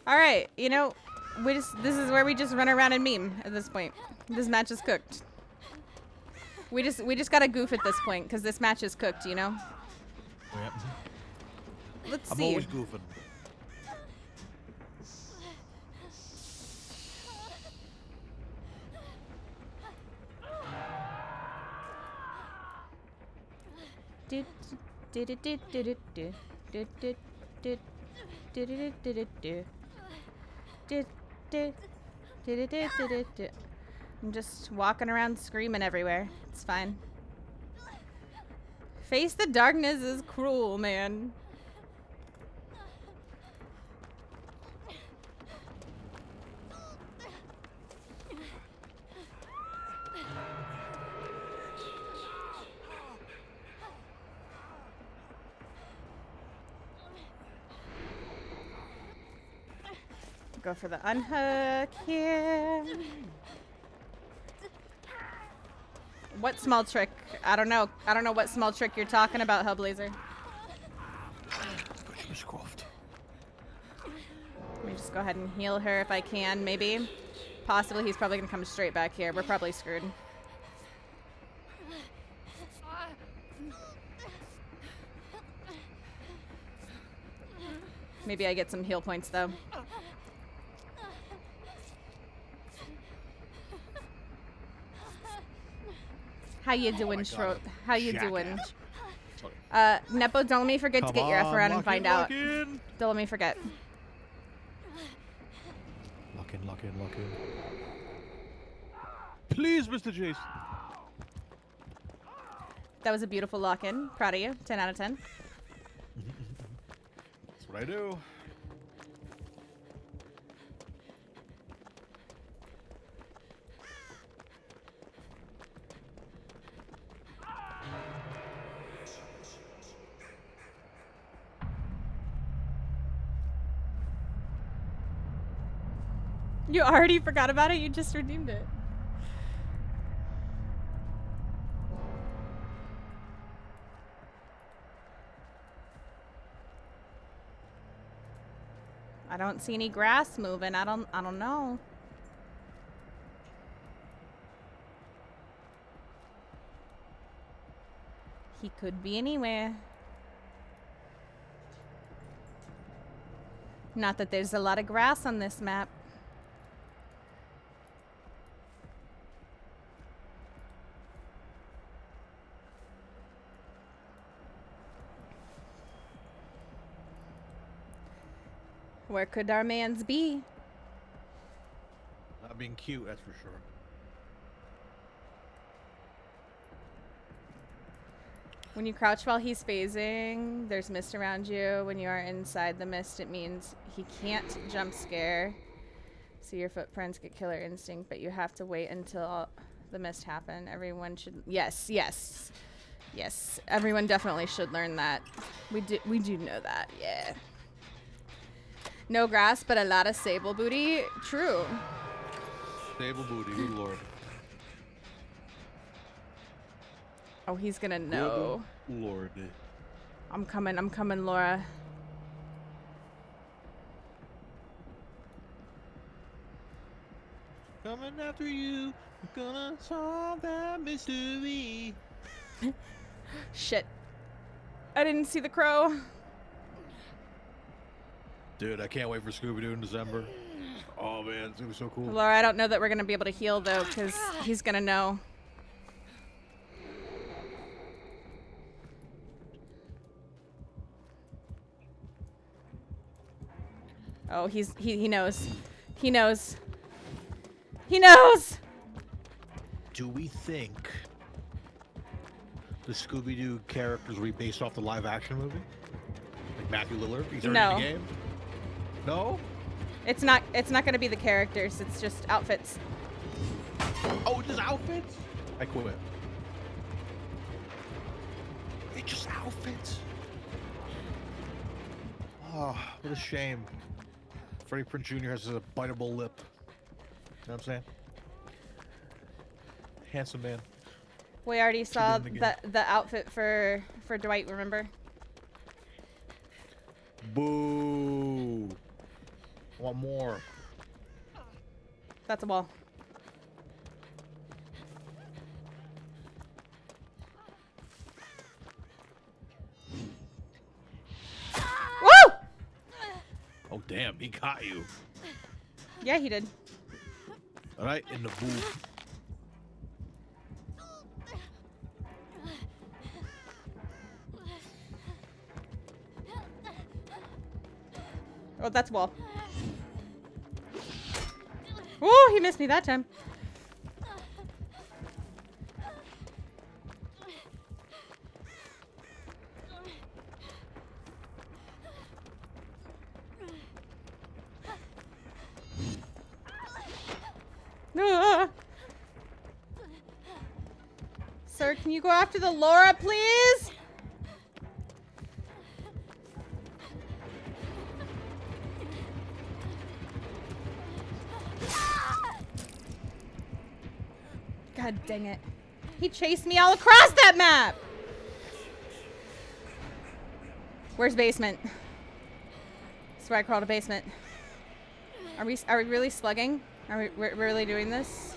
Alright, you know, this is where we just run around and meme at this point. This match is cooked. We just gotta goof at this point, because this match is cooked, you know? Yep. Let's I'm see. always goofing. I'm just walking around screaming everywhere. It's fine. Face the darkness is cruel, man. Go for the unhook here. What small trick? I don't know. I don't know what small trick you're talking about, Hellblazer. Let me just go ahead and heal her if I can, maybe. Possibly he's probably gonna come straight back here. We're probably screwed. Maybe I get some heal points though. How you doing, Shro? How you doing? Nepo, don't let me forget to get your F around and find out. Don't let me forget. Lock in, lock in, lock in. Please, Mr. Jace. That was a beautiful lock-in. Proud of you. 10 out of 10. That's what I do. You already forgot about it? You just redeemed it. I don't see any grass moving. I don't know. He could be anywhere. Not that there's a lot of grass on this map. Where could our mans be? Not being cute, that's for sure. When you crouch while he's phasing, there's mist around you. When you are inside the mist, it means he can't jump scare. So your footprints get killer instinct, but you have to wait until the mist happen. Everyone should... Yes, yes. Yes, everyone definitely should learn that. We do know that, yeah. No grass, but a lot of sable booty. True. Sable booty, good lord. Oh, he's gonna know. Good lord. I'm coming, Laura. Coming after you, we're gonna solve that mystery. Shit. I didn't see the crow. Dude, I can't wait for Scooby-Doo in December. Oh man, it's gonna be so cool. Laura, I don't know that we're gonna be able to heal though, because he's gonna know. Oh, he knows. He knows. He knows! Do we think the Scooby-Doo characters will be based off the live-action movie? Like Matthew Lillard? He's already in the game? No? It's not gonna be the characters. It's just outfits. Oh, just outfits? I quit. It's just outfits. Oh, what a shame. Freddie Prinze Jr. has a biteable lip. You know what I'm saying? Handsome man. We already saw in the game. the outfit for Dwight, remember? Boo. I want more. That's a wall. Woo! Oh, damn. He caught you. Yeah, he did. All right, in the booth. Oh, that's wall. Woo, he missed me that time. Ah. Sir, can you go after the Laura, please? God dang it. He chased me all across that map. Where's basement? That's where I crawled to basement. Are we really slugging? Are we really doing this?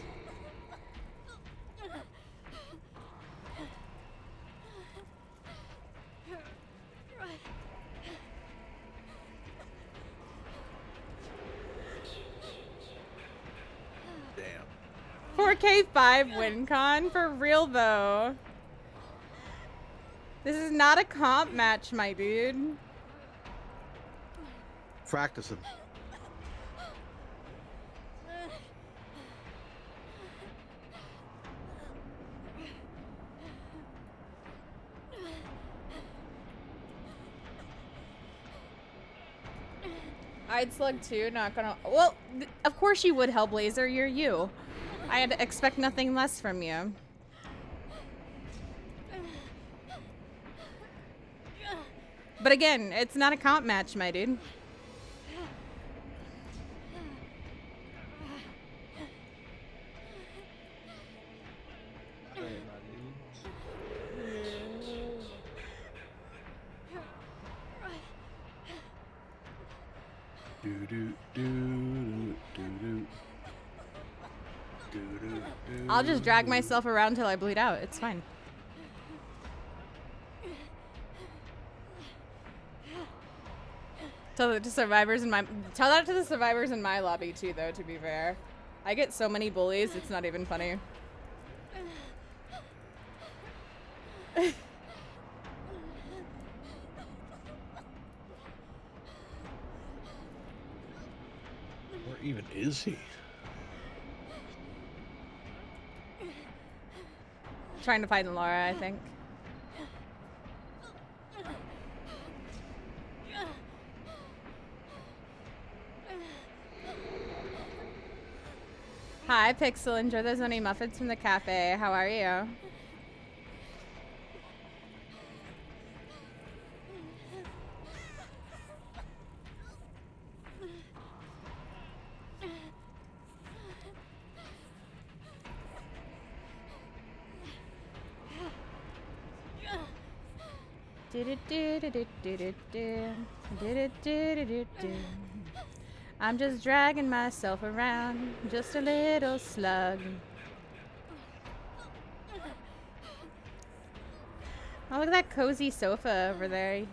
Damn. 4K5 WinCon? For real though. This is not a comp match, my dude. Practicing. I'd slug too, not gonna. Well, of course you would, Hellblazer. You're you. I'd expect nothing less from you. But again, it's not a comp match, my dude. I'll just drag myself around till I bleed out. It's fine. Tell that to the survivors in my lobby too, though, to be fair. I get so many bullies, it's not even funny. Where even is he? Trying to find Laura, I think. Hi, Pixel. Enjoy those money muffins from the cafe. How are you? I'm just dragging myself around, just a little slug. Oh, look at that cozy sofa over there.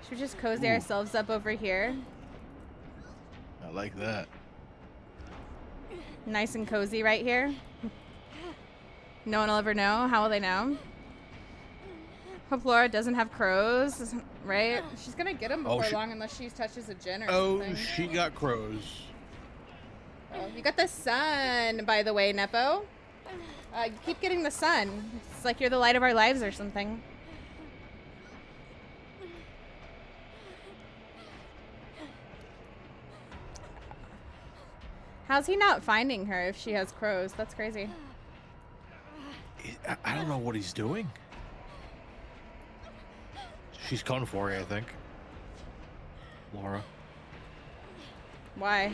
Should we just cozy ourselves up over here? I like that. Nice and cozy right here. No one will ever know. How will they know? Hope Laura doesn't have crows, right? She's gonna get them before long unless she touches a gen or something. Oh, she got crows. Oh, you got the sun, by the way, Nepo. You keep getting the sun. It's like you're the light of our lives or something. How's he not finding her if she has crows? That's crazy. I don't know what he's doing. She's coming for you, I think. Laura. Why?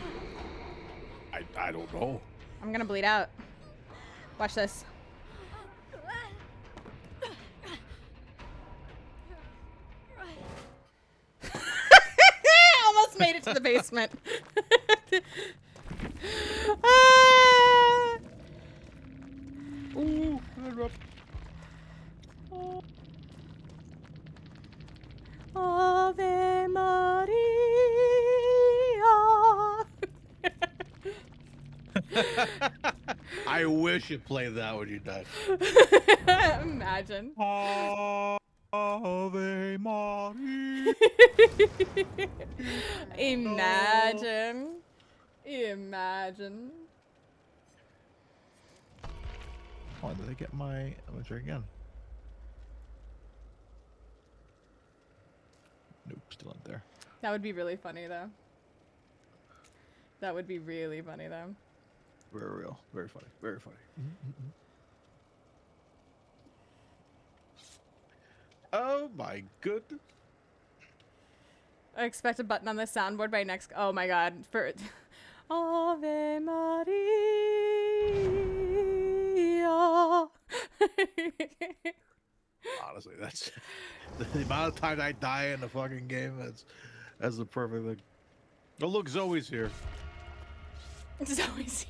I don't know. I'm gonna bleed out. Watch this. Almost made it to the basement. Ah! Ooh, Ave Maria. I wish it played that when you died. Imagine. Ave Maria. Imagine. Imagine. Oh, did I get my... Let me try again. Nope, still not there. That would be really funny, though. That would be really funny, though. Very real. Very funny. Very funny. Oh my goodness. I expect a button on the soundboard by next. Oh my god. For Ave Maria. Honestly, that's the amount of times I die in the fucking game. That's the perfect thing. Oh look, Zoe's here. Zoe's.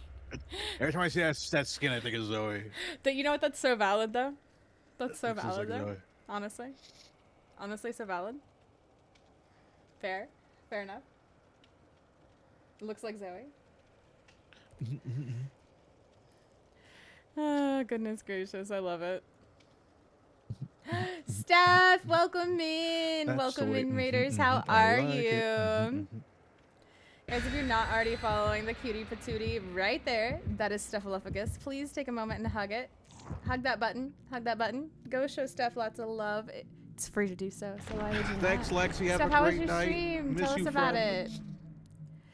Every time I see that skin, I think of Zoe. You know what? That's so valid, though. That's so It feels valid, like though. Zoe. Honestly. Honestly, so valid. Fair. Fair enough. Looks like Zoe. Oh, goodness gracious. I love it. Steph, welcome in. That's Welcome sweet. in, Raiders. How are you? Guys, if you're not already following the cutie patootie right there, that is Stephalophagous. Please take a moment and hug it. Hug that button. Hug that button. Go show Steph lots of love. It's free to do so. So why would you Thanks, not? Lexi. Have Steph, a how was great your night. stream? Miss Tell us you, about friend. it.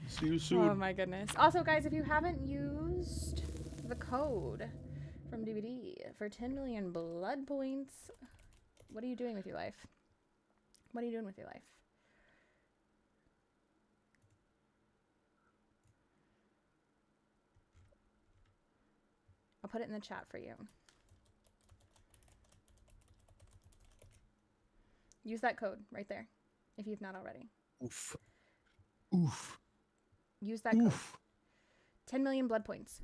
See you soon. Oh my goodness. Also, guys, if you haven't used the code from DVD for 10 million blood points, what are you doing with your life? What are you doing with your life? I'll put it in the chat for you. Use that code right there if you've not already. Oof. Oof. Use that code. 10 million blood points.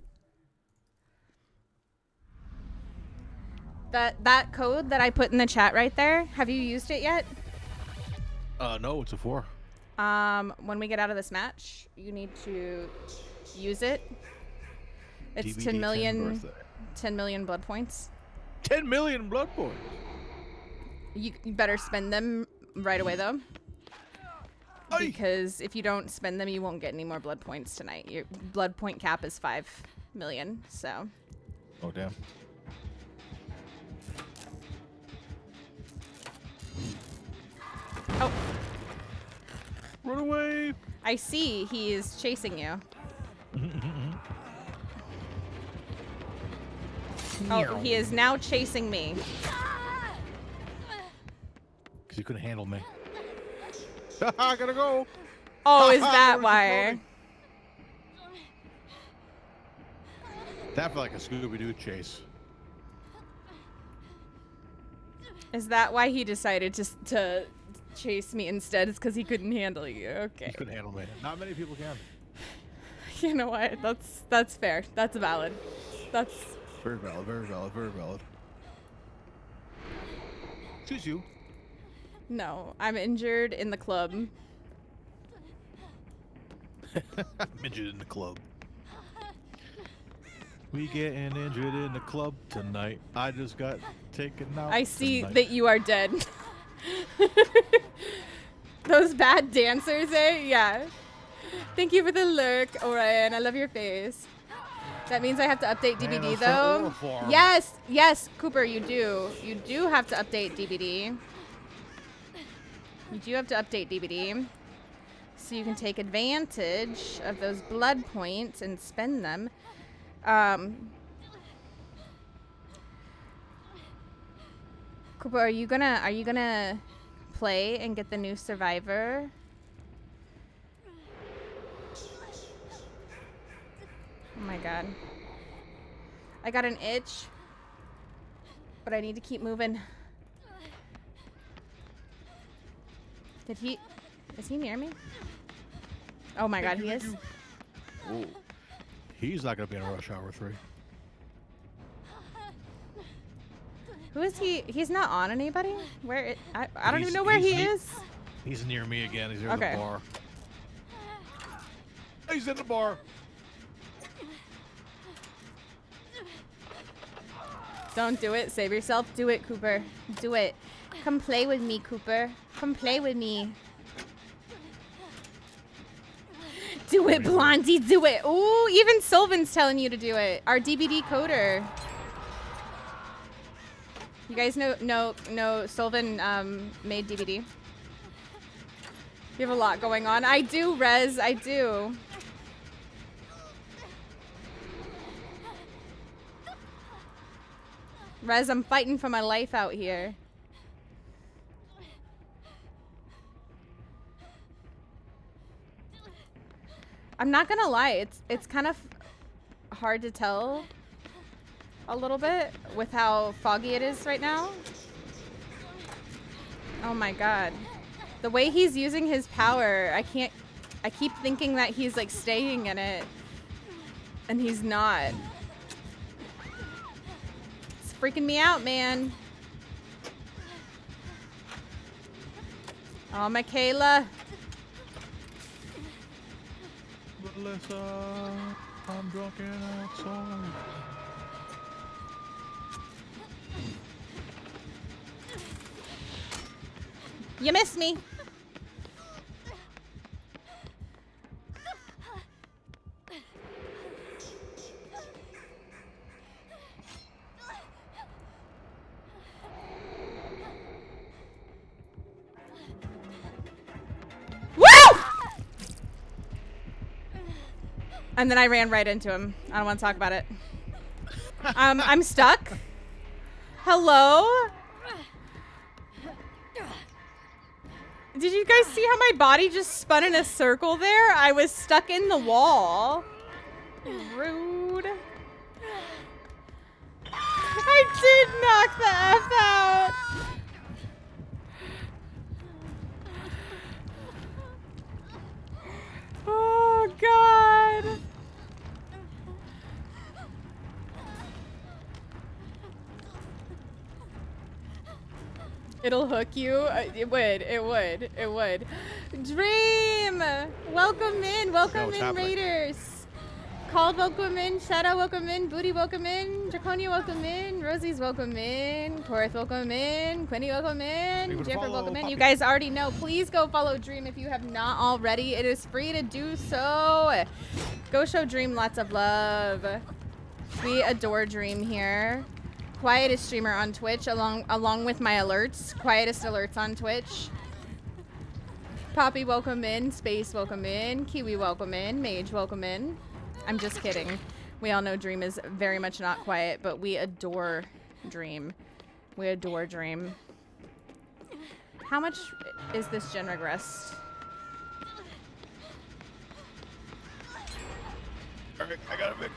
That code that I put in the chat right there, have you used it yet? No, it's a 4. When we get out of this match, you need to use it. It's DVD 10 million, birthday. 10 million blood points. 10 million blood points. You better spend them right away, though. Aye. Because if you don't spend them, you won't get any more blood points tonight. Your blood point cap is 5 million, so. Oh, damn. Oh, Run away. I see he is chasing you. Oh, he is now chasing me. Because you couldn't handle me. I gotta go. Oh, is that Where's why? That felt like a Scooby-Doo chase. Is that why he decided to chase me instead? It's because he couldn't handle you. Okay. You couldn't handle me. Not many people can. You know what? That's fair. That's valid. That's Very valid, very valid, very valid. Choose you. no. I'm injured in the club. I'm injured in the club. We getting injured in the club tonight. I just got taken out. I see tonight. that you are dead. Those bad dancers, eh? Yeah. Thank you for the look, Orion. I love your face. That means I have to update Man, DVD, those though. uniforms. Yes, yes, Cooper, you do. You do have to update DVD. You do have to update DVD. so you can take advantage of those blood points and spend them. Cooper, are you gonna play and get the new survivor? Oh my god. I got an itch, but I need to keep moving. Is he near me? Oh my god, he is. Ooh. He's not gonna be in a Rush Hour 3. Who is he? He's not on anybody? I don't even know where he is. He's near me again. He's near Okay. the bar. He's in the bar. Don't do it. Save yourself. Do it, Cooper. Do it. Come play with me, Cooper. Come play with me. Do it, Blondie. Do it. Ooh, even Sylvan's telling you to do it. Our DBD coder. You guys know Sylvan made DBD. You have a lot going on. I do, Rez. I do. Rez, I'm fighting for my life out here. I'm not gonna lie, it's kind of hard to tell a little bit with how foggy it is right now. Oh my god. The way he's using his power, I keep thinking that he's like staying in it, and he's not. It's freaking me out, man. Oh, Michaela. Melissa, I'm drunk and outside. You missed me. Woo! And then I ran right into him. I don't want to talk about it. I'm stuck. Hello? Did you guys see how my body just spun in a circle there? I was stuck in the wall. Rude. I did knock the F out. Oh, God. It'll hook you. It would. It would. It would. Dream! Welcome in. Welcome in, Raiders. Called, welcome in. Shadow, welcome in. Booty, welcome in. Draconia, welcome in. Rosie's, welcome in. Korth, welcome in. Quinny, welcome in. Jennifer, welcome in. You guys already know. Please go follow Dream if you have not already. It is free to do so. Go show Dream lots of love. We adore Dream here. Quietest streamer on Twitch, along with my alerts. Quietest alerts on Twitch. Poppy, welcome in. Space, welcome in. Kiwi, welcome in. Mage, welcome in. I'm just kidding. We all know Dream is very much not quiet, but we adore Dream. We adore Dream. How much is this gen regressed? Alright, I got it, Vic.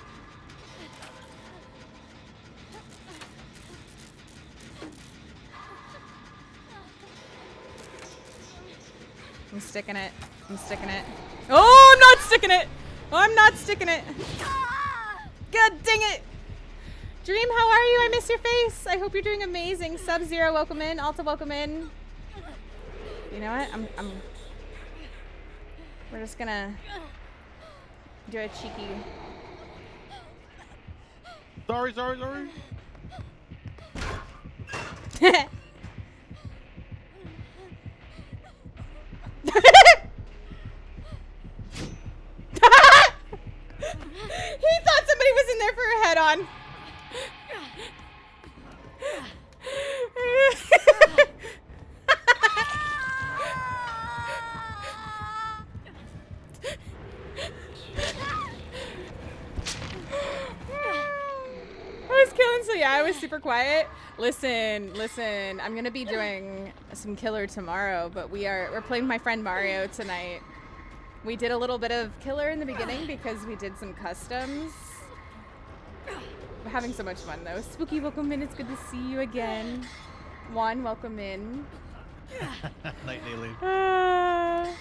I'm sticking it. I'm sticking it. Oh, I'm not sticking it! Oh, I'm not sticking it. God dang it! Dream, how are you? I miss your face. I hope you're doing amazing. Sub-Zero, welcome in. Alta, welcome in. You know what? We're just gonna do a cheeky. Sorry. He thought somebody was in there for a head-on. Yeah, I was super quiet. Listen. I'm gonna be doing some killer tomorrow, but we're playing my friend Mario tonight. We did a little bit of killer in the beginning because we did some customs. We're having so much fun though. Spooky, welcome in. It's good to see you again. Juan, welcome in. Night, Leigh.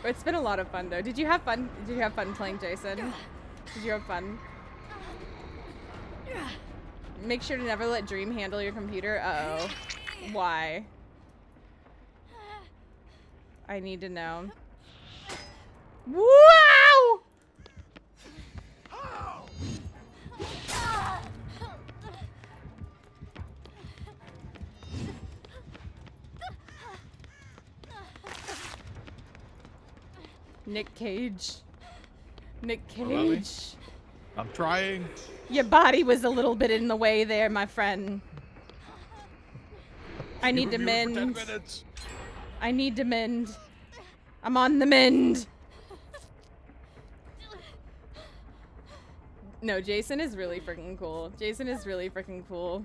It's been a lot of fun though. Did you have fun? Did you have fun playing Jason? Did you have fun? Make sure to never let Dream handle your computer. Uh-oh. Why? I need to know. Wow! Nick Cage. Nick Cage. I'm trying. Your body was a little bit in the way there, my friend. I need to mend. For 10 minutes. I need to mend. I'm on the mend. No, Jason is really freaking cool. Jason is really freaking cool.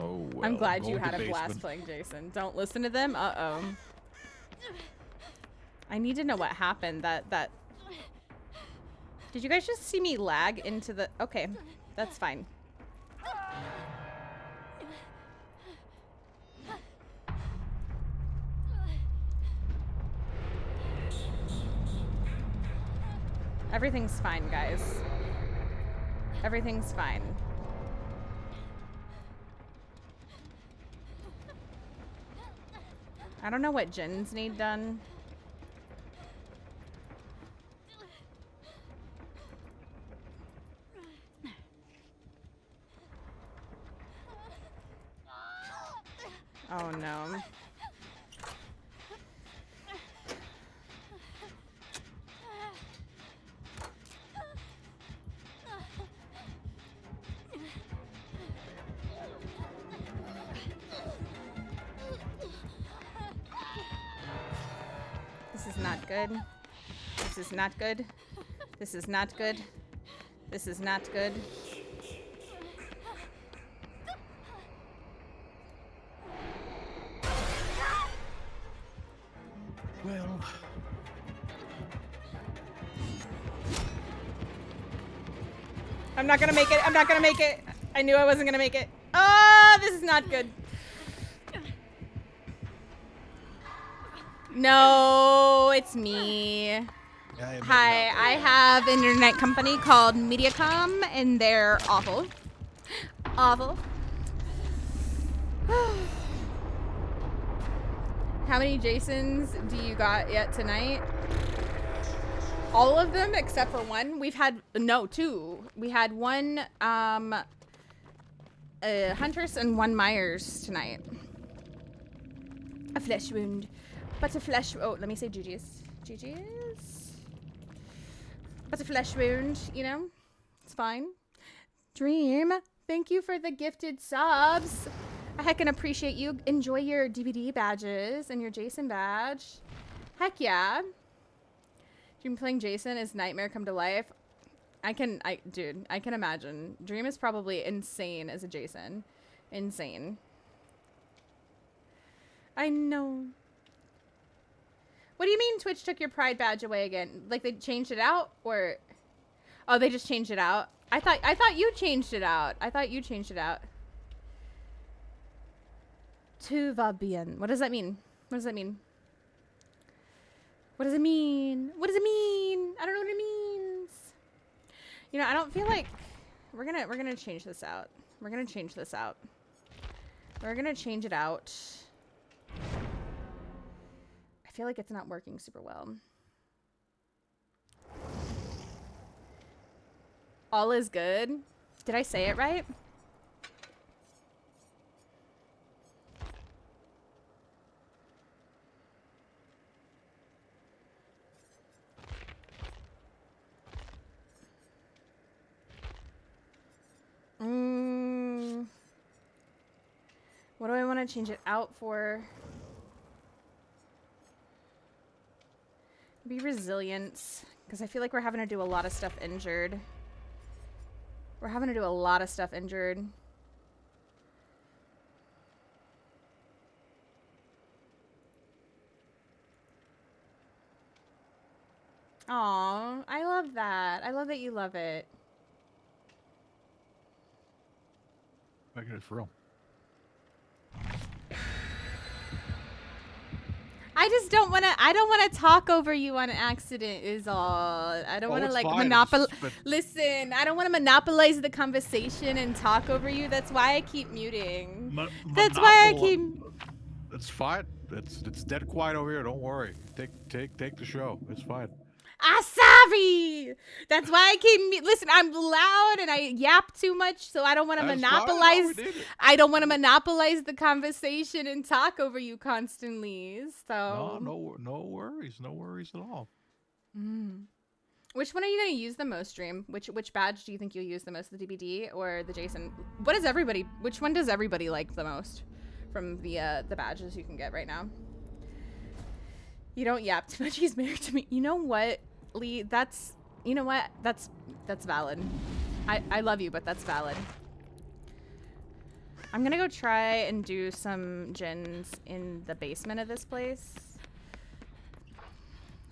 Oh, well, I'm glad you going had to a blast basement. playing Jason. Don't listen to them. Uh-oh. I need to know what happened. That. Did you guys just see me lag into the... Okay, that's fine. Everything's fine, guys. Everything's fine. I don't know what gens need done. Oh no. This is not good. This is not good. This is not good. This is not good. Well, I'm not gonna make it. I'm not gonna make it. I knew I wasn't gonna make it. Oh, this is not good. No, it's me. Hi, I have an internet company called Mediacom, and they're awful. Awful. How many Jasons do you got yet tonight? All of them except for one. We've had, no, two. We had one Huntress and one Myers tonight. A flesh wound. But a flesh, oh, let me say GG's. GG's. But a flesh wound, you know? It's fine. Dream, thank you for the gifted subs. I heckin' appreciate you. Enjoy your DVD badges and your Jason badge. Heck yeah. Dream playing Jason is Nightmare come to life. Dude, I can imagine. Dream is probably insane as a Jason. Insane. I know. What do you mean Twitch took your Pride badge away again? Like they changed it out, or? Oh, they just changed it out. I thought you changed it out. I thought you changed it out. Tout va bien. What does that mean? What does that mean? What does it mean? What does it mean? I don't know what it means. You know, I don't feel like we're gonna change this out. We're gonna change this out. We're gonna change it out. I feel like it's not working super well. All is good. Did I say it right? What do I want to change it out for? Be resilient, because I feel like we're having to do a lot of stuff injured. We're having to do a lot of stuff injured. Aw, I love that. I love that you love it. Making it for real. I just don't want to. I don't want to talk over you on accident. Is all. I don't want to like monopolize. Listen, I don't want to monopolize the conversation and talk over you. That's why I keep muting. That's why I keep. It's fine. It's dead quiet over here. Don't worry. Take the show. It's fine. Ah, sorry. That's why I keep. Listen, I'm loud and I yap too much, so I don't want to monopolize. I don't want to monopolize the conversation and talk over you constantly. So no worries, no worries at all. Which one are you gonna use the most, Dream? Which badge do you think you'll use the most, the DBD or the Jason? What is everybody? Which one does everybody like the most from the badges you can get right now? You don't yap too much. He's married to me. You know what, Leigh? That's valid. I love you, but that's valid. I'm gonna go try and do some gens in the basement of this place.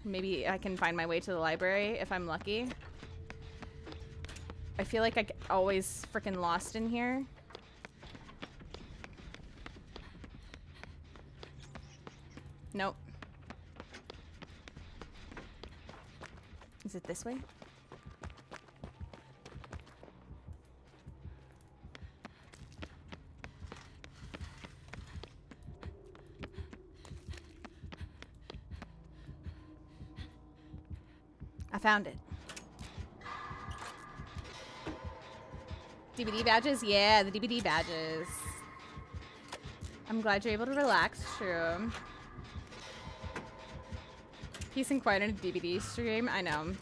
Maybe I can find my way to the library if I'm lucky. I feel like I get always freaking lost in here. Nope. Is it this way? I found it. DVD badges? Yeah, the DVD badges. I'm glad you're able to relax, true. Peace and quiet in a DVD stream? I know.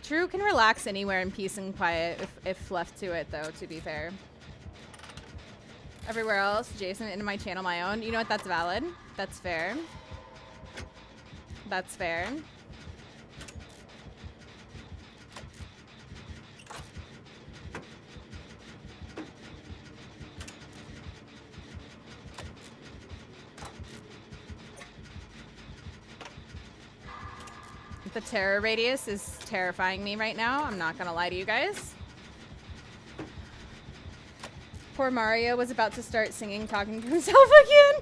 True can relax anywhere in peace and quiet if left to it, though, to be fair. Everywhere else, Jason, into my channel, my own. You know what? That's valid. That's fair. That's fair. The terror radius is terrifying me right now. I'm not gonna lie to you guys. Poor Mario was about to start singing, talking to himself again.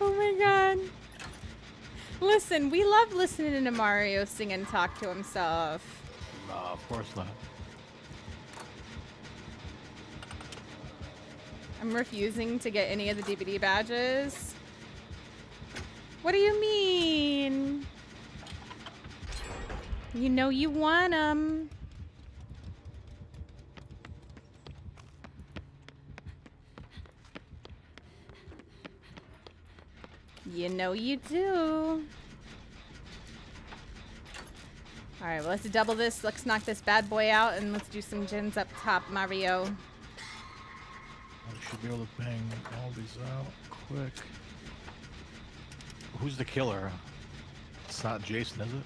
Oh my god. Listen, we love listening to Mario sing and talk to himself. No, of course not. I'm refusing to get any of the DVD badges. What do you mean? You know you want them. You know you do. Alright, well, let's double this. Let's knock this bad boy out and let's do some gens up top, Mario. I should be able to bang all these out quick. Who's the killer? It's not Jason, is it?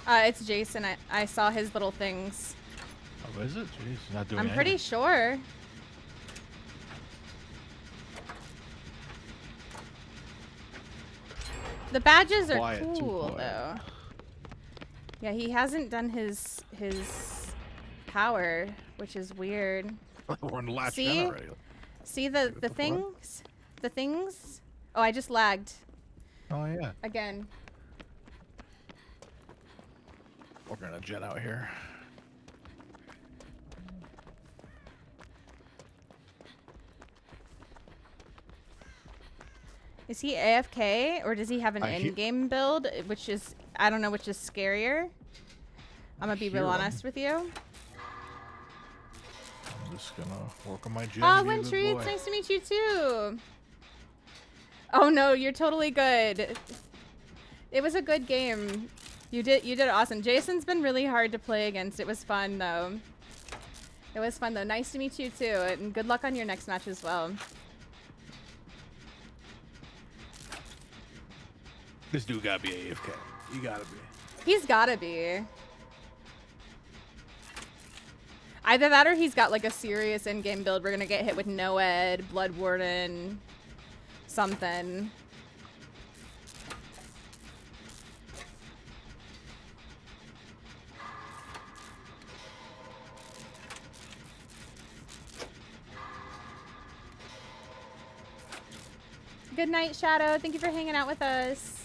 It's Jason. I saw his little things. Oh, is it? Jeez, he's not doing I'm anything. pretty sure. The badges are cool, though. Yeah, he hasn't done his power, which is weird. We're in the last See? gen already. See the things? The things? Oh, I just lagged. Oh, yeah. Again. We're gonna jet out here. Is he AFK or does he have an in-game build, which is, I don't know which is scarier. I'm gonna be real honest with you. I'm just gonna work on my jet. Oh, Wintry, it's nice to meet you too. Oh no, you're totally good. It was a good game. You did awesome. Jason's been really hard to play against. It was fun though. It was fun though. Nice to meet you too, and good luck on your next match as well. This dude gotta be AFK. You gotta be. He's gotta be. Either that or he's got like a serious in-game build. We're gonna get hit with NoEd, Blood Warden, something. Good night, Shadow. Thank you for hanging out with us.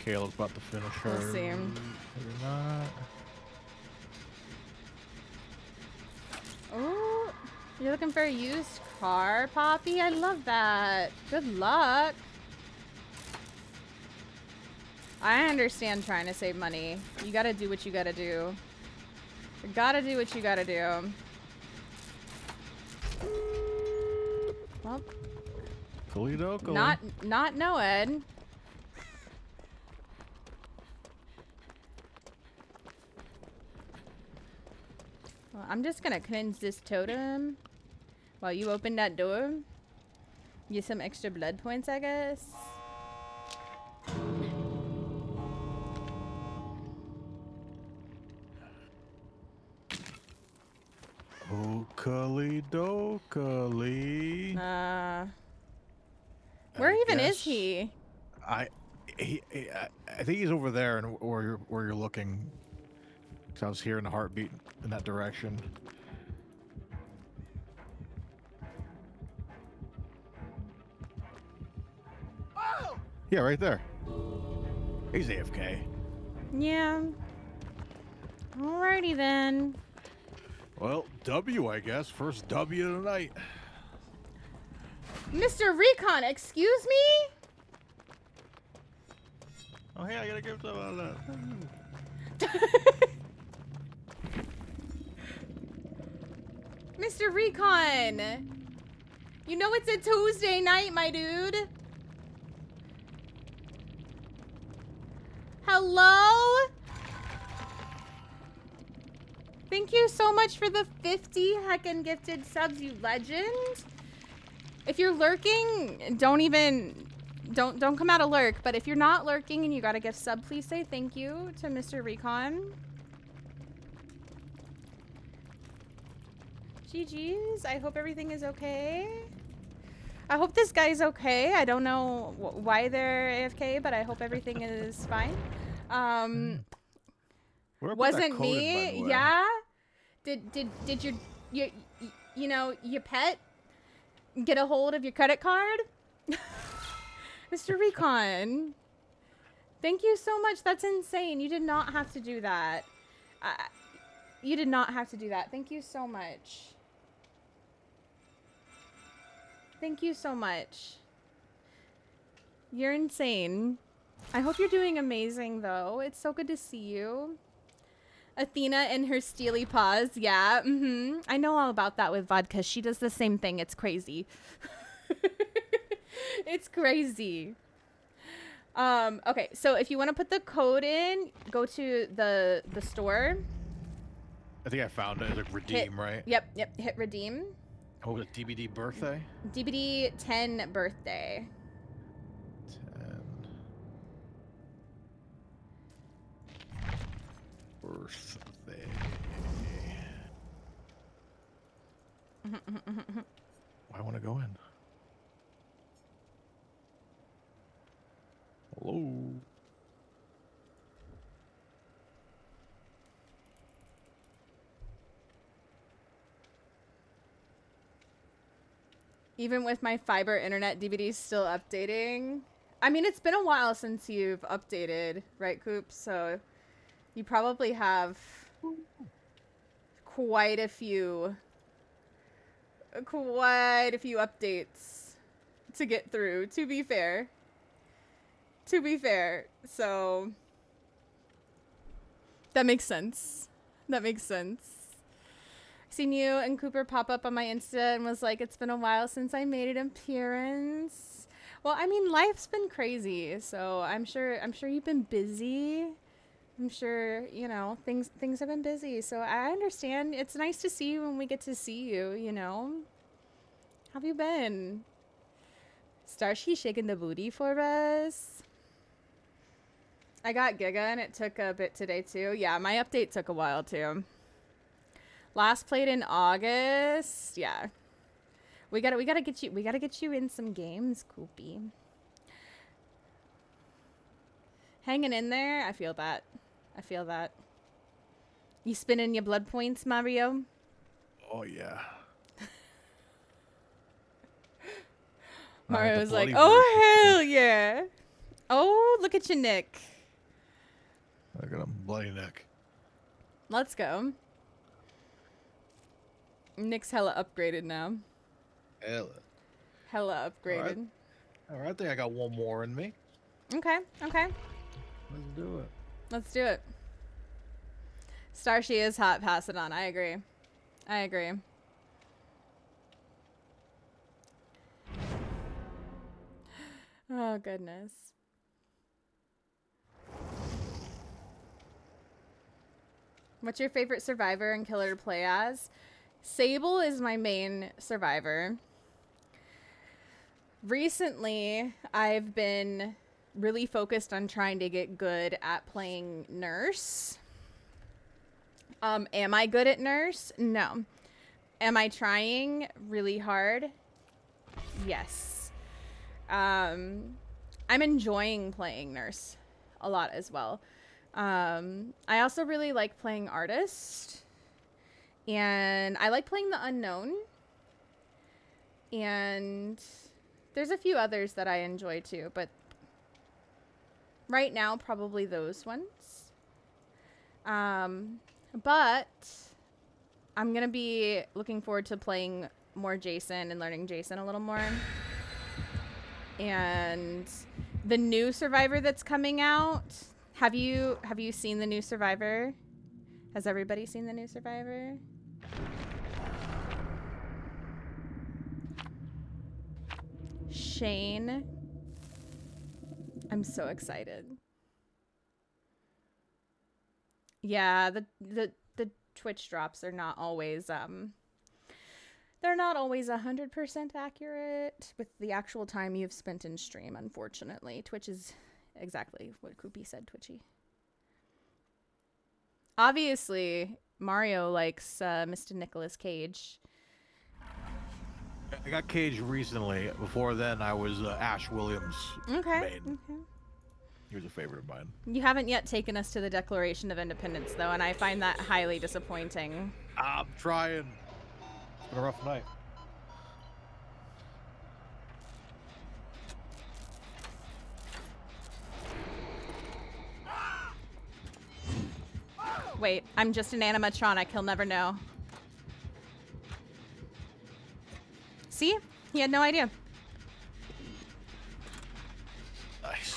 Michaela's about to finish her. We'll see. Maybe not. Oh, you're looking for a used car, Poppy? I love that. Good luck. I understand trying to save money. You gotta do what you gotta do. You gotta do what you gotta do. Well, Toledo, not NoEd. Well, I'm just gonna cleanse this totem while you open that door. Get some extra blood points, I guess. Okali dokali. Where even is guess- he? I think he's over there, and where you're looking. Cause I was hearing the heartbeat in that direction. Oh! Yeah, right there. He's AFK. Yeah. Alrighty then. Well, W, I guess. First W of the night. Mr. Recon, excuse me? Oh, hey, I gotta give some of that. Mr. Recon! You know it's a Tuesday night, my dude. Hello? Thank you so much for the 50 heckin' gifted subs, you legend. If you're lurking, don't come out of lurk. But if you're not lurking and you got a gift sub, please say thank you to Mr. Recon. GG's. I hope everything is okay. I hope this guy's okay. I don't know why they're AFK, but I hope everything is fine. Wasn't me. Yeah. Did your pet get a hold of your credit card? Mr. Recon. Thank you so much. That's insane. You did not have to do that. You did not have to do that. Thank you so much. Thank you so much. You're insane. I hope you're doing amazing, though. It's so good to see you. Athena and her steely paws. Yeah, I know all about that with vodka. She does the same thing. It's crazy. It's crazy. Okay, so if you want to put the code in, go to the store. I think I found it. It's like redeem, right? Yep. Hit redeem. What was it? DBD birthday? DBD 10 birthday. 10 birthday. I want to go in. Hello. Even with my fiber internet, DVD's still updating. I mean, it's been a while since you've updated, right, Coop? So you probably have quite a few updates to get through, to be fair. So that makes sense. Seen you and Cooper pop up on my Insta and was like, it's been a while since I made an appearance. Well, I mean, life's been crazy, so I'm sure you've been busy. I'm sure, you know, things have been busy. So I understand. It's nice to see you when we get to see you, you know. How have you been? Starship shaking the booty for us. I got Giga and it took a bit today too. Yeah, my update took a while too. Last played in August. Yeah. We gotta get you in some games, Koopy. Hanging in there. I feel that. I feel that. You spinning your blood points, Mario? Oh yeah. Mario's like, oh hell yeah. Oh, look at your Nick. I got a bloody neck. Let's go. Nick's hella upgraded now. Hella upgraded. All right, I think I got one more in me. Okay, okay. Let's do it. Let's do it. Starship is hot. Pass it on. I agree. I agree. Oh, goodness. What's your favorite survivor and killer to play as? Sable is my main survivor. Recently, I've been really focused on trying to get good at playing nurse. Am I good at nurse? No. Am I trying really hard? Yes. I'm enjoying playing nurse a lot as well. I also really like playing artist. And I like playing the unknown. And there's a few others that I enjoy too, but right now probably those ones. But I'm going to be looking forward to playing more Jason and learning Jason a little more. And the new Survivor that's coming out, have you seen the new Survivor? Has everybody seen the new Survivor? Shane. I'm so excited. Yeah, the Twitch drops are not always they're not always 100% accurate with the actual time you've spent in stream, unfortunately. Twitch is exactly what Koopy said, Twitchy. Obviously, Mario likes Mr. Nicolas Cage. I got Cage recently. Before then, I was Ash Williams. Okay. Main. Okay. He was a favorite of mine. You haven't yet taken us to the Declaration of Independence, though, and I find that highly disappointing. I'm trying. It's been a rough night. Wait, I'm just an animatronic. He'll never know. See? He had no idea. Nice.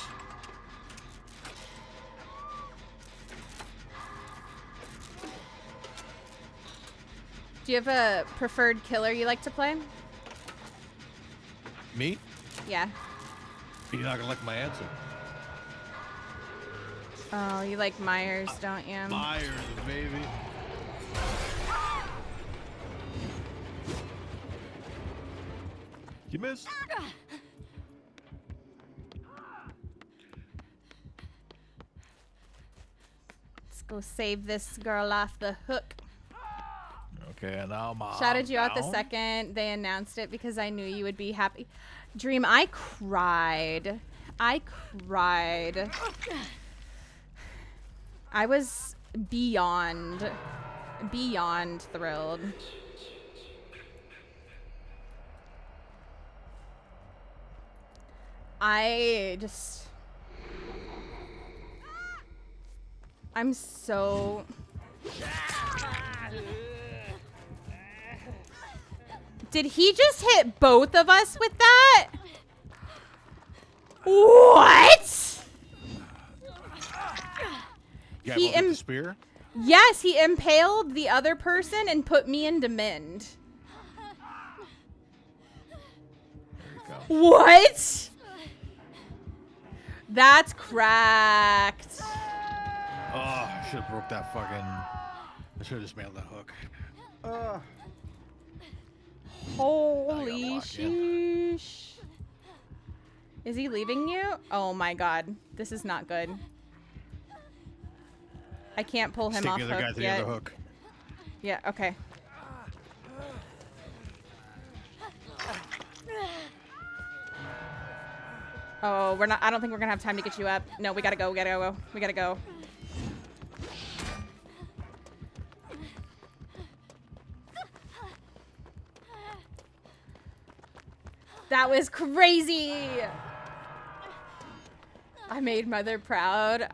Do you have a preferred killer you like to play? Me? Yeah. You're not gonna like my answer. Oh, you like Myers, don't you? Myers, baby. You missed. Let's go save this girl off the hook. Okay, now I'm Shouted you out the down. second they announced it because I knew you would be happy. Dream, I cried. I cried. I was beyond thrilled. I'm so... Did he just hit both of us with that? What? You He got the spear? Yes, he impaled the other person and put me into mend. There you go. What? That's cracked. Oh, I should have broke that fucking... I should have just mailed that hook. Holy sheesh. Is he leaving you? Oh my god. This is not good. I can't pull him Stick off the other guy hook to yet. the other hook. Yeah, okay. Oh, we're not. I don't think we're gonna have time to get you up. No, we gotta go. We gotta go. We gotta go. That was crazy. I made Mother proud.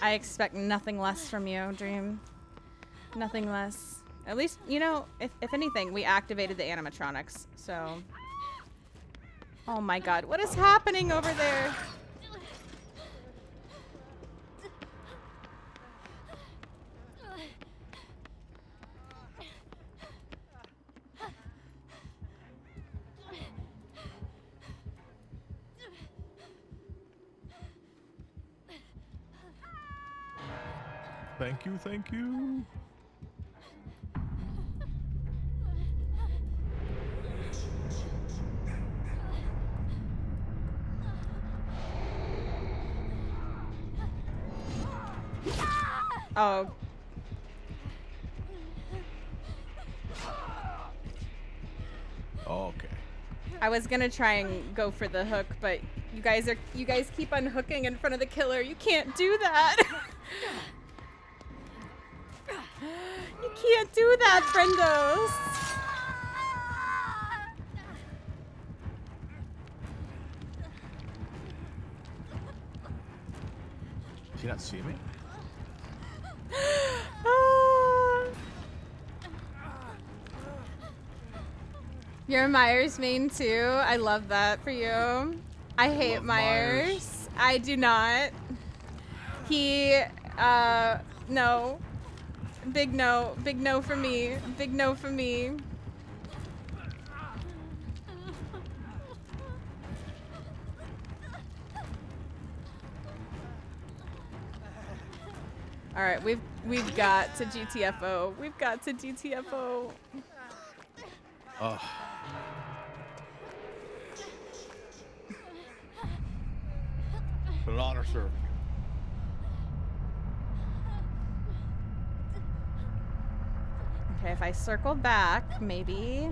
I expect nothing less from you, Dream. Nothing less. At least, you know, if anything, we activated the animatronics, so. Oh my god, what is happening over there? Thank you, thank you. Oh. Okay. I was gonna try and go for the hook, but you guys keep unhooking in front of the killer. You can't do that. You can't do that, friendos. Does he not see me? You're Myers main too. I love that for you. I hate Myers. I do not. He, no. Big no. Big no for me. Big no for me. All right, we've got to GTFO. We've got to GTFO. Oh. An honor, sir. Okay, if I circle back, maybe.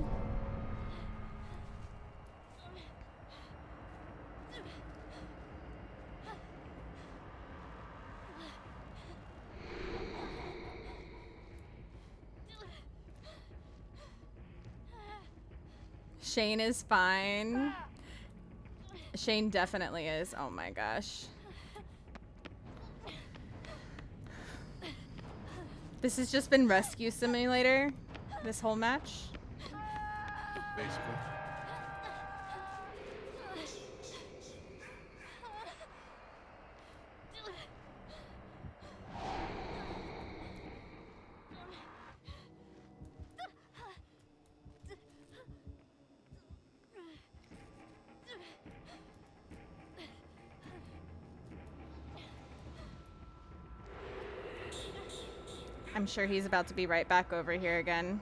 Shane is fine. Shane definitely is. Oh my gosh. This has just been Rescue Simulator, this whole match. Basically. I'm sure he's about to be right back over here again.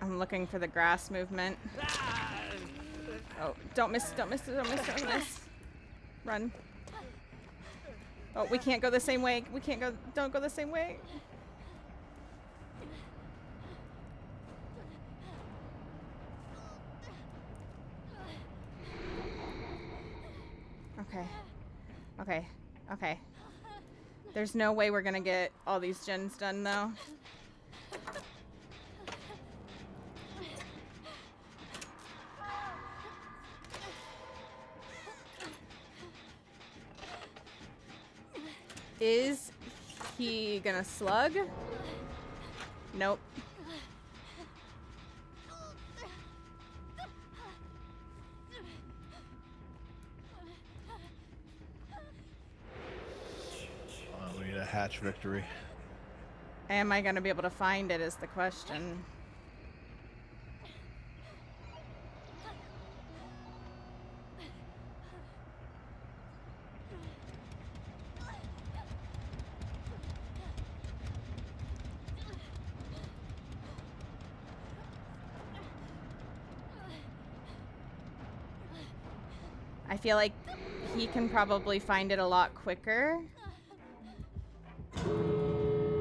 I'm looking for the grass movement. Oh, don't miss, don't miss, don't miss, don't miss. Run. Oh, we can't go the same way. We can't go, don't go the same way. Okay. Okay. Okay. There's no way we're gonna get all these gens done though. Is he gonna slug? Nope. We need a hatch victory. Am I gonna be able to find it is the question. I feel like he can probably find it a lot quicker.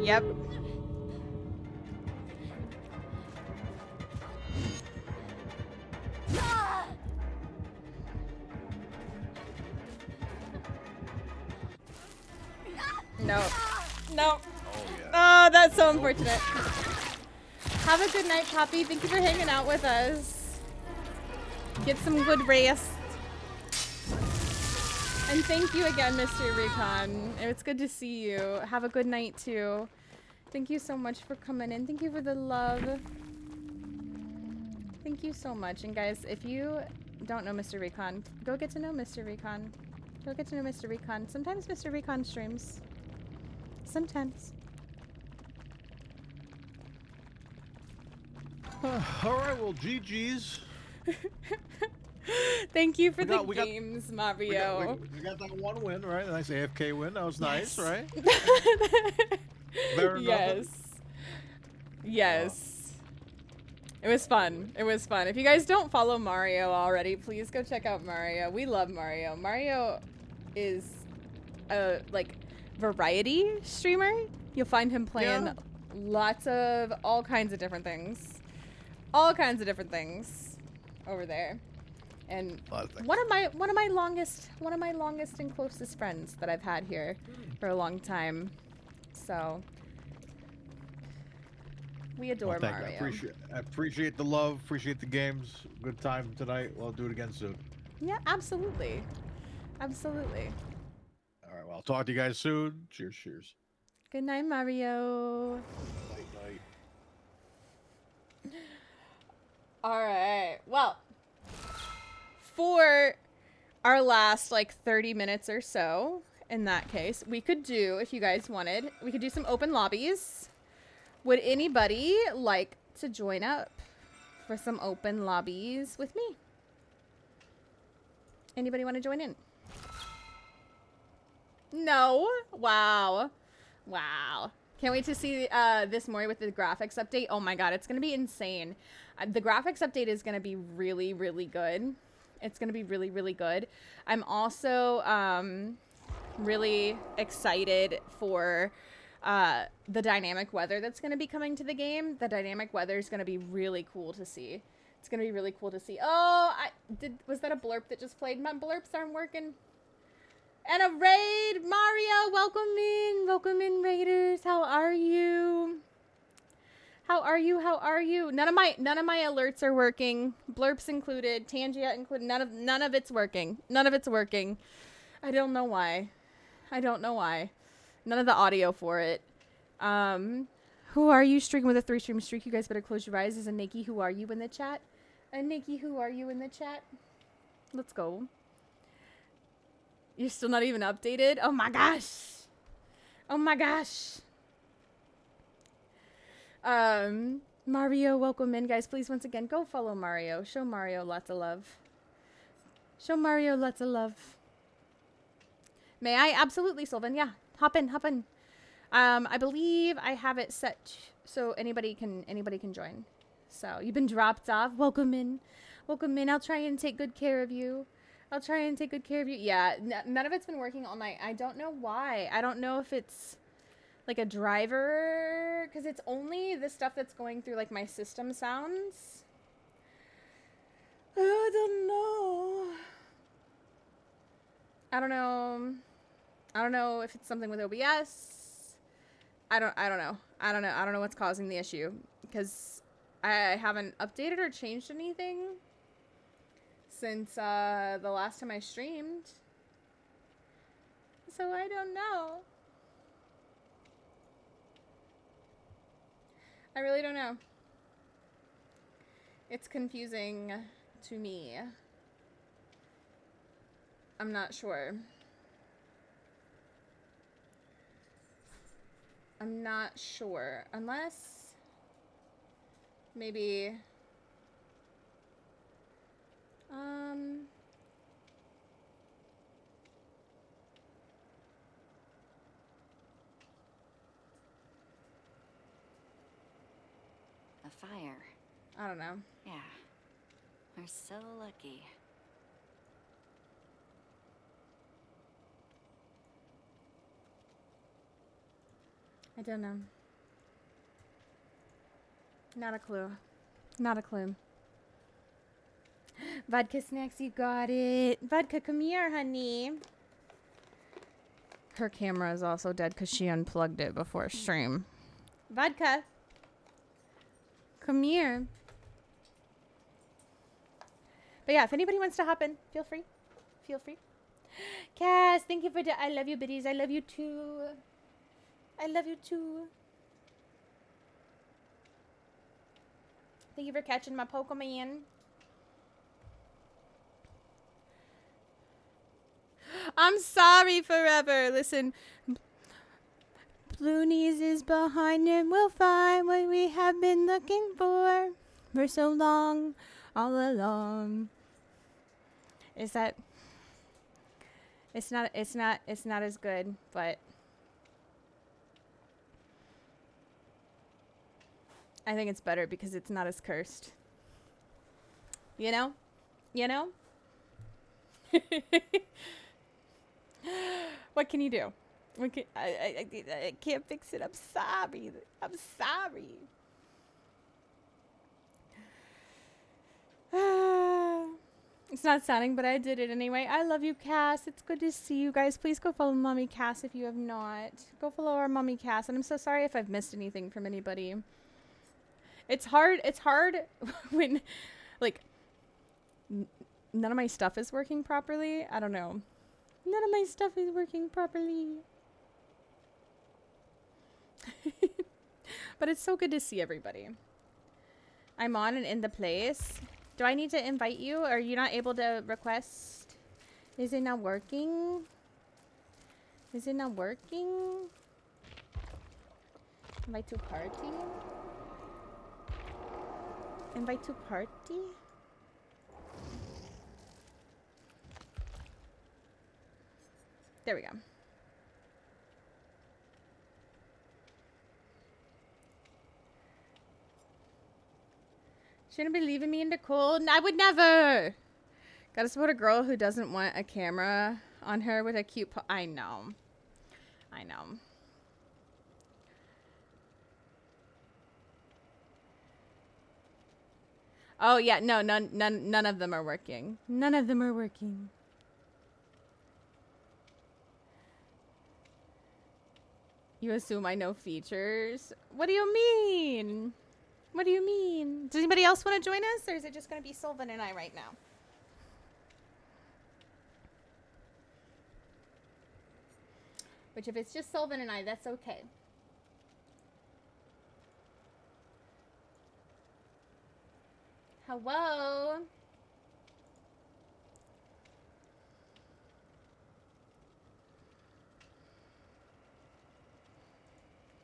Yep. No. No. Oh, that's so unfortunate. Have a good night, Poppy. Thank you for hanging out with us. Get some good rest. And thank you again, Mr. Recon. It's good to see you. Have a good night, too. Thank you so much for coming in. Thank you for the love. Thank you so much. And guys, if you don't know Mr. Recon, go get to know Mr. Recon. Go get to know Mr. Recon. Sometimes Mr. Recon streams. Sometimes. All right, well, GG's. Thank you for the games, Mario. We got that one win, right? A nice AFK win. That was nice, right? Yes. Yes. It was fun. It was fun. If you guys don't follow Mario already, please go check out Mario. We love Mario. Mario is a, like, variety streamer. You'll find him playing lots of all kinds of different things. All kinds of different things over there. And one of my longest and closest friends that I've had here for a long time. So we adore Mario. I appreciate the love, appreciate the games. Good time tonight. We'll do it again soon. Yeah, absolutely. Absolutely. All right, well, I'll talk to you guys soon. Cheers, cheers. Good night, Mario. Night, night. All right. Well, for our last like 30 minutes or so, in that case, we could do, if you guys wanted, we could do some open lobbies. Would anybody like to join up for some open lobbies with me? Anybody want to join in? No? Wow. Wow. Can't wait to see this more with the graphics update. Oh my god, it's going to be insane. The graphics update is going to be really, really good. It's going to be really, really good. I'm also really excited for the dynamic weather that's going to be coming to the game. The dynamic weather is going to be really cool to see. It's going to be really cool to see. Oh, was that a blurb that just played? My blurps aren't working. And a raid, Mario, welcome in, raiders. How are you? How are you? How are you? None of my alerts are working. Blurps included, Tangia included. None of it's working. None of it's working. I don't know why. I don't know why. None of the audio for it. Who are you? Streaking with a 3-stream streak. You guys better close your eyes. Is a Nikki, who are you in the chat? A Nikki, who are you in the chat? Let's go. You're still not even updated? Oh my gosh. Oh my gosh. Mario, welcome in, guys. Please, once again, go follow Mario. Show Mario lots of love. Show Mario lots of love. May I? Absolutely, Sylvan. Yeah. Hop in, hop in. I believe I have it set so anybody can join. So, you've been dropped off. Welcome in. Welcome in. I'll try and take good care of you. I'll try and take good care of you. Yeah, none of it's been working all night. I don't know why. I don't know if it's like a driver, because it's only the stuff that's going through like my system sounds. I don't know. I don't know if it's something with OBS. I don't know. I don't know what's causing the issue, because I haven't updated or changed anything since the last time I streamed. So I don't know. I really don't know. It's confusing to me. I'm not sure. I'm not sure. Unless maybe A fire. I don't know. Yeah. We're so lucky. I don't know. Not a clue. Not a clue. Vodka Snacks, you got it. Vodka, come here, honey. Her camera is also dead because she unplugged it before stream. Vodka. Come here. But yeah, if anybody wants to hop in, feel free. Feel free. Cass, thank you for the I love you biddies. I love you too. I love you too. Thank you for catching my Pokemon. I'm sorry forever. Listen. Blue knees is behind him. We'll find what we have been looking for so long, all along. Is that... It's not as good, but I think it's better because it's not as cursed. You know? You know? What can you do? I can't fix it. I'm sorry. I'm sorry. It's not sounding, but I did it anyway. I love you, Cass. It's good to see you guys. Please go follow Mommy Cass if you have not. Go follow our Mommy Cass. And I'm so sorry if I've missed anything from anybody. It's hard. It's hard when, like, none of my stuff is working properly. I don't know. None of my stuff is working properly. But it's so good to see everybody. I'm on and in the place. Do I need to invite you? Or are you not able to request? Is it not working? Is it not working? Invite to party? Invite to party? There we go. Shouldn't be leaving me in the cold. I would never. Gotta support a girl who doesn't want a camera on her with a cute I know. I know. Oh yeah, no, none of them are working. None of them are working. You assume I know features? What do you mean? What do you mean? Does anybody else want to join us, or is it just going to be Sylvan and I right now? Which, if it's just Sylvan and I, that's okay. Hello?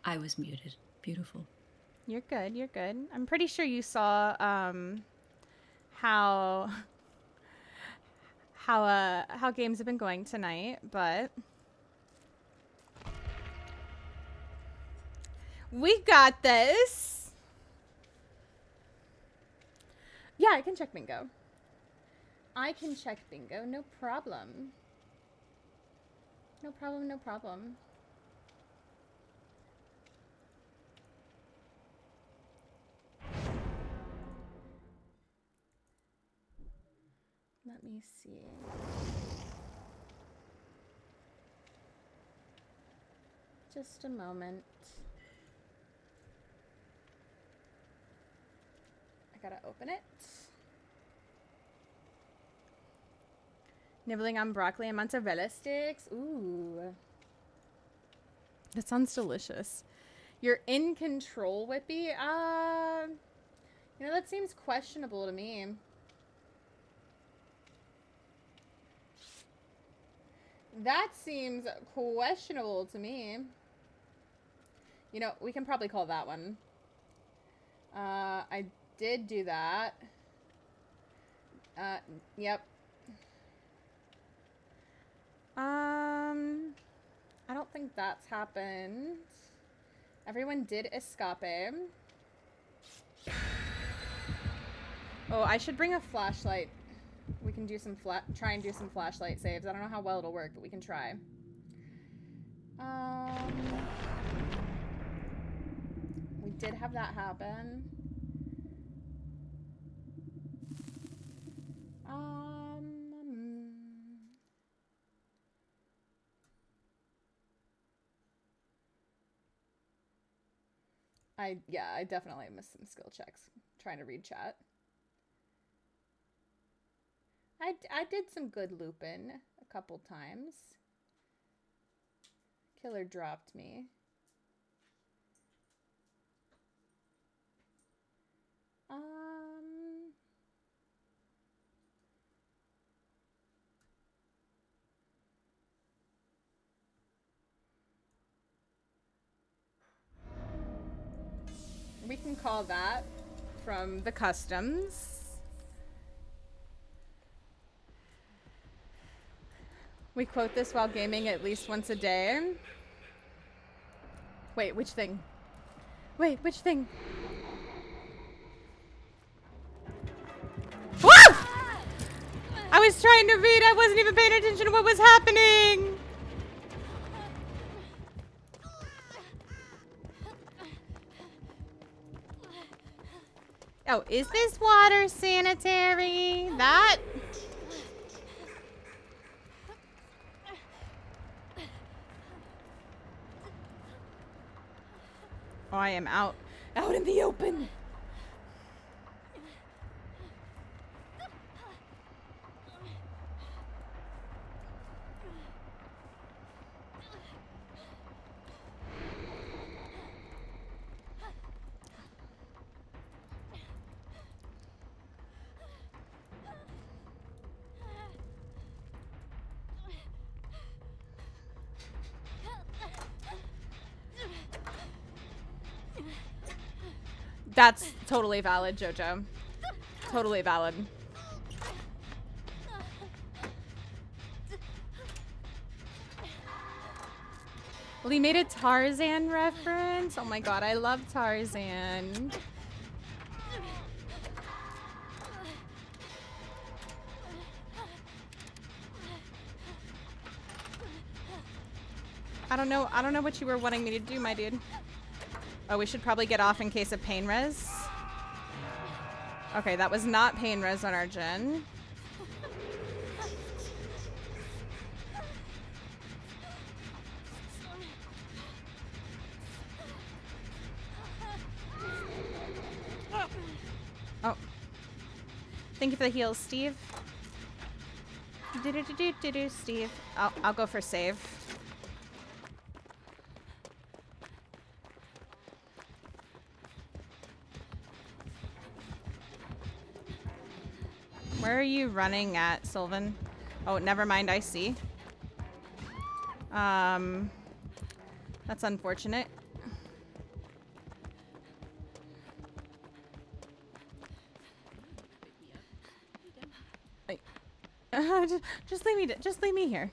I was muted. Beautiful. You're good. You're good. I'm pretty sure you saw how games have been going tonight, but we got this. Yeah, I can check bingo. I can check bingo. No problem. No problem. No problem. Let me see. Just a moment. I gotta open it. Nibbling on broccoli and mozzarella sticks. Ooh. That sounds delicious. You're in control, Whippy? You know, that seems questionable to me. That seems questionable to me. You know, we can probably call that one. I did do that. Yep. I don't think that's happened. Everyone did escape. Oh, I should bring a flashlight. We can do some try and do some flashlight saves. I don't know how well it'll work, but we can try. did have that happen. I definitely missed some skill checks trying to read chat. I did some good looping a couple times. Killer dropped me. We can call that from the customs. We quote this while gaming at least once a day. Wait, which thing? Wait, which thing? Whoa! I was trying to read. I wasn't even paying attention to what was happening. Oh, is this water sanitary? That? Oh, I am out in the open. That's totally valid, Jojo. Totally valid. Well, he made a Tarzan reference. Oh my god, I love Tarzan. I don't know what you were wanting me to do, my dude. Oh, we should probably get off in case of pain res. Okay, that was not pain res on our gen. Oh. Thank you for the heals, Steve. Do-do-do-do-do-do, Steve. I'll go for save. Where are you running at, Sylvan? Oh, never mind, I see. That's unfortunate. Wait. Just leave me here.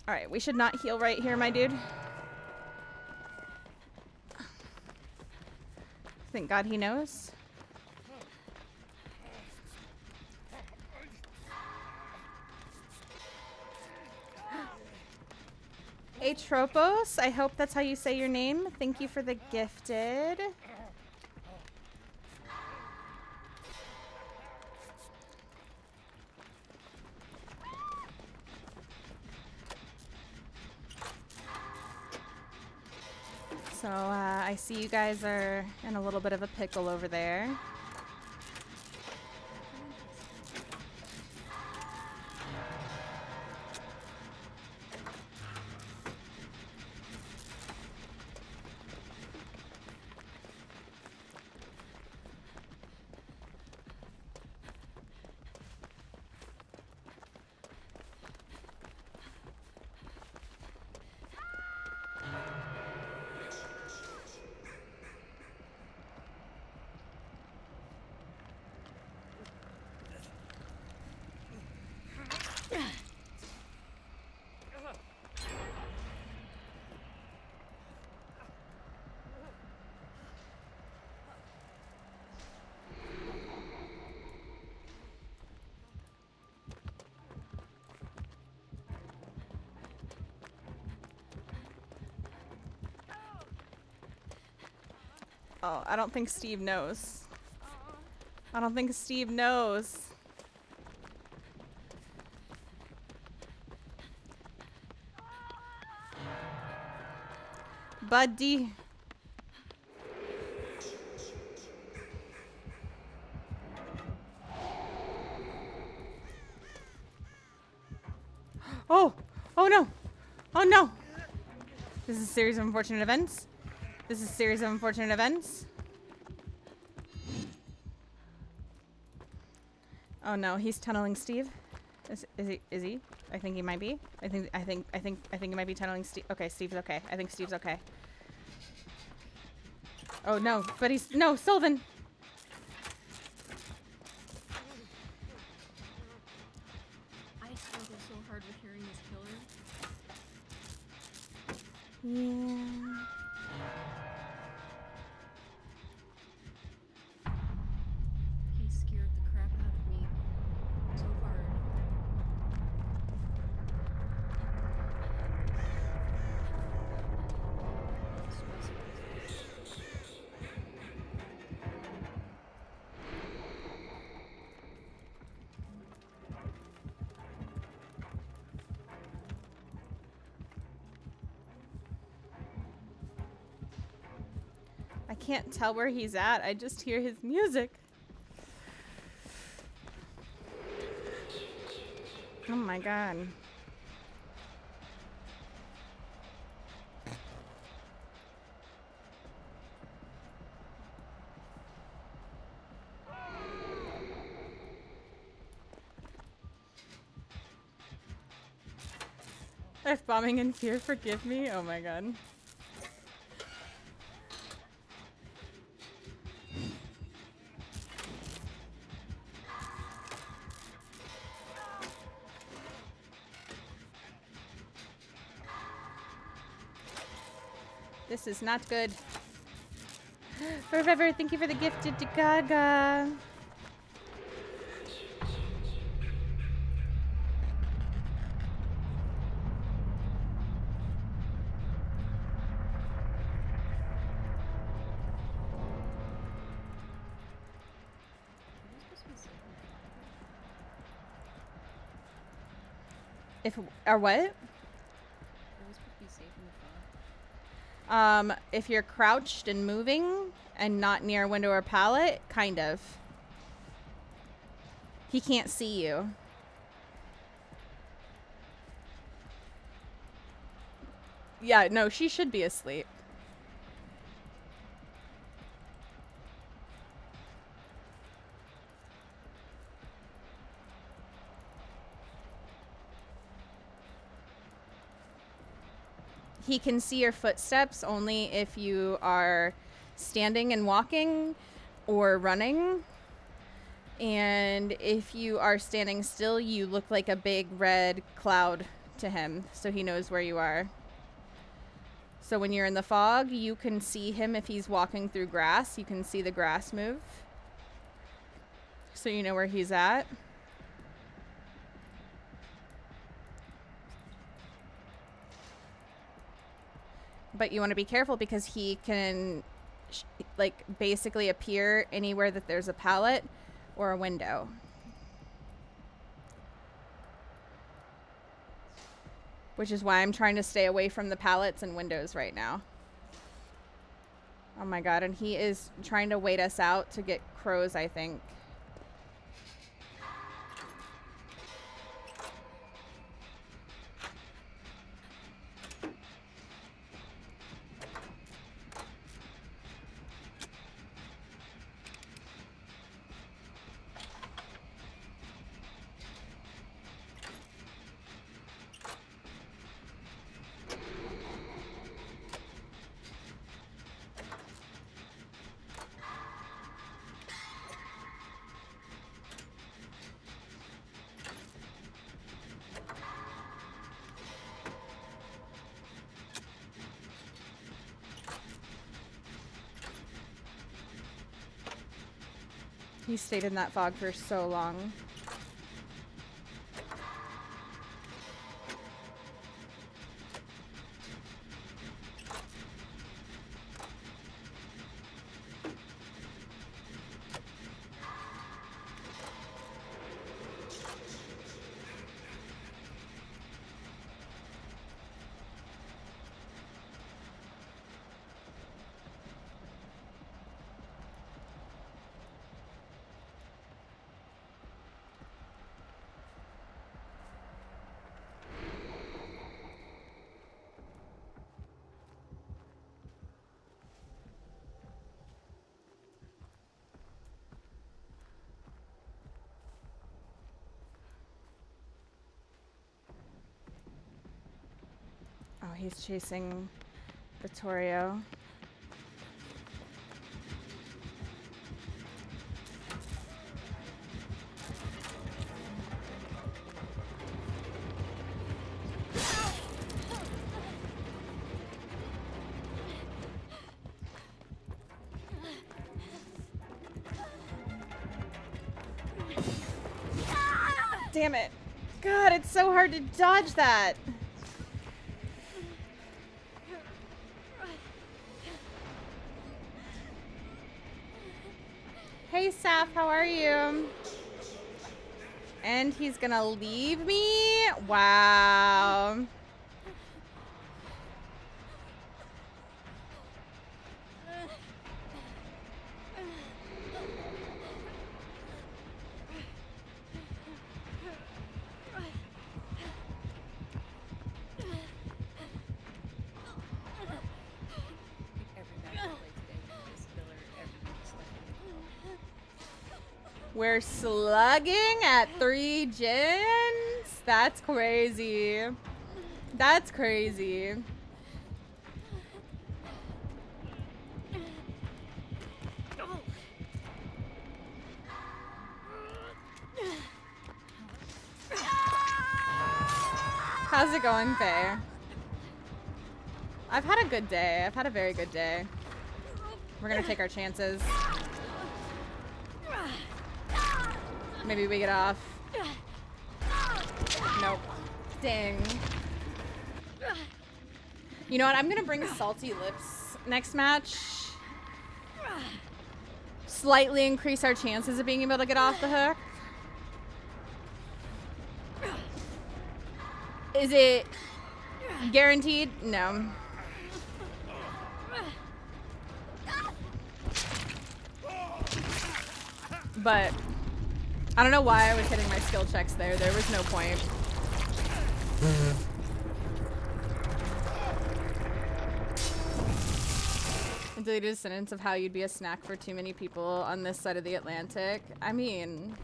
All right, we should not heal right here, my dude. Thank God he knows. Atropos, I hope that's how you say your name. Thank you for the gifted. So, I see you guys are in a little bit of a pickle over there. Oh, I don't think Steve knows. I don't think Steve knows. Buddy. Oh! Oh no! Oh no! This is a series of unfortunate events. This is a series of unfortunate events. Oh no, he's tunneling Steve. Is he? I think he might be. I think he might be tunneling Steve. Okay, Steve's okay. I think Steve's okay. Oh no, but he's no, Sylvan. I struggle so hard with hearing this killer. Yeah. He scared the crap out of me so hard. I can't tell where he's at. I just hear his music. Oh my god. F-bombing in fear, forgive me? Oh my god. This is not good. Forever, thank you for the gifted to Gaga. If or what? Are we supposed to be safe in the fog? If you're crouched and moving and not near a window or pallet, kind of. He can't see you. Yeah, no, she should be asleep. He can see your footsteps only if you are standing and walking or running. And if you are standing still, you look like a big red cloud to him, so he knows where you are. So when you're in the fog, you can see him if he's walking through grass. You can see the grass move, so you know where he's at. But you want to be careful because he can like basically appear anywhere that there's a pallet or a window. Which is why I'm trying to stay away from the pallets and windows right now. Oh my god, and he is trying to wait us out to get crows, I think. He stayed in that fog for so long. he's chasing Vittorio. Damn it. God, it's so hard to dodge that. Hey, Saf, how are you? And he's gonna leave me? Wow. We're slugging at 3 gens? That's crazy. That's crazy. How's it going, Faye? I've had a good day. I've had a very good day. We're gonna take our chances. Maybe we get off. Nope. Dang. You know what? I'm gonna bring salty lips next match. Slightly increase our chances of being able to get off the hook. Is it guaranteed? No. But I don't know why I was hitting my skill checks there. There was no point. A deleted sentence of how you'd be a snack for too many people on this side of the Atlantic. I mean,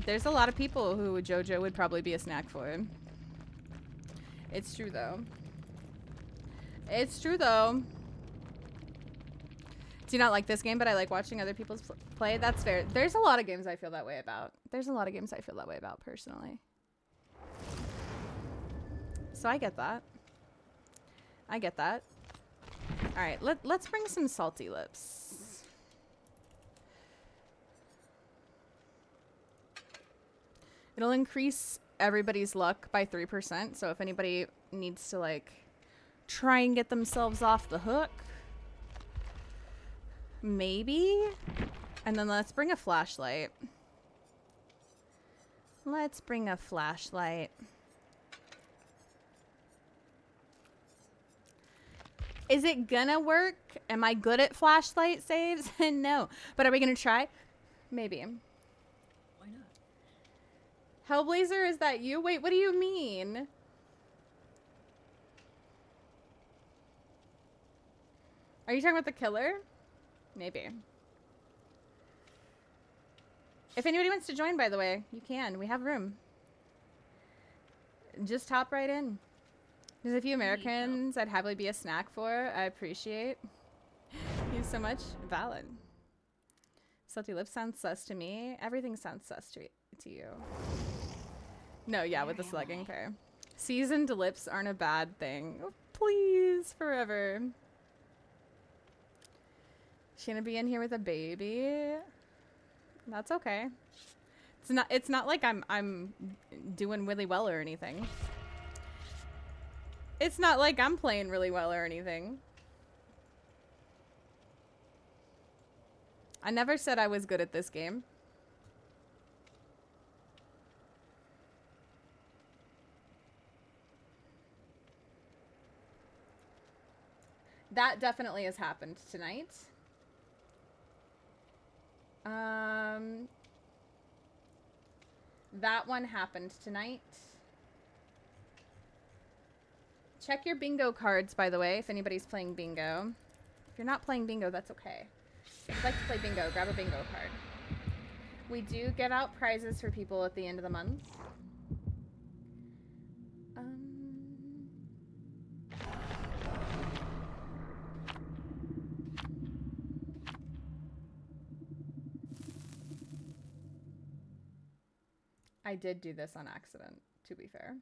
there's a lot of people who JoJo would probably be a snack for. It's true though. It's true though. Do not like this game, but I like watching other people's play. That's fair. There's a lot of games I feel that way about. There's a lot of games I feel that way about personally. So I get that. I get that. All right, let's bring some salty lips. It'll increase everybody's luck by 3%. So if anybody needs to like try and get themselves off the hook, maybe. And then let's bring a flashlight. Let's bring a flashlight. Is it gonna work? Am I good at flashlight saves? No. But are we gonna try? Maybe. Why not? Hellblazer, is that you? Wait, what do you mean? Are you talking about the killer? Maybe. If anybody wants to join, by the way, you can. We have room. Just hop right in. There's a few Americans I'd happily be a snack for. I appreciate you so much. Valid. Salty lips sounds sus to me. Everything sounds sus to you. No, yeah, with the slugging pair. Seasoned lips aren't a bad thing. Oh, please, forever. Shana be in here with a baby. That's okay. It's not like I'm doing really well or anything. It's not like I'm playing really well or anything. I never said I was good at this game. That definitely has happened tonight. That one happened tonight. Check your bingo cards, by the way, if anybody's playing bingo. If you're not playing bingo, that's okay. If you'd like to play bingo, grab a bingo card. We do give out prizes for people at the end of the month. I did do this on accident, to be fair.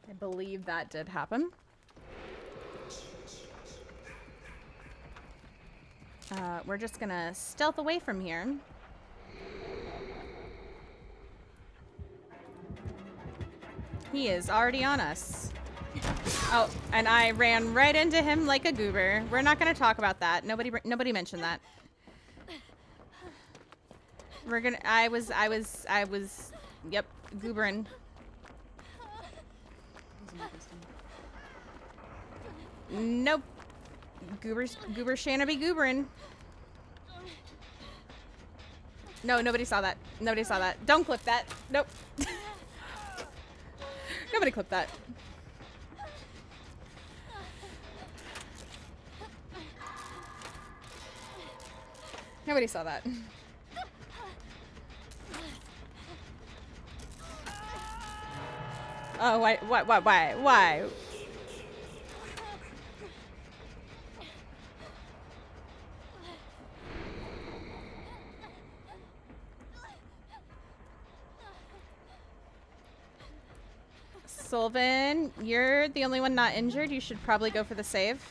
I believe that did happen. We're just gonna stealth away from here. He is already on us. Oh, and I ran right into him like a goober. We're not gonna talk about that. Nobody mentioned that. We're gonna. I was. Yep, goobering. Nope. Goober Shana be gooberin'. No, nobody saw that. Nobody saw that. Don't clip that. Nope. Nobody clip that. Nobody saw that. Oh, why? Sylvan, you're the only one not injured. You should probably go for the save.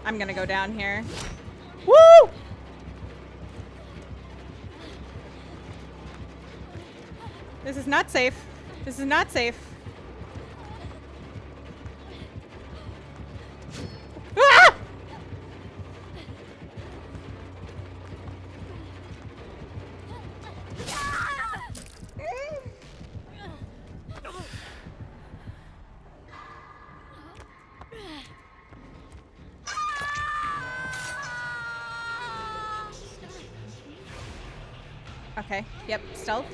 I'm gonna go down here. Woo! This is not safe. This is not safe. Ah! Okay, yep, stealth.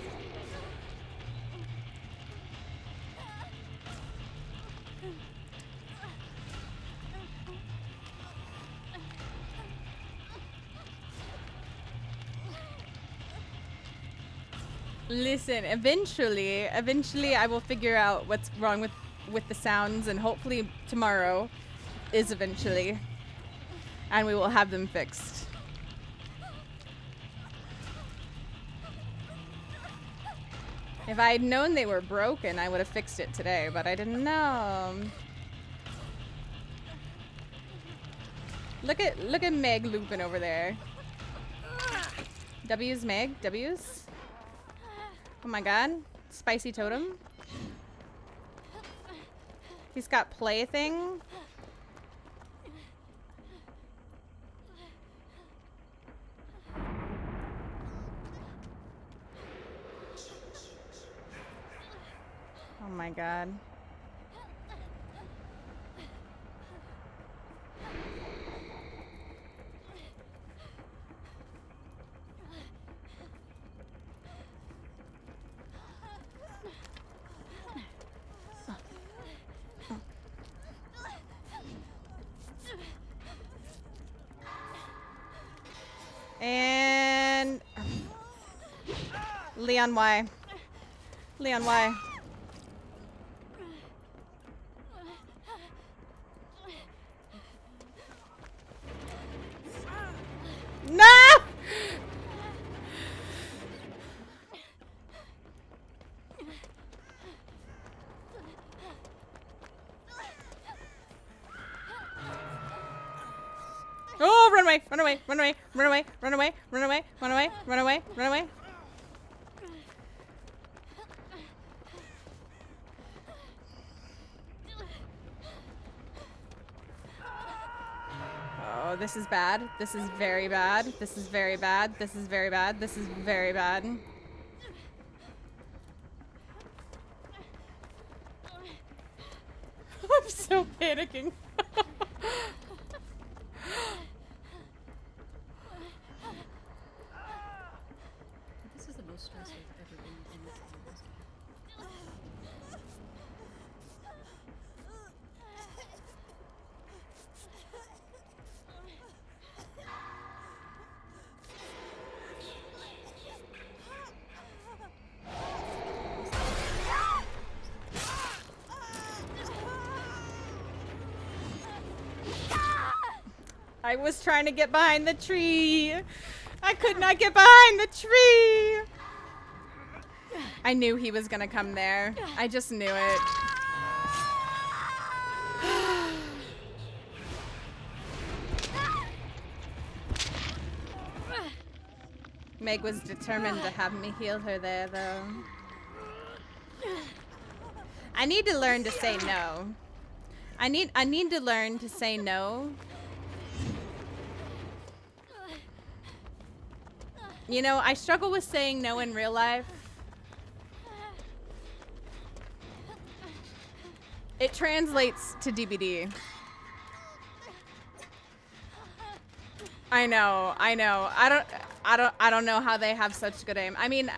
Listen, eventually I will figure out what's wrong with the sounds, and hopefully tomorrow is eventually, and we will have them fixed. If I had known they were broken, I would have fixed it today, but I didn't know. Look at Meg looping over there. W's Meg, W's. Oh my god. Spicy totem. He's got plaything. Oh my god. And Leon Y. Leon Y. No! Oh, run away, run away, run away, run away, run away, run away, run away, run away, run away. Oh, this is bad. This is very bad. This is very bad. This is very bad. This is very bad. I'm so panicking. I was trying to get behind the tree. I could not get behind the tree. I knew he was gonna come there. I just knew it. Meg was determined to have me heal her there, though. I need to learn to say no. I need to learn to say no. You know, I struggle with saying no in real life. It translates to DBD. I know. I don't know how they have such good aim. I mean,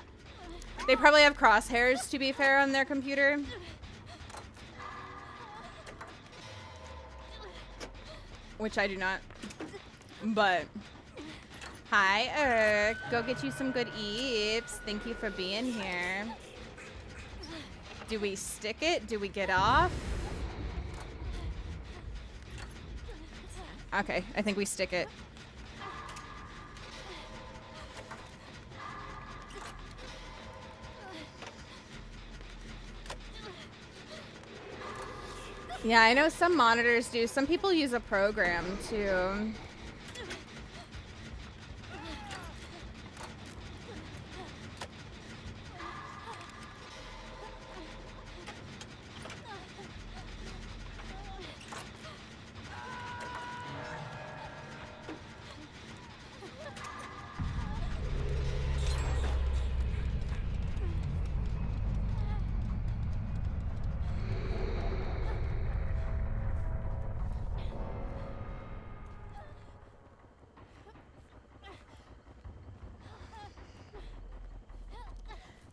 they probably have crosshairs, to be fair, on their computer. Which I do not. But hi, Erk. Go get you some good eeps. Thank you for being here. Do we stick it? Do we get off? Okay, I think we stick it. Yeah, I know some monitors do. Some people use a program too.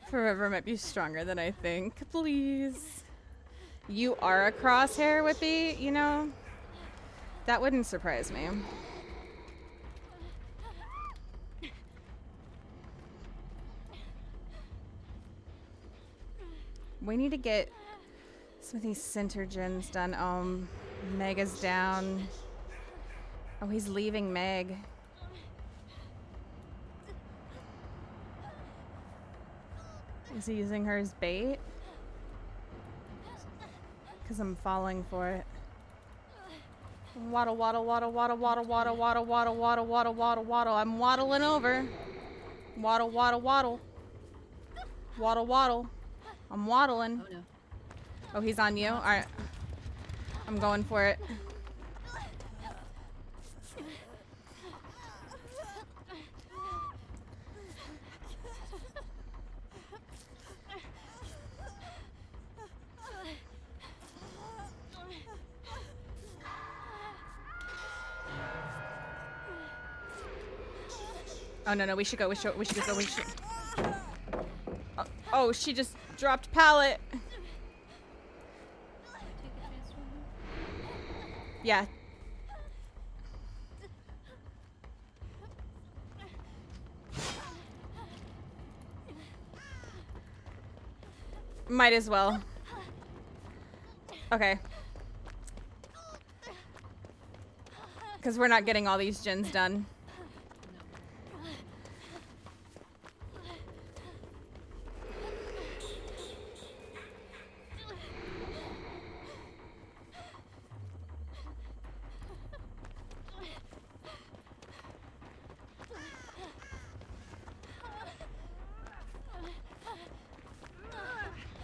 Forever might be stronger than I think. Please. You are a crosshair, Whippy, you know? That wouldn't surprise me. We need to get some of these center gens done. Meg is down. Oh, he's leaving Meg. Is he using her as bait? Because I'm falling for it. Waddle, waddle, waddle, waddle, waddle, waddle, waddle, waddle, waddle, waddle, waddle, waddle. I'm waddling over. Waddle, waddle, waddle. Waddle, waddle. I'm waddling. Oh no. Oh, he's on you? Alright. I'm going for it. Oh no, we should go. We should just go. Oh, she just dropped pallet. Yeah. Might as well. Okay. Because we're not getting all these gens done.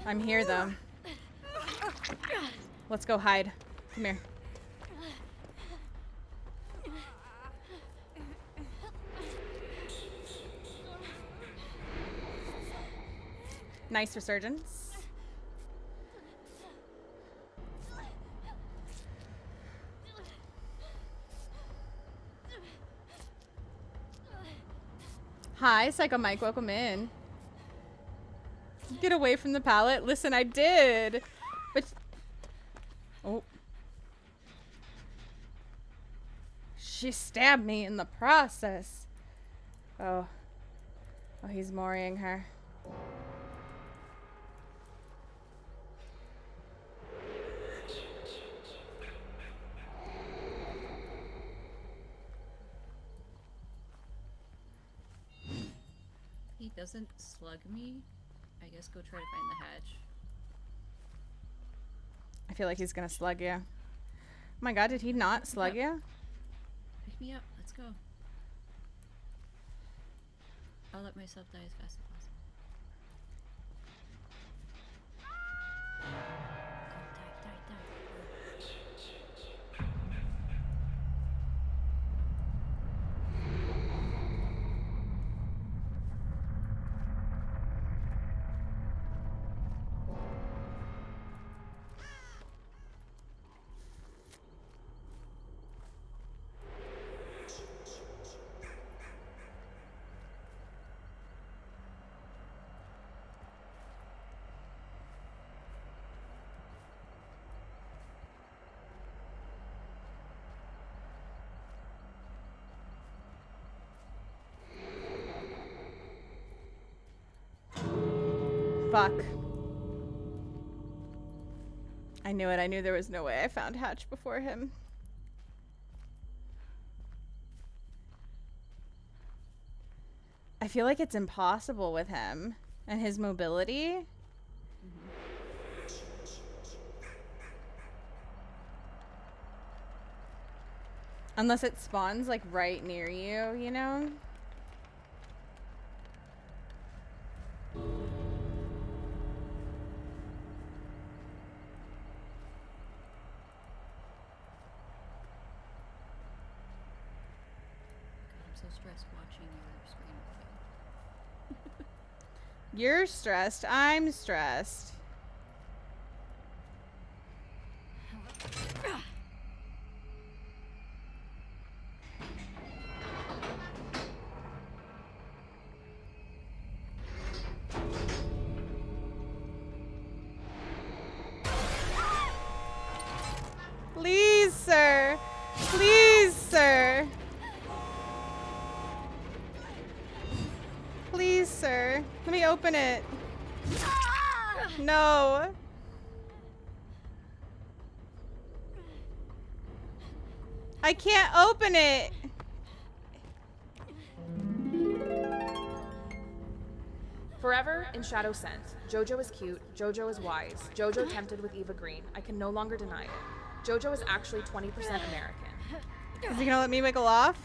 I'm here, though. Let's go hide. Come here. Nice resurgence. Hi, Psycho Mike. Welcome in. Get away from the pallet. Listen, I did. But... Oh. She stabbed me in the process. Oh. Oh, he's mooring her. doesn't slug me, I guess go try to find the hatch. I feel like he's gonna slug you. Oh my god, did he not slug you? Pick me up. Let's go. I'll let myself die as fast as possible. Fuck. I knew it. I knew there was no way I found Hatch before him. I feel like it's impossible with him and his mobility. Unless it spawns like right near you, you know? I'm so stressed watching your screen. You're stressed. I'm stressed. Please, sir. Please, sir. Please, sir. Let me open it. No. I can't open it. Forever in Shadow Scent. Jojo is cute. Jojo is wise. Jojo tempted with Eva Green. I can no longer deny it. Jojo is actually 20% American. Is he gonna let me wiggle off?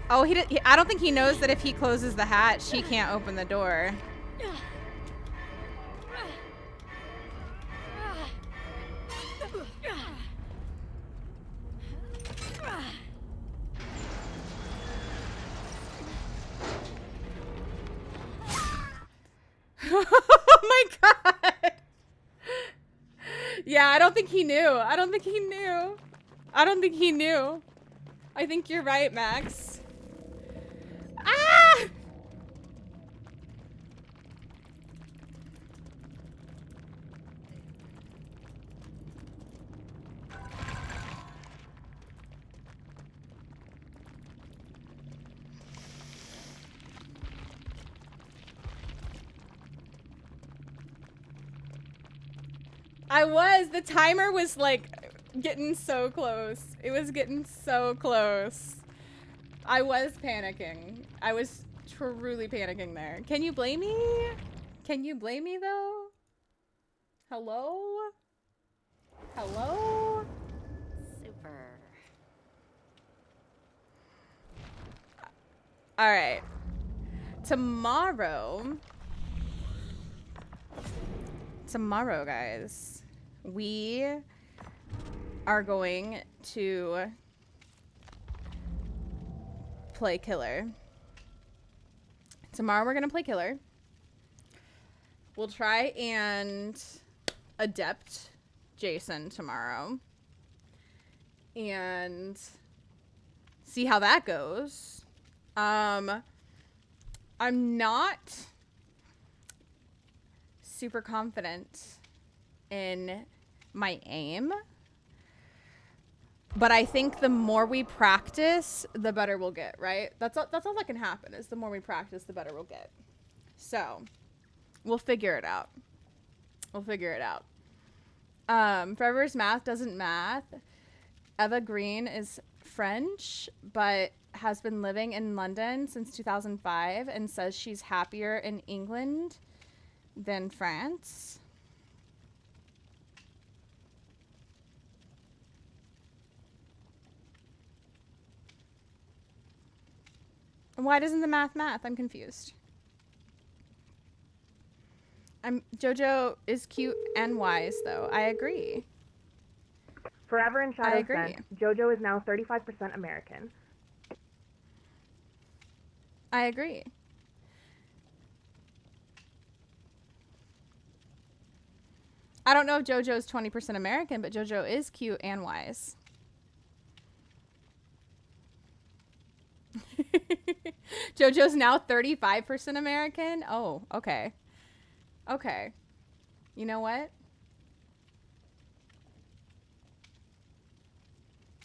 Oh, I don't think he knows that if he closes the hatch, he can't open the door. Oh my god. Yeah, I don't think he knew. I don't think he knew. I don't think he knew. I think you're right, Max. Ah! The timer was like getting so close. It was getting so close. I was panicking. I was truly panicking there. Can you blame me? Can you blame me though? Hello? Hello? Super. All right. Tomorrow, guys, we are going to play killer. Tomorrow we're going to play killer. We'll try and adept Jason tomorrow and see how that goes. I'm not super confident in my aim, but I think the more we practice, the better we'll get, right? That's all that can happen, is the more we practice, the better we'll get. So we'll figure it out. We'll figure it out. Forever's math doesn't math. Eva Green is French, but has been living in London since 2005 and says she's happier in England than France. Why doesn't the math? I'm confused. JoJo is cute and wise, though. I agree. Forever in I Shadow agree. Sense, JoJo is now 35% American. I agree. I don't know if JoJo is 20% American, but JoJo is cute and wise. JoJo's now 35% American? Oh, okay. Okay. You know what?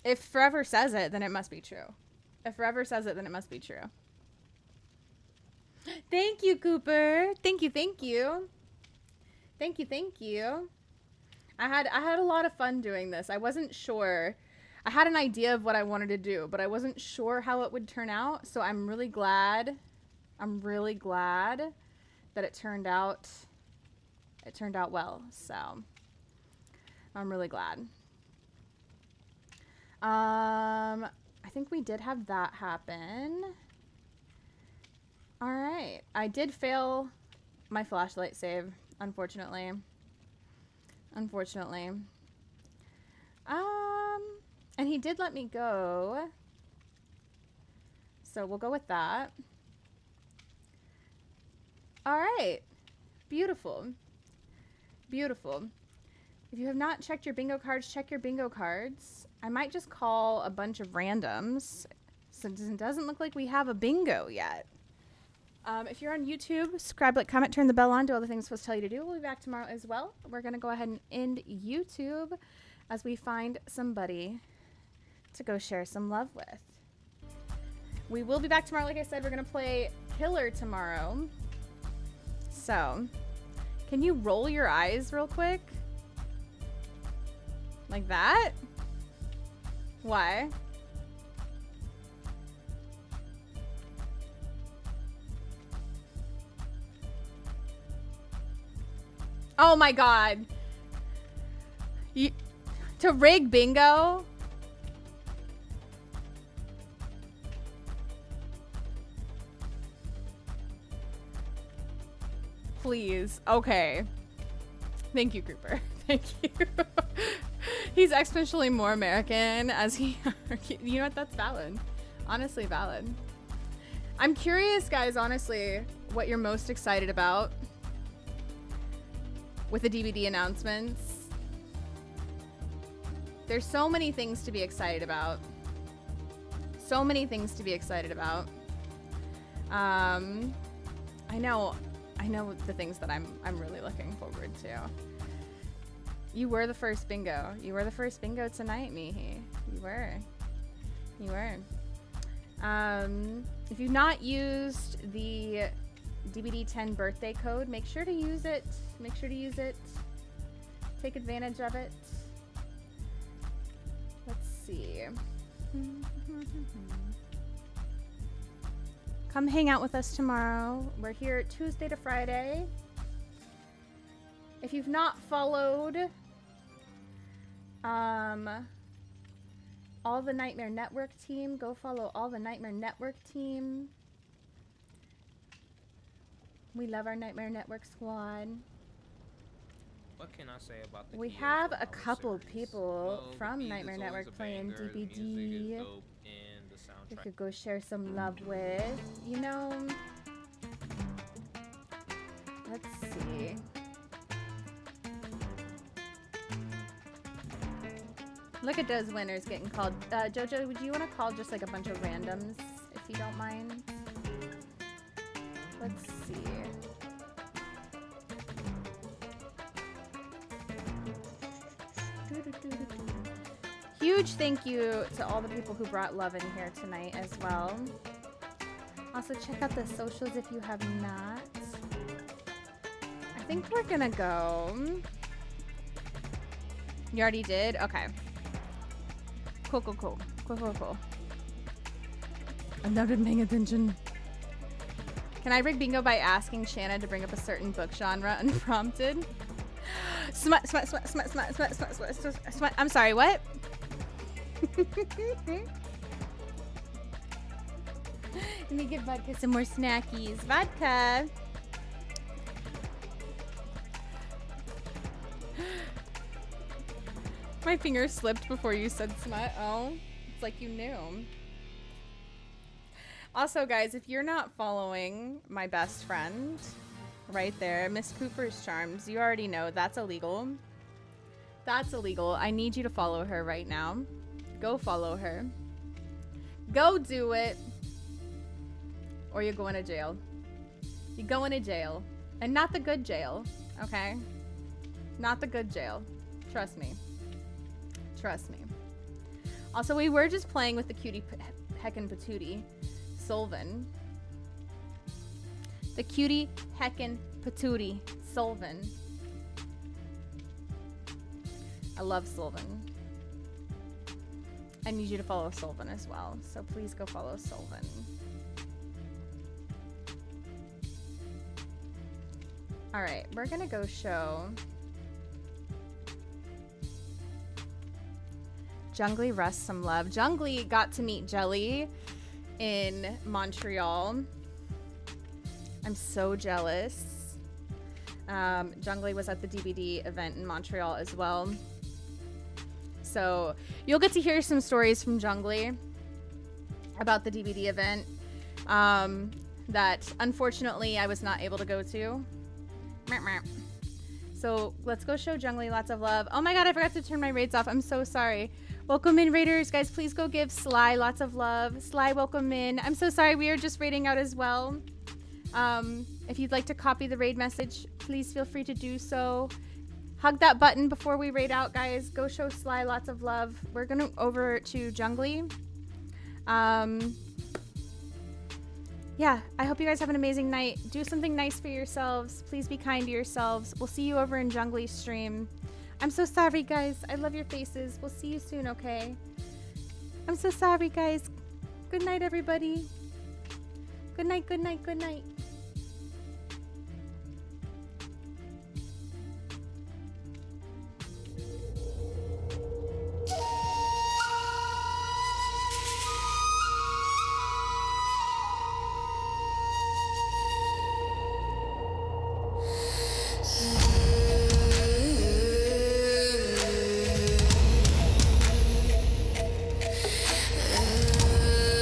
If Forever says it, then it must be true. If Forever says it, then it must be true. Thank you, Cooper. Thank you, thank you. Thank you, thank you. I had a lot of fun doing this. I wasn't sure. I had an idea of what I wanted to do, but I wasn't sure how it would turn out. So I'm really glad. I'm really glad that it turned out well. So I'm really glad. I think we did have that happen. All right. I did fail my flashlight save, unfortunately. Unfortunately. And he did let me go. So we'll go with that. All right. Beautiful. Beautiful. If you have not checked your bingo cards, check your bingo cards. I might just call a bunch of randoms since it doesn't look like we have a bingo yet. If you're on YouTube, subscribe, like, comment, turn the bell on, do all the things I'm supposed to tell you to do. We'll be back tomorrow as well. We're going to go ahead and end YouTube as we find somebody to go share some love with. We will be back tomorrow. Like I said, we're going to play Killer tomorrow. So, can you roll your eyes real quick? Like that? Why? Oh my god. To rig bingo? Please. Okay. Thank you, Cooper. Thank you. He's exponentially more American as he... You know what? That's valid. Honestly valid. I'm curious, guys, honestly, what you're most excited about with the DVD announcements. There's so many things to be excited about. So many things to be excited about. I know the things that I'm really looking forward to. You were the first bingo. You were the first bingo tonight, Mihi. You were. You were. If you've not used the DBD 10 birthday code, make sure to use it. Make sure to use it. Take advantage of it. Let's see. Come hang out with us tomorrow. We're here Tuesday to Friday. If you've not followed All the Nightmare Network team, go follow All the Nightmare Network team. We love our Nightmare Network squad. What can I say about the We Gears have of a our couple series? people Well, the from beat Nightmare is always Network a playing banger, the music is DBD. dope, and the We soundtrack. could go share some love with. You know, let's see. Look at those winners getting called. Jojo, would you want to call just like a bunch of randoms, if you don't mind? Let's see. Huge thank you to all the people who brought love in here tonight as well. Also, check out the socials if you have not. I think we're gonna go. You already did? Okay. Cool. I've not been paying attention. Can I rig bingo by asking Shana to bring up a certain book genre unprompted? Smut. I'm sorry, what? Let me give vodka some more snackies. Vodka. My finger slipped before you said smut. Oh, it's like you knew. Also, guys, if you're not following my best friend, right there, Miss Cooper's Charms, you already know that's illegal. That's illegal. I need you to follow her right now. Go follow her. Go do it. Or you're going to jail. You're going to jail. And not the good jail, okay? Not the good jail. Trust me. Trust me. Also, we were just playing with the cutie heckin' patootie, Solvin. The cutie heckin' patootie, Solvin. I love Solvin. I need you to follow Solvin as well, so please go follow Solvin. All right, we're gonna go show Jungly Russ some love. Jungly got to meet Jelly in Montreal. I'm so jealous. Jungly was at the DVD event in Montreal as well. So you'll get to hear some stories from Jungly about the DVD event that unfortunately I was not able to go to. So let's go show Jungly lots of love. Oh my god, I forgot to turn my raids off. I'm so sorry. Welcome in, raiders. Guys, please go give Sly lots of love. Sly, welcome in. I'm so sorry. We are just raiding out as well. If you'd like to copy the raid message, please feel free to do so. Hug that button before we raid out, guys. Go show Sly lots of love. We're going to over to Jungly. Yeah, I hope you guys have an amazing night. Do something nice for yourselves. Please be kind to yourselves. We'll see you over in Jungly's stream. I'm so sorry, guys. I love your faces. We'll see you soon, okay? I'm so sorry, guys. Good night, everybody. Good night, good night, good night.